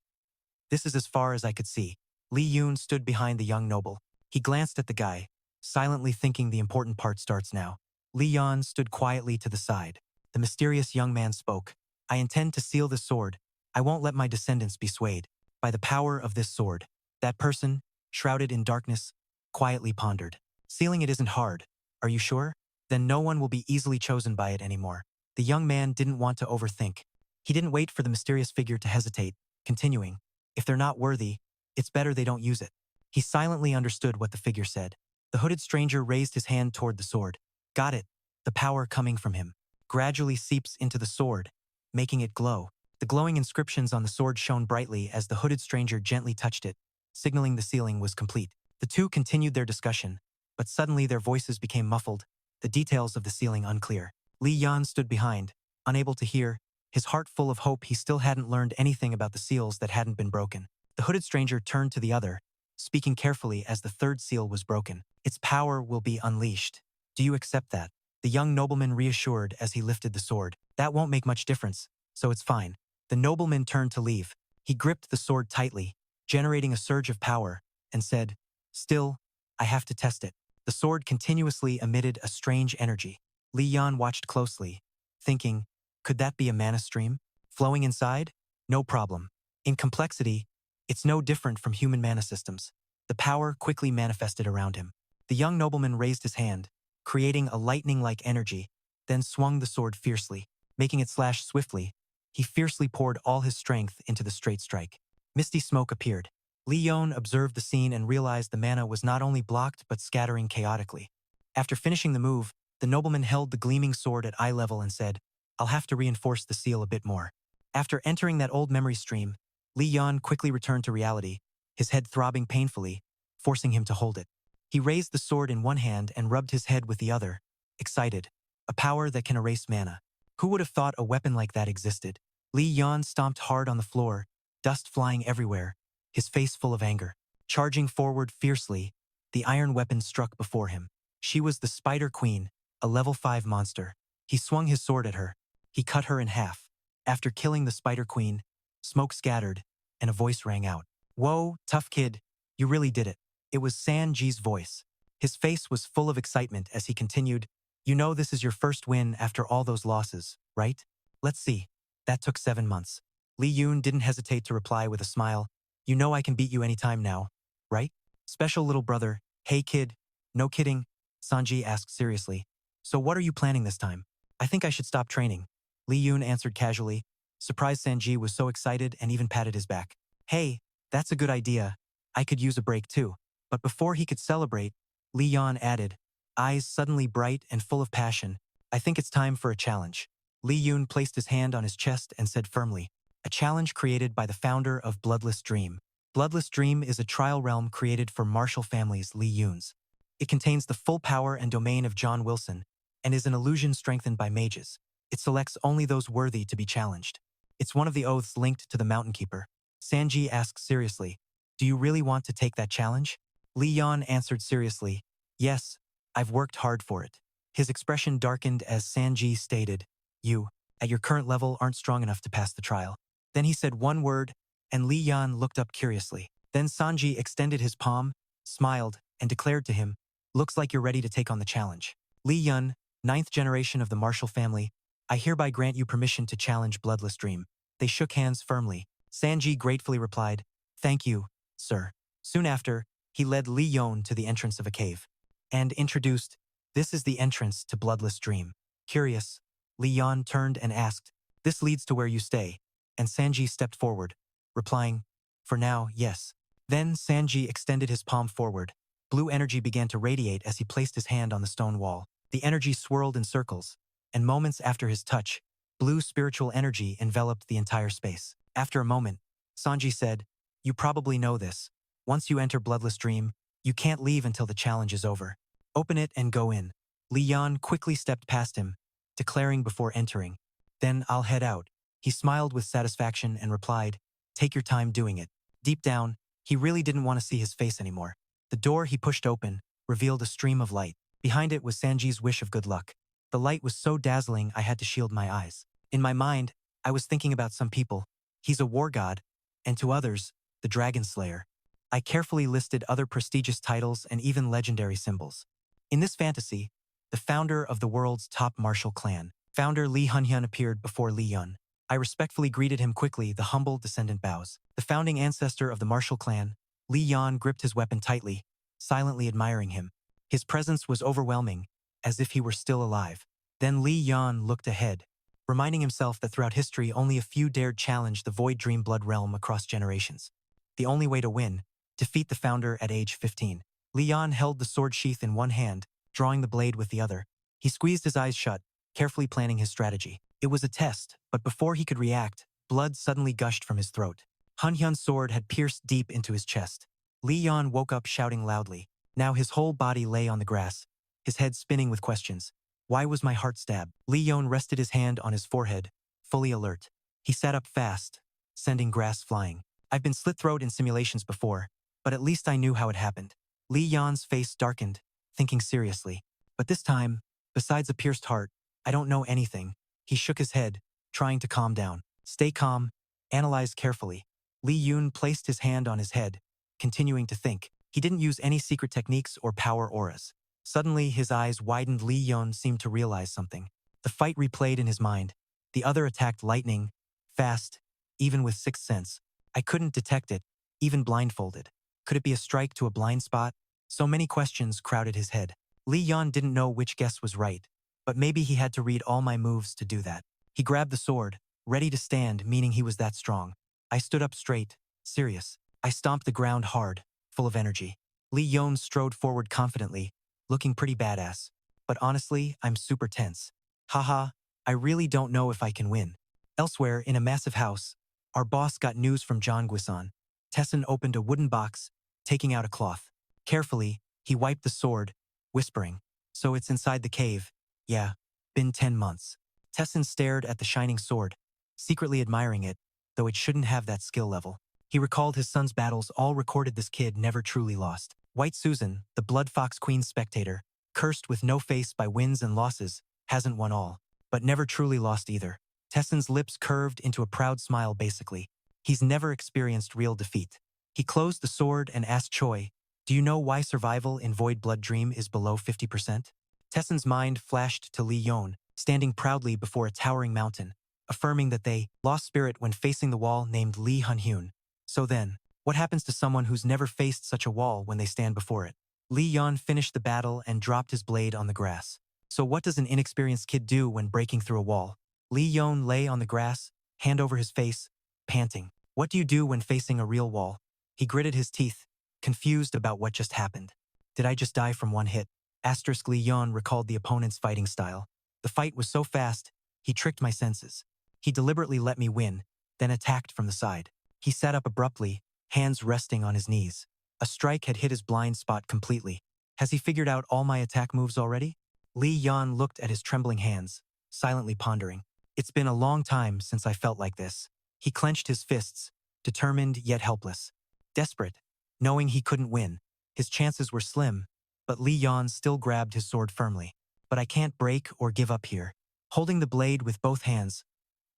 this is as far as I could see." Lee Yeon stood behind the young noble. He glanced at the guy, silently thinking the important part starts now. Lee Yeon stood quietly to the side. The mysterious young man spoke, "I intend to seal this sword. I won't let my descendants be swayed by the power of this sword." That person, shrouded in darkness, quietly pondered. "Sealing it isn't hard. Are you sure? Then no one will be easily chosen by it anymore." The young man didn't want to overthink. He didn't wait for the mysterious figure to hesitate, continuing, "If they're not worthy, it's better they don't use it." He silently understood what the figure said. The hooded stranger raised his hand toward the sword. "Got it." The power coming from him gradually seeps into the sword, making it glow. The glowing inscriptions on the sword shone brightly as the hooded stranger gently touched it, signaling the sealing was complete. The two continued their discussion, but suddenly their voices became muffled, the details of the sealing unclear. Lee Yeon stood behind, unable to hear, his heart full of hope he still hadn't learned anything about the seals that hadn't been broken. The hooded stranger turned to the other, speaking carefully as the third seal was broken. "Its power will be unleashed. Do you accept that?" The young nobleman reassured as he lifted the sword. "That won't make much difference, so it's fine." The nobleman turned to leave. He gripped the sword tightly, generating a surge of power, and said, "Still, I have to test it." The sword continuously emitted a strange energy. Lee Yeon watched closely, thinking, could that be a mana stream? Flowing inside? No problem. In complexity, it's no different from human mana systems. The power quickly manifested around him. The young nobleman raised his hand, creating a lightning-like energy, then swung the sword fiercely, making it slash swiftly. He fiercely poured all his strength into the straight strike. Misty smoke appeared. Lee Yeon observed the scene and realized the mana was not only blocked but scattering chaotically. After finishing the move, the nobleman held the gleaming sword at eye level and said, "I'll have to reinforce the seal a bit more." After entering that old memory stream, Lee Yeon quickly returned to reality, his head throbbing painfully, forcing him to hold it. He raised the sword in one hand and rubbed his head with the other, excited. A power that can erase mana. Who would have thought a weapon like that existed? Lee Yeon stomped hard on the floor, dust flying everywhere, his face full of anger. Charging forward fiercely, the iron weapon struck before him. She was the Spider Queen, a level 5 monster. He swung his sword at her. He cut her in half. After killing the Spider Queen, smoke scattered, and a voice rang out. "Whoa, tough kid, you really did it." It was Sanji's voice. His face was full of excitement as he continued, "You know this is your first win after all those losses, right? Let's see. That took 7 months." Lee Yeon didn't hesitate to reply with a smile. "You know I can beat you anytime now, right? Special little brother, hey kid." "No kidding," Sanji asked seriously. "So what are you planning this time?" "I think I should stop training," Lee Yeon answered casually. Surprised Sanji was so excited and even patted his back. "Hey, that's a good idea. I could use a break too." But before he could celebrate, Lee Yeon added, eyes suddenly bright and full of passion, "I think it's time for a challenge." Lee Yeon placed his hand on his chest and said firmly, "A challenge created by the founder of Bloodless Dream." Bloodless Dream is a trial realm created for martial families Lee Yeon's. It contains the full power and domain of John Wilson and is an illusion strengthened by mages. It selects only those worthy to be challenged. It's one of the oaths linked to the Mountain Keeper. Sanji asked seriously, "Do you really want to take that challenge?" Lee Yeon answered seriously, "Yes, I've worked hard for it." His expression darkened as Sanji stated, "You, at your current level, aren't strong enough to pass the trial." Then he said one word, and Lee Yeon looked up curiously. Then Sanji extended his palm, smiled, and declared to him, "Looks like you're ready to take on the challenge. Lee Yeon, 9th generation of the Marshall family, I hereby grant you permission to challenge Bloodless Dream." They shook hands firmly. Sanji gratefully replied, "Thank you, sir." Soon after, he led Lee Yeon to the entrance of a cave and introduced, "This is the entrance to Bloodless Dream." Curious, Lee Yeon turned and asked, "This leads to where you stay?" And Sanji stepped forward, replying, "For now, yes." Then Sanji extended his palm forward. Blue energy began to radiate as he placed his hand on the stone wall. The energy swirled in circles, and moments after his touch, blue spiritual energy enveloped the entire space. After a moment, Sanji said, "You probably know this. Once you enter Bloodless Dream, you can't leave until the challenge is over. Open it and go in." Lee Yeon quickly stepped past him, declaring before entering, "Then I'll head out." He smiled with satisfaction and replied, "Take your time doing it." Deep down, he really didn't want to see his face anymore. The door he pushed open revealed a stream of light. Behind it was Sanji's wish of good luck. The light was so dazzling I had to shield my eyes. In my mind, I was thinking about some people. He's a war god, and to others, the Dragon Slayer. I carefully listed other prestigious titles and even legendary symbols. In this fantasy, the founder of the world's top martial clan, founder Lee Hunhyun, appeared before Lee Yeon. I respectfully greeted him quickly. The humble descendant bows. The founding ancestor of the martial clan, Lee Yeon, gripped his weapon tightly, silently admiring him. His presence was overwhelming, as if he were still alive. Then Lee Yeon looked ahead, reminding himself that throughout history only a few dared challenge the Void Dream Blood realm across generations. The only way to win, defeat the founder at age 15. Lee Yeon held the sword sheath in one hand, drawing the blade with the other. He squeezed his eyes shut, carefully planning his strategy. It was a test, but before he could react, blood suddenly gushed from his throat. Hunhyun's sword had pierced deep into his chest. Lee Yeon woke up shouting loudly. Now his whole body lay on the grass, his head spinning with questions. Why was my heart stabbed? Lee Yeon rested his hand on his forehead, fully alert. He sat up fast, sending grass flying. I've been slit-throated in simulations before, but at least I knew how it happened. Lee Yeon's face darkened, thinking seriously. But this time, besides a pierced heart, I don't know anything. He shook his head, trying to calm down. Stay calm, analyze carefully. Lee Yeon placed his hand on his head, continuing to think. He didn't use any secret techniques or power auras. Suddenly, his eyes widened. Lee Yeon seemed to realize something. The fight replayed in his mind. The other attacked lightning, fast, even with sixth sense. I couldn't detect it, even blindfolded. Could it be a strike to a blind spot? So many questions crowded his head. Lee Yeon didn't know which guess was right, but maybe he had to read all my moves to do that. He grabbed the sword, ready to stand, meaning he was that strong. I stood up straight, serious. I stomped the ground hard, full of energy. Lee Yeon strode forward confidently, looking pretty badass. But honestly, I'm super tense. Haha, I really don't know if I can win. Elsewhere, in a massive house, our boss got news from John Guisan. Tessin opened a wooden box, taking out a cloth. Carefully, he wiped the sword, whispering, "So it's inside the cave." "Yeah, been 10 months. Tessin stared at the shining sword, secretly admiring it, though it shouldn't have that skill level. He recalled his son's battles, all recorded. This kid never truly lost. White Susan, the Blood Fox Queen's spectator, cursed with no face by wins and losses, hasn't won all, but never truly lost either. Tesson's lips curved into a proud smile. Basically, he's never experienced real defeat. He closed the sword and asked Choi, "Do you know why survival in Void Blood Dream is below 50%? Tesson's mind flashed to Lee Yeon, standing proudly before a towering mountain, affirming that they lost spirit when facing the wall named Lee Hun-hyun. So then, what happens to someone who's never faced such a wall when they stand before it? Lee Yeon finished the battle and dropped his blade on the grass. So what does an inexperienced kid do when breaking through a wall? Lee Yeon lay on the grass, hand over his face, panting. What do you do when facing a real wall? He gritted his teeth, confused about what just happened. Did I just die from one hit? Asterisk. Lee Yeon recalled the opponent's fighting style. The fight was so fast, he tricked my senses. He deliberately let me win, then attacked from the side. He sat up abruptly, hands resting on his knees. A strike had hit his blind spot completely. Has he figured out all my attack moves already? Lee Yeon looked at his trembling hands, silently pondering. It's been a long time since I felt like this. He clenched his fists, determined yet helpless. Desperate, knowing he couldn't win. His chances were slim, but Lee Yeon still grabbed his sword firmly. But I can't break or give up here. Holding the blade with both hands,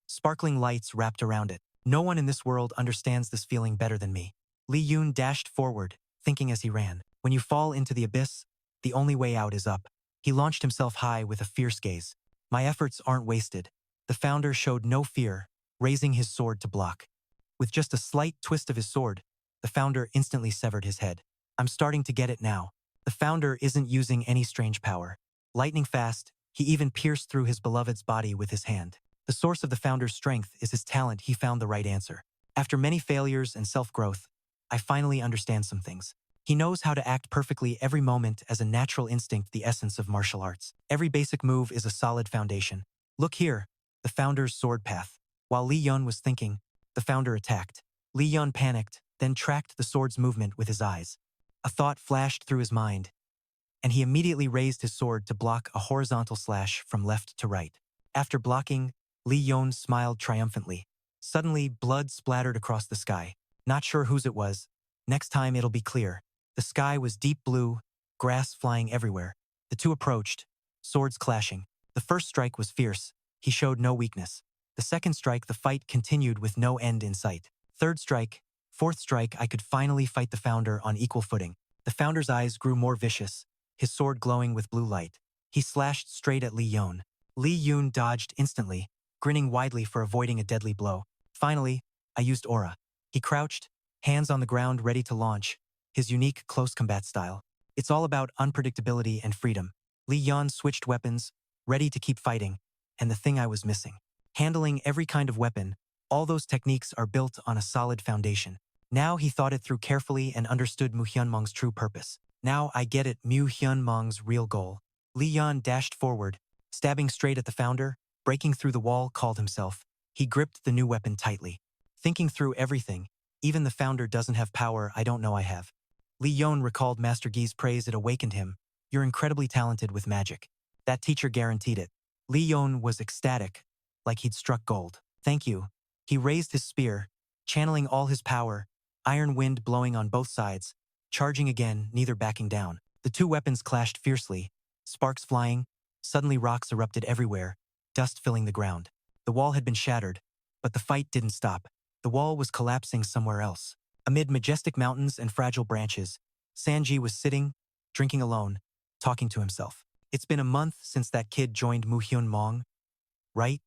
sparkling lights wrapped around it. No one in this world understands this feeling better than me. Lee Yeon dashed forward, thinking as he ran. When you fall into the abyss, the only way out is up. He launched himself high with a fierce gaze. My efforts aren't wasted. The founder showed no fear, raising his sword to block. With just a slight twist of his sword, the founder instantly severed his head. I'm starting to get it now. The founder isn't using any strange power. Lightning fast, he even pierced through his beloved's body with his hand. The source of the founder's strength is his talent. He found the right answer. After many failures and self-growth, I finally understand some things. He knows how to act perfectly every moment as a natural instinct, the essence of martial arts. Every basic move is a solid foundation. Look here, the founder's sword path. While Lee Yeon was thinking, the founder attacked. Lee Yeon panicked, then tracked the sword's movement with his eyes. A thought flashed through his mind, and he immediately raised his sword to block a horizontal slash from left to right. After blocking, Lee Yeon smiled triumphantly. Suddenly, blood splattered across the sky. Not sure whose it was. Next time it'll be clear. The sky was deep blue, grass flying everywhere. The two approached, swords clashing. The first strike was fierce. He showed no weakness. The second strike, the fight continued with no end in sight. Third strike, fourth strike, I could finally fight the founder on equal footing. The founder's eyes grew more vicious, his sword glowing with blue light. He slashed straight at Lee Yeon. Lee Yeon dodged instantly, grinning widely for avoiding a deadly blow. Finally, I used aura. He crouched, hands on the ground ready to launch, his unique close combat style. It's all about unpredictability and freedom. Lee Yeon switched weapons, ready to keep fighting, and the thing I was missing. Handling every kind of weapon, all those techniques are built on a solid foundation. Now he thought it through carefully and understood Mu Hyunmong's true purpose. Now I get it, Mu Hyunmong's real goal. Lee Yeon dashed forward, stabbing straight at the founder, breaking through the wall, called himself. He gripped the new weapon tightly. Thinking through everything, even the founder doesn't have power I don't know I have. Lee Yeon recalled Master Gi's praise. It awakened him. You're incredibly talented with magic. That teacher guaranteed it. Lee Yeon was ecstatic, like he'd struck gold. Thank you. He raised his spear, channeling all his power, iron wind blowing on both sides, charging again, neither backing down. The two weapons clashed fiercely, sparks flying. Suddenly rocks erupted everywhere, dust filling the ground. The wall had been shattered, but the fight didn't stop. The wall was collapsing somewhere else. Amid majestic mountains and fragile branches, Sanji was sitting, drinking alone, talking to himself. It's been a month since that kid joined Mu Hyunmong, right?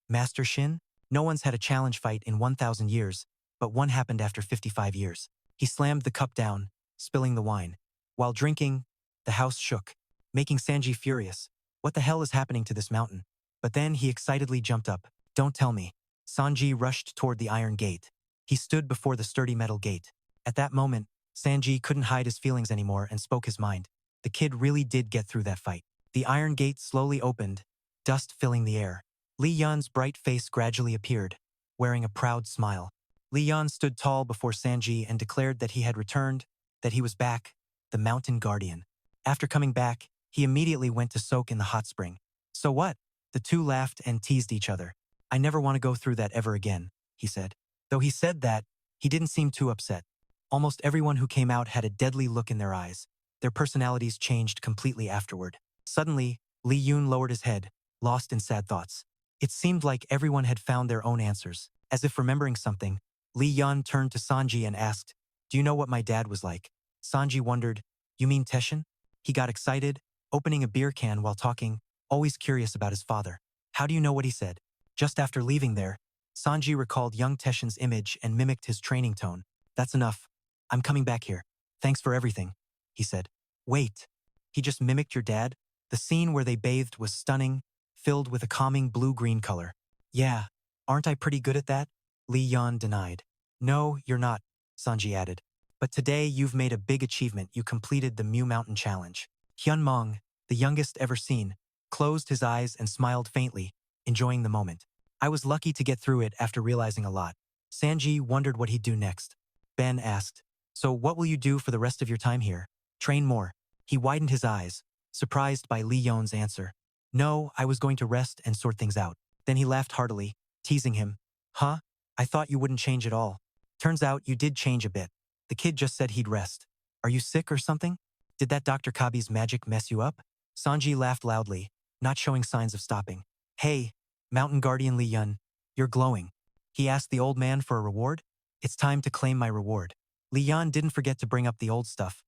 Master Shin? No one's had a challenge fight in 1,000 years, but one happened after 55 years. He slammed the cup down, spilling the wine. While drinking, the house shook, making Sanji furious. What the hell is happening to this mountain? But then he excitedly jumped up. Don't tell me. Sanji rushed toward the iron gate. He stood before the sturdy metal gate. At that moment, Sanji couldn't hide his feelings anymore and spoke his mind. The kid really did get through that fight. The iron gate slowly opened, dust filling the air. Lee Yeon's bright face gradually appeared, wearing a proud smile. Lee Yeon stood tall before Sanji and declared that he had returned, that he was back, the mountain guardian. After coming back, he immediately went to soak in the hot spring. So what? The two laughed and teased each other. I never want to go through that ever again, he said. Though he said that, He didn't seem too upset. Almost everyone who came out had a deadly look in their eyes. Their personalities changed completely afterward. Suddenly, Lee Yeon lowered his head, lost in sad thoughts. It seemed like everyone had found their own answers. As if remembering something, Lee Yeon turned to Sanji and asked, "Do you know what my dad was like?" Sanji wondered, "You mean Taeshin?" He got excited, opening a beer can while talking, always curious about his father. "How do you know what he said?" Just after leaving there, Sanji recalled young Taeshin's image and mimicked his training tone. "That's enough. I'm coming back here. Thanks for everything," he said. "Wait. He just mimicked your dad?" The scene where they bathed was stunning, filled with a calming blue-green color. "Yeah, aren't I pretty good at that?" Lee Yeon denied. "No, you're not," Sanji added. "But today you've made a big achievement. You completed the Mew Mountain Challenge." Hyunmong, the youngest ever seen, closed his eyes and smiled faintly, enjoying the moment. "I was lucky to get through it after realizing a lot." Sanji wondered what he'd do next. Ben asked, "So what will you do for the rest of your time here?" "Train more." He widened his eyes, surprised by Lee Yeon's answer. "No, I was going to rest and sort things out." Then he laughed heartily, teasing him. "Huh? I thought you wouldn't change at all. Turns out you did change a bit. The kid just said he'd rest. Are you sick or something? Did that Dr. Kabi's magic mess you up?" Sanji laughed loudly, not showing signs of stopping. "Hey, Mountain Guardian Lee Yeon, you're glowing." He asked the old man for a reward. "It's time to claim my reward." Lee Yeon didn't forget to bring up the old stuff,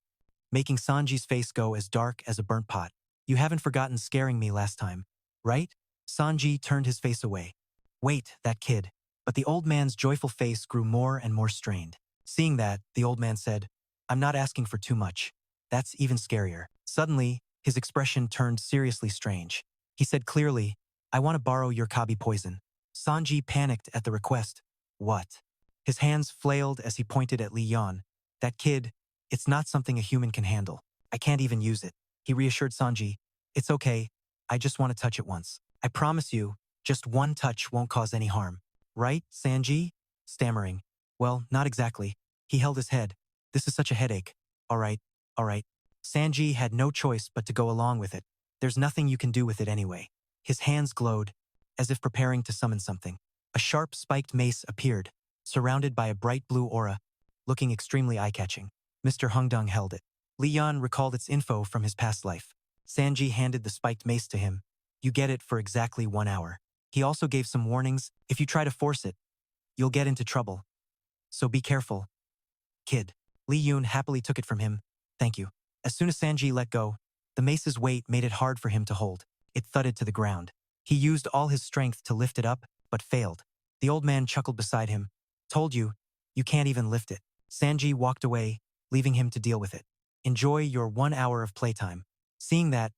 making Sanji's face go as dark as a burnt pot. "You haven't forgotten scaring me last time, right?" Sanji turned his face away. "Wait, that kid." But the old man's joyful face grew more and more strained. Seeing that, the old man said, "I'm not asking for too much. That's even scarier." Suddenly, his expression turned seriously strange. He said clearly, "I want to borrow your Kabi poison." Sanji panicked at the request. "What?" His hands flailed as he pointed at Lee Yeon. "That kid, it's not something a human can handle. I can't even use it." He reassured Sanji, "It's okay. I just want to touch it once. I promise you, just one touch won't cause any harm." "Right, Sanji?" Stammering. "Well, not exactly." He held his head. "This is such a headache." All right. Sanji had no choice but to go along with it. "There's nothing you can do with it anyway." His hands glowed, as if preparing to summon something. A sharp spiked mace appeared, surrounded by a bright blue aura, looking extremely eye-catching. Mr. Hungdung held it. Lee Yeon recalled its info from his past life. Sanji handed the spiked mace to him. "You get it for exactly 1 hour." He also gave some warnings. "If you try to force it, you'll get into trouble. So be careful, kid." Lee Yeon happily took it from him. "Thank you." As soon as Sanji let go, the mace's weight made it hard for him to hold. It thudded to the ground. He used all his strength to lift it up, but failed. The old man chuckled beside him. "Told you, you can't even lift it." Sanji walked away, leaving him to deal with it. "Enjoy your 1 hour of playtime." Seeing that,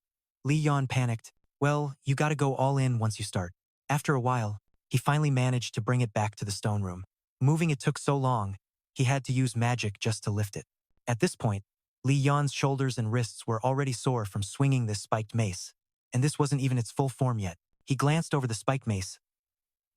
Lee Yeon panicked. "Well, you gotta go all in once you start." After a while, he finally managed to bring it back to the stone room. Moving it took so long, he had to use magic just to lift it. At this point, Lee Yeon's shoulders and wrists were already sore from swinging this spiked mace, and this wasn't even its full form yet. He glanced over the spiked mace,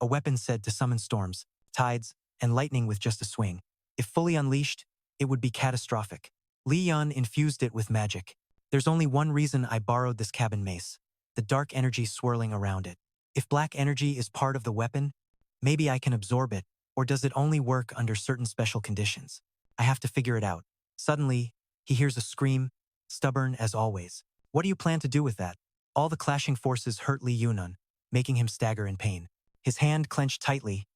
a weapon said to summon storms, tides, and lightning with just a swing. If fully unleashed, it would be catastrophic. Lee Yeon infused it with magic. "There's only one reason I borrowed this cabin mace, the dark energy swirling around it. If black energy is part of the weapon, maybe I can absorb it, or does it only work under certain special conditions? I have to figure it out." Suddenly, he hears a scream, stubborn as always. "What do you plan to do with that?" All the clashing forces hurt Lee Yeon, making him stagger in pain. His hand clenched tightly,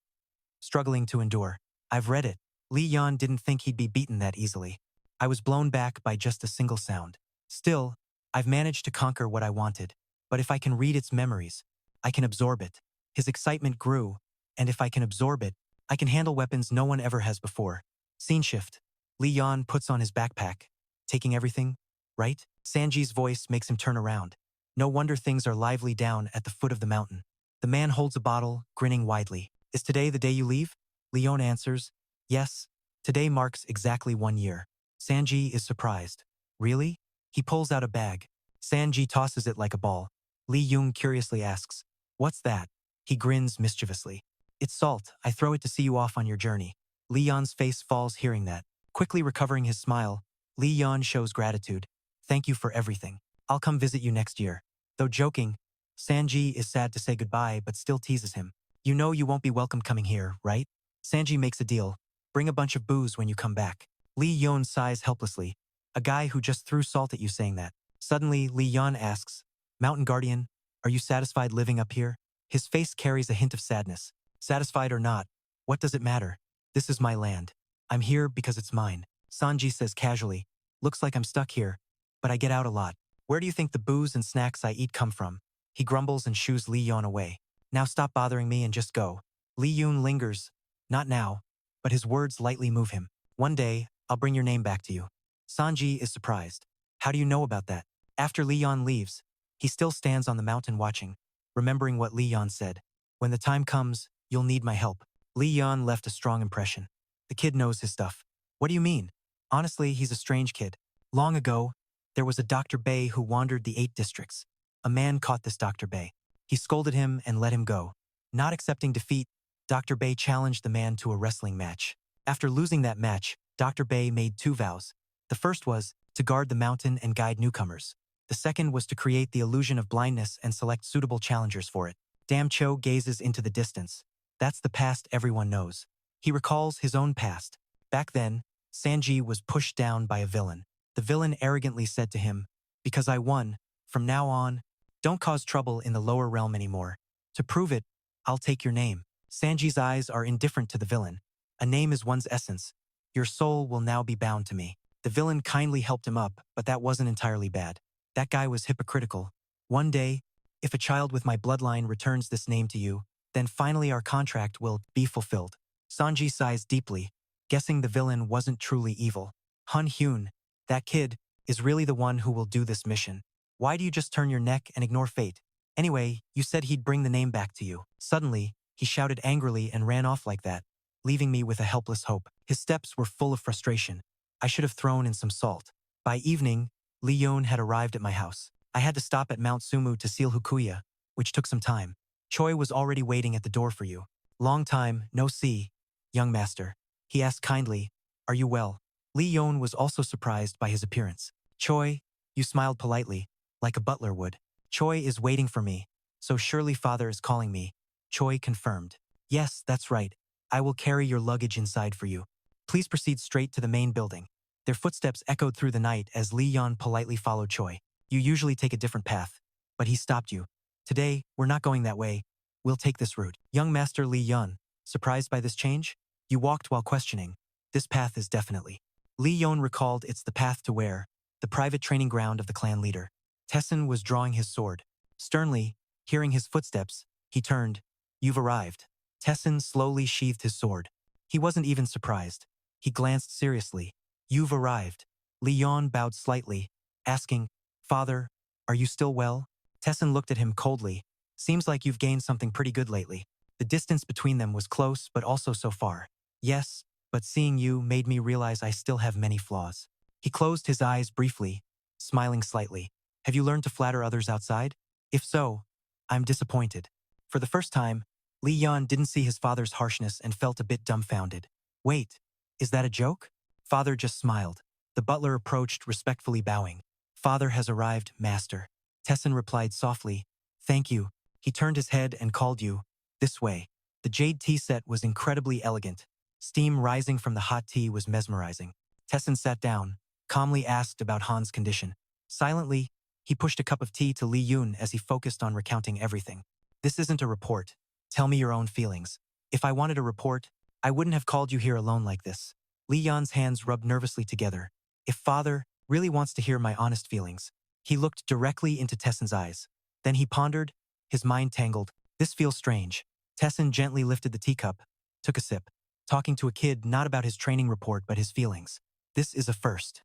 struggling to endure. "I've read it." Lee Yeon didn't think he'd be beaten that easily. "I was blown back by just a single sound. Still, I've managed to conquer what I wanted. But if I can read its memories, I can absorb it." His excitement grew, and if I can absorb it, I can handle weapons no one ever has before. Scene shift. Lee Yeon puts on his backpack. "Taking everything, right?" Sanji's voice makes him turn around. No wonder things are lively down at the foot of the mountain. The man holds a bottle, grinning widely. "Is today the day you leave?" Lee Yeon answers, "Yes, today marks exactly 1 year." Sanji is surprised. "Really?" He pulls out a bag. Sanji tosses it like a ball. Lee Yeon curiously asks, "What's that?" He grins mischievously. "It's salt. I throw it to see you off on your journey." Lee Yeon's face falls hearing that. Quickly recovering his smile, Lee Yeon shows gratitude. "Thank you for everything. I'll come visit you next year." Though joking, Sanji is sad to say goodbye but still teases him. "You know you won't be welcome coming here, right?" Sanji makes a deal. Bring a bunch of booze when you come back. Lee Yeon sighs helplessly. A guy who just threw salt at you saying that. Suddenly, Lee Yeon asks, Mountain Guardian, are you satisfied living up here? His face carries a hint of sadness. Satisfied or not, what does it matter? This is my land. I'm here because it's mine. Sanji says casually, looks like I'm stuck here, but I get out a lot. Where do you think the booze and snacks I eat come from? He grumbles and shoos Lee Yeon away. Now stop bothering me and just go. Lee Yeon lingers. Not now, but his words lightly move him. One day, I'll bring your name back to you. Sanji is surprised. How do you know about that? After Lee Yeon leaves, he still stands on the mountain watching, remembering what Lee Yeon said. When the time comes, you'll need my help. Lee Yeon left a strong impression. The kid knows his stuff. What do you mean? Honestly, he's a strange kid. Long ago, there was a Dr. Bay who wandered the 8 districts. A man caught this Dr. Bay. He scolded him and let him go. Not accepting defeat, Dr. Bay challenged the man to a wrestling match. After losing that match, Dr. Bay made 2 vows. The first was to guard the mountain and guide newcomers. The second was to create the illusion of blindness and select suitable challengers for it. Dam Cho gazes into the distance. That's the past everyone knows. He recalls his own past. Back then, Sanji was pushed down by a villain. The villain arrogantly said to him, because I won, from now on, don't cause trouble in the lower realm anymore. To prove it, I'll take your name. Sanji's eyes are indifferent to the villain. A name is one's essence. Your soul will now be bound to me. The villain kindly helped him up, but that wasn't entirely bad. That guy was hypocritical. One day, if a child with my bloodline returns this name to you, then finally our contract will be fulfilled. Sanji sighs deeply, guessing the villain wasn't truly evil. Hun Hyun, that kid, is really the one who will do this mission. Why do you just turn your neck and ignore fate? Anyway, you said he'd bring the name back to you. Suddenly, he shouted angrily and ran off like that, leaving me with a helpless hope. His steps were full of frustration. I should have thrown in some salt. By evening, Lee Yeon had arrived at my house. I had to stop at Mount Sumu to seal Hukuya, which took some time. Choi was already waiting at the door for you. Long time, no see, young master. He asked kindly, are you well? Lee Yeon was also surprised by his appearance. Choi, you smiled politely, like a butler would. Choi is waiting for me, so surely father is calling me. Choi confirmed. Yes, that's right. I will carry your luggage inside for you. Please proceed straight to the main building. Their footsteps echoed through the night as Lee Yeon politely followed Choi. You usually take a different path, but he stopped you. Today, we're not going that way. We'll take this route. Young Master Lee Yeon, surprised by this change? You walked while questioning. This path is definitely. Lee Yeon recalled it's the path to where, the private training ground of the clan leader. Tessin was drawing his sword. Sternly, hearing his footsteps, he turned. You've arrived. Tessin slowly sheathed his sword. He wasn't even surprised. He glanced seriously. You've arrived. Lee Yeon bowed slightly, asking, Father, are you still well? Tessin looked at him coldly. Seems like you've gained something pretty good lately. The distance between them was close but also so far. Yes, but seeing you made me realize I still have many flaws. He closed his eyes briefly, smiling slightly. Have you learned to flatter others outside? If so, I'm disappointed. For the first time, Lee Yeon didn't see his father's harshness and felt a bit dumbfounded. Wait, is that a joke? Father just smiled. The butler approached, respectfully bowing. Father has arrived, master. Tessin replied softly. Thank you. He turned his head and called you. This way. The jade tea set was incredibly elegant. Steam rising from the hot tea was mesmerizing. Tessin sat down, calmly asked about Han's condition. Silently, he pushed a cup of tea to Lee Yeon as he focused on recounting everything. This isn't a report. Tell me your own feelings. If I wanted a report, I wouldn't have called you here alone like this. Lee Yeon's hands rubbed nervously together. If father really wants to hear my honest feelings. He looked directly into Tessin's eyes. Then he pondered, his mind tangled. This feels strange. Tessin gently lifted the teacup, took a sip, talking to a kid not about his training report but his feelings. This is a first.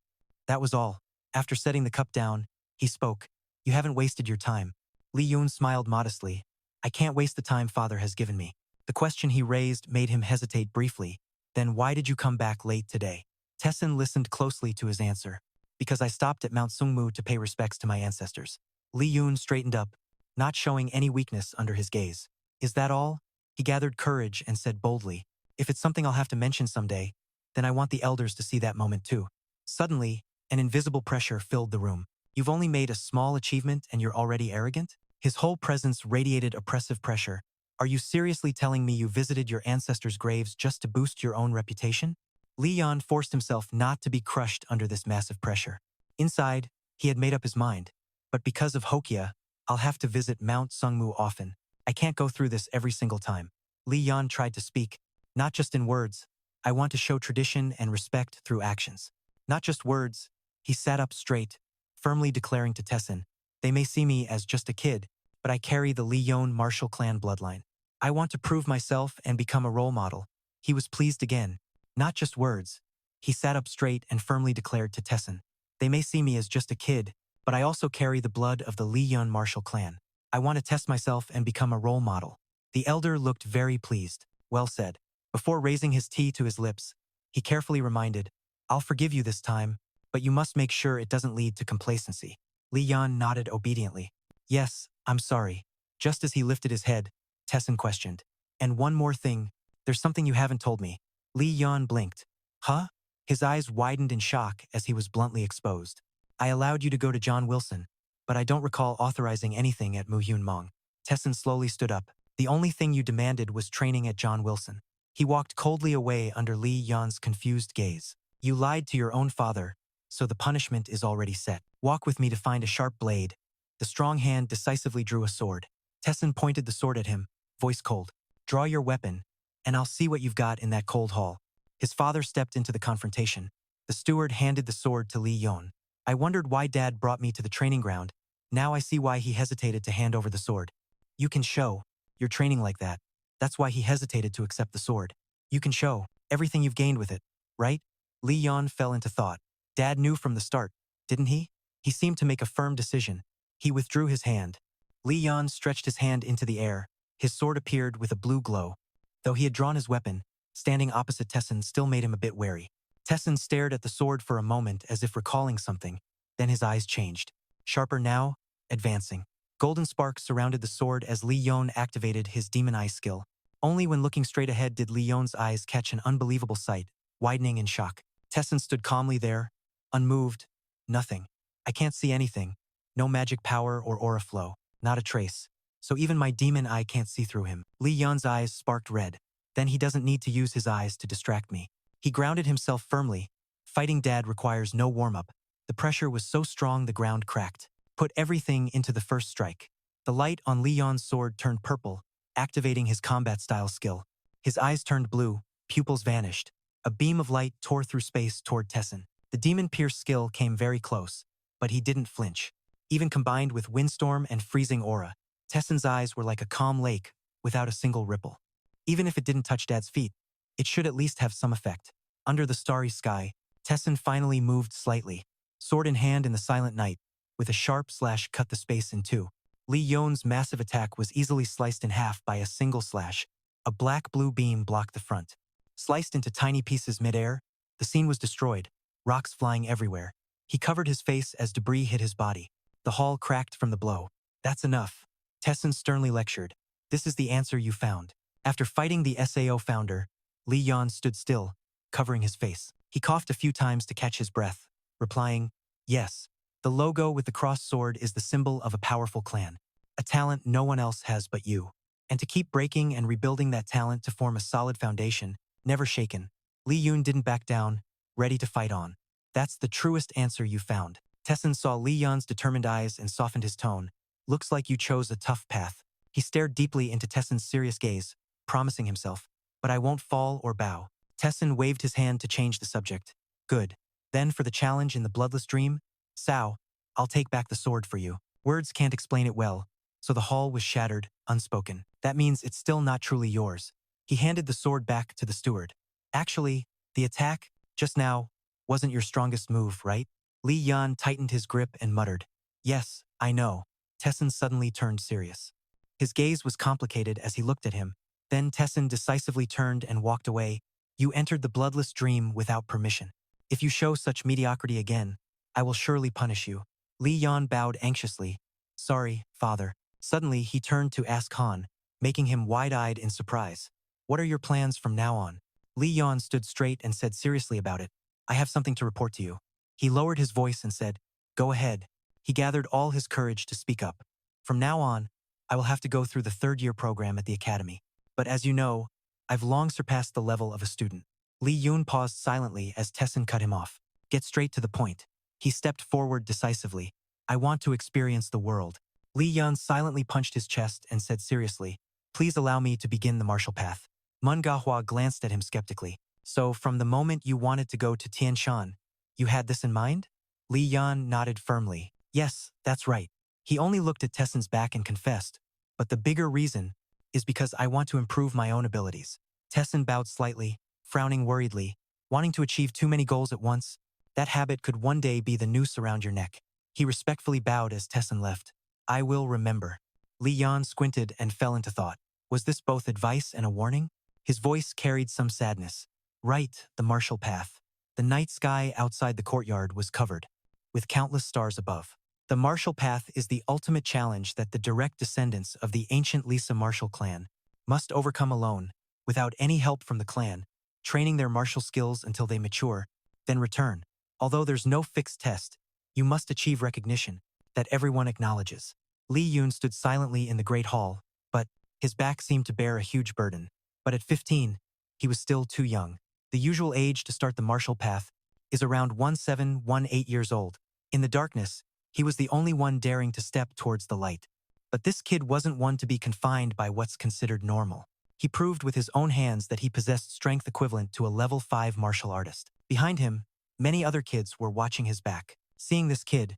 That was all. After setting the cup down, he spoke. You haven't wasted your time. Lee Yeon smiled modestly. I can't waste the time father has given me. The question he raised made him hesitate briefly. Then why did you come back late today? Tessin listened closely to his answer. Because I stopped at Mount Sungmu to pay respects to my ancestors. Lee Yeon straightened up, not showing any weakness under his gaze. Is that all? He gathered courage and said boldly, if it's something I'll have to mention someday, then I want the elders to see that moment too. Suddenly, an invisible pressure filled the room. You've only made a small achievement and you're already arrogant? His whole presence radiated oppressive pressure, Are you seriously telling me you visited your ancestors' graves just to boost your own reputation? Lee Yeon forced himself not to be crushed under this massive pressure. Inside, he had made up his mind. But because of Hokia, I'll have to visit Mount Sungmu often. I can't go through this every single time. Lee Yeon tried to speak, not just in words. I want to show tradition and respect through actions. Not just words. He sat up straight, firmly declaring to Tessin, they may see me as just a kid, but I carry the Lee Yeon martial clan bloodline. I want to prove myself and become a role model. He was pleased again. Not just words. He sat up straight and firmly declared to Tessin, they may see me as just a kid, but I also carry the blood of the Lee Yeon martial clan. I want to test myself and become a role model. The elder looked very pleased. Well said. Before raising his tea to his lips, he carefully reminded, I'll forgive you this time, but you must make sure it doesn't lead to complacency. Lee Yeon nodded obediently. Yes, I'm sorry. Just as he lifted his head, Tessin questioned. And one more thing, there's something you haven't told me. Lee Yeon blinked. Huh? His eyes widened in shock as he was bluntly exposed. I allowed you to go to John Wilson, but I don't recall authorizing anything at Muhyun Mong. Tessin slowly stood up. The only thing you demanded was training at John Wilson. He walked coldly away under Lee Yeon's confused gaze. You lied to your own father, so the punishment is already set. Walk with me to find a sharp blade. The strong hand decisively drew a sword. Tessin pointed the sword at him, voice cold. Draw your weapon, and I'll see what you've got in that cold hall. His father stepped into the confrontation. The steward handed the sword to Lee Yeon. I wondered why Dad brought me to the training ground. Now I see why he hesitated to hand over the sword. You can show. You're training like that. That's why he hesitated to accept the sword. You can show everything you've gained with it, right? Lee Yeon fell into thought. Dad knew from the start, didn't he? He seemed to make a firm decision. He withdrew his hand. Lee Yeon stretched his hand into the air. His sword appeared with a blue glow. Though he had drawn his weapon, standing opposite Tessin still made him a bit wary. Tessin stared at the sword for a moment as if recalling something. Then his eyes changed. Sharper now, advancing. Golden sparks surrounded the sword as Lee Yeon activated his demon eye skill. Only when looking straight ahead did Lee Yeon's eyes catch an unbelievable sight, widening in shock. Tessin stood calmly there, unmoved. Nothing. I can't see anything. No magic power or aura flow. Not a trace. So even my demon eye can't see through him. Lee Yeon's eyes sparked red. Then he doesn't need to use his eyes to distract me. He grounded himself firmly. Fighting Dad requires no warm-up. The pressure was so strong the ground cracked. Put everything into the first strike. The light on Lee Yeon's sword turned purple, activating his combat-style skill. His eyes turned blue, pupils vanished. A beam of light tore through space toward Tessin. The demon-pierce skill came very close, but he didn't flinch. Even combined with windstorm and freezing aura, Tessin's eyes were like a calm lake, without a single ripple. Even if it didn't touch Dad's feet, it should at least have some effect. Under the starry sky, Tessin finally moved slightly, sword in hand in the silent night, with a sharp slash cut the space in two. Lee Yeon's massive attack was easily sliced in half by a single slash. A black-blue beam blocked the front. Sliced into tiny pieces midair, the scene was destroyed, rocks flying everywhere. He covered his face as debris hit his body. The hall cracked from the blow. That's enough. Tessin sternly lectured. This is the answer you found. After fighting the SAO founder, Lee Yeon stood still, covering his face. He coughed a few times to catch his breath, replying, yes. The logo with the crossed sword is the symbol of a powerful clan. A talent no one else has but you. And to keep breaking and rebuilding that talent to form a solid foundation, never shaken. Lee Yeon didn't back down, ready to fight on. That's the truest answer you found. Tessin saw Lee Yeon's determined eyes and softened his tone. Looks like you chose a tough path. He stared deeply into Tessin's serious gaze, promising himself, but I won't fall or bow. Tessin waved his hand to change the subject. Good. Then for the challenge in the bloodless dream, Sao, I'll take back the sword for you. Words can't explain it well, so the hall was shattered, unspoken. That means it's still not truly yours. He handed the sword back to the steward. Actually, the attack, just now, wasn't your strongest move, right? Lee Yeon tightened his grip and muttered. Yes, I know. Tessin suddenly turned serious. His gaze was complicated as he looked at him. Then Tessin decisively turned and walked away. You entered the bloodless dream without permission. If you show such mediocrity again, I will surely punish you. Lee Yeon bowed anxiously. Sorry, father. Suddenly he turned to ask Han, making him wide-eyed in surprise. What are your plans from now on? Lee Yeon stood straight and said seriously about it. I have something to report to you. He lowered his voice and said, Go ahead. He gathered all his courage to speak up. From now on, I will have to go through the third-year program at the academy. But as you know, I've long surpassed the level of a student. Lee Yeon paused silently as Tessin cut him off. Get straight to the point. He stepped forward decisively. I want to experience the world. Lee Yeon silently punched his chest and said seriously, please allow me to begin the martial path. Manhwa glanced at him skeptically. So from the moment you wanted to go to Tianshan, you had this in mind? Lee Yeon nodded firmly. Yes, that's right. He only looked at Tessin's back and confessed, but the bigger reason is because I want to improve my own abilities. Tessin bowed slightly, frowning worriedly, wanting to achieve too many goals at once. That habit could one day be the noose around your neck. He respectfully bowed as Tessin left. I will remember. Lee Yeon squinted and fell into thought. Was this both advice and a warning? His voice carried some sadness. Right, the martial path. The night sky outside the courtyard was covered, with countless stars above. The martial path is the ultimate challenge that the direct descendants of the ancient Lisa martial clan must overcome alone, without any help from the clan, training their martial skills until they mature, then return. Although there's no fixed test, you must achieve recognition that everyone acknowledges. Lee Yeon stood silently in the great hall, but his back seemed to bear a huge burden. But at 15, he was still too young. The usual age to start the martial path is around 17-18 years old. In the darkness, he was the only one daring to step towards the light. But this kid wasn't one to be confined by what's considered normal. He proved with his own hands that he possessed strength equivalent to a level 5 martial artist. Behind him, many other kids were watching his back. Seeing this kid,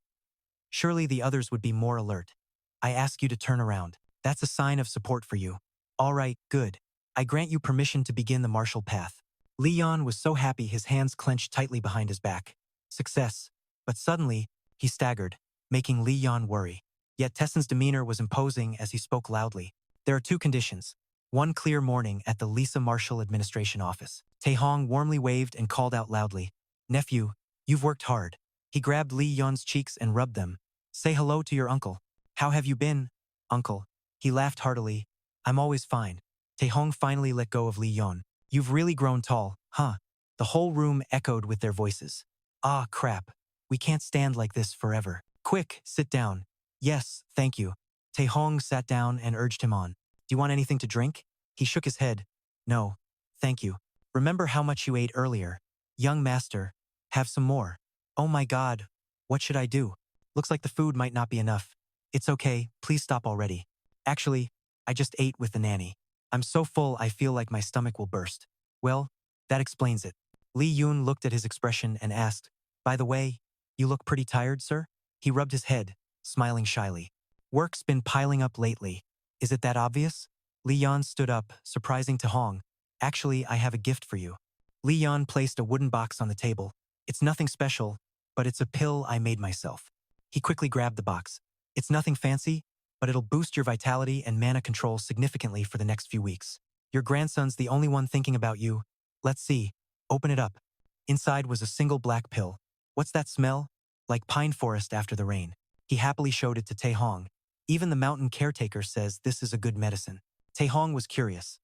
surely the others would be more alert. I ask you to turn around. That's a sign of support for you. All right, good. I grant you permission to begin the martial path. Lee Yeon was so happy his hands clenched tightly behind his back. Success. But suddenly, he staggered, making Lee Yeon worry. Yet Tessin's demeanor was imposing as he spoke loudly. There are two conditions. One clear morning at the Lisa Martial Administration office. Taehong warmly waved and called out loudly, Nephew, you've worked hard. He grabbed Lee Yeon's cheeks and rubbed them. Say hello to your uncle. How have you been, uncle? He laughed heartily. I'm always fine. Taehong finally let go of Lee Yeon. You've really grown tall, huh? The whole room echoed with their voices. Ah, crap. We can't stand like this forever. Quick, sit down. Yes, thank you. Taehong sat down and urged him on. Do you want anything to drink? He shook his head. No, thank you. Remember how much you ate earlier? Young master, have some more. Oh my god, what should I do? Looks like the food might not be enough. It's okay, please stop already. Actually, I just ate with the nanny. I'm so full I feel like my stomach will burst. Well, that explains it. Lee Yeon looked at his expression and asked, by the way, you look pretty tired, sir? He rubbed his head, smiling shyly. Work's been piling up lately. Is it that obvious? Lee Yeon stood up, surprising Taehong. Actually, I have a gift for you. Lee Yeon placed a wooden box on the table. It's nothing special, but it's a pill I made myself. He quickly grabbed the box. It's nothing fancy, but it'll boost your vitality and mana control significantly for the next few weeks. Your grandson's the only one thinking about you. Let's see. Open it up. Inside was a single black pill. What's that smell? Like pine forest after the rain. He happily showed it to Taehong. Even the mountain caretaker says this is a good medicine. Taehong was curious.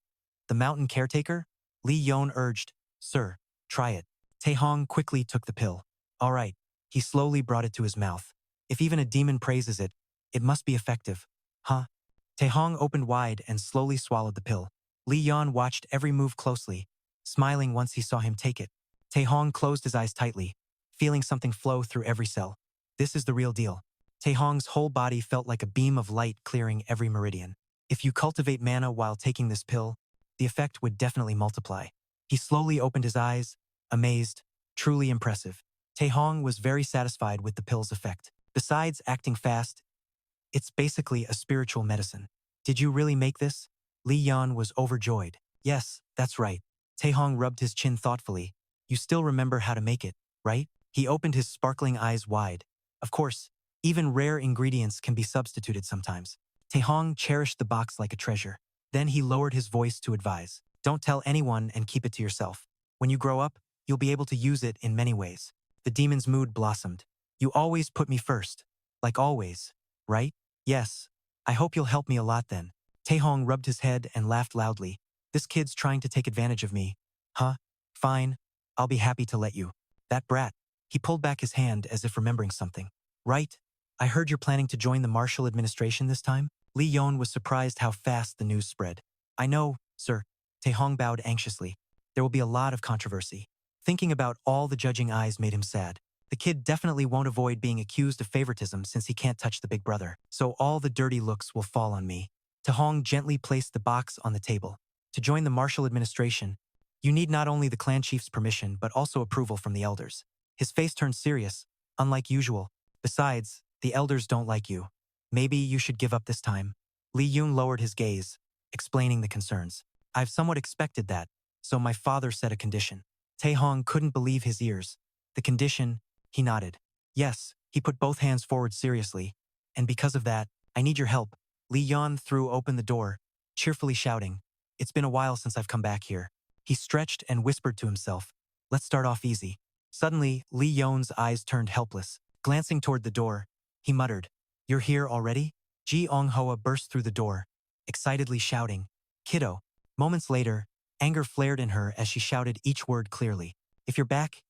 The mountain caretaker? Lee Yeon urged, Sir, try it. Taehong quickly took the pill. All right. He slowly brought it to his mouth. If even a demon praises it, it must be effective. Huh? Taehong opened wide and slowly swallowed the pill. Lee Yeon watched every move closely, smiling once he saw him take it. Taehong closed his eyes tightly, feeling something flow through every cell. This is the real deal. Taehong's whole body felt like a beam of light clearing every meridian. If you cultivate mana while taking this pill, the effect would definitely multiply. He slowly opened his eyes, amazed, truly impressive. Taehong was very satisfied with the pill's effect. Besides acting fast, it's basically a spiritual medicine. Did you really make this? Lee Yeon was overjoyed. Yes, that's right. Taehong rubbed his chin thoughtfully. You still remember how to make it, right? He opened his sparkling eyes wide. Of course, even rare ingredients can be substituted sometimes. Taehong cherished the box like a treasure. Then he lowered his voice to advise. Don't tell anyone and keep it to yourself. When you grow up, you'll be able to use it in many ways. The demon's mood blossomed. You always put me first. Like always, right? Yes. I hope you'll help me a lot then. Taehong rubbed his head and laughed loudly. This kid's trying to take advantage of me. Huh? Fine. I'll be happy to let you. That brat. He pulled back his hand as if remembering something. Right? I heard you're planning to join the martial administration this time? Lee Yeon was surprised how fast the news spread. I know, sir. Tae-hong bowed anxiously. There will be a lot of controversy. Thinking about all the judging eyes made him sad. The kid definitely won't avoid being accused of favoritism since he can't touch the big brother. So all the dirty looks will fall on me. Tae-hong gently placed the box on the table. To join the martial administration, you need not only the clan chief's permission but also approval from the elders. His face turned serious, unlike usual. Besides, the elders don't like you. Maybe you should give up this time. Lee Yeon lowered his gaze, explaining the concerns. I've somewhat expected that, so my father set a condition. Tae-hong couldn't believe his ears. The condition, he nodded. Yes, he put both hands forward seriously. And because of that, I need your help. Lee Yeon threw open the door, cheerfully shouting, It's been a while since I've come back here. He stretched and whispered to himself, Let's start off easy. Suddenly, Lee Yeon's eyes turned helpless. Glancing toward the door, he muttered, You're here already? Ji Ong-hoa burst through the door, excitedly shouting, Kiddo. Moments later, anger flared in her as she shouted each word clearly. If you're back,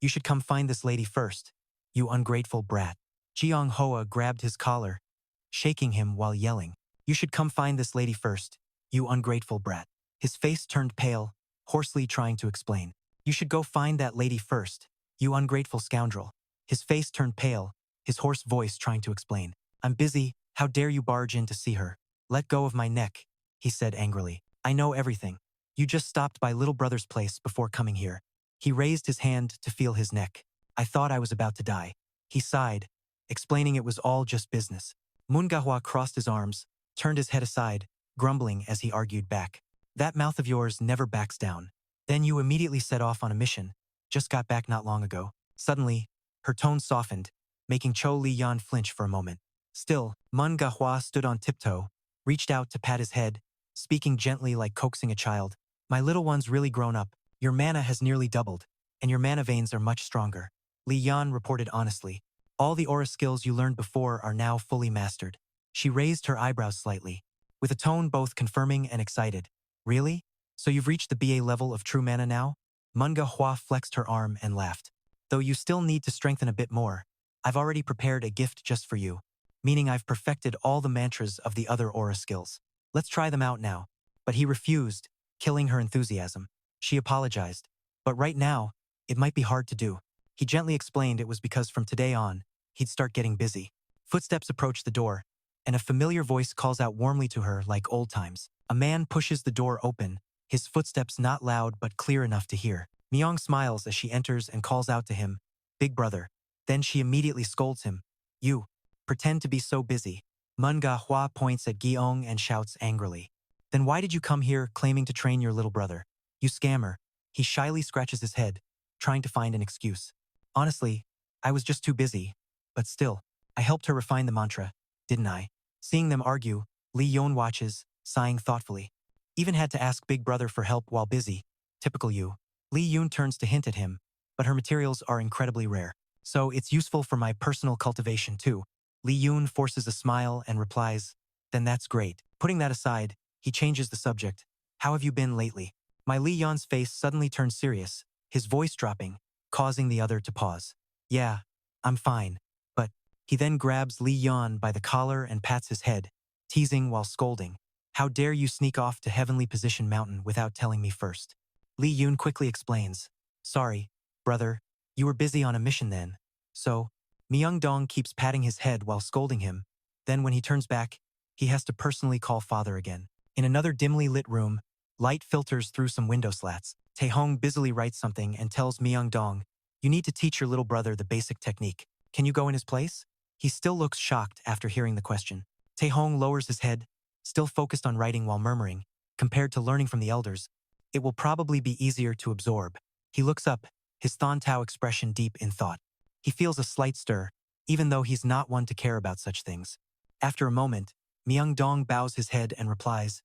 you should come find this lady first, you ungrateful brat. Ji Ong-hoa grabbed his collar, shaking him while yelling, You should come find this lady first, you ungrateful brat. His face turned pale, hoarsely trying to explain. You should go find that lady first, you ungrateful scoundrel. His face turned pale, his hoarse voice trying to explain. I'm busy, how dare you barge in to see her? Let go of my neck, he said angrily. I know everything. You just stopped by little brother's place before coming here. He raised his hand to feel his neck. I thought I was about to die. He sighed, explaining it was all just business. Moon-ga-hwa crossed his arms, turned his head aside, grumbling as he argued back. That mouth of yours never backs down. Then you immediately set off on a mission. Just got back not long ago. Suddenly, her tone softened, making Cho Lee Yeon flinch for a moment. Still, Moon-ga-hwa stood on tiptoe, reached out to pat his head, speaking gently like coaxing a child. My little one's really grown up. Your mana has nearly doubled, and your mana veins are much stronger. Lee Yeon reported honestly. All the aura skills you learned before are now fully mastered. She raised her eyebrows slightly, with a tone both confirming and excited. Really? So you've reached the BA level of true mana now? Moon-ga-hwa flexed her arm and laughed. Though you still need to strengthen a bit more, I've already prepared a gift just for you, meaning I've perfected all the mantras of the other aura skills. Let's try them out now. But he refused, killing her enthusiasm. She apologized. But right now, it might be hard to do. He gently explained it was because from today on, he'd start getting busy. Footsteps approach the door, and a familiar voice calls out warmly to her like old times. A man pushes the door open, his footsteps not loud but clear enough to hear. Myung smiles as she enters and calls out to him, Big brother. Then she immediately scolds him. You, pretend to be so busy. Moon-ga-hwa points at Gi-ong and shouts angrily. Then why did you come here claiming to train your little brother? You scammer. He shyly scratches his head, trying to find an excuse. Honestly, I was just too busy. But still, I helped her refine the mantra, didn't I? Seeing them argue, Lee Yeon watches, sighing thoughtfully. Even had to ask Big Brother for help while busy. Typical you. Lee Yeon turns to hint at him, but her materials are incredibly rare. So it's useful for my personal cultivation too. Lee Yeon forces a smile and replies, Then that's great. Putting that aside, he changes the subject. How have you been lately? My Lee Yeon's face suddenly turned serious, his voice dropping, causing the other to pause. Yeah, I'm fine. But he then grabs Lee Yeon by the collar and pats his head, teasing while scolding. How dare you sneak off to Heavenly Position Mountain without telling me first? Lee Yeon quickly explains. Sorry, brother, you were busy on a mission then. So, Myung-dong keeps patting his head while scolding him. Then when he turns back, he has to personally call father again. In another dimly lit room, light filters through some window slats. Tae-hong busily writes something and tells Myung-dong, You need to teach your little brother the basic technique. Can you go in his place? He still looks shocked after hearing the question. Tae-hong lowers his head, still focused on writing while murmuring, compared to learning from the elders, it will probably be easier to absorb. He looks up, his Thon-Tao expression deep in thought. He feels a slight stir, even though he's not one to care about such things. After a moment, Myung-dong bows his head and replies,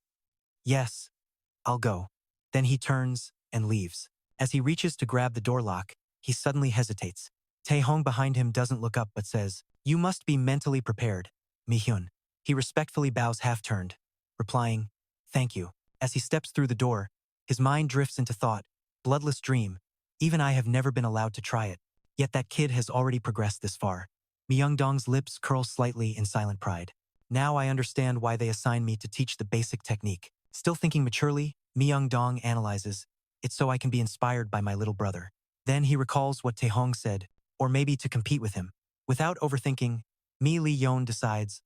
Yes, I'll go. Then he turns and leaves. As he reaches to grab the door lock, he suddenly hesitates. Tae-hong behind him doesn't look up but says, You must be mentally prepared, Mi-hyun. He respectfully bows half-turned, replying, Thank you. As he steps through the door, his mind drifts into thought, bloodless dream. Even I have never been allowed to try it. Yet that kid has already progressed this far. Myung-dong's lips curl slightly in silent pride. Now I understand why they assign me to teach the basic technique. Still thinking maturely, Myung-dong analyzes, it's so I can be inspired by my little brother. Then he recalls what Taehong said, or maybe to compete with him. Without overthinking, Lee Yeon decides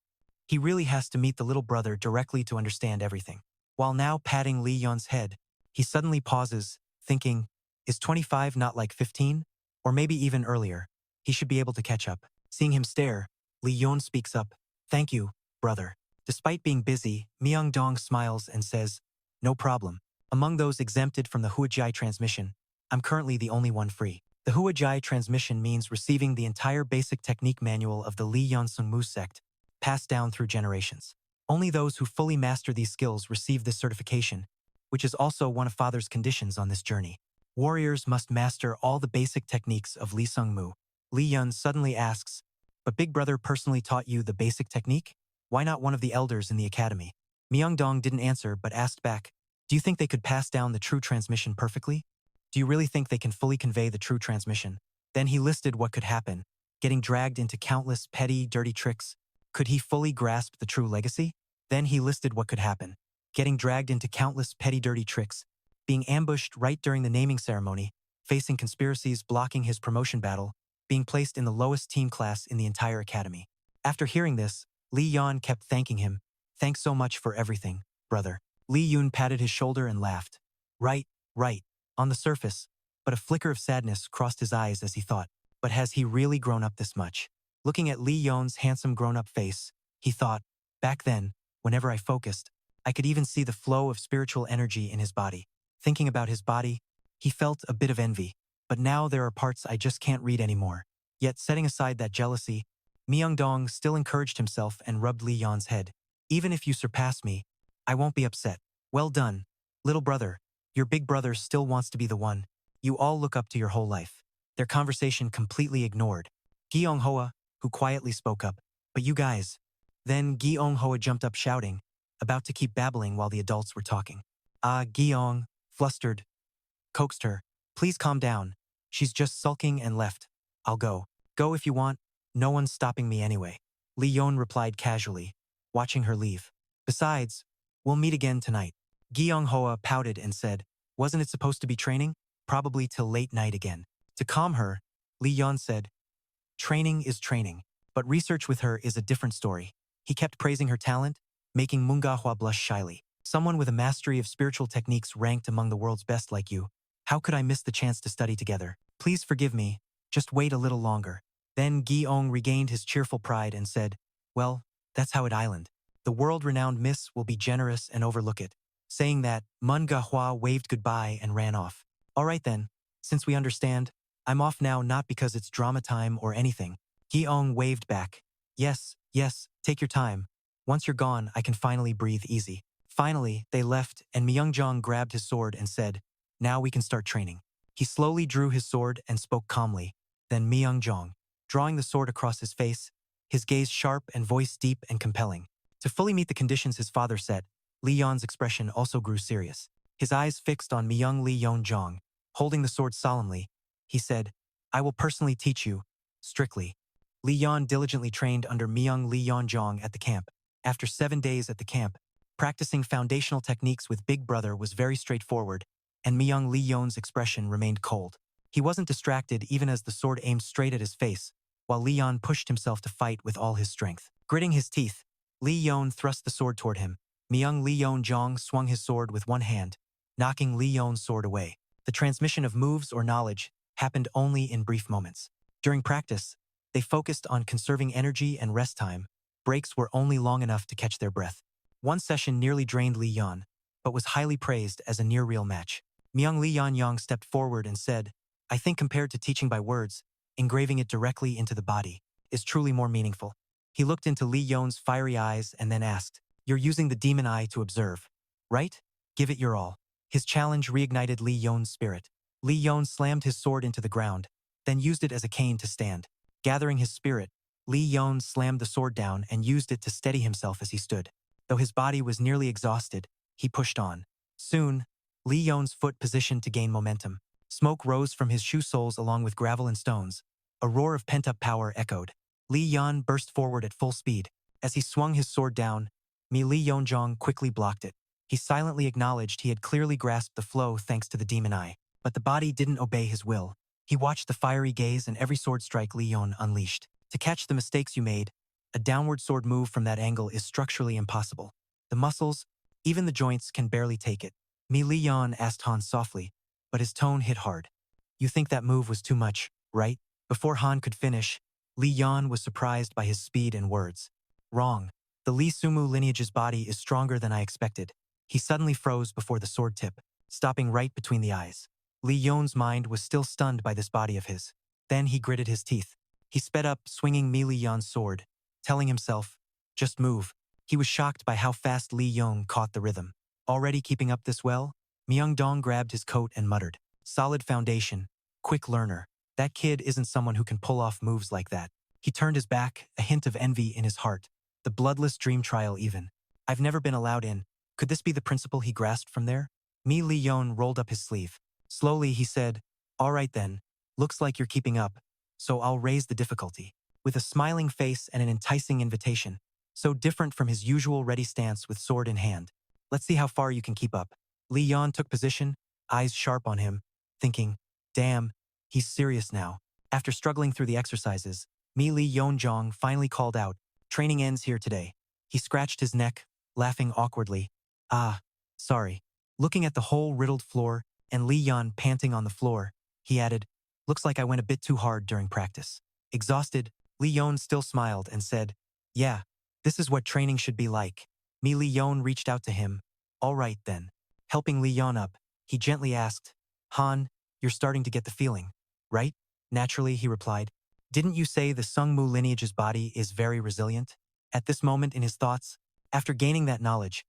he really has to meet the little brother directly to understand everything. While now patting Lee Yeon's head, he suddenly pauses, thinking, is 25 not like 15? Or maybe even earlier. He should be able to catch up. Seeing him stare, Lee Yeon speaks up, thank you, brother. Despite being busy, Myung-dong smiles and says, no problem. Among those exempted from the Huajai transmission, I'm currently the only one free. The Huajai transmission means receiving the entire basic technique manual of the Lee Yeon-sung-mu sect, passed down through generations. Only those who fully master these skills receive this certification, which is also one of Father's conditions on this journey. Warriors must master all the basic techniques of Lee Sung-mu. Lee Yeon suddenly asks, but Big Brother personally taught you the basic technique? Why not one of the elders in the academy? Myung-dong didn't answer but asked back, do you think they could pass down the true transmission perfectly? Do you really think they can fully convey the true transmission? Then he listed what could happen, getting dragged into countless petty, dirty tricks. Could he fully grasp the true legacy? Then he listed what could happen, getting dragged into countless petty, dirty tricks, being ambushed right during the naming ceremony, facing conspiracies blocking his promotion battle, being placed in the lowest team class in the entire academy. After hearing this, Lee Yeon kept thanking him. Thanks so much for everything, brother. Lee Yoon patted his shoulder and laughed. Right, on the surface, but a flicker of sadness crossed his eyes as he thought, but has he really grown up this much? Looking at Lee Yeon's handsome grown-up face, he thought, back then, whenever I focused, I could even see the flow of spiritual energy in his body. Thinking about his body, he felt a bit of envy, but now there are parts I just can't read anymore. Yet setting aside that jealousy, Myung-dong still encouraged himself and rubbed Lee Yeon's head. Even if you surpass me, I won't be upset. Well done, little brother. Your big brother still wants to be the one you all look up to your whole life. Their conversation completely ignored Gi-ong-hoa, who quietly spoke up, but you guys. Then Gi-ong-hoa jumped up shouting, about to keep babbling while the adults were talking. Gi-ong, flustered, coaxed her. Please calm down. She's just sulking and left. I'll go. Go if you want. No one's stopping me anyway. Lee Yeon replied casually, watching her leave. Besides, we'll meet again tonight. Gi-ong-hoa pouted and said, wasn't it supposed to be training? Probably till late night again. To calm her, Lee Yeon said, training is training, but research with her is a different story. He kept praising her talent, making Moon-ga-hwa blush shyly. Someone with a mastery of spiritual techniques ranked among the world's best like you. How could I miss the chance to study together? Please forgive me. Just wait a little longer. Then Gi-ong regained his cheerful pride and said, well, that's how it island. The world-renowned miss will be generous and overlook it. Saying that, Moon-ga-hwa waved goodbye and ran off. All right then, since we understand, I'm off now not because it's drama time or anything. Gi-ong waved back. Yes, take your time. Once you're gone, I can finally breathe easy. Finally, they left and Myung-jong grabbed his sword and said, now we can start training. He slowly drew his sword and spoke calmly. Then Myung-jong, drawing the sword across his face, his gaze sharp and voice deep and compelling. To fully meet the conditions his father set, Lee Yeon's expression also grew serious. His eyes fixed on Myung Lee Yeon-jong, holding the sword solemnly, he said, I will personally teach you, strictly. Lee Yeon diligently trained under Myung Lee Yeon-jong at the camp. After 7 days at the camp, practicing foundational techniques with Big Brother was very straightforward, and Myung Lee Yeon's expression remained cold. He wasn't distracted even as the sword aimed straight at his face, while Lee Yeon pushed himself to fight with all his strength. Gritting his teeth, Lee Yeon thrust the sword toward him. Myung Lee Yeon-jong swung his sword with one hand, knocking Lee Yeon's sword away. The transmission of moves or knowledge happened only in brief moments. During practice, they focused on conserving energy and rest time. Breaks were only long enough to catch their breath. One session nearly drained Lee Yeon, but was highly praised as a near-real match. Myung Lee Yeon-jong stepped forward and said, I think compared to teaching by words, engraving it directly into the body is truly more meaningful. He looked into Lee Yeon's fiery eyes and then asked, you're using the demon eye to observe, right? Give it your all. His challenge reignited Lee Yeon's spirit. Lee Yeon slammed his sword into the ground, then used it as a cane to stand. Gathering his spirit, Lee Yeon slammed the sword down and used it to steady himself as he stood. Though his body was nearly exhausted, he pushed on. Soon, Lee Yeon's foot positioned to gain momentum. Smoke rose from his shoe soles along with gravel and stones. A roar of pent-up power echoed. Lee Yeon burst forward at full speed. As he swung his sword down, Lee Yeon quickly blocked it. He silently acknowledged he had clearly grasped the flow thanks to the demon eye, but the body didn't obey his will. He watched the fiery gaze and every sword strike Lee Yeon unleashed. To catch the mistakes you made, a downward sword move from that angle is structurally impossible. The muscles, even the joints, can barely take it. Lee Yeon asked Han softly, but his tone hit hard. You think that move was too much, right? Before Han could finish, Lee Yeon was surprised by his speed and words. Wrong. The Lee Sumu lineage's body is stronger than I expected. He suddenly froze before the sword tip, stopping right between the eyes. Lee Yeon's mind was still stunned by this body of his. Then he gritted his teeth. He sped up, swinging Lee Yeon's sword, telling himself, just move. He was shocked by how fast Lee Yeon caught the rhythm. Already keeping up this well? Myung-dong grabbed his coat and muttered, solid foundation, quick learner. That kid isn't someone who can pull off moves like that. He turned his back, a hint of envy in his heart. The bloodless dream trial even. I've never been allowed in. Could this be the principle he grasped from there? Lee Yeon rolled up his sleeve. Slowly he said, all right then, looks like you're keeping up, so I'll raise the difficulty. With a smiling face and an enticing invitation, so different from his usual ready stance with sword in hand. Let's see how far you can keep up. Lee Yeon took position, eyes sharp on him, thinking, damn, he's serious now. After struggling through the exercises, Lee Yeon finally called out, training ends here today. He scratched his neck, laughing awkwardly. Ah, sorry. Looking at the whole riddled floor and Lee Yeon panting on the floor, he added, looks like I went a bit too hard during practice. Exhausted, Lee Yeon still smiled and said, yeah, this is what training should be like. Lee Yeon reached out to him. All right then. Helping Lee Yeon up, he gently asked, Han, you're starting to get the feeling, right? Naturally, he replied. Didn't you say the Sungmu lineage's body is very resilient? At this moment in his thoughts, after gaining that knowledge,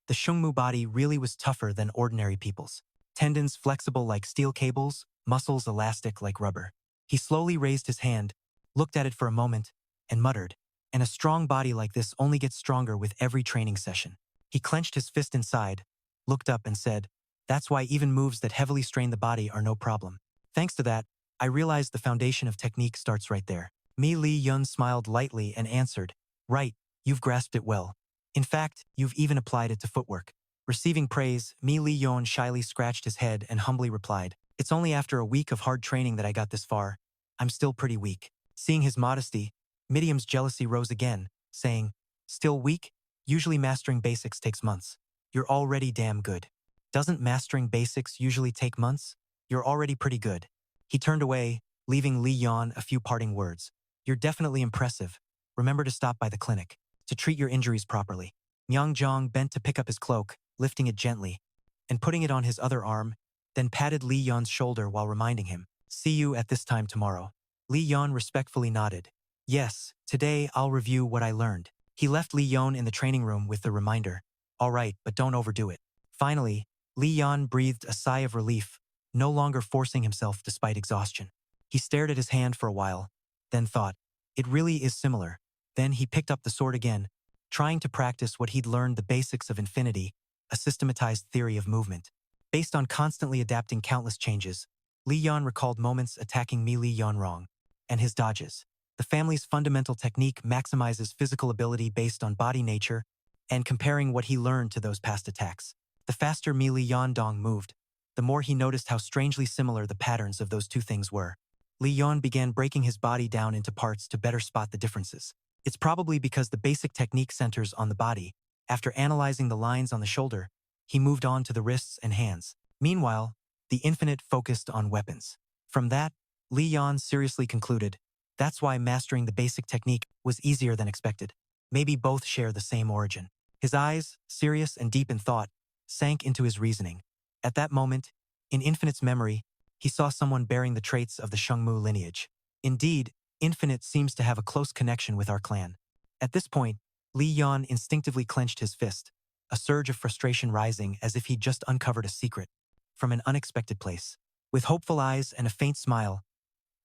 the Shungmu body really was tougher than ordinary people's. Tendons flexible like steel cables, muscles elastic like rubber. He slowly raised his hand, looked at it for a moment, and muttered, and a strong body like this only gets stronger with every training session. He clenched his fist inside, looked up and said, that's why even moves that heavily strain the body are no problem. Thanks to that, I realized the foundation of technique starts right there. Lee Yeon smiled lightly and answered, right, you've grasped it well. In fact, you've even applied it to footwork. Receiving praise, Lee Yeon shyly scratched his head and humbly replied, it's only after a week of hard training that I got this far. I'm still pretty weak. Seeing his modesty, Midiam's jealousy rose again, saying, still weak? Usually mastering basics takes months. You're already damn good. Doesn't mastering basics usually take months? You're already pretty good. He turned away, leaving Lee Yeon a few parting words. You're definitely impressive. Remember to stop by the clinic to treat your injuries properly. Myung-jong bent to pick up his cloak, lifting it gently, and putting it on his other arm, then patted Lee Yeon's shoulder while reminding him, see you at this time tomorrow. Lee Yeon respectfully nodded. Yes, today I'll review what I learned. He left Lee Yeon in the training room with the reminder, all right, but don't overdo it. Finally, Lee Yeon breathed a sigh of relief, no longer forcing himself despite exhaustion. He stared at his hand for a while, then thought, it really is similar. Then he picked up the sword again, trying to practice what he'd learned, the basics of infinity, a systematized theory of movement. Based on constantly adapting countless changes, Lee Yeon recalled moments attacking Lee Yeon wrong, and his dodges. The family's fundamental technique maximizes physical ability based on body nature and comparing what he learned to those past attacks. The faster Lee Yeon moved, the more he noticed how strangely similar the patterns of those two things were. Lee Yeon began breaking his body down into parts to better spot the differences. It's probably because the basic technique centers on the body. After analyzing the lines on the shoulder, he moved on to the wrists and hands. Meanwhile, the infinite focused on weapons. From that, Lee Yeon seriously concluded, that's why mastering the basic technique was easier than expected. Maybe both share the same origin. His eyes, serious and deep in thought, sank into his reasoning. At that moment, in Infinite's memory, he saw someone bearing the traits of the Shungmu lineage. Indeed, Infinite seems to have a close connection with our clan. At this point, Lee Yeon instinctively clenched his fist, a surge of frustration rising as if he'd just uncovered a secret from an unexpected place. With hopeful eyes and a faint smile,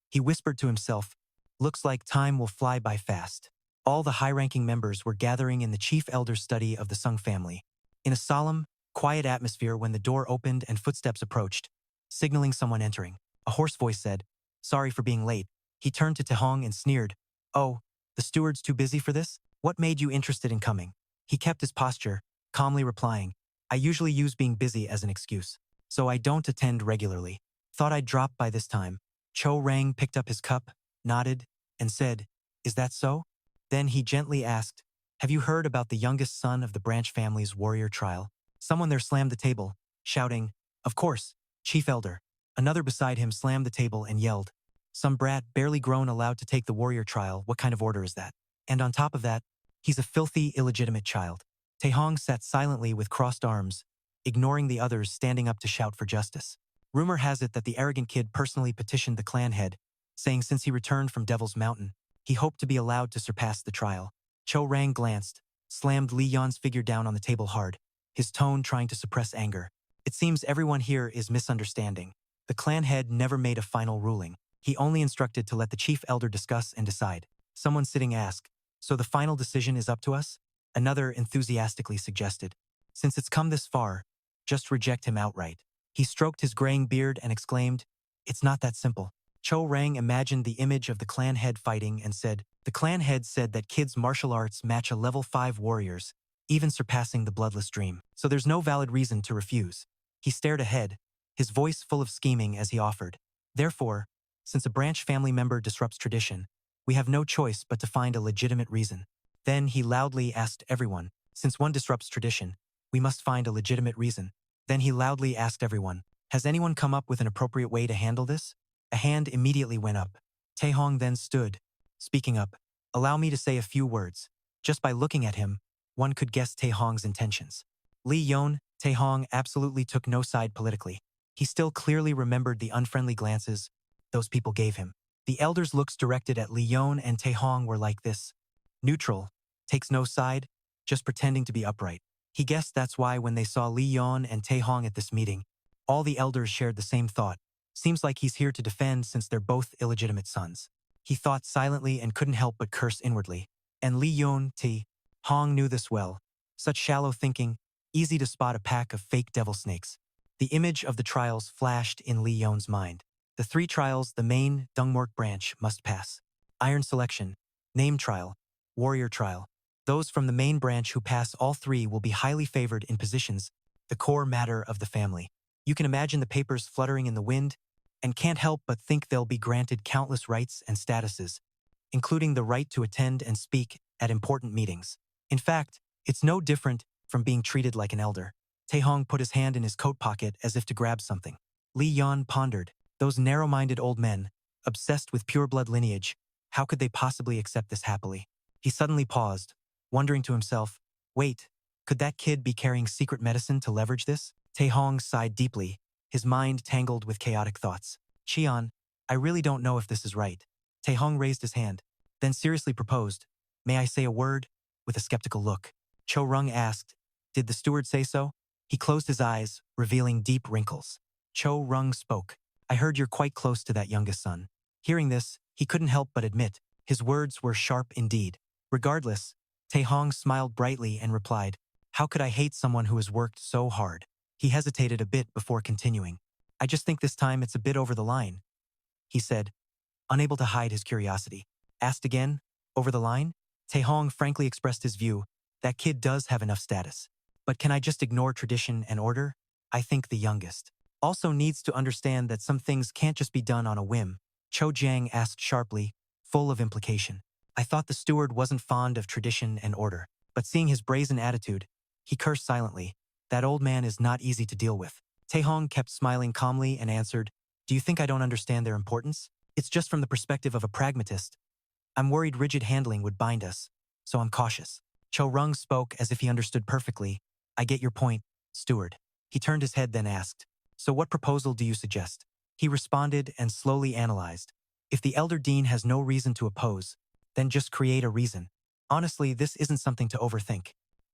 he whispered to himself, looks like time will fly by fast. All the high-ranking members were gathering in the chief elder's study of the Sung family. In a solemn, quiet atmosphere, when the door opened and footsteps approached, signaling someone entering, a hoarse voice said, sorry for being late. He turned to Taehong and sneered, oh, the steward's too busy for this? What made you interested in coming? He kept his posture, calmly replying, I usually use being busy as an excuse, so I don't attend regularly. Thought I'd drop by this time. Cho Rang picked up his cup, nodded, and said, Is that so? Then he gently asked, Have you heard about the youngest son of the branch family's warrior trial? Someone there slammed the table, shouting, Of course, Chief Elder. Another beside him slammed the table and yelled, Some brat barely grown allowed to take the warrior trial, what kind of order is that? And on top of that, he's a filthy, illegitimate child. Taehong sat silently with crossed arms, ignoring the others standing up to shout for justice. Rumor has it that the arrogant kid personally petitioned the clan head, saying since he returned from Devil's Mountain, he hoped to be allowed to surpass the trial. Cho Rang glanced, slammed Lee Yeon's figure down on the table hard, his tone trying to suppress anger. It seems everyone here is misunderstanding. The clan head never made a final ruling. He only instructed to let the chief elder discuss and decide. Someone sitting asked, So the final decision is up to us? Another enthusiastically suggested. Since it's come this far, just reject him outright. He stroked his graying beard and exclaimed, It's not that simple. Cho Rang imagined the image of the clan head fighting and said, The clan head said that kids' martial arts match a level 5 warriors, even surpassing the bloodless dream. So there's no valid reason to refuse. He stared ahead, his voice full of scheming as he offered. Therefore, since a branch family member disrupts tradition, we have no choice but to find a legitimate reason. Then he loudly asked everyone, Since one disrupts tradition, we must find a legitimate reason. Then he loudly asked everyone, Has anyone come up with an appropriate way to handle this? A hand immediately went up. Taehong then stood, speaking up. Allow me to say a few words. Just by looking at him, one could guess Taehong's intentions. Lee Yeon, Taehong absolutely took no side politically. He still clearly remembered the unfriendly glances those people gave him. The elders' looks directed at Lee Yeon and Taehong were like this. Neutral, takes no side, just pretending to be upright. He guessed that's why when they saw Lee Yeon and Taehong at this meeting, all the elders shared the same thought. Seems like he's here to defend since they're both illegitimate sons. He thought silently and couldn't help but curse inwardly. And Lee Yeon, Hong knew this well. Such shallow thinking, easy to spot a pack of fake devil snakes. The image of the trials flashed in Lee Yeon's mind. The 3 trials the main Dungmork branch must pass. Iron Selection, Name Trial, Warrior Trial. Those from the main branch who pass all 3 will be highly favored in positions, the core matter of the family. You can imagine the papers fluttering in the wind, and can't help but think they'll be granted countless rights and statuses, including the right to attend and speak at important meetings. In fact, it's no different from being treated like an elder. Taehong put his hand in his coat pocket as if to grab something. Lee Yeon pondered. Those narrow-minded old men, obsessed with pure-blood lineage, how could they possibly accept this happily? He suddenly paused, wondering to himself, Wait, could that kid be carrying secret medicine to leverage this? Taehong sighed deeply, his mind tangled with chaotic thoughts. Cheon, I really don't know if this is right. Taehong raised his hand, then seriously proposed, May I say a word? With a skeptical look. Cho Rung asked, Did the steward say so? He closed his eyes, revealing deep wrinkles. Cho Rung spoke. I heard you're quite close to that youngest son. Hearing this, he couldn't help but admit, his words were sharp indeed. Regardless, Taehong smiled brightly and replied, How could I hate someone who has worked so hard? He hesitated a bit before continuing. I just think this time it's a bit over the line, he said, unable to hide his curiosity. Asked again, over the line? Taehong frankly expressed his view, that kid does have enough status. But can I just ignore tradition and order? I think the youngest also needs to understand that some things can't just be done on a whim. Cho Jiang asked sharply, full of implication. I thought the steward wasn't fond of tradition and order, but seeing his brazen attitude, he cursed silently. That old man is not easy to deal with. Taehong kept smiling calmly and answered, Do you think I don't understand their importance? It's just from the perspective of a pragmatist. I'm worried rigid handling would bind us, so I'm cautious. Cho Rung spoke as if he understood perfectly. I get your point, steward. He turned his head then asked, So what proposal do you suggest? He responded and slowly analyzed. If the elder dean has no reason to oppose, then just create a reason. Honestly, this isn't something to overthink.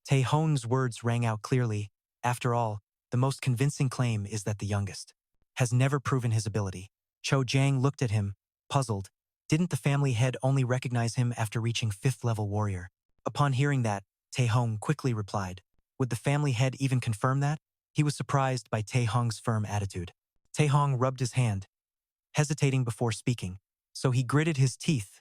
Taehong's words rang out clearly. After all, the most convincing claim is that the youngest has never proven his ability. Cho Jiang looked at him, puzzled. Didn't the family head only recognize him after reaching 5th level warrior? Upon hearing that, Taehong quickly replied, Would the family head even confirm that? He was surprised by Taehong's firm attitude. Taehong rubbed his hand, hesitating before speaking, so he gritted his teeth,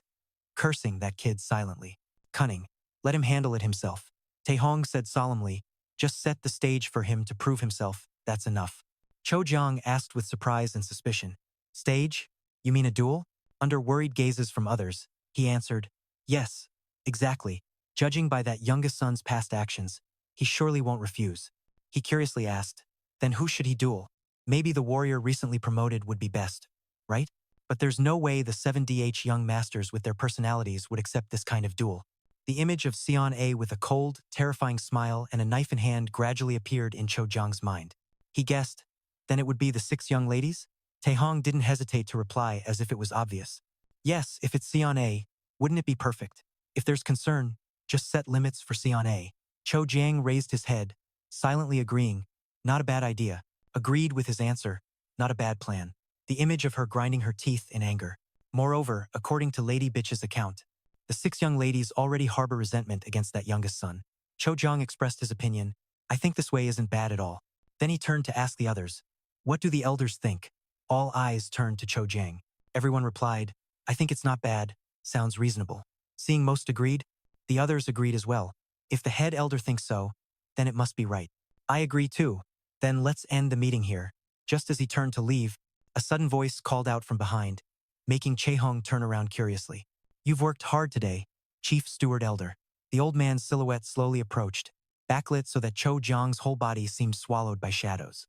cursing that kid silently. Cunning. Let him handle it himself. Taehong said solemnly, just set the stage for him to prove himself, that's enough. Cho Jiang asked with surprise and suspicion. Stage? You mean a duel? Under worried gazes from others, he answered, yes, exactly. Judging by that youngest son's past actions, he surely won't refuse. He curiously asked, then who should he duel? Maybe the warrior recently promoted would be best, right? But there's no way the 7DH young masters with their personalities would accept this kind of duel. The image of Sion A with a cold, terrifying smile and a knife in hand gradually appeared in Cho Jiang's mind. He guessed, then it would be the 6 young ladies? Taehong didn't hesitate to reply as if it was obvious. Yes, if it's Sion A, wouldn't it be perfect? If there's concern, just set limits for Sion A. Cho Jiang raised his head, silently agreeing, not a bad idea. Agreed with his answer, not a bad plan. The image of her grinding her teeth in anger. Moreover, according to Lady Bitch's account, the 6 young ladies already harbor resentment against that youngest son. Cho Jiang expressed his opinion, I think this way isn't bad at all. Then he turned to ask the others, what do the elders think? All eyes turned to Cho Jiang. Everyone replied, I think it's not bad, sounds reasonable. Seeing most agreed, the others agreed as well. If the head elder thinks so, then it must be right. I agree too. Then let's end the meeting here. Just as he turned to leave, a sudden voice called out from behind, making Chaehong turn around curiously. You've worked hard today, Chief Steward Elder. The old man's silhouette slowly approached, backlit so that Cho Jiang's whole body seemed swallowed by shadows.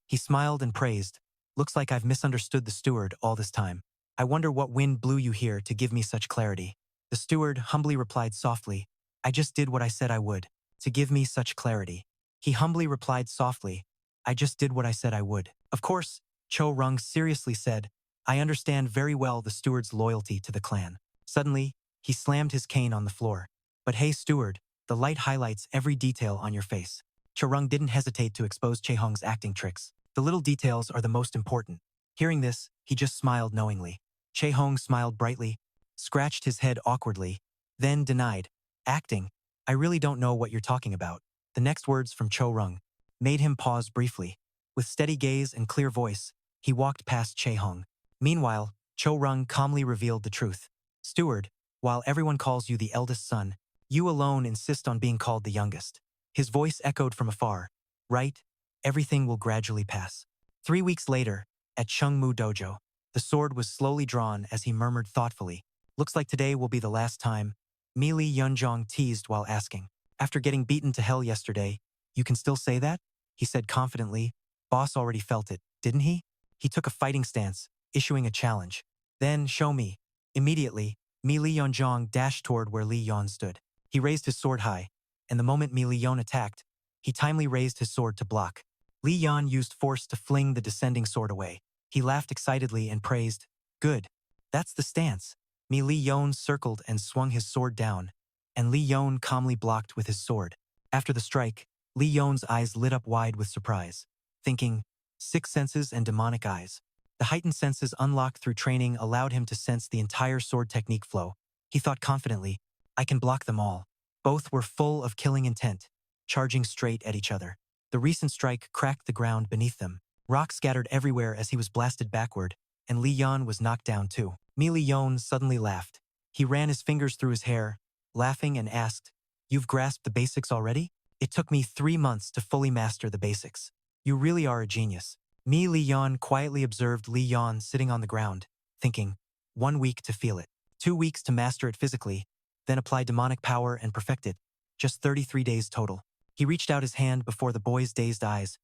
He smiled and praised, looks like I've misunderstood the steward all this time. I wonder what wind blew you here to give me such clarity. The steward humbly replied softly, I just did what I said I would, to give me such clarity. He humbly replied softly, I just did what I said I would. Of course, Cho Rung seriously said, I understand very well the steward's loyalty to the clan. Suddenly, he slammed his cane on the floor. But hey steward, the light highlights every detail on your face. Cho Rung didn't hesitate to expose Chaehong's acting tricks. The little details are the most important. Hearing this, he just smiled knowingly. Chaehong smiled brightly, scratched his head awkwardly, then denied, acting, I really don't know what you're talking about. The next words from Cho Rung made him pause briefly. With steady gaze and clear voice, he walked past Chaehong. Meanwhile, Cho Rung calmly revealed the truth. Steward, while everyone calls you the eldest son, you alone insist on being called the youngest. His voice echoed from afar. Right? Everything will gradually pass. 3 weeks later, at Chungmu Dojo, the sword was slowly drawn as he murmured thoughtfully. Looks like today will be the last time. Lee Yeon teased while asking. After getting beaten to hell yesterday, you can still say that? He said confidently. Boss already felt it, didn't he? He took a fighting stance, issuing a challenge. Then, show me. Immediately, Lee Yeon dashed toward where Lee Yeon stood. He raised his sword high, and the moment Lee Yeon attacked, he timely raised his sword to block. Lee Yeon used force to fling the descending sword away. He laughed excitedly and praised, good. That's the stance. Lee Yeon circled and swung his sword down, and Lee Yeon calmly blocked with his sword. After the strike, Lee Yeon's eyes lit up wide with surprise, thinking, 6 senses and demonic eyes. The heightened senses unlocked through training allowed him to sense the entire sword technique flow. He thought confidently, I can block them all. Both were full of killing intent, charging straight at each other. The recent strike cracked the ground beneath them. Rocks scattered everywhere as he was blasted backward, and Lee Yeon was knocked down too. Lee Yeon suddenly laughed. He ran his fingers through his hair, laughing and asked, You've grasped the basics already? It took me 3 months to fully master the basics. You really are a genius. Lee Yeon quietly observed Lee Yeon sitting on the ground, thinking, 1 week to feel it, 2 weeks to master it physically, then apply demonic power and perfect it, just 33 days total. He reached out his hand before the boy's dazed eyes,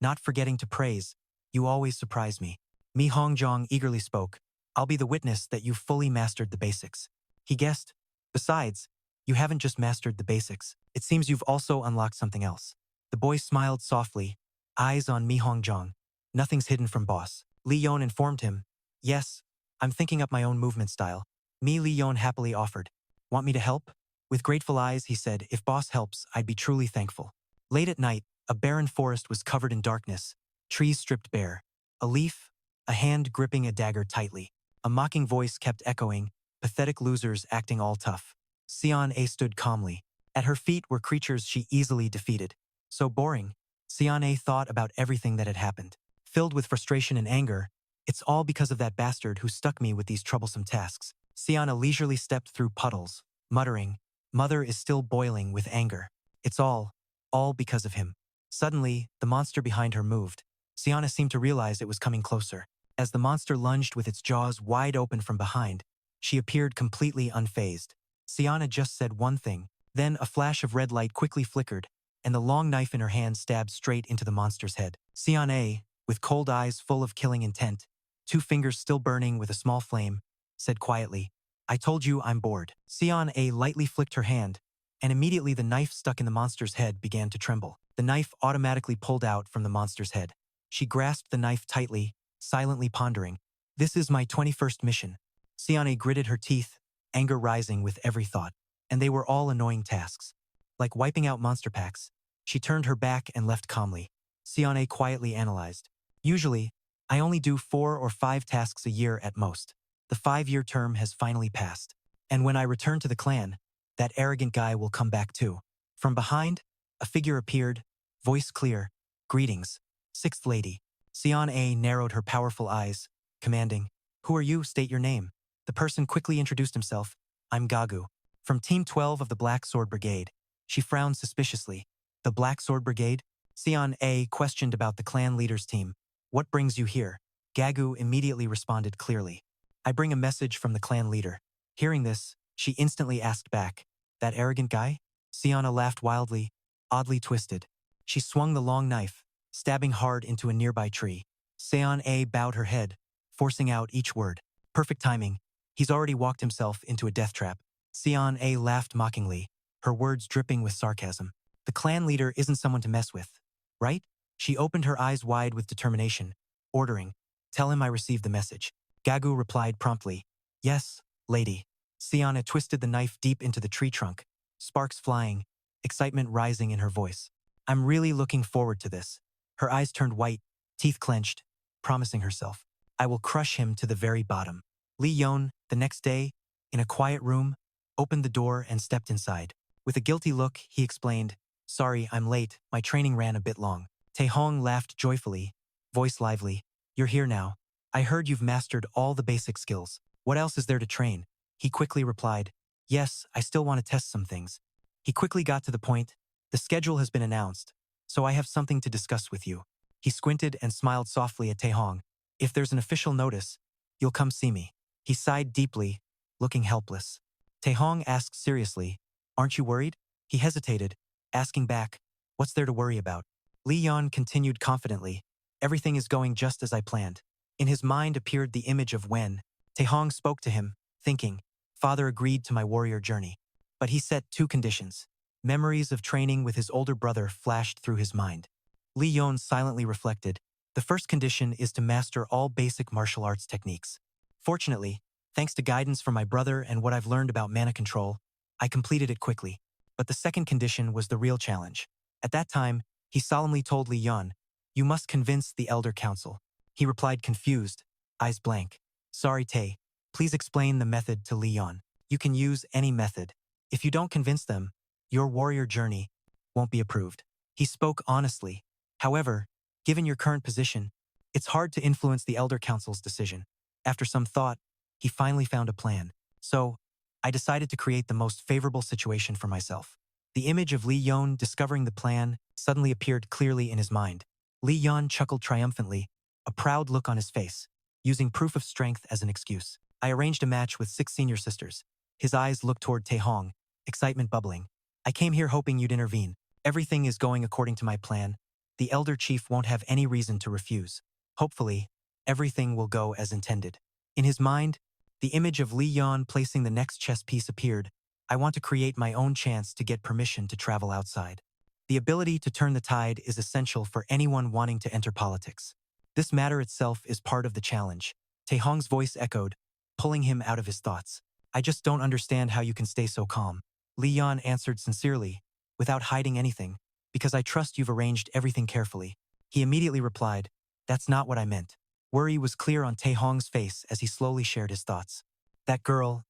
not forgetting to praise, you always surprise me. Mi Hongjong eagerly spoke, I'll be the witness that you fully mastered the basics. He guessed, besides, you haven't just mastered the basics, it seems you've also unlocked something else. The boy smiled softly, eyes on Mi Hongjong. Nothing's hidden from boss. Lee Yeon informed him, yes, I'm thinking up my own movement style. Lee Yeon happily offered, want me to help? With grateful eyes, he said, if boss helps, I'd be truly thankful. Late at night, a barren forest was covered in darkness, trees stripped bare. A leaf, a hand gripping a dagger tightly. A mocking voice kept echoing, pathetic losers acting all tough. Sion A stood calmly. At her feet were creatures she easily defeated. So boring. Sion A thought about everything that had happened. Filled with frustration and anger, it's all because of that bastard who stuck me with these troublesome tasks. Sion A leisurely stepped through puddles, muttering, Mother is still boiling with anger. It's all because of him. Suddenly, the monster behind her moved. Siana seemed to realize it was coming closer. As the monster lunged with its jaws wide open from behind, she appeared completely unfazed. Siana just said one thing. Then a flash of red light quickly flickered, and the long knife in her hand stabbed straight into the monster's head. Siana, with cold eyes full of killing intent, 2 fingers still burning with a small flame, said quietly, "I told you I'm bored." Siana lightly flicked her hand, and immediately the knife stuck in the monster's head began to tremble. The knife automatically pulled out from the monster's head. She grasped the knife tightly, silently pondering. "This is my 21st mission." Siana gritted her teeth, anger rising with every thought. And they were all annoying tasks. Like wiping out monster packs, she turned her back and left calmly. Siana quietly analyzed. "Usually, I only do 4 or 5 tasks a year at most. The 5-year term has finally passed. And when I return to the clan, that arrogant guy will come back too." From behind, a figure appeared, voice clear. "Greetings, 6th Lady." Siana narrowed her powerful eyes, commanding, "Who are you? State your name." The person quickly introduced himself. "I'm Gagu, from Team 12 of the Black Sword Brigade." She frowned suspiciously. "The Black Sword Brigade?" Siana questioned about the clan leader's team. "What brings you here?" Gagu immediately responded clearly. "I bring a message from the clan leader." Hearing this, she instantly asked back, "That arrogant guy?" Siana laughed wildly, oddly twisted. She swung the long knife, stabbing hard into a nearby tree. Siana bowed her head, forcing out each word. "Perfect timing. He's already walked himself into a death trap." Siana laughed mockingly, her words dripping with sarcasm. "The clan leader isn't someone to mess with, right?" She opened her eyes wide with determination, ordering, "Tell him I received the message." Gagu replied promptly, "Yes, lady." Siana twisted the knife deep into the tree trunk, sparks flying, excitement rising in her voice. "I'm really looking forward to this." Her eyes turned white, teeth clenched, promising herself, "I will crush him to the very bottom." Lee Yeon, the next day, in a quiet room, opened the door and stepped inside. With a guilty look, he explained, "Sorry, I'm late. My training ran a bit long." Taehong laughed joyfully, voice lively. "You're here now. I heard you've mastered all the basic skills. What else is there to train?" He quickly replied, "Yes, I still want to test some things." He quickly got to the point. "The schedule has been announced, so I have something to discuss with you." He squinted and smiled softly at Taehong. "If there's an official notice, you'll come see me." He sighed deeply, looking helpless. Taehong asked seriously, "Aren't you worried?" He hesitated, asking back, "What's there to worry about?" Lee Yeon continued confidently, "Everything is going just as I planned." In his mind appeared the image of when Taehong spoke to him, thinking, "Father agreed to my warrior journey." But he set 2 conditions. Memories of training with his older brother flashed through his mind. Lee Yeon silently reflected, "The first condition is to master all basic martial arts techniques." Fortunately, thanks to guidance from my brother and what I've learned about mana control, I completed it quickly. But the second condition was the real challenge. At that time, he solemnly told Lee Yeon, "You must convince the Elder Council." He replied confused, eyes blank, "Sorry, Tae. Please explain the method to Lee Yeon." "You can use any method. If you don't convince them, your warrior journey won't be approved." He spoke honestly. "However, given your current position, it's hard to influence the Elder Council's decision." After some thought, he finally found a plan. "So, I decided to create the most favorable situation for myself." The image of Lee Yeon discovering the plan suddenly appeared clearly in his mind. Lee Yeon chuckled triumphantly, a proud look on his face, using proof of strength as an excuse. "I arranged a match with 6 senior sisters." His eyes looked toward Taehong, excitement bubbling. "I came here hoping you'd intervene. Everything is going according to my plan. The elder chief won't have any reason to refuse. Hopefully, everything will go as intended." In his mind, the image of Lee Yeon placing the next chess piece appeared. "I want to create my own chance to get permission to travel outside." The ability to turn the tide is essential for anyone wanting to enter politics. This matter itself is part of the challenge. Taehong's voice echoed, pulling him out of his thoughts. "I just don't understand how you can stay so calm." Lee Yeon answered sincerely, without hiding anything, "Because I trust you've arranged everything carefully." He immediately replied, "That's not what I meant." Worry was clear on Taehong's face as he slowly shared his thoughts. "That girl,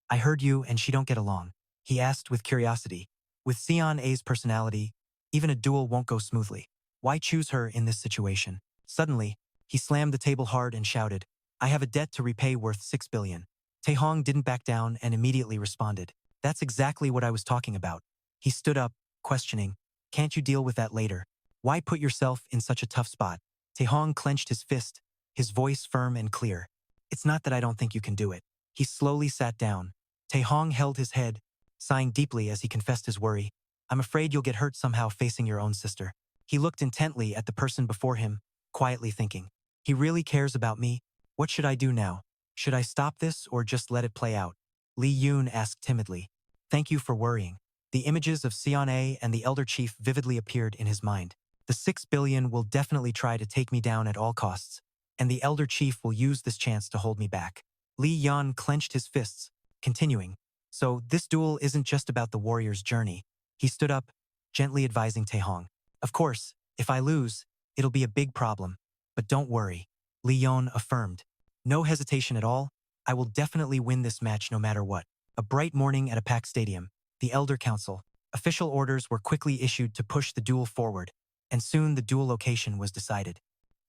I heard you and she don't get along." He asked with curiosity. "With Sion-A's personality, even a duel won't go smoothly. Why choose her in this situation?" Suddenly, he slammed the table hard and shouted, "I have a debt to repay worth 6 billion. Taehong didn't back down and immediately responded, That's exactly what I was talking about. He stood up, questioning, can't you deal with that later? Why put yourself in such a tough spot? Taehong clenched his fist, his voice firm and clear. It's not that I don't think you can do it. He slowly sat down. Taehong held his head, sighing deeply as he confessed his worry. I'm afraid you'll get hurt somehow facing your own sister. He looked intently at the person before him, quietly thinking, he really cares about me? What should I do now? Should I stop this or just let it play out? Lee Yeon asked timidly. Thank you for worrying. The images of Seon-A and the elder chief vividly appeared in his mind. The 6 billion will definitely try to take me down at all costs, and the elder chief will use this chance to hold me back. Lee Yeon clenched his fists, continuing, so this duel isn't just about the warrior's journey. He stood up, gently advising Taehong. Of course, if I lose, it'll be a big problem. But don't worry, Lee Yeon affirmed. No hesitation at all, I will definitely win this match no matter what. A bright morning at a packed stadium, the Elder Council. Official orders were quickly issued to push the duel forward, and soon the duel location was decided.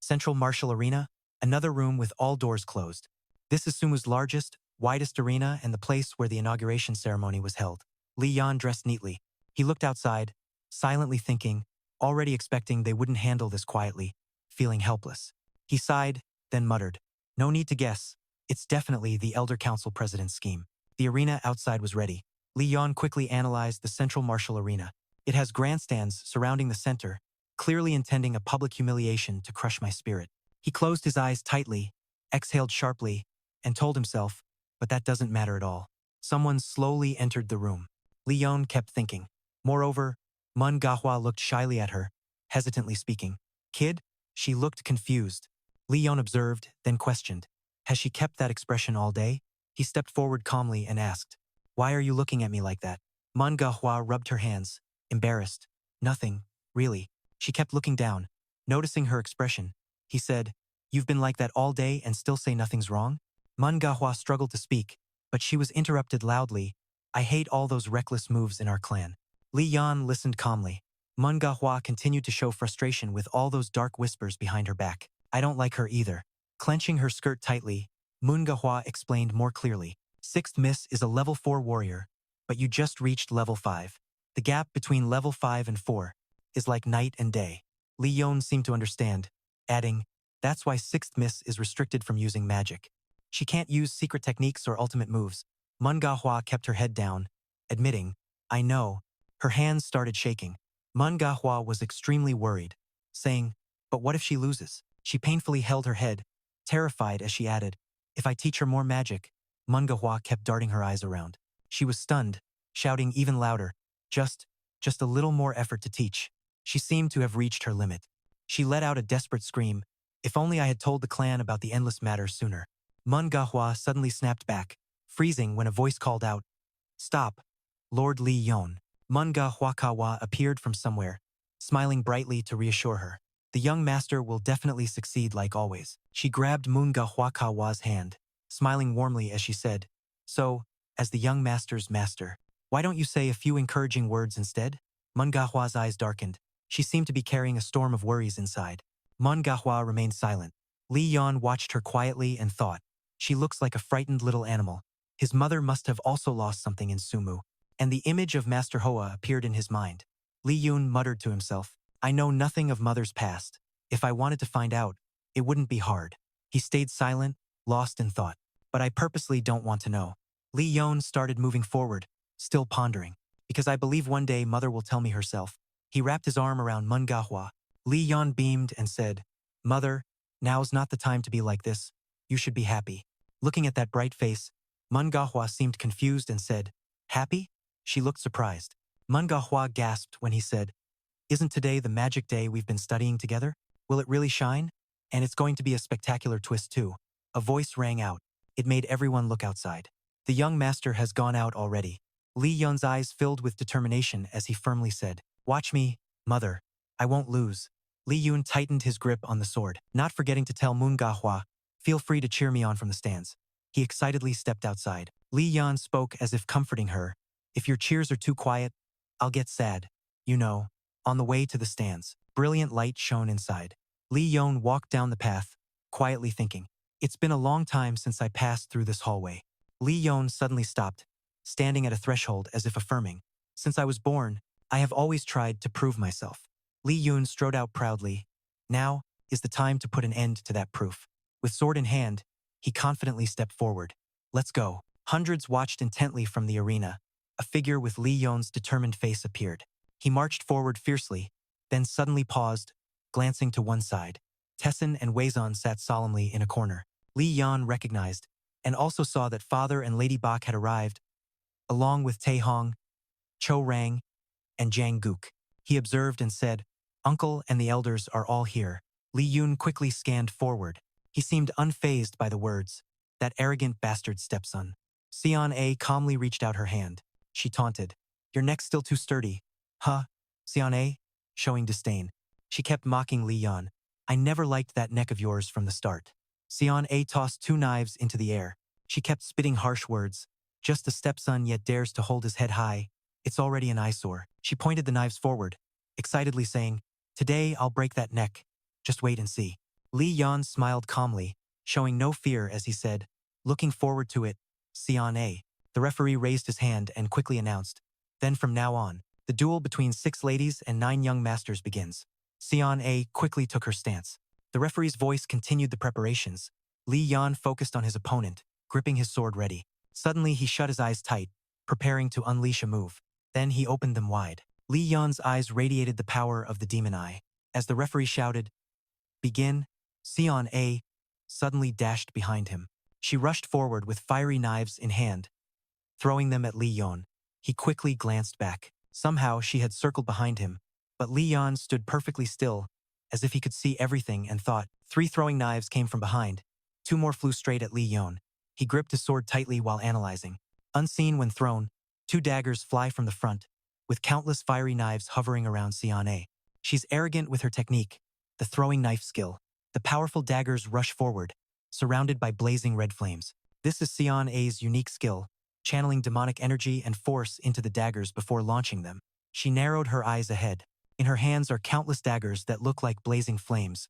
Central Martial Arena, another room with all doors closed. This is Sumu's largest, widest arena and the place where the inauguration ceremony was held. Lee Yeon dressed neatly. He looked outside, silently thinking, already expecting they wouldn't handle this quietly, feeling helpless. He sighed, then muttered, no need to guess. It's definitely the Elder Council President's scheme. The arena outside was ready. Lee Yeon quickly analyzed the Central Martial Arena. It has grandstands surrounding the center, clearly intending a public humiliation to crush my spirit. He closed his eyes tightly, exhaled sharply, and told himself, but that doesn't matter at all. Someone slowly entered the room. Lee Yeon kept thinking. Moreover, Mun Gahwa looked shyly at her, hesitantly speaking. Kid? She looked confused. Lee Yeon observed, then questioned. Has she kept that expression all day? He stepped forward calmly and asked, why are you looking at me like that? Mun Gahwa rubbed her hands, embarrassed. Nothing, really. She kept looking down, noticing her expression. He said, you've been like that all day and still say nothing's wrong? Mun Gahwa struggled to speak, but she was interrupted loudly. I hate all those reckless moves in our clan. Lee Yeon listened calmly. Mun Gahwa continued to show frustration with all those dark whispers behind her back. I don't like her either. Clenching her skirt tightly, Mun Gahwa explained more clearly. 6th Miss is a level 4 warrior, but you just reached level 5. The gap between level 5 and 4 is like night and day. Lee Yeon seemed to understand, adding, that's why 6th Miss is restricted from using magic. She can't use secret techniques or ultimate moves. Mun Gahwa kept her head down, admitting, I know. Her hands started shaking. Mun Gahwa was extremely worried, saying, but what if she loses? She painfully held her head, terrified as she added, if I teach her more magic. Mun Gahwa kept darting her eyes around. She was stunned, shouting even louder, just a little more effort to teach. She seemed to have reached her limit. She let out a desperate scream, if only I had told the clan about the endless matter sooner. Mun Gahwa suddenly snapped back, freezing when a voice called out, stop, Lord Lee Yeon. Mun Gahwa appeared from somewhere, smiling brightly to reassure her. The young master will definitely succeed like always. She grabbed Mun Gahwa's hand, smiling warmly as she said, so, as the young master's master, why don't you say a few encouraging words instead? Mun Gahwa's eyes darkened. She seemed to be carrying a storm of worries inside. Mun Gahwa remained silent. Lee Yeon watched her quietly and thought, she looks like a frightened little animal. His mother must have also lost something in Sumu. And the image of Master Hoa appeared in his mind. Lee Yeon muttered to himself, I know nothing of mother's past. If I wanted to find out, it wouldn't be hard. He stayed silent, lost in thought. But I purposely don't want to know. Lee Yeon started moving forward, still pondering. Because I believe one day mother will tell me herself. He wrapped his arm around Mun Gahwa. Lee Yeon beamed and said, Mother, now's not the time to be like this. You should be happy. Looking at that bright face, Mun Gahwa seemed confused and said, happy? She looked surprised. Mun Gahwa gasped when he said, isn't today the magic day we've been studying together? Will it really shine? And it's going to be a spectacular twist too. A voice rang out. It made everyone look outside. The young master has gone out already. Lee Yeon's eyes filled with determination as he firmly said, watch me, mother. I won't lose. Lee Yeon tightened his grip on the sword, not forgetting to tell Mun Gahwa, feel free to cheer me on from the stands. He excitedly stepped outside. Lee Yeon spoke as if comforting her. If your cheers are too quiet, I'll get sad. You know, on the way to the stands, brilliant light shone inside. Lee Yeon walked down the path, quietly thinking, it's been a long time since I passed through this hallway. Lee Yeon suddenly stopped, standing at a threshold as if affirming, "Since I was born, I have always tried to prove myself." Lee Yeon strode out proudly. Now is the time to put an end to that proof. With sword in hand, he confidently stepped forward. "Let's go." Hundreds watched intently from the arena. A figure with Lee Yeon's determined face appeared. He marched forward fiercely, then suddenly paused, glancing to one side. Tessin and Weizon sat solemnly in a corner. Lee Yeon recognized, and also saw that Father and Lady Bak had arrived, along with Tae Hong, Cho Rang, and Jang Gook. He observed and said, "Uncle and the elders are all here." Lee Yoon quickly scanned forward. He seemed unfazed by the words. "That arrogant bastard stepson." Seon A calmly reached out her hand. She taunted, "Your neck's still too sturdy." "Huh?" Seon A, showing disdain. She kept mocking Lee Yeon. "I never liked that neck of yours from the start." Seon A tossed 2 knives into the air. She kept spitting harsh words. "Just a stepson yet dares to hold his head high. It's already an eyesore." She pointed the knives forward, excitedly saying, "Today I'll break that neck. Just wait and see." Lee Yeon smiled calmly, showing no fear as he said, "Looking forward to it, Seon A." The referee raised his hand and quickly announced, "Then from now on, the duel between 6 ladies and 9 young masters begins." Seon A quickly took her stance. The referee's voice continued the preparations. Lee Yeon focused on his opponent, gripping his sword ready. Suddenly he shut his eyes tight, preparing to unleash a move. Then he opened them wide. Lee Yeon's eyes radiated the power of the demon eye. As the referee shouted, "Begin," Seon A suddenly dashed behind him. She rushed forward with fiery knives in hand, throwing them at Lee Yeon. He quickly glanced back. Somehow she had circled behind him, but Lee Yeon stood perfectly still, as if he could see everything, and thought. 3 throwing knives came from behind. 2 more flew straight at Lee Yeon. He gripped his sword tightly while analyzing. Unseen when thrown, 2 daggers fly from the front, with countless fiery knives hovering around Seon A. She's arrogant with her technique, the throwing knife skill. The powerful daggers rush forward, surrounded by blazing red flames. This is Seon A's unique skill, channeling demonic energy and force into the daggers before launching them. She narrowed her eyes ahead. In her hands are countless daggers that look like blazing flames,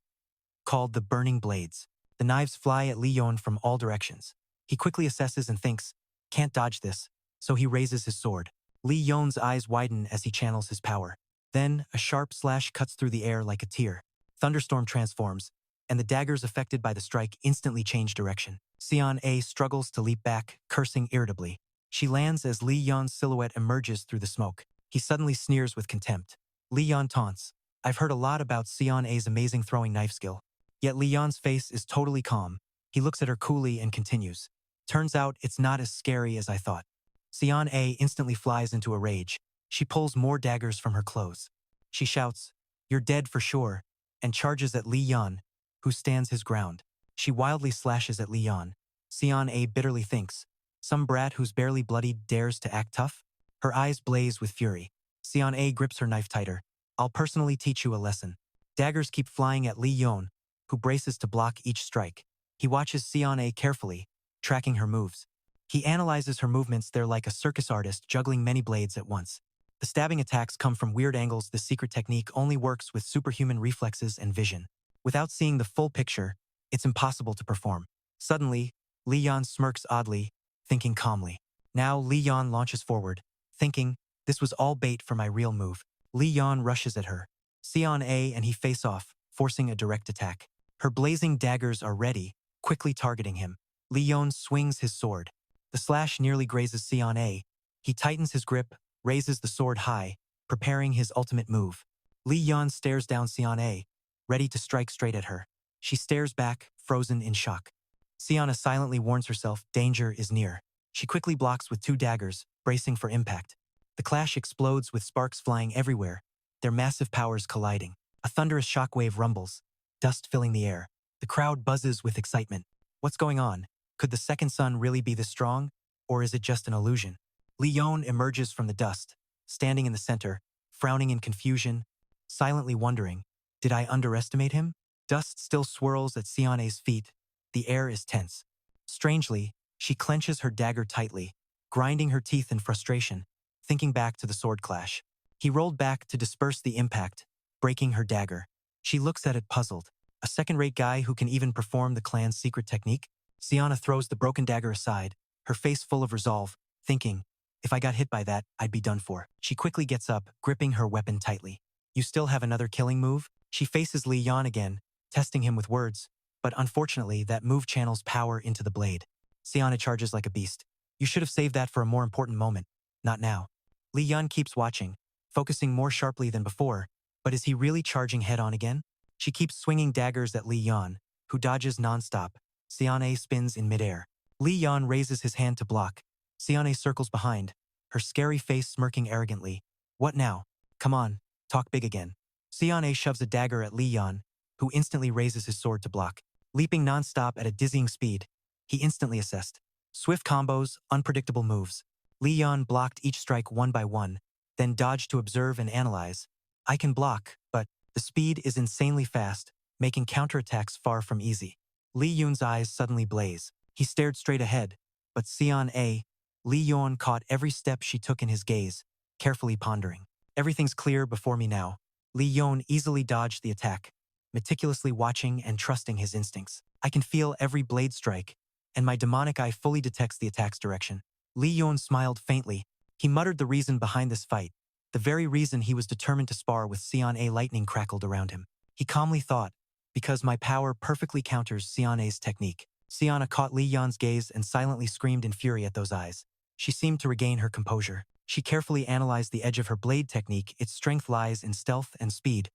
called the burning blades. The knives fly at Lee Yeon from all directions. He quickly assesses and thinks, "Can't dodge this," so he raises his sword. Lee Yeon's eyes widen as he channels his power. Then, a sharp slash cuts through the air like a tear. Thunderstorm transforms, and the daggers affected by the strike instantly change direction. Seon A struggles to leap back, cursing irritably. She lands as Lee Yeon's silhouette emerges through the smoke. He suddenly sneers with contempt. Lee Yeon taunts, "I've heard a lot about Seon A's amazing throwing knife skill." Yet Lee Yeon's face is totally calm. He looks at her coolly and continues, "Turns out it's not as scary as I thought." Seon A instantly flies into a rage. She pulls more daggers from her clothes. She shouts, "You're dead for sure," and charges at Lee Yeon, who stands his ground. She wildly slashes at Lee Yeon. Seon A bitterly thinks, "Some brat who's barely bloodied dares to act tough?" Her eyes blaze with fury. Seon A grips her knife tighter. "I'll personally teach you a lesson." Daggers keep flying at Lee Yeon, who braces to block each strike. He watches Seon A carefully, tracking her moves. He analyzes her movements. They're like a circus artist juggling many blades at once. The stabbing attacks come from weird angles. This secret technique only works with superhuman reflexes and vision. Without seeing the full picture, it's impossible to perform. Suddenly, Lee Yeon smirks oddly, thinking calmly. Now Lee Yeon launches forward, thinking, "This was all bait for my real move." Lee Yeon rushes at her. Seon A and he face off, forcing a direct attack. Her blazing daggers are ready, quickly targeting him. Lee Yeon swings his sword. The slash nearly grazes Seon A. He tightens his grip, raises the sword high, preparing his ultimate move. Lee Yeon stares down Seon A, ready to strike straight at her. She stares back, frozen in shock. Seon A silently warns herself danger is near. She quickly blocks with 2 daggers, bracing for impact. The clash explodes with sparks flying everywhere, their massive powers colliding. A thunderous shockwave rumbles, dust filling the air. The crowd buzzes with excitement. What's going on? Could the second sun really be this strong? Or is it just an illusion? Lee Yeon emerges from the dust, standing in the center, frowning in confusion, silently wondering, did I underestimate him? Dust still swirls at Seon A's feet. The air is tense. Strangely, she clenches her dagger tightly, grinding her teeth in frustration, thinking back to the sword clash. He rolled back to disperse the impact, breaking her dagger. She looks at it puzzled. A second-rate guy who can even perform the clan's secret technique? Seon A throws the broken dagger aside, her face full of resolve, thinking, If I got hit by that, I'd be done for. She quickly gets up, gripping her weapon tightly. You still have another killing move? She faces Lee Yeon again, testing him with words. But unfortunately, that move channels power into the blade. Siana charges like a beast. You should have saved that for a more important moment. Not now. Lee Yeon keeps watching, focusing more sharply than before. But is he really charging head-on again? She keeps swinging daggers at Lee Yeon, who dodges non-stop. Siana spins in midair. Lee Yeon raises his hand to block. Siana circles behind, her scary face smirking arrogantly. What now? Come on, talk big again. Siana shoves a dagger at Lee Yeon, who instantly raises his sword to block. Leaping non-stop at a dizzying speed, he instantly assessed. Swift combos, unpredictable moves. Lee Yeon blocked each strike one by one, then dodged to observe and analyze. I can block, but the speed is insanely fast, making counterattacks far from easy. Lee Yoon's eyes suddenly blaze. He stared straight ahead, but Lee Yeon caught every step she took in his gaze, carefully pondering. Everything's clear before me now. Lee Yeon easily dodged the attack, meticulously watching and trusting his instincts. I can feel every blade strike, and my demonic eye fully detects the attack's direction. Lee Yeon smiled faintly. He muttered the reason behind this fight, the very reason he was determined to spar with Sion-A. Lightning crackled around him. He calmly thought, because my power perfectly counters Sion-A's technique. Siana caught Lee Yeon's gaze and silently screamed in fury at those eyes. She seemed to regain her composure. She carefully analyzed the edge of her blade technique. Its strength lies in stealth and speed.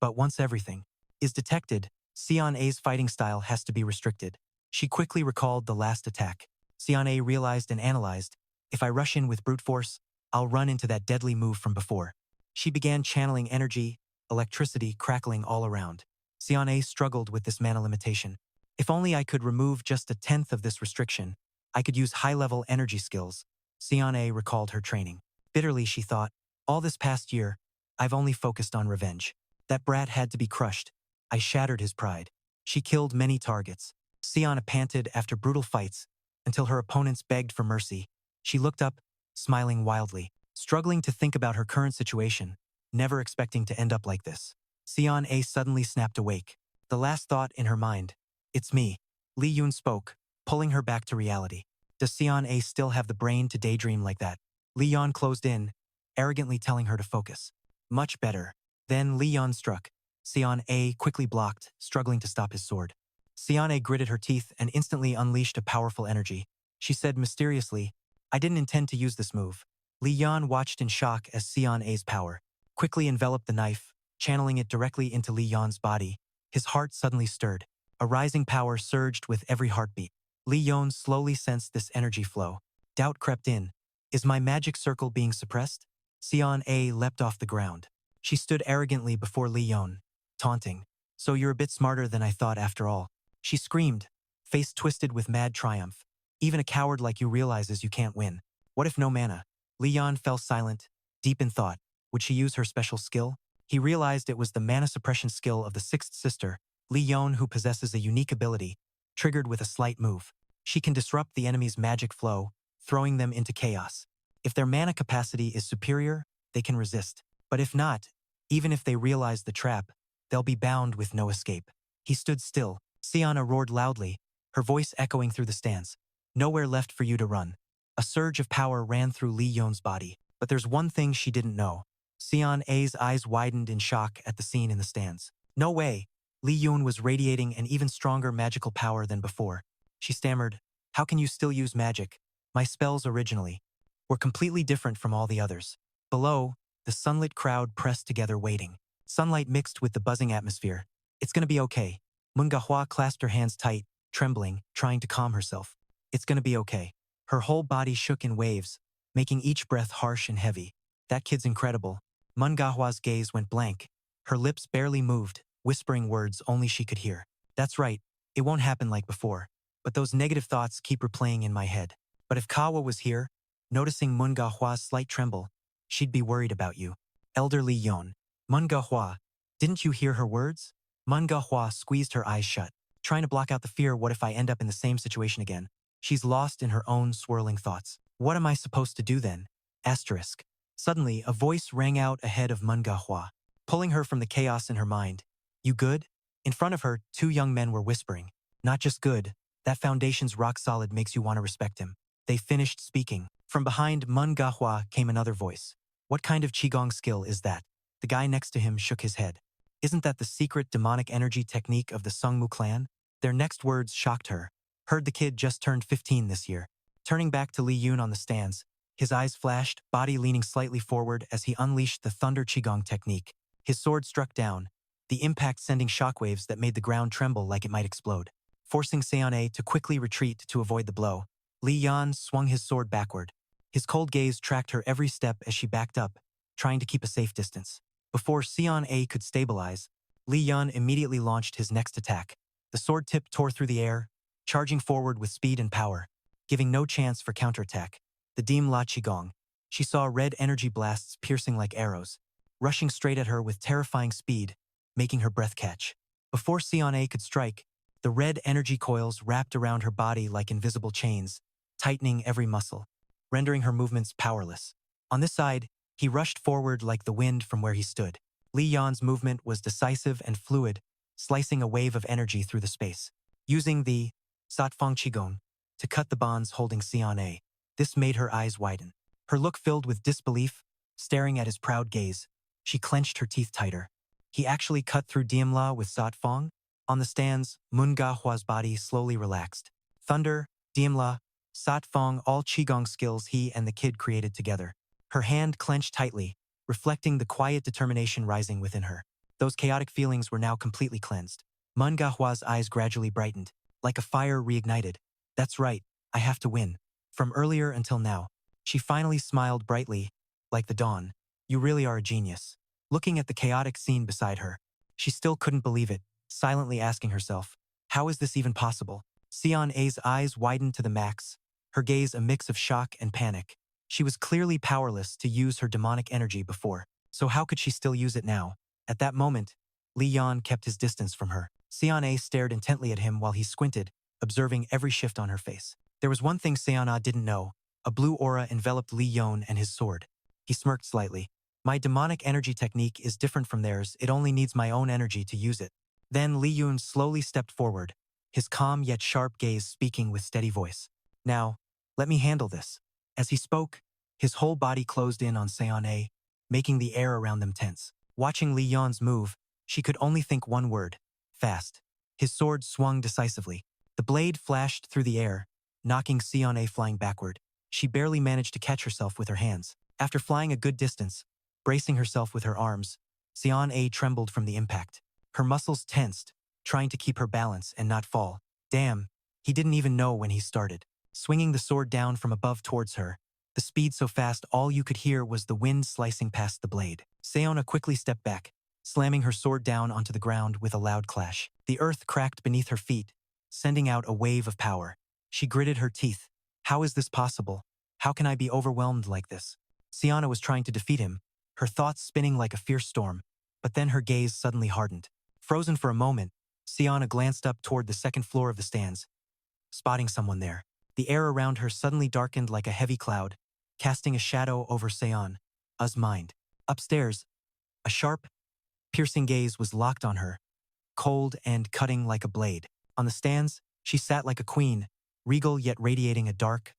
But once everything is detected, Sion-A's fighting style has to be restricted. She quickly recalled the last attack. Sion-A realized and analyzed, if I rush in with brute force, I'll run into that deadly move from before. She began channeling energy, electricity crackling all around. Sion-A struggled with this mana limitation. If only I could remove just a tenth of this restriction, I could use high-level energy skills. Sion-A recalled her training. Bitterly, she thought, all this past year, I've only focused on revenge. That brat had to be crushed. I shattered his pride. She killed many targets. Siana panted after brutal fights, until her opponents begged for mercy. She looked up, smiling wildly, struggling to think about her current situation, never expecting to end up like this. Sion-A suddenly snapped awake. The last thought in her mind, it's me. Lee Yeon spoke, pulling her back to reality. Does Sion-A still have the brain to daydream like that? Lee Yeon closed in, arrogantly telling her to focus. Much better. Then Lee Yeon struck. Sion-A quickly blocked, struggling to stop his sword. Sion-A gritted her teeth and instantly unleashed a powerful energy. She said mysteriously, I didn't intend to use this move. Lee Yeon watched in shock as Sion-A's power quickly enveloped the knife, channeling it directly into Lee Yeon's body. His heart suddenly stirred. A rising power surged with every heartbeat. Lee Yeon slowly sensed this energy flow. Doubt crept in. Is my magic circle being suppressed? Sion-A leapt off the ground. She stood arrogantly before Lee Yeon, taunting. So you're a bit smarter than I thought after all. She screamed, face twisted with mad triumph. Even a coward like you realizes you can't win. What if no mana? Lee Yeon fell silent, deep in thought. Would she use her special skill? He realized it was the mana suppression skill of the sixth sister, Lee Yeon, who possesses a unique ability, triggered with a slight move. She can disrupt the enemy's magic flow, throwing them into chaos. If their mana capacity is superior, they can resist. But if not, even if they realize the trap, they'll be bound with no escape. He stood still. Siana roared loudly, her voice echoing through the stands. Nowhere left for you to run. A surge of power ran through Lee Yeon's body. But there's one thing she didn't know. Sion-A's eyes widened in shock at the scene in the stands. No way. Lee Yeon was radiating an even stronger magical power than before. She stammered, how can you still use magic? My spells originally were completely different from all the others. Below, the sunlit crowd pressed together waiting. Sunlight mixed with the buzzing atmosphere. It's gonna be okay. Moon-ga-hwa clasped her hands tight, trembling, trying to calm herself. It's gonna be okay. Her whole body shook in waves, making each breath harsh and heavy. That kid's incredible. Moon-ga-hwa's gaze went blank. Her lips barely moved, whispering words only she could hear. That's right, it won't happen like before. But those negative thoughts keep replaying in my head. But if Kawa was here, noticing Moon-ga-hwa's slight tremble, she'd be worried about you. Elder Lee Yeon. Moon-ga-hwa, didn't you hear her words? Moon-ga-hwa squeezed her eyes shut, trying to block out the fear. What if I end up in the same situation again? She's lost in her own swirling thoughts. What am I supposed to do then? Asterisk. Suddenly, a voice rang out ahead of Moon-ga-hwa, pulling her from the chaos in her mind. You good? In front of her, two young men were whispering. Not just good, that foundation's rock solid makes you want to respect him. They finished speaking. From behind Manhwa came another voice. What kind of qigong skill is that? The guy next to him shook his head. Isn't that the secret demonic energy technique of the Sungmu clan? Their next words shocked her. Heard the kid just turned 15 this year. Turning back to Lee Yeon on the stands, his eyes flashed, body leaning slightly forward as he unleashed the thunder qigong technique. His sword struck down, the impact sending shockwaves that made the ground tremble like it might explode. Forcing Seon-ae to quickly retreat to avoid the blow, Lee Yeon swung his sword backward. His cold gaze tracked her every step as she backed up, trying to keep a safe distance. Before Seon-ae could stabilize, Lee Yeon immediately launched his next attack. The sword tip tore through the air, charging forward with speed and power, giving no chance for counterattack. The Dim La Qigong. She saw red energy blasts piercing like arrows, rushing straight at her with terrifying speed, making her breath catch. Before Seon-ae could strike, the red energy coils wrapped around her body like invisible chains, tightening every muscle, rendering her movements powerless. On this side, he rushed forward like the wind from where he stood. Lee Yeon's movement was decisive and fluid, slicing a wave of energy through the space. Using the Satfang Qigong to cut the bonds holding Seon-ae, this made her eyes widen. Her look filled with disbelief, staring at his proud gaze. She clenched her teeth tighter. He actually cut through Diemla with Satfang? On the stands, Mungahua's body slowly relaxed. Thunder, Diemla, Satfang, all Qigong skills he and the kid created together. Her hand clenched tightly, reflecting the quiet determination rising within her. Those chaotic feelings were now completely cleansed. Mungahua's eyes gradually brightened, like a fire reignited. That's right, I have to win. From earlier until now, she finally smiled brightly, like the dawn. You really are a genius. Looking at the chaotic scene beside her, she still couldn't believe it, silently asking herself, how is this even possible? Seon-ae's eyes widened to the max, her gaze a mix of shock and panic. She was clearly powerless to use her demonic energy before, so how could she still use it now? At that moment, Lee Yeon kept his distance from her. Seon-ae stared intently at him while he squinted, observing every shift on her face. There was one thing Seon-ae didn't know. A blue aura enveloped Lee Yeon and his sword. He smirked slightly. My demonic energy technique is different from theirs, it only needs my own energy to use it. Then Lee Yeon slowly stepped forward, his calm yet sharp gaze speaking with steady voice. Now, let me handle this. As he spoke, his whole body closed in on Seon-ae, making the air around them tense. Watching Lee Yeon's move, she could only think one word: fast. His sword swung decisively. The blade flashed through the air, knocking Seon-ae flying backward. She barely managed to catch herself with her hands. After flying a good distance, bracing herself with her arms, Seon-ae trembled from the impact. Her muscles tensed, trying to keep her balance and not fall. Damn, he didn't even know when he started. Swinging the sword down from above towards her, the speed so fast all you could hear was the wind slicing past the blade. Seon-ae quickly stepped back, slamming her sword down onto the ground with a loud clash. The earth cracked beneath her feet, sending out a wave of power. She gritted her teeth. How is this possible? How can I be overwhelmed like this? Seon-ae was trying to defeat him, her thoughts spinning like a fierce storm, but then her gaze suddenly hardened. Frozen for a moment, Seon-ae glanced up toward the second floor of the stands, spotting someone there. The air around her suddenly darkened like a heavy cloud, casting a shadow over Seon-ae's mind. Upstairs, a sharp, piercing gaze was locked on her, cold and cutting like a blade. On the stands, she sat like a queen, regal yet radiating a dark,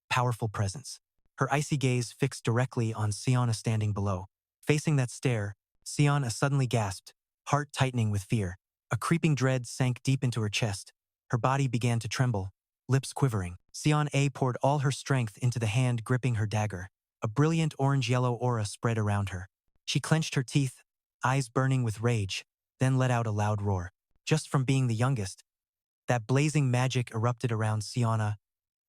powerful presence. Her icy gaze fixed directly on Seon-ae standing below. Facing that stare, Seon-ae suddenly gasped, heart tightening with fear. A creeping dread sank deep into her chest. Her body began to tremble, lips quivering. Seon-ae poured all her strength into the hand gripping her dagger. A brilliant orange-yellow aura spread around her. She clenched her teeth, eyes burning with rage, then let out a loud roar. Just from being the youngest, that blazing magic erupted around Seon-ae.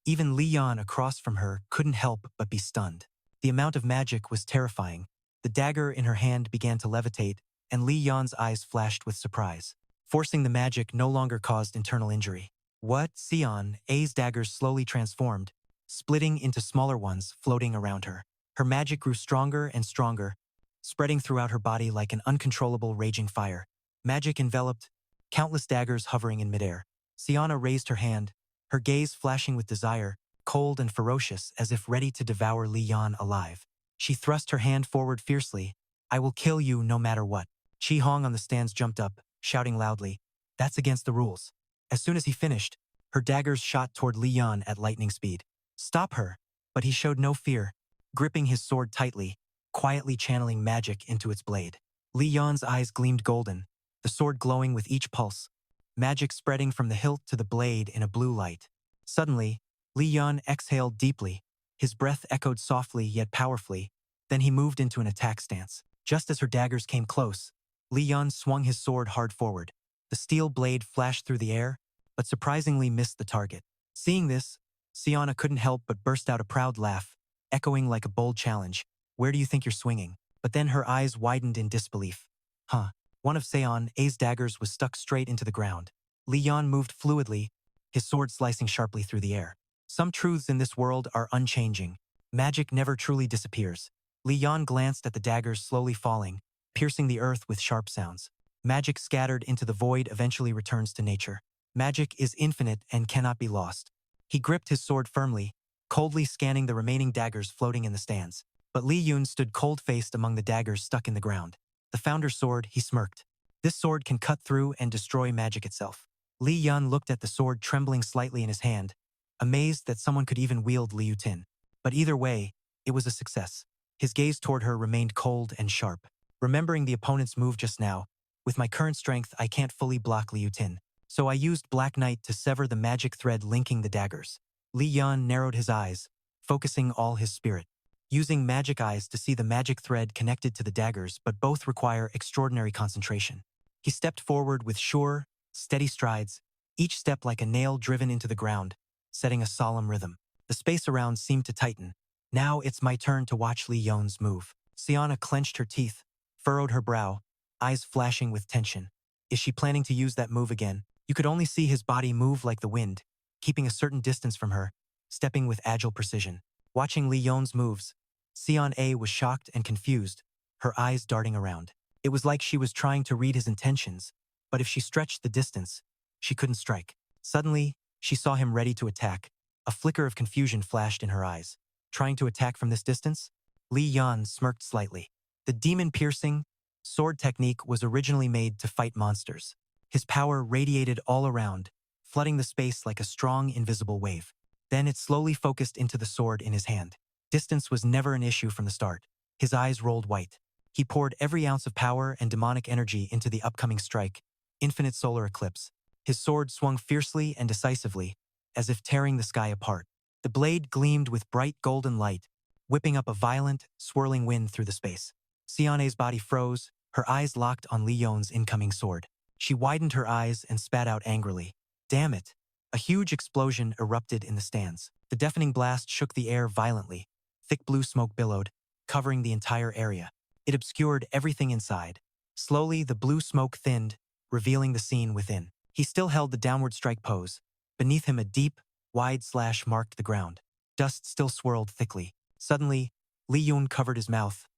Even Lee Yeon across from her couldn't help but be stunned. The amount of magic was terrifying. The dagger in her hand began to levitate, and Lee Yeon's eyes flashed with surprise. Forcing the magic no longer caused internal injury. What? Seon-ae's daggers slowly transformed, splitting into smaller ones floating around her. Her magic grew stronger and stronger, spreading throughout her body like an uncontrollable raging fire. Magic enveloped, countless daggers hovering in midair. Seon-ae raised her hand, her gaze flashing with desire, cold and ferocious as if ready to devour Lee Yeon alive. She thrust her hand forward fiercely. I will kill you no matter what. Chi Hong on the stands jumped up, shouting loudly, that's against the rules. As soon as he finished, her daggers shot toward Lee Yeon at lightning speed. "Stop her!" But he showed no fear, gripping his sword tightly, quietly channeling magic into its blade. Lee Yeon's eyes gleamed golden, the sword glowing with each pulse, magic spreading from the hilt to the blade in a blue light. Suddenly, Lee Yeon exhaled deeply. His breath echoed softly yet powerfully. Then he moved into an attack stance. Just as her daggers came close, Lee Yeon swung his sword hard forward. The steel blade flashed through the air, but surprisingly missed the target. Seeing this, Siana couldn't help but burst out a proud laugh, echoing like a bold challenge. "Where do you think you're swinging?" But then her eyes widened in disbelief. Huh. One of Seon-A's daggers was stuck straight into the ground. Lee Yeon moved fluidly, his sword slicing sharply through the air. Some truths in this world are unchanging. Magic never truly disappears. Lee Yeon glanced at the daggers slowly falling, piercing the earth with sharp sounds. Magic scattered into the void eventually returns to nature. Magic is infinite and cannot be lost. He gripped his sword firmly, coldly scanning the remaining daggers floating in the stands. But Lee Yeon stood cold-faced among the daggers stuck in the ground. The founder's sword, he smirked. "This sword can cut through and destroy magic itself." Lee Yeon looked at the sword trembling slightly in his hand, amazed that someone could even wield Liu Tin. But either way, it was a success. His gaze toward her remained cold and sharp. Remembering the opponent's move just now, "With my current strength, I can't fully block Liu Tin. So I used Black Knight to sever the magic thread linking the daggers." Lee Yeon narrowed his eyes, focusing all his spirit. Using magic eyes to see the magic thread connected to the daggers, but both require extraordinary concentration. He stepped forward with sure, steady strides, each step like a nail driven into the ground, setting a solemn rhythm. The space around seemed to tighten. "Now it's my turn to watch Lee Yeon's move." Siana clenched her teeth, furrowed her brow, eyes flashing with tension. Is she planning to use that move again? You could only see his body move like the wind, keeping a certain distance from her, stepping with agile precision. Watching Lee Yeon's moves, Seon-A was shocked and confused, her eyes darting around. It was like she was trying to read his intentions, but if she stretched the distance, she couldn't strike. Suddenly, she saw him ready to attack. A flicker of confusion flashed in her eyes. Trying to attack from this distance? Lee Yeon smirked slightly. The demon-piercing sword technique was originally made to fight monsters. His power radiated all around, flooding the space like a strong, invisible wave. Then it slowly focused into the sword in his hand. Distance was never an issue from the start. His eyes rolled white. He poured every ounce of power and demonic energy into the upcoming strike, infinite solar eclipse. His sword swung fiercely and decisively, as if tearing the sky apart. The blade gleamed with bright golden light, whipping up a violent, swirling wind through the space. Siane's body froze, her eyes locked on Lee Yeon's incoming sword. She widened her eyes and spat out angrily. "Damn it!" A huge explosion erupted in the stands. The deafening blast shook the air violently. Thick blue smoke billowed, covering the entire area. It obscured everything inside. Slowly, the blue smoke thinned, revealing the scene within. He still held the downward strike pose. Beneath him, a deep, wide slash marked the ground. Dust still swirled thickly. Suddenly, Lee Yeon covered his mouth,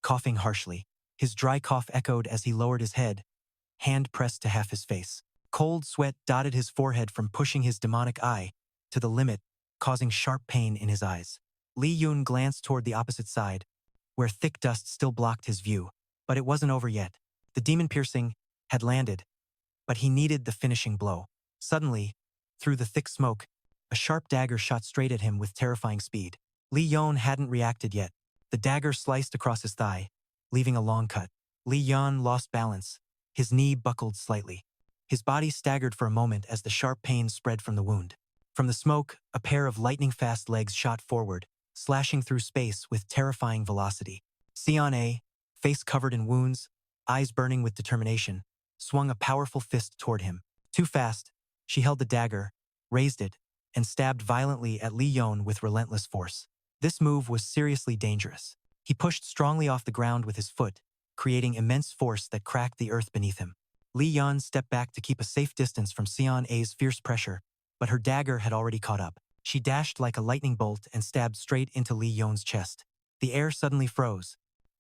coughing harshly. His dry cough echoed as he lowered his head, hand pressed to half his face. Cold sweat dotted his forehead from pushing his demonic eye to the limit, causing sharp pain in his eyes. Lee Yeon glanced toward the opposite side, where thick dust still blocked his view. But it wasn't over yet. The demon-piercing had landed, but he needed the finishing blow. Suddenly, through the thick smoke, a sharp dagger shot straight at him with terrifying speed. Lee Yeon hadn't reacted yet. The dagger sliced across his thigh, leaving a long cut. Lee Yeon lost balance. His knee buckled slightly. His body staggered for a moment as the sharp pain spread from the wound. From the smoke, a pair of lightning-fast legs shot forward, slashing through space with terrifying velocity. Seon-A, face covered in wounds, eyes burning with determination, swung a powerful fist toward him. Too fast, she held the dagger, raised it, and stabbed violently at Lee Yeon with relentless force. This move was seriously dangerous. He pushed strongly off the ground with his foot, creating immense force that cracked the earth beneath him. Lee Yeon stepped back to keep a safe distance from Seon-A's fierce pressure, but her dagger had already caught up. She dashed like a lightning bolt and stabbed straight into Lee Yeon's chest. The air suddenly froze.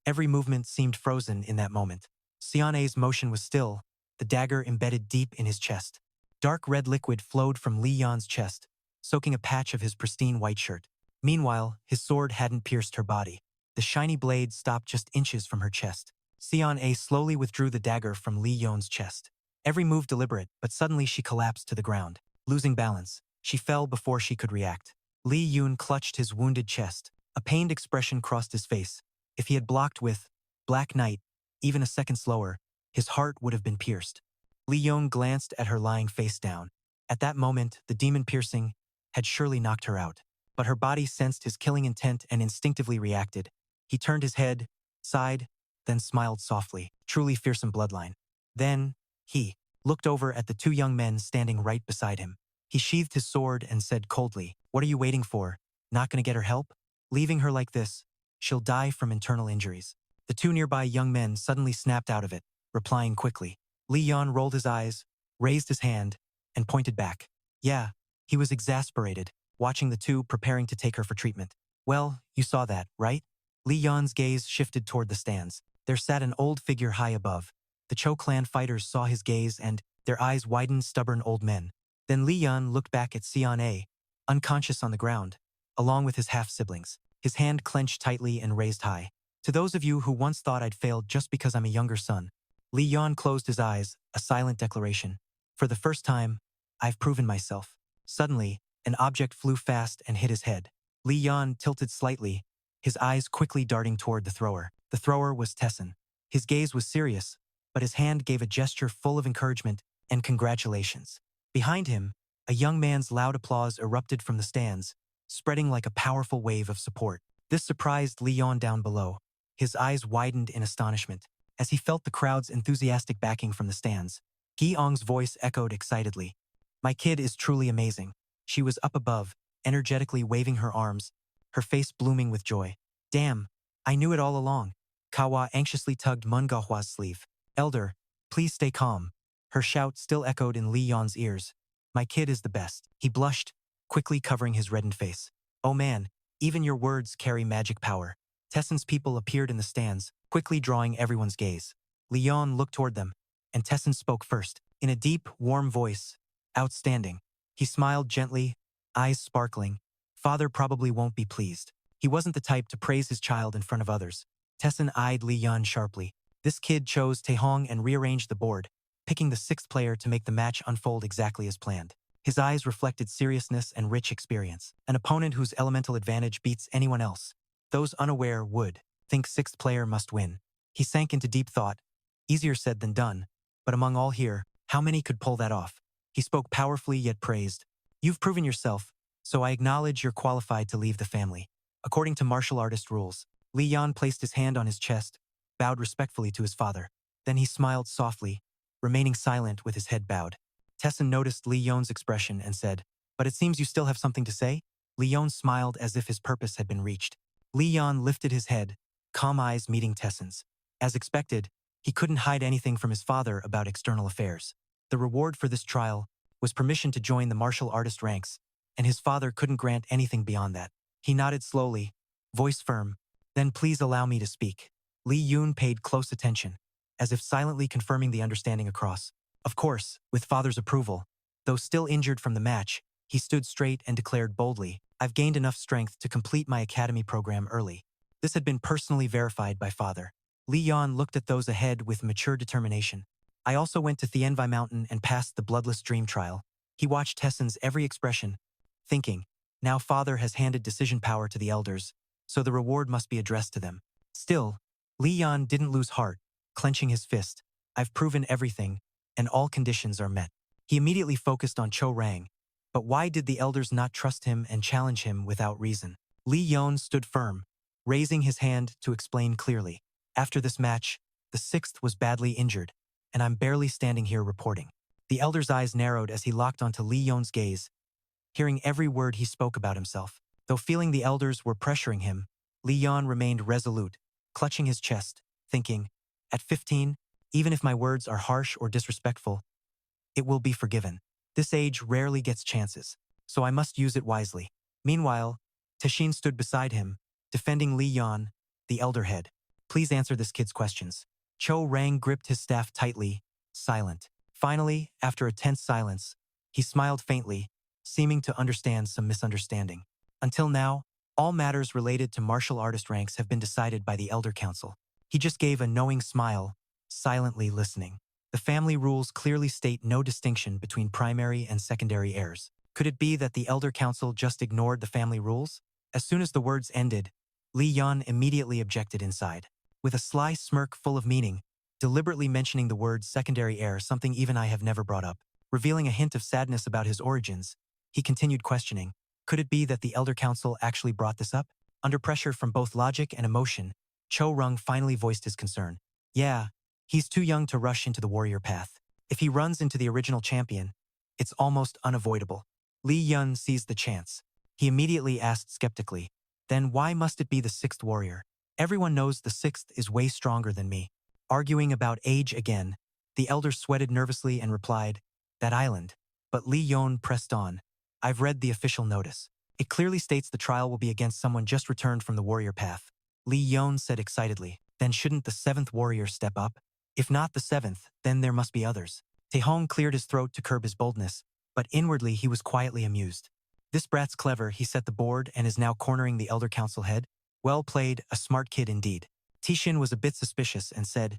Every movement seemed frozen in that moment. Seon-A's motion was still, the dagger embedded deep in his chest. Dark red liquid flowed from Lee Yeon's chest, soaking a patch of his pristine white shirt. Meanwhile, his sword hadn't pierced her body. The shiny blade stopped just inches from her chest. Seon-A slowly withdrew the dagger from Lee Yeon's chest. Every move deliberate, but suddenly she collapsed to the ground. Losing balance, she fell before she could react. Lee Yeon clutched his wounded chest. A pained expression crossed his face. If he had blocked with Black Knight, even a second slower, his heart would have been pierced. Lee Yeon glanced at her lying face down. At that moment, the demon piercing had surely knocked her out. But her body sensed his killing intent and instinctively reacted. He turned his head, sighed, then smiled softly. Truly fearsome bloodline. Then, he looked over at the two young men standing right beside him. He sheathed his sword and said coldly, "What are you waiting for? Not gonna get her help? Leaving her like this, she'll die from internal injuries." The two nearby young men suddenly snapped out of it, replying quickly. Lee Yeon rolled his eyes, raised his hand, and pointed back. Yeah, he was exasperated, watching the two preparing to take her for treatment. "Well, you saw that, right?" Lee Yeon's gaze shifted toward the stands. There sat an old figure high above. The Cho clan fighters saw his gaze and their eyes widened. Stubborn old men. Then Lee Yeon looked back at Seon A, unconscious on the ground, along with his half-siblings. His hand clenched tightly and raised high. "To those of you who once thought I'd failed just because I'm a younger son." Lee Yeon closed his eyes, a silent declaration. "For the first time, I've proven myself." Suddenly, an object flew fast and hit his head. Lee Yeon tilted slightly, his eyes quickly darting toward the thrower. The thrower was Tessin. His gaze was serious, but his hand gave a gesture full of encouragement and congratulations. Behind him, a young man's loud applause erupted from the stands, spreading like a powerful wave of support. This surprised Lee Yeon down below. His eyes widened in astonishment as he felt the crowd's enthusiastic backing from the stands. Gi-ong's voice echoed excitedly. "My kid is truly amazing." She was up above, energetically waving her arms, her face blooming with joy. "Damn, I knew it all along." Kawa anxiously tugged Mungahwa's sleeve. "Elder, please stay calm." Her shout still echoed in Lee Yeon's ears. "My kid is the best." He blushed, quickly covering his reddened face. "Oh man, even your words carry magic power." Tessin's people appeared in the stands, quickly drawing everyone's gaze. Lee Yeon looked toward them, and Tessin spoke first, in a deep, warm voice. "Outstanding." He smiled gently, eyes sparkling. "Father probably won't be pleased." He wasn't the type to praise his child in front of others. Tessin eyed Lee Yeon sharply. This kid chose Taehong and rearranged the board, picking the sixth player to make the match unfold exactly as planned. His eyes reflected seriousness and rich experience. An opponent whose elemental advantage beats anyone else. Those unaware would think sixth player must win. He sank into deep thought. Easier said than done, but among all here, how many could pull that off? He spoke powerfully yet praised. "You've proven yourself, so I acknowledge you're qualified to leave the family." According to martial artist rules, Lee Yeon placed his hand on his chest, bowed respectfully to his father. Then he smiled softly, remaining silent with his head bowed. Tessin noticed Lee Yeon's expression and said, "But it seems you still have something to say?" Lee Yeon smiled as if his purpose had been reached. Lee Yeon lifted his head, calm eyes meeting Tessin's. As expected, he couldn't hide anything from his father about external affairs. The reward for this trial was permission to join the martial artist ranks, and his father couldn't grant anything beyond that. He nodded slowly, voice firm. "Then please allow me to speak." Lee Yeon paid close attention, as if silently confirming the understanding across. Of course, with father's approval. Though still injured from the match, he stood straight and declared boldly, "I've gained enough strength to complete my academy program early." This had been personally verified by father. Lee Yeon looked at those ahead with mature determination. "I also went to Tiani Mountain and passed the bloodless dream trial." He watched Tessin's every expression, thinking, now father has handed decision power to the elders, so the reward must be addressed to them. Still, Lee Yeon didn't lose heart, clenching his fist. "I've proven everything, and all conditions are met." He immediately focused on Cho Rang. But why did the elders not trust him and challenge him without reason? Lee Yeon stood firm, raising his hand to explain clearly. "After this match, the sixth was badly injured, and I'm barely standing here reporting." The elder's eyes narrowed as he locked onto Lee Yeon's gaze, hearing every word he spoke about himself. Though feeling the elders were pressuring him, Lee Yeon remained resolute, clutching his chest, thinking, "At 15, even if my words are harsh or disrespectful, it will be forgiven. This age rarely gets chances, so I must use it wisely." Meanwhile, Tashin stood beside him, defending Lee Yeon, the elder head. "Please answer this kid's questions." Cho Rang gripped his staff tightly, silent. Finally, after a tense silence, he smiled faintly, seeming to understand some misunderstanding. "Until now, all matters related to martial artist ranks have been decided by the Elder Council." He just gave a knowing smile, silently listening. The family rules clearly state no distinction between primary and secondary heirs. Could it be that the elder council just ignored the family rules? As soon as the words ended, Lee Yeon immediately objected inside. With a sly smirk full of meaning, deliberately mentioning the word secondary heir, something even I have never brought up. Revealing a hint of sadness about his origins, he continued questioning. Could it be that the elder council actually brought this up? Under pressure from both logic and emotion, Cho Rung finally voiced his concern. Yeah, he's too young to rush into the warrior path. If he runs into the original champion, it's almost unavoidable. Lee Yeon seized the chance. He immediately asked skeptically, then why must it be the sixth warrior? Everyone knows the sixth is way stronger than me. Arguing about age again, the elder sweated nervously and replied, that island. But Lee Yeon pressed on. I've read the official notice. It clearly states the trial will be against someone just returned from the warrior path. Lee Yeon said excitedly, then shouldn't the seventh warrior step up? If not the seventh, then there must be others. Taehong cleared his throat to curb his boldness, but inwardly he was quietly amused. This brat's clever, he set the board and is now cornering the elder council head. Well played, a smart kid indeed. Tishin was a bit suspicious and said,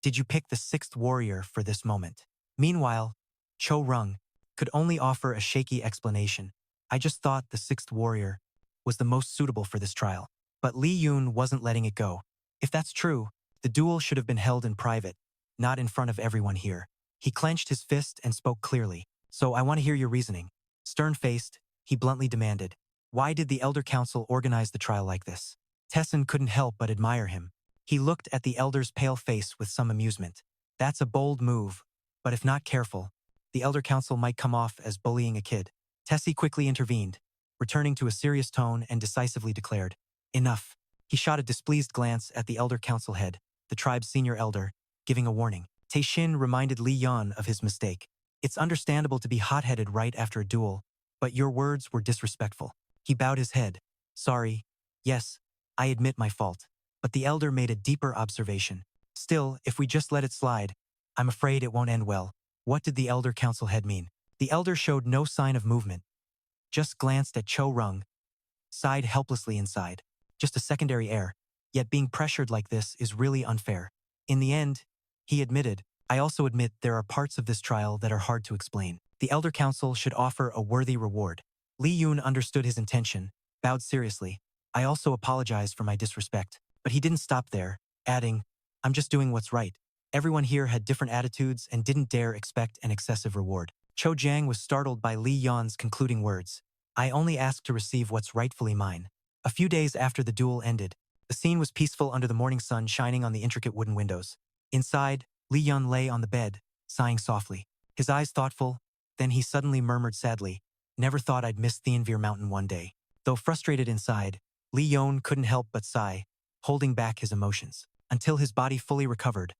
did you pick the sixth warrior for this moment? Meanwhile, Cho Rung could only offer a shaky explanation. I just thought the sixth warrior was the most suitable for this trial. But Lee Yoon wasn't letting it go. If that's true, the duel should have been held in private, not in front of everyone here. He clenched his fist and spoke clearly. So I want to hear your reasoning. Stern-faced, he bluntly demanded. Why did the elder council organize the trial like this? Tessin couldn't help but admire him. He looked at the elder's pale face with some amusement. That's a bold move, but if not careful, the elder council might come off as bullying a kid. Tessie quickly intervened, returning to a serious tone and decisively declared, enough. He shot a displeased glance at the elder council head, the tribe's senior elder, giving a warning. Tae-shin reminded Lee Yeon of his mistake. It's understandable to be hot-headed right after a duel, but your words were disrespectful. He bowed his head. Sorry. Yes, I admit my fault. But the elder made a deeper observation. Still, if we just let it slide, I'm afraid it won't end well. What did the elder council head mean? The elder showed no sign of movement. Just glanced at Cho Rung, sighed helplessly inside. Just a secondary heir. Yet being pressured like this is really unfair. In the end, he admitted, I also admit there are parts of this trial that are hard to explain. The elder council should offer a worthy reward. Lee Yoon understood his intention, bowed seriously. I also apologize for my disrespect. But he didn't stop there, adding, I'm just doing what's right. Everyone here had different attitudes and didn't dare expect an excessive reward. Cho Jang was startled by Lee Yeon's concluding words. I only asked to receive what's rightfully mine. A few days after the duel ended, the scene was peaceful under the morning sun shining on the intricate wooden windows. Inside, Lee Yeon lay on the bed, sighing softly. His eyes thoughtful, then he suddenly murmured sadly, never thought I'd miss Tianvi Mountain one day. Though frustrated inside, Lee Yeon couldn't help but sigh, holding back his emotions, until his body fully recovered.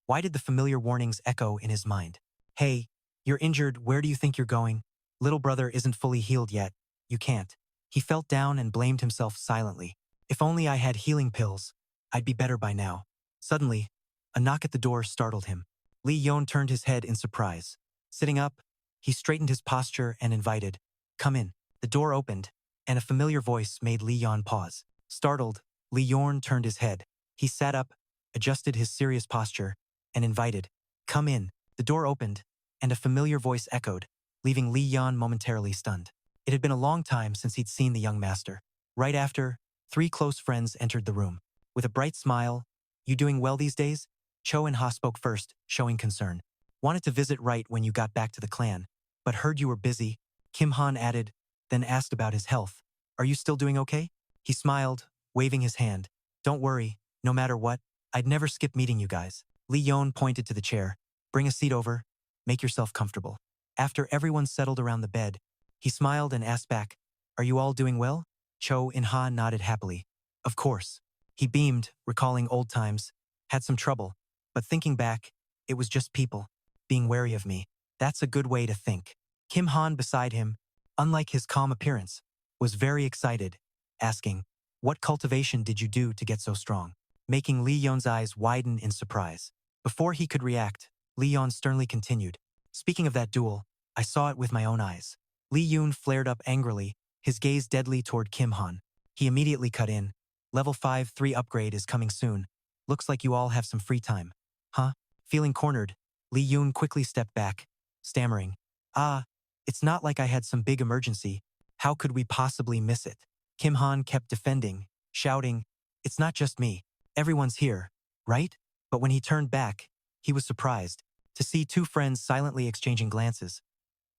Why did the familiar warnings echo in his mind? Hey, you're injured, where do you think you're going? Little brother isn't fully healed yet. You can't. He felt down and blamed himself silently. If only I had healing pills, I'd be better by now. Suddenly, a knock at the door startled him. Lee Yeon turned his head in surprise. Sitting up, he straightened his posture and invited, come in. The door opened, and a familiar voice made Lee Yeon pause. Startled, Lee Yeon turned his head. He sat up, adjusted his serious posture, and invited, come in. The door opened, and a familiar voice echoed, leaving Lee Yeon momentarily stunned. It had been a long time since he'd seen the young master. Right after, 3 close friends entered the room. With a bright smile, you doing well these days? Cho and Ha spoke first, showing concern. Wanted to visit right when you got back to the clan, but heard you were busy, Kim Han added, then asked about his health. Are you still doing okay? He smiled, waving his hand. Don't worry, no matter what, I'd never skip meeting you guys. Lee Yeon pointed to the chair. Bring a seat over, make yourself comfortable. After everyone settled around the bed, he smiled and asked back, are you all doing well? Cho and Ha nodded happily. Of course. He beamed, recalling old times. Had some trouble, but thinking back, it was just people being wary of me. That's a good way to think. Kim Han beside him, unlike his calm appearance, was very excited, asking, what cultivation did you do to get so strong? Making Lee Yeon's eyes widen in surprise. Before he could react, Lee Yeon sternly continued, speaking of that duel, I saw it with my own eyes. Lee Yoon flared up angrily, his gaze deadly toward Kim Han. He immediately cut in. Level 5-3 upgrade is coming soon. Looks like you all have some free time. Huh? Feeling cornered, Lee Yoon quickly stepped back, stammering, It's not like I had some big emergency. How could we possibly miss it? Kim Han kept defending, shouting, "It's not just me. Everyone's here, right?" But when he turned back, he was surprised to see two friends silently exchanging glances.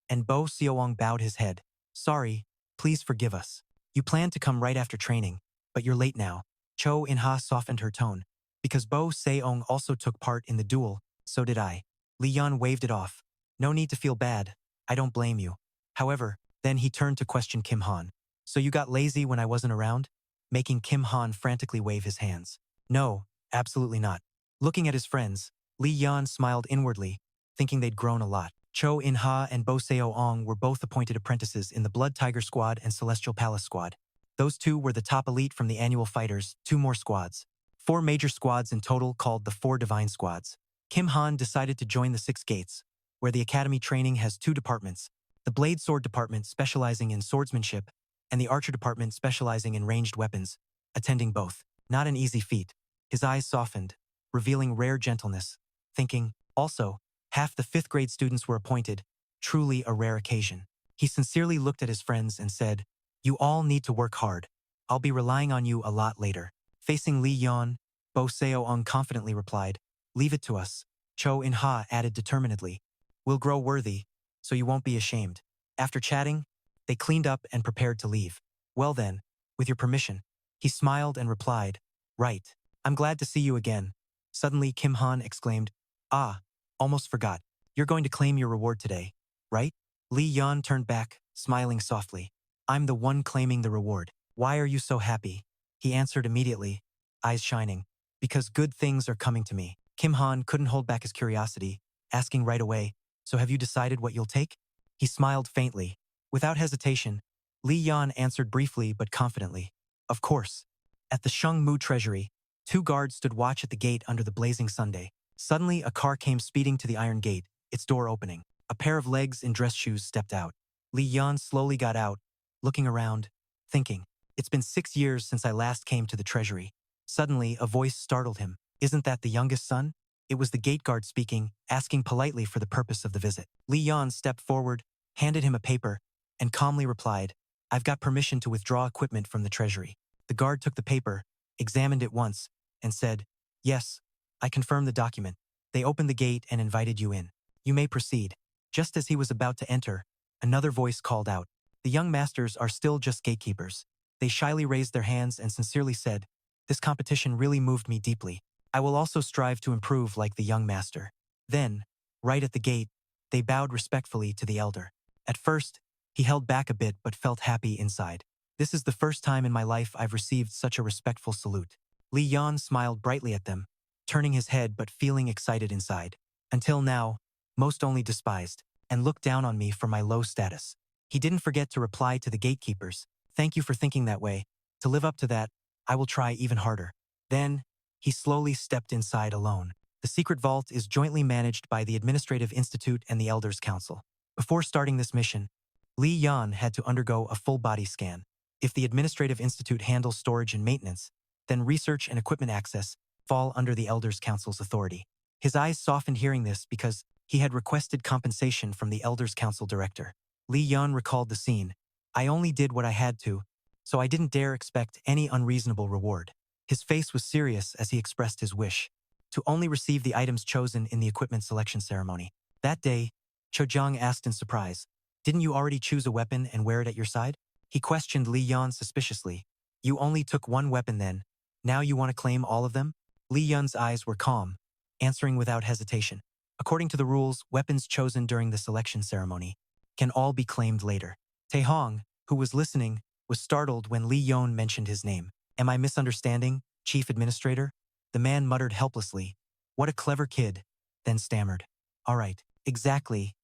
And Bo Seoong bowed his head. "Sorry, please forgive us. You planned to come right after training, but you're late now." Cho In-ha softened her tone. "Because Bo Seoong also took part in the duel, so did I." Lee Yeon waved it off. "No need to feel bad. I don't blame you." However, then he turned to question Kim Han. "So you got lazy when I wasn't around?" Making Kim Han frantically wave his hands. "No, absolutely not." Looking at his friends, Lee Yeon smiled inwardly, thinking they'd grown a lot. Cho In-ha and Bo Seo-ong were both appointed apprentices in the Blood Tiger Squad and Celestial Palace Squad. Those two were the top elite from the annual fighters, two more squads. 4 major squads in total called the 4 Divine Squads. Kim Han decided to join the 6 Gates, where the academy training has 2 departments, the Blade Sword Department specializing in swordsmanship, and the Archer Department specializing in ranged weapons, attending both. Not an easy feat. His eyes softened, revealing rare gentleness, thinking, also, half the 5th grade students were appointed, truly a rare occasion. He sincerely looked at his friends and said, "You all need to work hard. I'll be relying on you a lot later." Facing Lee Yeon, Bo Seo-ong confidently replied, "Leave it to us." Cho In-ha added determinedly, "We'll grow worthy, so you won't be ashamed." After chatting, they cleaned up and prepared to leave. "Well then, with your permission." He smiled and replied, "Right. I'm glad to see you again." Suddenly Kim Han exclaimed, "Ah, almost forgot. You're going to claim your reward today, right?" Lee Yeon turned back, smiling softly. "I'm the one claiming the reward. Why are you so happy?" He answered immediately, eyes shining, "Because good things are coming to me." Kim Han couldn't hold back his curiosity, asking right away, "So have you decided what you'll take?" He smiled faintly. Without hesitation, Lee Yeon answered briefly but confidently, "Of course." At the Shungmu Treasury, 2 guards stood watch at the gate under the blazing Sunday. Suddenly, a car came speeding to the iron gate, its door opening. A pair of legs in dress shoes stepped out. Lee Yeon slowly got out, looking around, thinking, "It's been 6 years since I last came to the treasury." Suddenly, a voice startled him. "Isn't that the youngest son?" It was the gate guard speaking, asking politely for the purpose of the visit. Lee Yeon stepped forward, handed him a paper, and calmly replied, "I've got permission to withdraw equipment from the treasury." The guard took the paper, examined it once, and said, "Yes, I confirm the document. They opened the gate and invited you in. You may proceed." Just as he was about to enter, another voice called out, "The young masters are still just gatekeepers." They shyly raised their hands and sincerely said, "This competition really moved me deeply. I will also strive to improve like the young master." Then, right at the gate, they bowed respectfully to the elder. At first, he held back a bit but felt happy inside. "This is the first time in my life I've received such a respectful salute." Lee Yeon smiled brightly at them, turning his head but feeling excited inside. "Until now, most only despised, and looked down on me for my low status." He didn't forget to reply to the gatekeepers, "Thank you for thinking that way. To live up to that, I will try even harder." Then, he slowly stepped inside alone. The secret vault is jointly managed by the Administrative Institute and the Elders Council. Before starting this mission, Lee Yeon had to undergo a full body scan. If the Administrative Institute handles storage and maintenance, then research and equipment access fall under the Elders Council's authority. His eyes softened hearing this because he had requested compensation from the Elders Council director. Lee Yeon recalled the scene. "I only did what I had to, so I didn't dare expect any unreasonable reward." His face was serious as he expressed his wish to only receive the items chosen in the equipment selection ceremony. That day, Cho Jung asked in surprise, "Didn't you already choose a weapon and wear it at your side?" He questioned Lee Yeon suspiciously. "You only took one weapon then. Now you want to claim all of them?" Lee Yeon's eyes were calm, answering without hesitation. According to the rules, weapons chosen during the selection ceremony can all be claimed later. Tae-hong, who was listening, was startled when Lee Yeon mentioned his name. "Am I misunderstanding, Chief Administrator?" The man muttered helplessly, "What a clever kid," then stammered, "All right, exactly.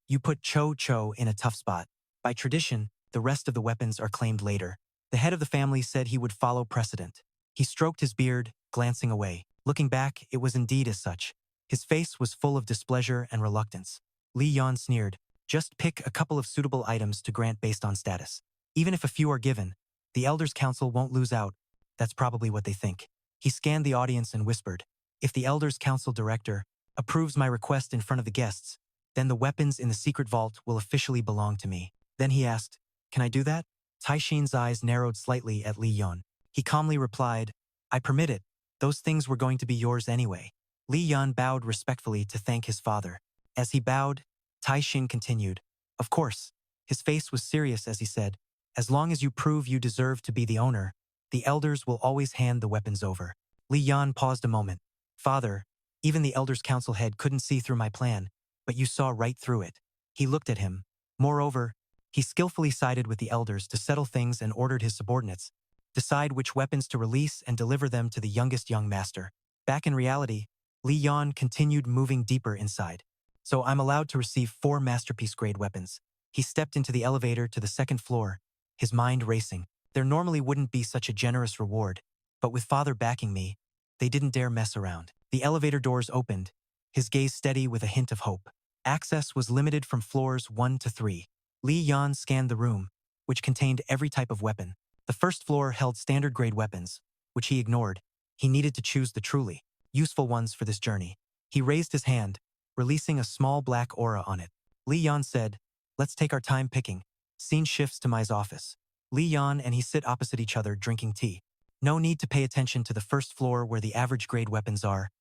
You put Cho in a tough spot. By tradition, the rest of the weapons are claimed later." The head of the family said he would follow precedent. He stroked his beard, glancing away. Looking back, it was indeed as such. His face was full of displeasure and reluctance. Lee Yeon sneered, "Just pick a couple of suitable items to grant based on status. Even if a few are given, the Elders Council won't lose out. That's probably what they think." He scanned the audience and whispered, "If the Elders Council director approves my request in front of the guests, Then the weapons in the secret vault will officially belong to me. Then he asked, can I do that? Taishin's eyes narrowed slightly at Lee Yeon. He calmly replied, I permit it. Those things were going to be yours anyway. Lee Yeon bowed respectfully to thank his father. As he bowed, Taishin continued, of course. His face was serious as he said, as long as you prove you deserve to be the owner, the elders will always hand the weapons over. Lee Yeon paused a moment. Father, even the elders' council head couldn't see through my plan, but you saw right through it. He looked at him. Moreover, he skillfully sided with the elders to settle things and ordered his subordinates, decide which weapons to release and deliver them to the youngest young master. Back in reality, Lee Yeon continued moving deeper inside. So I'm allowed to receive 4 masterpiece-grade weapons. He stepped into the elevator to the 2nd floor, his mind racing. There normally wouldn't be such a generous reward, but with father backing me, they didn't dare mess around. The elevator doors opened, his gaze steady with a hint of hope. Access was limited from floors 1 to 3. Lee Yeon scanned the room, which contained every type of weapon. The 1st floor held standard-grade weapons, which he ignored. He needed to choose the truly useful ones for this journey. He raised his hand, releasing a small black aura on it. Lee Yeon said, let's take our time picking. Scene shifts to Mai's office. Lee Yeon and he sit opposite each other drinking tea. No need to pay attention to the 1st floor where the average grade weapons are.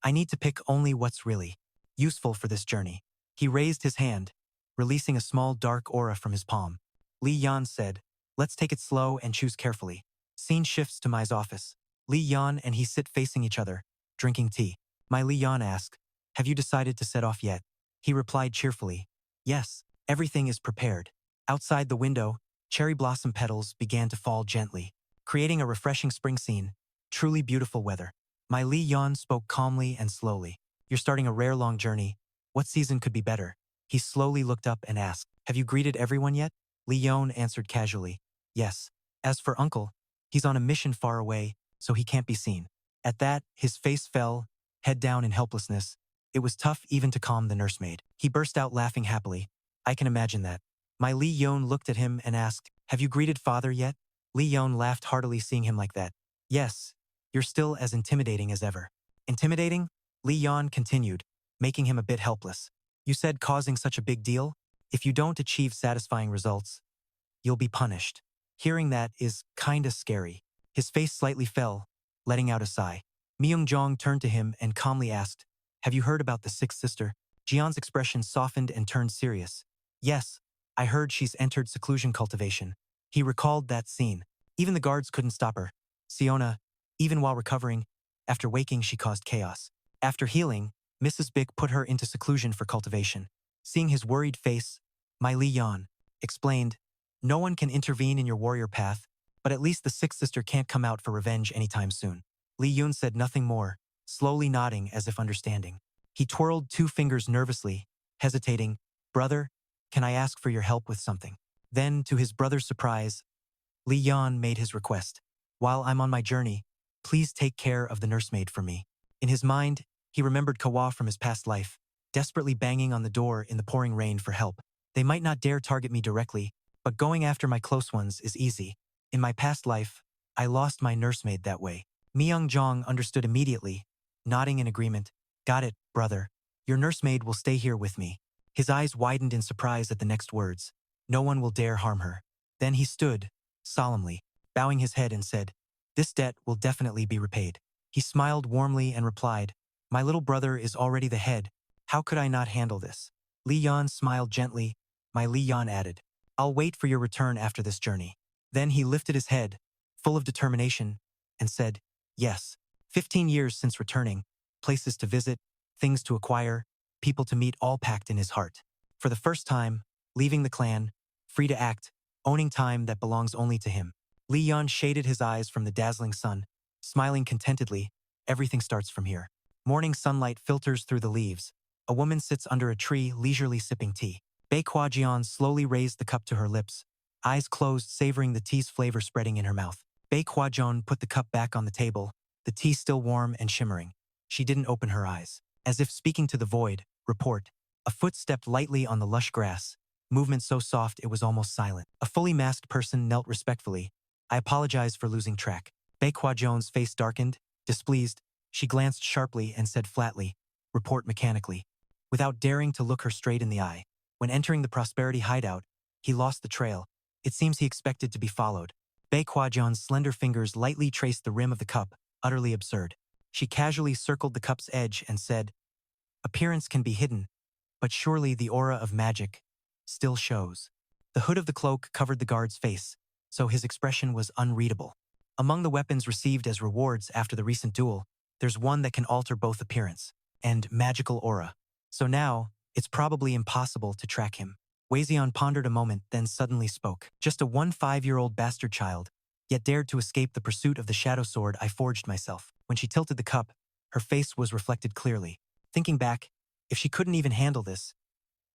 I need to pick only what's really useful for this journey. He raised his hand, releasing a small dark aura from his palm. Lee Yeon said, let's take it slow and choose carefully. Scene shifts to Mai's office. Lee Yeon and he sit facing each other, drinking tea. Mai Lee Yeon asked, have you decided to set off yet? He replied cheerfully, yes, everything is prepared. Outside the window, cherry blossom petals began to fall gently, creating a refreshing spring scene. Truly beautiful weather. Mai Lee Yeon spoke calmly and slowly. You're starting a rare long journey. What season could be better? He slowly looked up and asked, have you greeted everyone yet? Lee Yeon answered casually, yes. As for Uncle, he's on a mission far away, so he can't be seen. At that, his face fell, head down in helplessness. It was tough even to calm the nursemaid. He burst out laughing happily. I can imagine that. Mai Lee Yeon looked at him and asked, have you greeted father yet? Lee Yeon laughed heartily seeing him like that. Yes, you're still as intimidating as ever. Intimidating? Lee Yeon continued, making him a bit helpless. You said causing such a big deal? If you don't achieve satisfying results, you'll be punished. Hearing that is kinda scary. His face slightly fell, letting out a sigh. Myung-jong turned to him and calmly asked, have you heard about the 6th sister? Jian's expression softened and turned serious. Yes, I heard she's entered seclusion cultivation. He recalled that scene. Even the guards couldn't stop her. Siona, even while recovering, after waking she caused chaos. After healing, Mrs. Bick put her into seclusion for cultivation. Seeing his worried face, Mai Lee Yeon explained, no one can intervene in your warrior path, but at least the 6th sister can't come out for revenge anytime soon. Lee Yoon said nothing more, slowly nodding as if understanding. He twirled 2 fingers nervously, hesitating. Brother, can I ask for your help with something? Then, to his brother's surprise, Lee Yeon made his request. While I'm on my journey, please take care of the nursemaid for me. In his mind, he remembered Kawa from his past life, desperately banging on the door in the pouring rain for help. They might not dare target me directly, but going after my close ones is easy. In my past life, I lost my nursemaid that way. Myung-jong understood immediately, nodding in agreement. Got it, brother. Your nursemaid will stay here with me. His eyes widened in surprise at the next words. No one will dare harm her. Then he stood, solemnly, bowing his head and said, this debt will definitely be repaid. He smiled warmly and replied, my little brother is already the head. How could I not handle this? Lee Yeon smiled gently. Mai Lee Yeon added, I'll wait for your return after this journey. Then he lifted his head, full of determination, and said, yes, 15 years since returning, places to visit, things to acquire, people to meet, all packed in his heart. For the first time, leaving the clan, free to act, owning time that belongs only to him. Lee Yeon shaded his eyes from the dazzling sun, smiling contentedly. Everything starts from here. Morning sunlight filters through the leaves. A woman sits under a tree leisurely sipping tea. Bae Kwa-jian slowly raised the cup to her lips, eyes closed savoring the tea's flavor spreading in her mouth. Bae Kwa-jian put the cup back on the table, the tea still warm and shimmering. She didn't open her eyes. As if speaking to the void, report. A foot stepped lightly on the lush grass, movement so soft it was almost silent. A fully masked person knelt respectfully. I apologize for losing track. Bae Kwa-jian's face darkened, displeased. She glanced sharply and said flatly, report mechanically. without daring to look her straight in the eye. When entering the prosperity hideout, he lost the trail. It seems he expected to be followed. Bei Kwajan's slender fingers lightly traced the rim of the cup, utterly absurd. She casually circled the cup's edge and said, "Appearance can be hidden, but surely the aura of magic still shows." The hood of the cloak covered the guard's face, so his expression was unreadable. Among the weapons received as rewards after the recent duel, there's one that can alter both appearance and magical aura. So now, it's probably impossible to track him. Wei Zion pondered a moment, then suddenly spoke. "Just a 15-year-old bastard child, yet dared to escape the pursuit of the shadow sword I forged myself." When she tilted the cup, her face was reflected clearly. Thinking back, if she couldn't even handle this,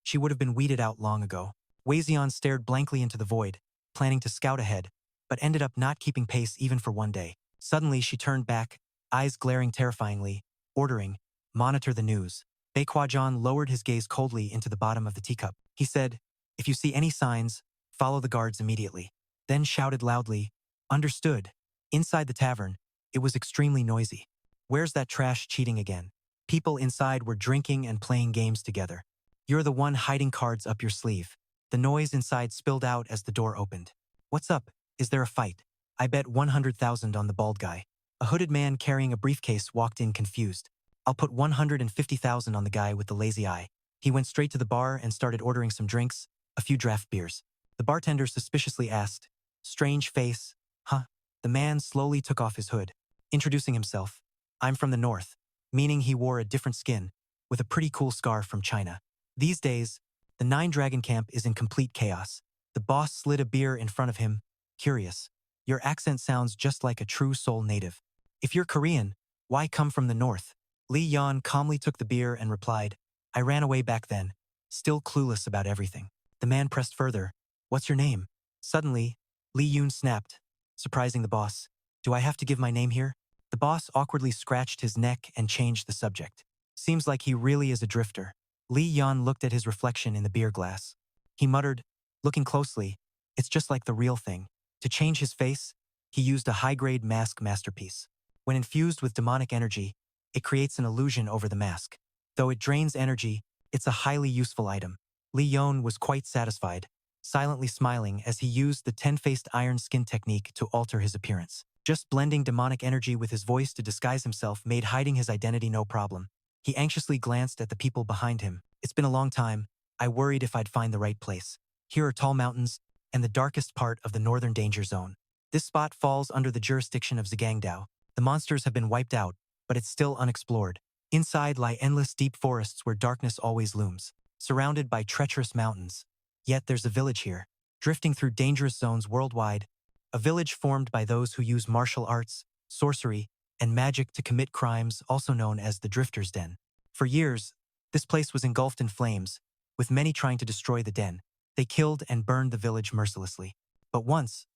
she would have been weeded out long ago. Wei Zion stared blankly into the void, planning to scout ahead, but ended up not keeping pace even for one day. Suddenly, she turned back, eyes glaring terrifyingly, ordering, "Monitor the news." Bei Kwajan lowered his gaze coldly into the bottom of the teacup. He said, "If you see any signs, follow the guards immediately." Then shouted loudly, "Understood." Inside the tavern, it was extremely noisy. "Where's that trash cheating again?" People inside were drinking and playing games together. "You're the one hiding cards up your sleeve." The noise inside spilled out as the door opened. "What's up? Is there a fight?" "I bet 100,000 on the bald guy." A hooded man carrying a briefcase walked in confused. "I'll put 150,000 on the guy with the lazy eye." He went straight to the bar and started ordering some drinks, a few draft beers. The bartender suspiciously asked, "Strange face, huh?" The man slowly took off his hood, introducing himself. "I'm from the north," meaning he wore a different skin, with a pretty cool scar from China. These days, the Nine Dragon Camp is in complete chaos. The boss slid a beer in front of him, curious. "Your accent sounds just like a true Seoul native. If you're Korean, why come from the north?" Lee Yeon calmly took the beer and replied, "I ran away back then, still clueless about everything." The man pressed further, "What's your name?" Suddenly, Lee Yeon snapped, surprising the boss. "Do I have to give my name here?" The boss awkwardly scratched his neck and changed the subject. "Seems like he really is a drifter." Lee Yeon looked at his reflection in the beer glass. He muttered, looking closely, "It's just like the real thing." To change his face, he used a high-grade mask masterpiece. When infused with demonic energy, it creates an illusion over the mask. Though it drains energy, it's a highly useful item. Lee Yeon was quite satisfied, silently smiling as he used the 10-faced iron skin technique to alter his appearance. Just blending demonic energy with his voice to disguise himself made hiding his identity no problem. He anxiously glanced at the people behind him. "It's been a long time. I worried if I'd find the right place. Here are tall mountains and the darkest part of the northern danger zone. This spot falls under the jurisdiction of Zagangdao. The monsters have been wiped out, but it's still unexplored. Inside lie endless deep forests where darkness always looms, surrounded by treacherous mountains. Yet there's a village here, drifting through dangerous zones worldwide, a village formed by those who use martial arts, sorcery, and magic to commit crimes, also known as the Drifter's Den. For years, this place was engulfed in flames, with many trying to destroy the den. They killed and burned the village mercilessly. But once,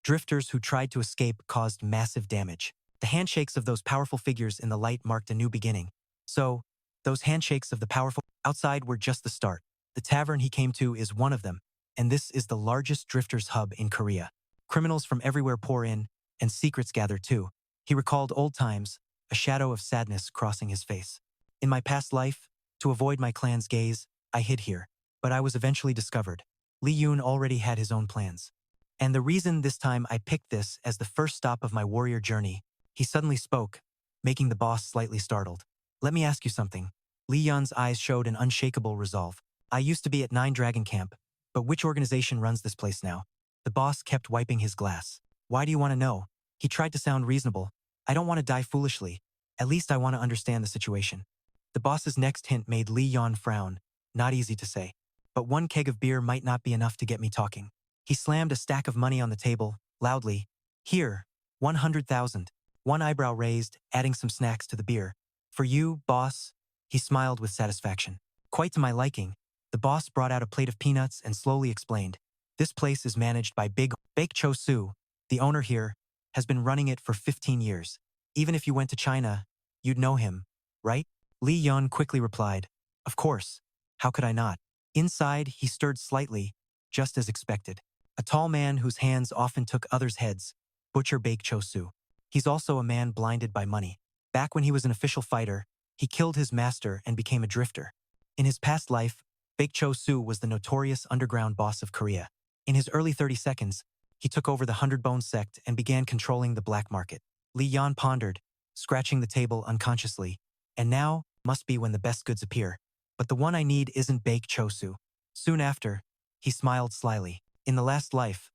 drifters who tried to escape caused massive damage. The handshakes of those powerful figures in the light marked a new beginning. So, those handshakes of the powerful outside were just the start. The tavern he came to is one of them, and this is the largest drifters' hub in Korea. Criminals from everywhere pour in, and secrets gather too. He recalled old times, a shadow of sadness crossing his face. "In my past life, to avoid my clan's gaze, I hid here, but I was eventually discovered." Lee Yeon already had his own plans. "And the reason this time I picked this as the first stop of my warrior journey," he suddenly spoke, making the boss slightly startled. "Let me ask you something." Lee Yeon's eyes showed an unshakable resolve. "I used to be at Nine Dragon Camp, but which organization runs this place now?" The boss kept wiping his glass. "Why do you want to know?" He tried to sound reasonable. "I don't want to die foolishly. At least I want to understand the situation." The boss's next hint made Lee Yeon frown. Not easy to say. "But one keg of beer might not be enough to get me talking." He slammed a stack of money on the table, loudly. "Here, 100,000. One eyebrow raised, adding some snacks to the beer. "For you, boss." He smiled with satisfaction. Quite to my liking, the boss brought out a plate of peanuts and slowly explained. "This place is managed by Big Cho Soo. The owner here has been running it for 15 years. Even if you went to China, you'd know him, right?" Lee Yeon quickly replied, "Of course. How could I not?" Inside, he stirred slightly, just as expected. A tall man whose hands often took others' heads, Butcher Baek Cho-soo. He's also a man blinded by money. Back when he was an official fighter, he killed his master and became a drifter. In his past life, Baek Cho-soo was the notorious underground boss of Korea. In his early 30 seconds, he took over the 100 Bone sect and began controlling the black market. Lee Yeon pondered, scratching the table unconsciously. And now must be when the best goods appear. But the one I need isn't Baek Cho-soo. Soon after, he smiled slyly. In the last life,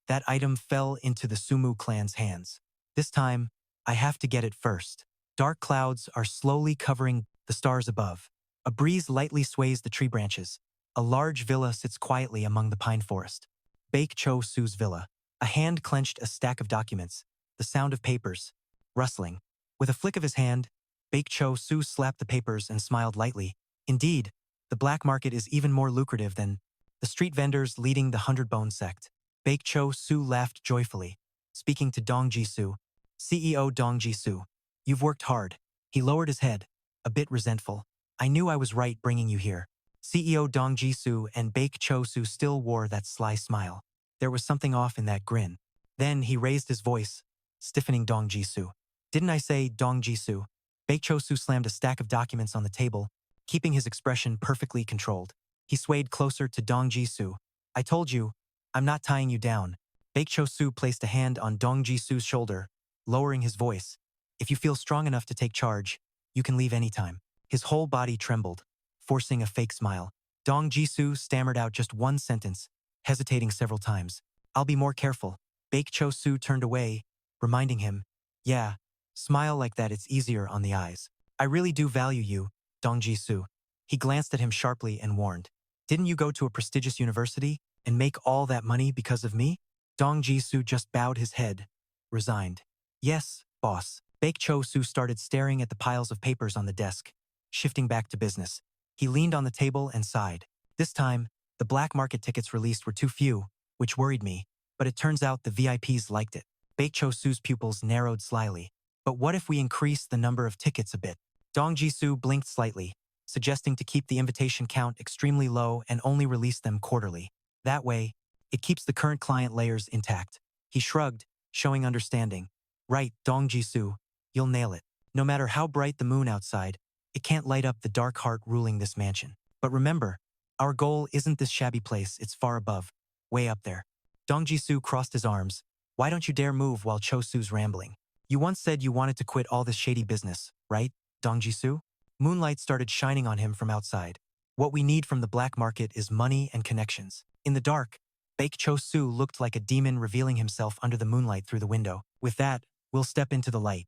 that item fell into the Sumu clan's hands. This time, I have to get it first. Dark clouds are slowly covering the stars above. A breeze lightly sways the tree branches. A large villa sits quietly among the pine forest. Baek Cho-soo's villa. A hand clenched a stack of documents, the sound of papers, rustling. With a flick of his hand, Baek Cho-soo slapped the papers and smiled lightly. Indeed, the black market is even more lucrative than the street vendors leading the 100 Bone sect. Baek Cho-soo laughed joyfully, speaking to Dong Ji-soo. CEO Dong Ji-soo, you've worked hard. He lowered his head, a bit resentful. I knew I was right bringing you here. CEO Dong Ji-soo and Baek Cho-soo still wore that sly smile. There was something off in that grin. Then he raised his voice, stiffening Dong Ji-soo. Didn't I say Dong Ji-soo? Baek Cho-soo slammed a stack of documents on the table, keeping his expression perfectly controlled. He swayed closer to Dong Ji-soo. I told you, I'm not tying you down. Baek Cho-soo placed a hand on Dong Ji-soo's shoulder, lowering his voice. If you feel strong enough to take charge, you can leave anytime. His whole body trembled, forcing a fake smile. Dong Ji-soo stammered out just one sentence, hesitating several times. I'll be more careful. Baek Cho-soo turned away, reminding him, yeah, smile like that, it's easier on the eyes. I really do value you, Dong Ji-soo. He glanced at him sharply and warned. Didn't you go to a prestigious university and make all that money because of me? Dong Ji-soo just bowed his head, resigned. Yes, boss. Baek Cho-soo started staring at the piles of papers on the desk, shifting back to business. He leaned on the table and sighed. This time, the black market tickets released were too few, which worried me, but it turns out the VIPs liked it. Baek Cho-soo's pupils narrowed slyly. But what if we increase the number of tickets a bit? Dong Ji-soo blinked slightly, suggesting to keep the invitation count extremely low and only release them quarterly. That way, it keeps the current client layers intact. He shrugged, showing understanding. Right, Dong Ji-soo, you'll nail it. No matter how bright the moon outside, it can't light up the dark heart ruling this mansion. But remember, our goal isn't this shabby place, it's far above, way up there. Dong Ji-soo crossed his arms. Why don't you dare move while Cho-soo's rambling? You once said you wanted to quit all this shady business, right, Dong Ji-soo? Moonlight started shining on him from outside. What we need from the black market is money and connections. In the dark, Baek Cho-soo looked like a demon revealing himself under the moonlight through the window. With that, we'll step into the light.